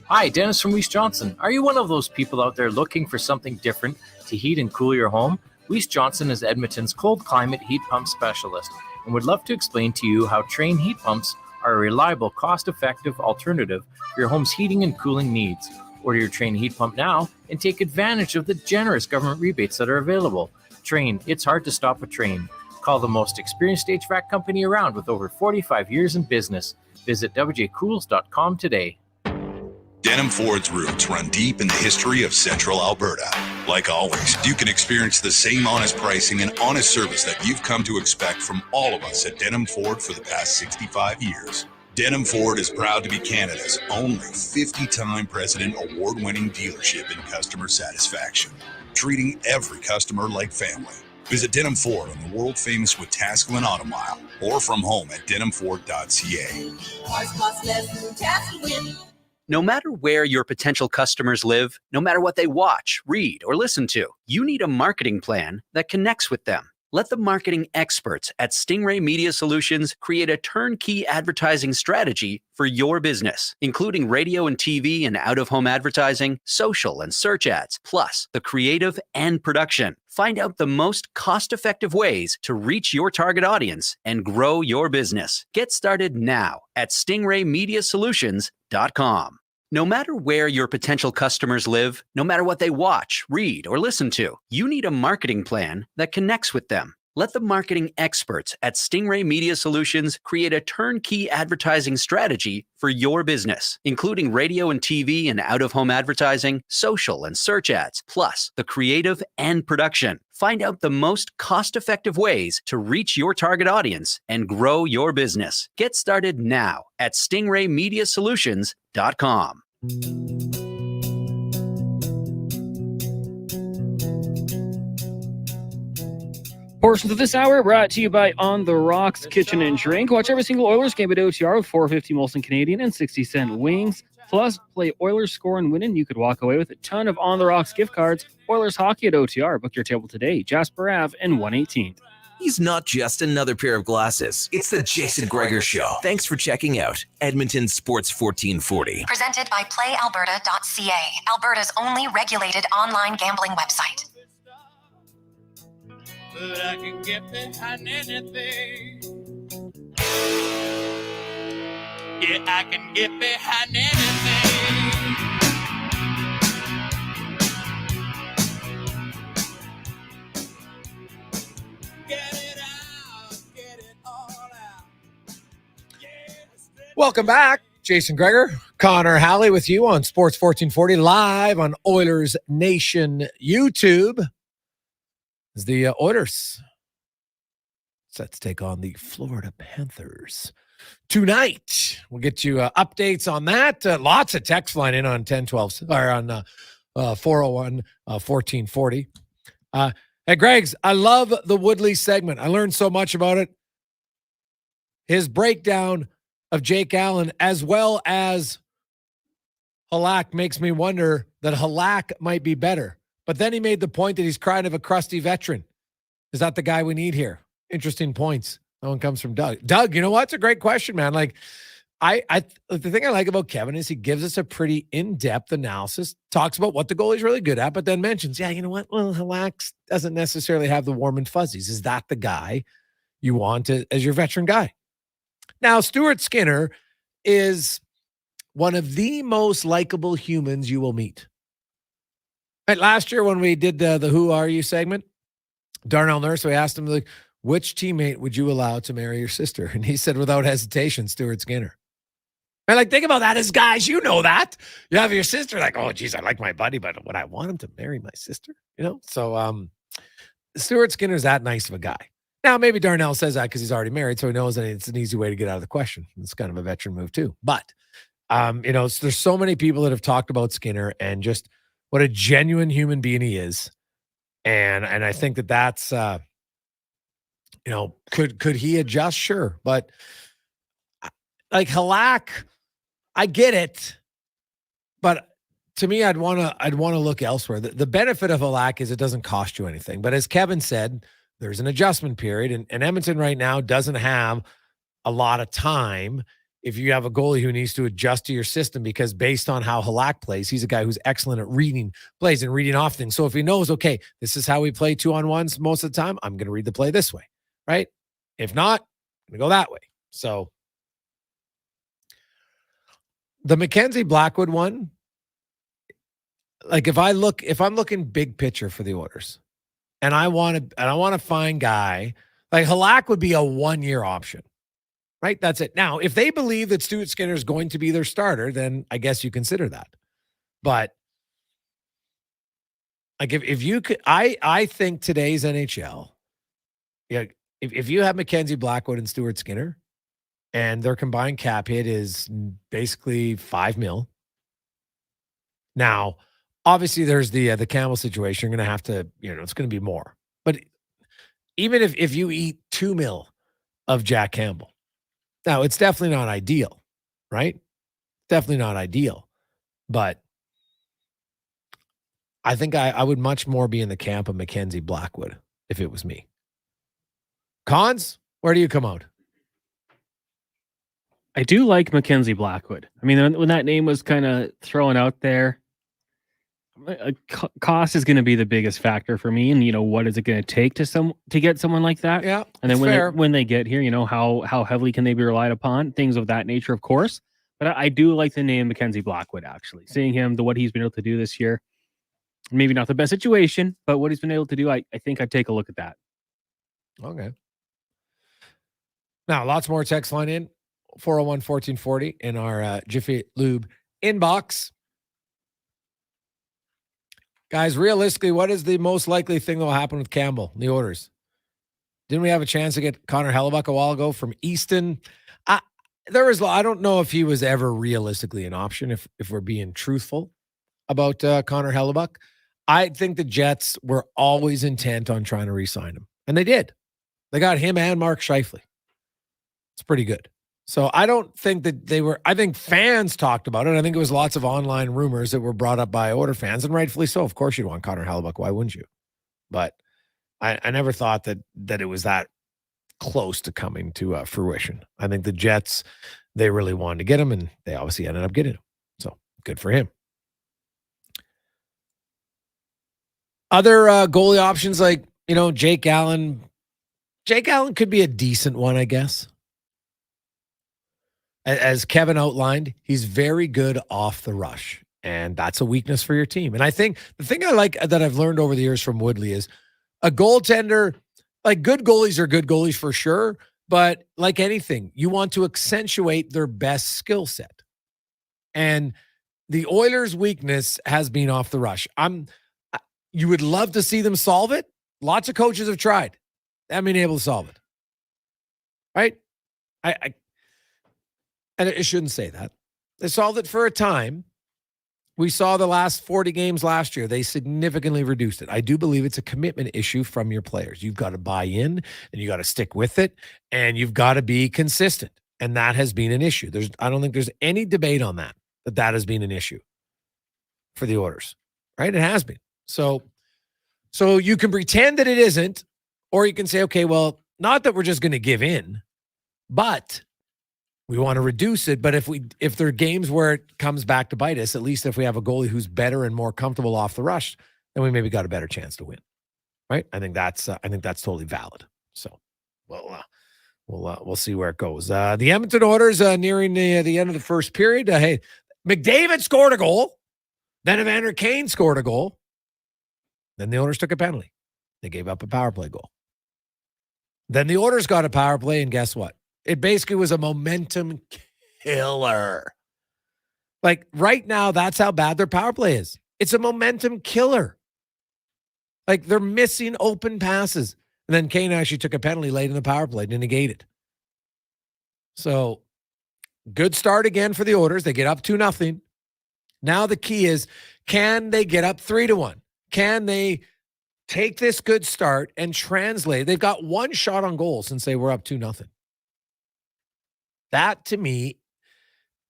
Speaker 13: Hi, Dennis from Weiss Johnson. Are you one of those people out there looking for something different to heat and cool your home? Weiss Johnson is Edmonton's cold climate heat pump specialist and would love to explain to you how Trane heat pumps are a reliable, cost-effective alternative for your home's heating and cooling needs. Order your Trane heat pump now and take advantage of the generous government rebates that are available. Trane, it's hard to stop a Trane. Call the most experienced HVAC company around with over 45 years in business. Visit wjcools.com today.
Speaker 14: Denim Ford's roots run deep in the history of Central Alberta. Like always, you can experience the same honest pricing and honest service that you've come to expect from all of us at Denim Ford for the past 65 years. Denim Ford is proud to be Canada's only 50-time President Award-winning dealership in customer satisfaction, treating every customer like family. Visit Denim Ford on the world-famous Wetaskiwin Auto Mile or from home at denimford.ca.
Speaker 15: No matter where your potential customers live, no matter what they watch, read, or listen to, you need a marketing plan that connects with them. Let the marketing experts at Stingray Media Solutions create a turnkey advertising strategy for your business, including radio and TV and out-of-home advertising, social and search ads, plus the creative and production. Find out the most cost-effective ways to reach your target audience and grow your business. Get started now at stingraymediasolutions.com. No matter where your potential customers live, no matter what they watch, read, or listen to, you need a marketing plan that connects with them. Let the marketing experts at Stingray Media Solutions create a turnkey advertising strategy for your business, including radio and TV and out-of-home advertising, social and search ads, plus the creative and production. Find out the most cost-effective ways to reach your target audience and grow your business. Get started now at stingraymediasolutions.com.
Speaker 8: Portions of this hour brought to you by On the Rocks Kitchen and Drink. Watch every single Oilers game at OTR with $4.50 Molson Canadian and 60-cent wings. Plus, play Oilers score and win, and you could walk away with a ton of On the Rocks gift cards. Oilers hockey at OTR. Book your table today. Jasper Ave and 118th.
Speaker 1: He's not just another pair of glasses. It's the Jason Gregor Show. Thanks for checking out Edmonton Sports 1440.
Speaker 6: Presented by PlayAlberta.ca, Alberta's only regulated online gambling website.
Speaker 19: But I can get behind anything. Yeah, I can get behind anything. Get it out, get it all out.
Speaker 7: Welcome back. Jason Gregor, Connor Halley with you on Sports 1440, live on Oilers Nation YouTube. As the Oilers set to take on the Florida Panthers tonight. We'll get you updates on that. Lots of text flying in on 1012 or on 401 1440. Hey, Greg's, I love the Woodley segment. I learned so much about it. His breakdown of Jake Allen as well as Halak makes me wonder that Halak might be better. But then he made the point that he's kind of a crusty veteran. Is that the guy we need here? Interesting points. That one comes from Doug. Doug, you know what? It's a great question, man. Like, the thing I like about Kevin is he gives us a pretty in-depth analysis, talks about what the goalie's really good at, but then mentions, yeah, you know what? Well, Halak doesn't necessarily have the warm and fuzzies. Is that the guy you want as your veteran guy? Now, Stuart Skinner is one of the most likable humans you will meet. Right, last year when we did the Who Are You segment, Darnell Nurse, we asked him, like, which teammate would you allow to marry your sister? And he said, without hesitation, Stuart Skinner. And like, think about that as guys, you know that. You have your sister like, oh, geez, I like my buddy, but would I want him to marry my sister? You know? So Stuart Skinner's that nice of a guy. Now, maybe Darnell says that because he's already married, so he knows that it's an easy way to get out of the question. It's kind of a veteran move too. But, there's so many people that have talked about Skinner and just what a genuine human being he is. And I think that's, could he adjust? Sure. But like Halak, I get it. But to me, I'd want to look elsewhere. The benefit of Halak is it doesn't cost you anything. But as Kevin said, there's an adjustment period, and Edmonton right now doesn't have a lot of time if you have a goalie who needs to adjust to your system, because based on how Halak plays, he's a guy who's excellent at reading plays and reading off things. So if he knows, okay, this is how we play 2-on-1s most of the time, I'm going to read the play this way, right? If not, I'm going to go that way. So the Mackenzie Blackwood one, like if I'm looking big picture for the Oilers, and I want to find guy like Halak would be a 1-year option, right? That's it. Now, if they believe that Stuart Skinner is going to be their starter, then I guess you consider that. But like if you could, I think today's NHL, yeah, if you have Mackenzie Blackwood and Stuart Skinner, and their combined cap hit is basically $5 million. Now, obviously, there's the Campbell situation. You're going to have to, it's going to be more. But even if you eat $2 million of Jack Campbell, now it's definitely not ideal, right? Definitely not ideal. But I think I would much more be in the camp of Mackenzie Blackwood if it was me. Cons, where do you come out?
Speaker 8: I do like Mackenzie Blackwood. I mean, when that name was kind of thrown out there, cost is going to be the biggest factor for me. And, what is it going to take to get someone like that?
Speaker 7: Yeah.
Speaker 8: And then when they get here, how heavily can they be relied upon? Things of that nature, of course. But I do like the name Mackenzie Blackwood, actually. Seeing him, what he's been able to do this year, maybe not the best situation, but what he's been able to do, I think I'd take a look at that.
Speaker 7: Okay. Now, lots more text line in. 401-1440 in our Jiffy Lube inbox. Guys, realistically, what is the most likely thing that will happen with Campbell in the Oilers? Didn't we have a chance to get Connor Halley a while ago from Easton? I don't know if he was ever realistically an option, if we're being truthful about Connor Halley. I think the Jets were always intent on trying to re-sign him. And they did. They got him and Mark Scheifele. It's pretty good. So I don't think that I think fans talked about it. I think it was lots of online rumors that were brought up by Oilers fans, and rightfully so. Of course you'd want Connor Halley. Why wouldn't you? But I never thought that it was that close to coming to fruition. I think the Jets, they really wanted to get him, and they obviously ended up getting him. So good for him. Other goalie options like, Jake Allen. Jake Allen could be a decent one, I guess. As Kevin outlined, he's very good off the rush, and that's a weakness for your team. And I think the thing I like that I've learned over the years from Woodley is a goaltender, like good goalies are good goalies for sure, but like anything, you want to accentuate their best skill set. And the Oilers' weakness has been off the rush. You would love to see them solve it. Lots of coaches have tried. They haven't been able to solve it. Right? And it shouldn't say that. They solved it for a time. We saw the last 40 games last year. They significantly reduced it. I do believe it's a commitment issue from your players. You've got to buy in, and you got to stick with it, and you've got to be consistent. And that has been an issue. I don't think there's any debate on that has been an issue for the Oilers, right? It has been. So you can pretend that it isn't, or you can say, okay, well, not that we're just going to give in, but we want to reduce it. But if there are games where it comes back to bite us, at least if we have a goalie who's better and more comfortable off the rush, then we maybe got a better chance to win, right? I think that's totally valid. So, we'll see where it goes. The Edmonton Oilers nearing the end of the first period. Hey, McDavid scored a goal. Then Evander Kane scored a goal. Then the Oilers took a penalty. They gave up a power play goal. Then the Oilers got a power play, and guess what? It basically was a momentum killer. Like right now, that's how bad their power play is. It's a momentum killer. Like they're missing open passes. And then Kane actually took a penalty late in the power play to negate it. So good start again for the Oilers. They get up 2-0. Now the key is, can they get up 3-1? Can they take this good start and translate? They've got one shot on goal since they were up 2-0. That to me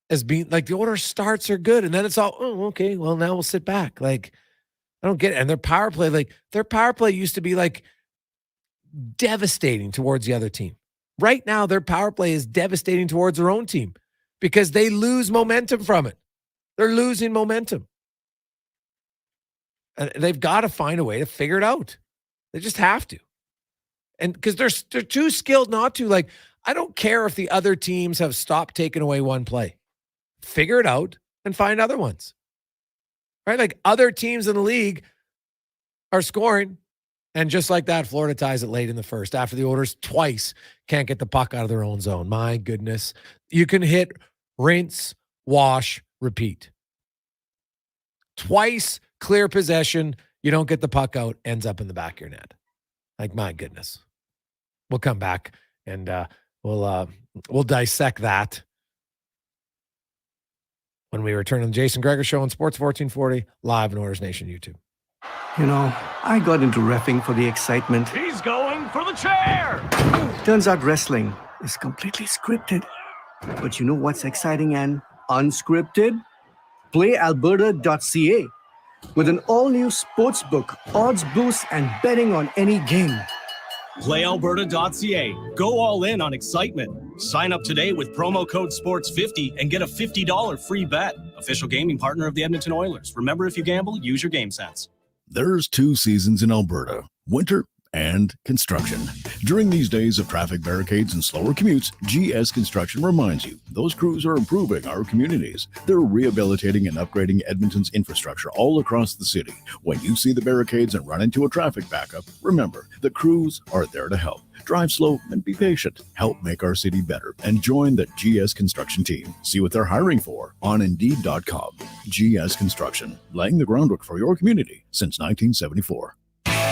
Speaker 7: has been like the Oilers starts are good. And then it's all, oh, okay, well, now we'll sit back. Like, I don't get it. And their power play used to be like devastating towards the other team. Right now, their power play is devastating towards their own team because they lose momentum from it. They're losing momentum. And they've got to find a way to figure it out. They just have to. And because they're too skilled not to. Like, I don't care if the other teams have stopped taking away one play. Figure it out and find other ones. Right? Like other teams in the league are scoring. And just like that, Florida ties it late in the first after the Oilers twice can't get the puck out of their own zone. My goodness. You can hit, rinse, wash, repeat. Twice clear possession, you don't get the puck out, ends up in the back of your net. Like, my goodness. We'll come back and we'll dissect that when we return on the Jason Gregor Show on Sports 1440, live on Oilers Nation YouTube.
Speaker 2: You know, I got into reffing for the excitement.
Speaker 3: He's going for the chair!
Speaker 2: Turns out wrestling is completely scripted. But you know what's exciting and unscripted? PlayAlberta.ca. With an all-new sportsbook, odds boosts, and betting on any game.
Speaker 10: PlayAlberta.ca. Go all in on excitement. Sign up today with promo code SPORTS50 and get a $50 free bet. Official gaming partner of the Edmonton Oilers. Remember, if you gamble, use your game sense.
Speaker 16: There's two seasons in Alberta, winter and construction. During these days of traffic barricades and slower commutes, GS Construction reminds you those crews are improving our communities. They're rehabilitating and upgrading Edmonton's infrastructure all across the city. When you see the barricades and run into a traffic backup, remember, the crews are there to help. Drive slow and be patient. Help make our city better and join the GS Construction team. See what they're hiring for on Indeed.com. GS Construction, laying the groundwork for your community since 1974.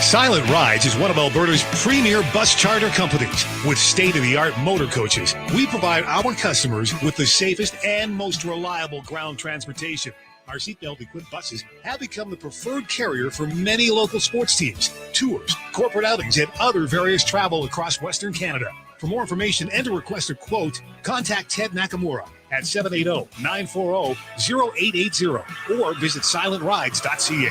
Speaker 27: Silent Rides is one of Alberta's premier bus charter companies. With state-of-the-art motor coaches, we provide our customers with the safest and most reliable ground transportation. Our seatbelt-equipped buses have become the preferred carrier for many local sports teams, tours, corporate outings, and other various travel across Western Canada. For more information and to request a quote, contact Ted Nakamura at 780-940-0880 or visit silentrides.ca.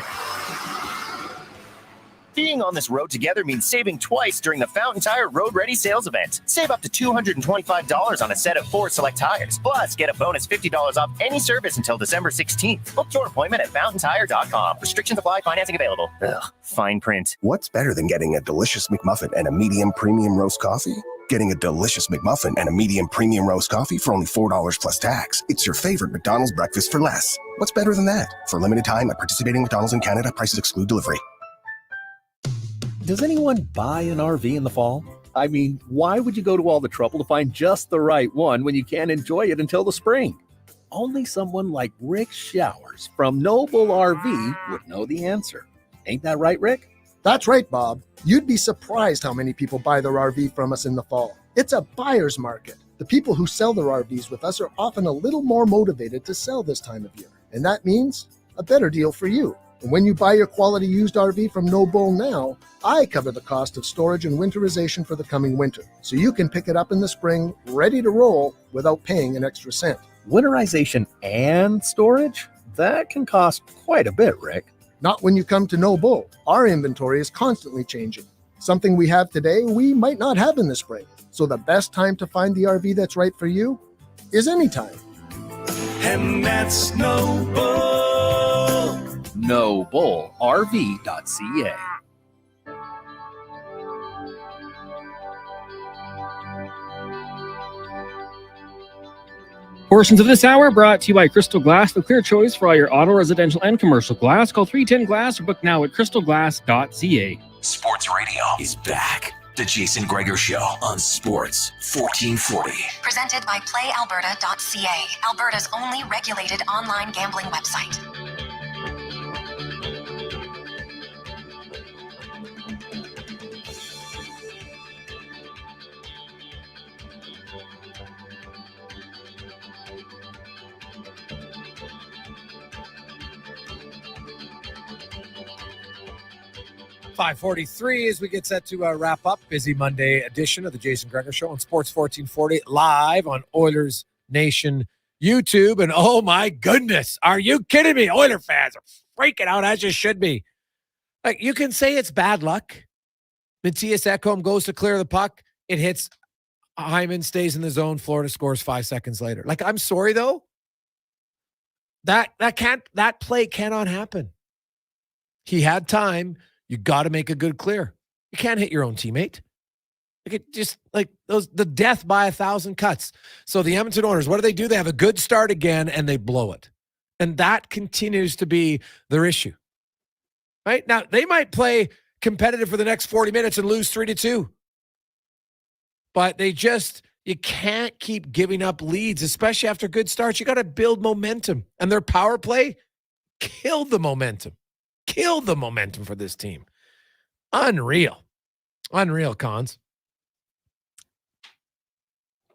Speaker 24: Being on this road together means saving twice during the Fountain Tire Road Ready sales event. Save up to $225 on a set of 4 select tires. Plus, get a bonus $50 off any service until December 16th. Book your appointment at fountaintire.com. Restrictions apply. Financing available. Ugh, fine print.
Speaker 11: What's better than getting a delicious McMuffin and a medium premium roast coffee? Getting a delicious McMuffin and a medium premium roast coffee for only $4 plus tax. It's your favorite McDonald's breakfast for less. What's better than that? For a limited time at participating McDonald's in Canada, prices exclude delivery.
Speaker 20: Does anyone buy an RV in the fall? I mean, why would you go to all the trouble to find just the right one when you can't enjoy it until the spring? Only someone like Rick Showers from Noble RV would know the answer. Ain't that right, Rick?
Speaker 17: That's right, Bob. You'd be surprised how many people buy their RV from us in the fall. It's a buyer's market. The people who sell their RVs with us are often a little more motivated to sell this time of year. And that means a better deal for you. And when you buy your quality used RV from No Bull now, I cover the cost of storage and winterization for the coming winter. So you can pick it up in the spring, ready to roll, without paying an extra cent.
Speaker 20: Winterization and storage? That can cost quite a bit, Rick.
Speaker 17: Not when you come to No Bull. Our inventory is constantly changing. Something we have today, we might not have in the spring. So the best time to find the RV that's right for you is anytime.
Speaker 19: And that's No Bull.
Speaker 20: NoBullRV.ca.
Speaker 8: Portions of this hour brought to you by Crystal Glass, the clear choice for all your auto, residential, and commercial glass. Call 310 Glass or book now at crystalglass.ca.
Speaker 1: Sports Radio is back. The Jason Gregor Show on Sports 1440.
Speaker 6: Presented by PlayAlberta.ca, Alberta's only regulated online gambling website.
Speaker 7: .543 as we get set to wrap up. Busy Monday edition of the Jason Gregor Show on Sports 1440, live on Oilers Nation YouTube. And oh my goodness, are you kidding me? Oiler fans are freaking out, as you should be. Like, you can say it's bad luck. Matthias Ekholm goes to clear the puck. It hits Hyman, stays in the zone. Florida scores 5 seconds later. Like, I'm sorry though. That play cannot happen. He had time. You got to make a good clear. You can't hit your own teammate. The death by 1,000 cuts. So the Edmonton Oilers, what do? They have a good start again, and they blow it. And that continues to be their issue. Right? Now, they might play competitive for the next 40 minutes and lose 3-2. But you can't keep giving up leads, especially after good starts. You got to build momentum. And their power play killed the momentum. Killed the momentum for this team. Unreal, Cons.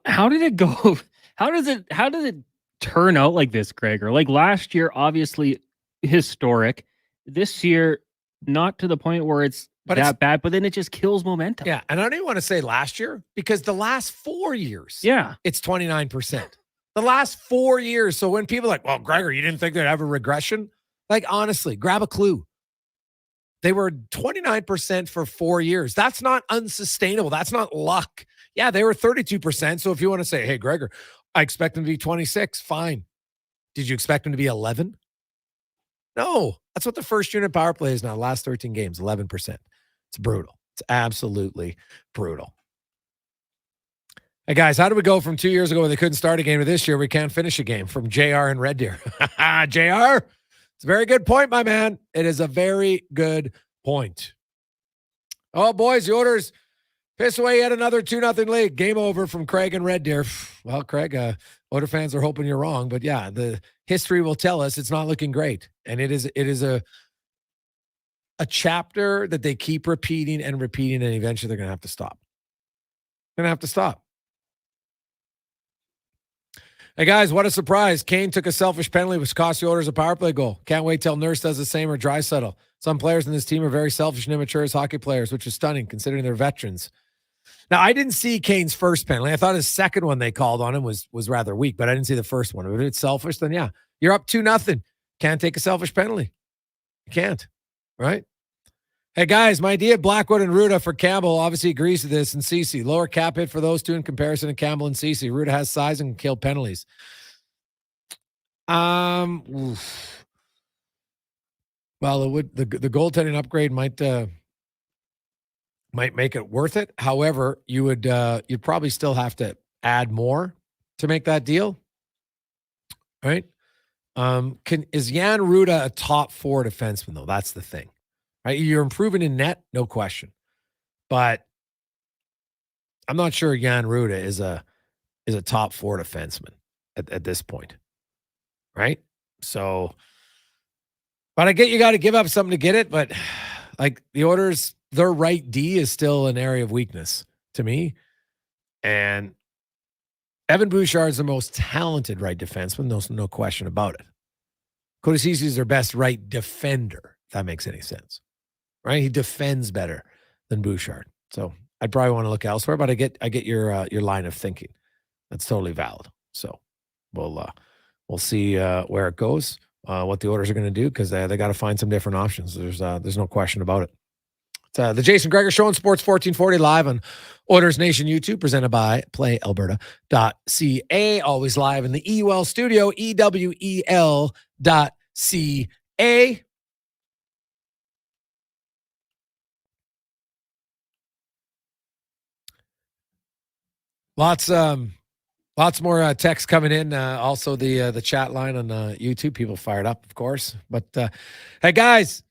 Speaker 8: How did it go? How does it turn out like this, Gregor? Like last year, obviously historic. This year, not to the point where it's bad, but then it just kills momentum.
Speaker 7: Yeah, and I don't even want to say last year because the last 4 years, it's 29%. The last 4 years. So when people are like, well, Gregor, you didn't think they'd have a regression? Like, honestly, grab a clue. They were 29% for 4 years. That's not unsustainable. That's not luck. Yeah, they were 32%. So if you want to say, hey, Gregor, I expect them to be 26, fine. Did you expect them to be 11? No. That's what the first unit power play is now. Last 13 games, 11%. It's brutal. It's absolutely brutal. Hey, guys, how do we go from 2 years ago where they couldn't start a game to this year we can't finish a game? From JR and Red Deer. JR? It's a very good point, my man. It is a very good point. Oh, boys, the Oilers piss away yet another 2-0 lead. Game over from Craig and Red Deer. Well, Craig, Oilers fans are hoping you're wrong, but yeah, the history will tell us it's not looking great. And it is a chapter that they keep repeating, and eventually they're going to have to stop. Going to have to stop. Hey, guys, what a surprise. Kane took a selfish penalty, which cost the Oilers a power play goal. Can't wait till Nurse does the same or Draisaitl. Some players in this team are very selfish and immature as hockey players, which is stunning considering they're veterans. Now, I didn't see Kane's first penalty. I thought his second one they called on him was rather weak, but I didn't see the first one. If it's selfish, then yeah. You're up 2-0. Can't take a selfish penalty. You can't, right? Hey, guys, my idea of Blackwood and Ruda for Campbell obviously agrees to this, and Ceci. Lower cap hit for those two in comparison to Campbell and Ceci. Ruda has size and can kill penalties. Oof. Well, it would the goaltending upgrade might make it worth it. However, you'd probably still have to add more to make that deal, right? Is Jan Ruda a top 4 defenseman though? That's the thing. Right, you're improving in net, no question, but I'm not sure Jan Ruda is a top 4 defenseman at this point, right? So, but I get you got to give up something to get it, but like the Oilers, their right D is still an area of weakness to me, and Evan Bouchard is the most talented right defenseman, no question about it. Cody Ceci is their best right defender, if that makes any sense. Right, he defends better than Bouchard, so I'd probably want to look elsewhere. But I get your line of thinking. That's totally valid. So we'll see where it goes, what the Oilers are going to do, because they got to find some different options. There's no question about it. It's the Jason Gregor Show on Sports 1440 live on Oilers Nation YouTube, presented by PlayAlberta.ca. Always live in the EWEL studio, EWEL.ca. Lots Lots more texts coming in. Also, the chat line on YouTube. People fired up, of course. But, hey, guys,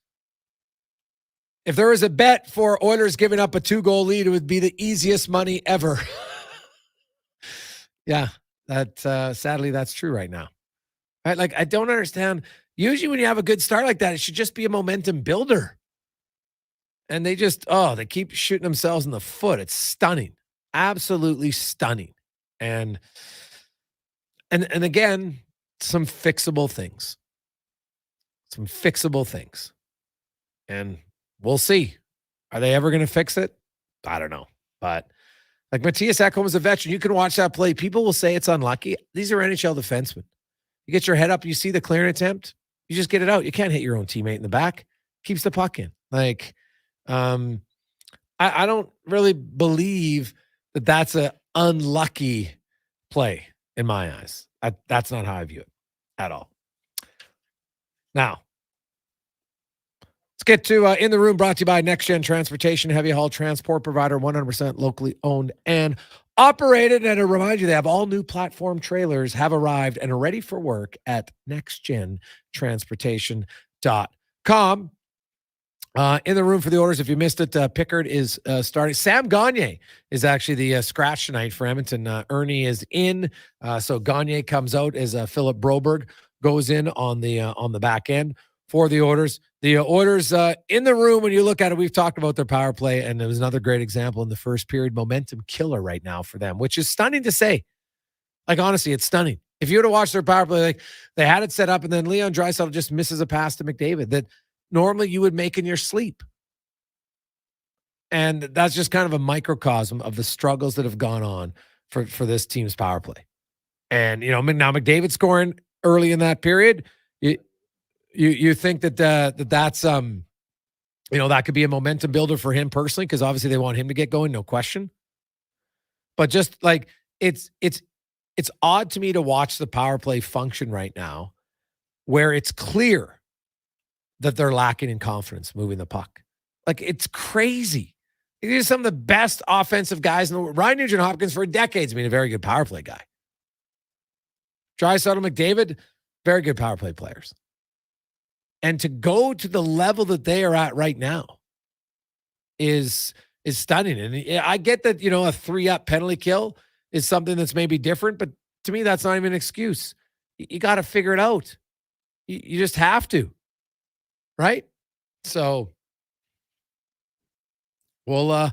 Speaker 7: if there was a bet for Oilers giving up a 2-goal lead, it would be the easiest money ever. Yeah, sadly, that's true right now. Right? Like, I don't understand. Usually when you have a good start like that, it should just be a momentum builder. And they they keep shooting themselves in the foot. It's stunning. Absolutely stunning. And again, some fixable things. Some fixable things. And we'll see. Are they ever going to fix it? I don't know. But like Matthias Ekholm is a veteran. You can watch that play. People will say it's unlucky. These are NHL defensemen. You get your head up, you see the clearing attempt, you just get it out. You can't hit your own teammate in the back. Keeps the puck in. Like, I don't really believe that that's an unlucky play in my eyes. That's not how I view it at all. Now, let's get to In the Room, brought to you by Next Gen Transportation, heavy haul transport provider, 100% locally owned and operated. And to remind you, they have all new platform trailers have arrived and are ready for work at nextgentransportation.com. In the room for the Oilers, if you missed it, Pickard is starting. Sam Gagner is actually the scratch tonight for Edmonton. Ernie is in, so Gagner comes out as Philip Broberg goes in on the back end for the Oilers. The Oilers in the room, when you look at it, we've talked about their power play, and it was another great example in the first period. Momentum killer right now for them, which is stunning to say. Like, honestly, it's stunning. If you were to watch their power play, like they had it set up, and then Leon Draisaitl just misses a pass to McDavid that normally you would make in your sleep. And that's just kind of a microcosm of the struggles that have gone on for this team's power play. And, now McDavid scoring early in that period, you think that that's that could be a momentum builder for him personally, because obviously they want him to get going, no question. But just like it's odd to me to watch the power play function right now where it's clear that they're lacking in confidence moving the puck. Like, it's crazy. These are some of the best offensive guys in the world. Ryan Nugent-Hopkins for decades been a very good power play guy. Draisaitl, McDavid, very good power play players. And to go to the level that they are at right now is stunning. And I get that, a 3-up penalty kill is something that's maybe different, but to me, that's not even an excuse. You got to figure it out. You just have to. Right? So we'll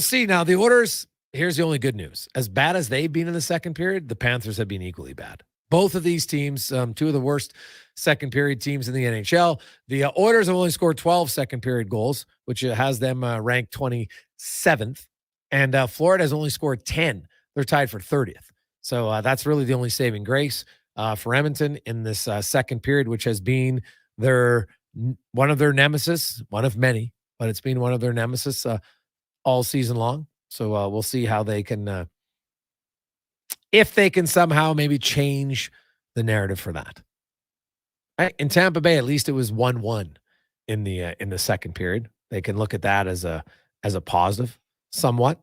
Speaker 7: see. Now, the Oilers, here's the only good news. As bad as they've been in the second period, the Panthers have been equally bad. Both of these teams, two of the worst second period teams in the NHL. The Oilers have only scored 12 second period goals, which has them ranked 27th. And Florida has only scored 10. They're tied for 30th. So that's really the only saving grace for Edmonton in this second period, which has been one of their nemesis, one of many, but it's been one of their nemesis all season long. So we'll see how they can, if they can somehow maybe change the narrative for that. Right? In Tampa Bay, at least it was 1-1 in the second period. They can look at that as a positive, somewhat.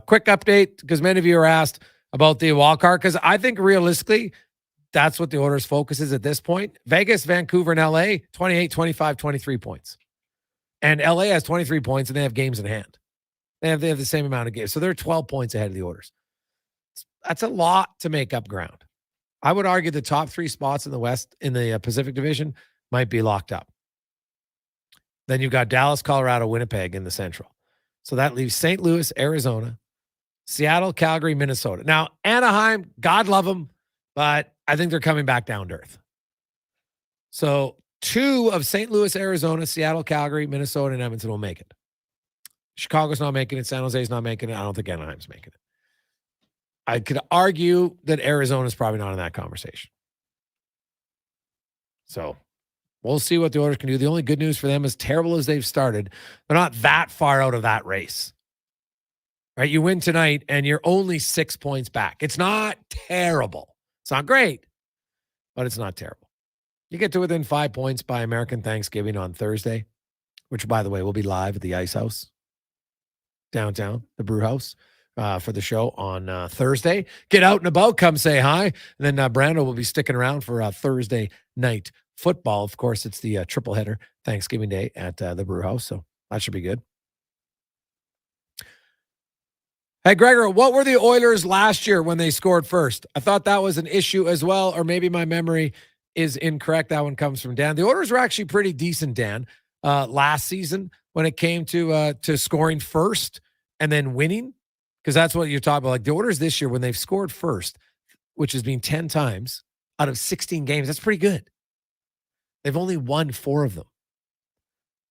Speaker 7: Quick update, because many of you are asked about the wild card, because I think realistically, that's what the Oilers' focus is at this point. Vegas, Vancouver, and LA, 28, 25, 23 points. And LA has 23 points, and they have games in hand. They have the same amount of games. So they're 12 points ahead of the Oilers. That's a lot to make up ground. I would argue the top 3 spots in the West, in the Pacific Division, might be locked up. Then you've got Dallas, Colorado, Winnipeg in the Central. So that leaves St. Louis, Arizona, Seattle, Calgary, Minnesota. Now, Anaheim, God love them, but I think they're coming back down to earth. So 2 of St. Louis, Arizona, Seattle, Calgary, Minnesota, and Edmonton will make it. Chicago's not making it. San Jose's not making it. I don't think Anaheim's making it. I could argue that Arizona's probably not in that conversation. So we'll see what the Oilers can do. The only good news for them, as terrible as they've started, they're not that far out of that race. Right? You win tonight, and you're only 6 points back. It's not terrible. It's not great, but it's not terrible. You get to within 5 points by American Thanksgiving on Thursday, which, by the way, will be live at the Ice House downtown, the Brew House. for the show on Thursday. Get out and about, come say hi. And then Brando will be sticking around for Thursday night football. Of course, it's the triple header Thanksgiving Day at the Brew House, so that should be good. Hey, Gregor, what were the Oilers last year when they scored first? I thought that was an issue as well, or maybe my memory is incorrect. That one comes from Dan. The Oilers were actually pretty decent, Dan, last season when it came to scoring first and then winning, because that's what you're talking about. Like the Oilers this year, when they've scored first, which has been 10 times out of 16 games, that's pretty good. They've only won 4 of them.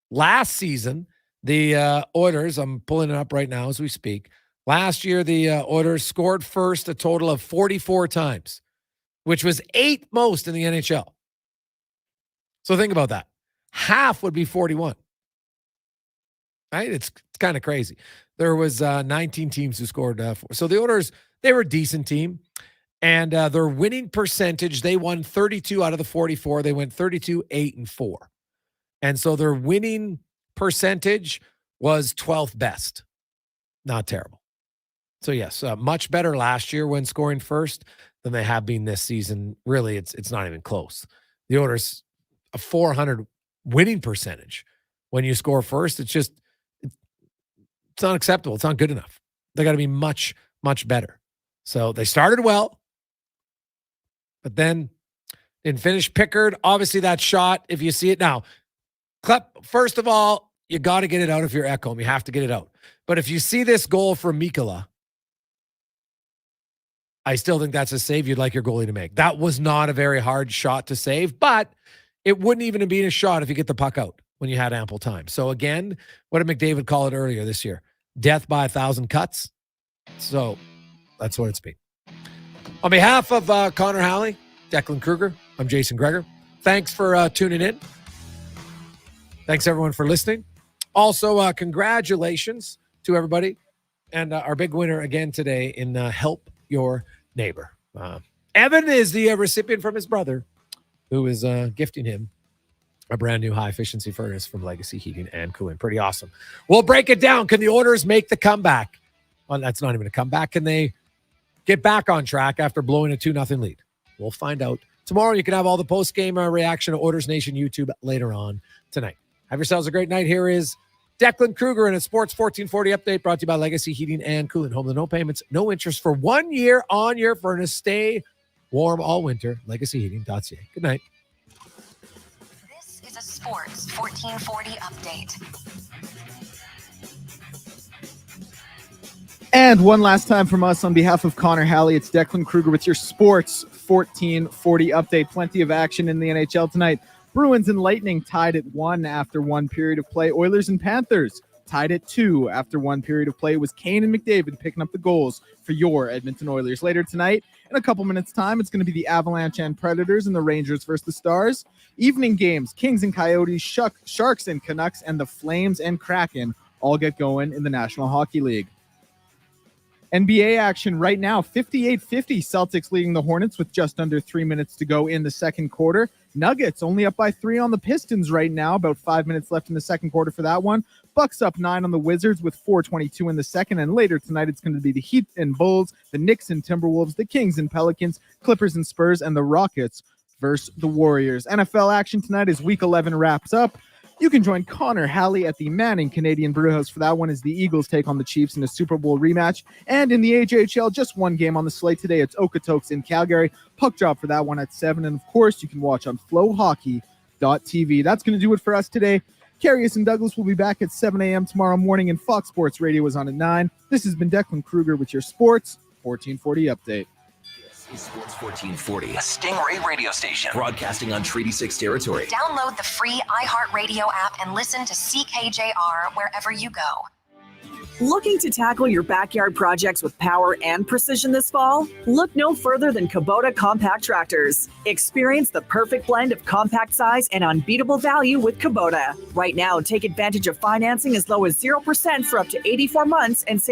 Speaker 7: Last season, the Oilers, I'm pulling it up right now as we speak. Last year, the Oilers scored first a total of 44 times, which was 8th most in the NHL. So think about that. Half would be 41. Right? It's kind of crazy. There was 19 teams who scored 4. So the Oilers, they were a decent team. And their winning percentage, they won 32 out of the 44. They went 32, 8, and 4. And so their winning percentage was 12th best. Not terrible. So yes, much better last year when scoring first than they have been this season. Really, it's not even close. The Oilers, a 400 winning percentage when you score first, it's not acceptable. It's not good enough. They got to be much, much better. So they started well, but then didn't finish. Pickard, obviously that shot, if you see it now, first of all, you got to get it out if you're Ekholm. You have to get it out. But if you see this goal from Mikkola, I still think that's a save you'd like your goalie to make. That was not a very hard shot to save, but it wouldn't even have been a shot if you get the puck out when you had ample time. So again, what did McDavid call it earlier this year? Death by 1,000 cuts. So that's what it's been. On behalf of Connor Halley, Declan Kruger, I'm Jason Gregor. Thanks for tuning in. Thanks everyone for listening. Also, congratulations to everybody. And our big winner again today in Help Your Neighbor. Evan is the recipient from his brother, who is gifting him a brand new high-efficiency furnace from Legacy Heating and Cooling. Pretty awesome. We'll break it down. Can the Oilers make the comeback? Well, that's not even a comeback. Can they get back on track after blowing a 2-0 lead? We'll find out tomorrow. You can have all the post-game reaction to Oilers Nation YouTube later on tonight. Have yourselves a great night. Here is Declan Kruger in a Sports 1440 update brought to you by Legacy Heating and Cooling. Home to no payments, no interest for 1 year on your furnace. Stay warm all winter. LegacyHeating.ca. Good night.
Speaker 6: This is a Sports 1440 update.
Speaker 4: And one last time from us on behalf of Connor Halley, it's Declan Kruger with your Sports 1440 update. Plenty of action in the NHL tonight. Bruins and Lightning tied at 1 after one period of play. Oilers and Panthers tied at 2 after one period of play. It was Kane and McDavid picking up the goals for your Edmonton Oilers. Later tonight, in a couple minutes' time, it's going to be the Avalanche and Predators and the Rangers versus the Stars. Evening games, Kings and Coyotes, Sharks and Canucks, and the Flames and Kraken all get going in the National Hockey League. NBA action right now, 58-50, Celtics leading the Hornets with just under 3 minutes to go in the second quarter. Nuggets only up by 3 on the Pistons right now, about 5 minutes left in the second quarter for that one. Bucks up 9 on the Wizards with 4:22 in the second, and later tonight it's going to be the Heat and Bulls, the Knicks and Timberwolves, the Kings and Pelicans, Clippers and Spurs, and the Rockets versus the Warriors. NFL action tonight as Week 11 wraps up. You can join Connor Halley at the Manning Canadian Brewhouse for that one as the Eagles take on the Chiefs in a Super Bowl rematch. And in the AJHL, just one game on the slate today. It's Okotoks in Calgary. Puck drop for that one at 7. And, of course, you can watch on flowhockey.tv. That's going to do it for us today. Carius and Douglas will be back at 7 a.m. tomorrow morning, and Fox Sports Radio is on at 9. This has been Declan Kruger with your Sports 1440 update.
Speaker 1: Sports 1440, a Stingray radio station broadcasting on Treaty 6 territory.
Speaker 6: Download the free iHeartRadio app and listen to CKJR wherever you go.
Speaker 18: Looking to tackle your backyard projects with power and precision this fall? Look no further than Kubota compact tractors. Experience the perfect blend of compact size and unbeatable value with Kubota. Right now, take advantage of financing as low as 0% for up to 84 months and save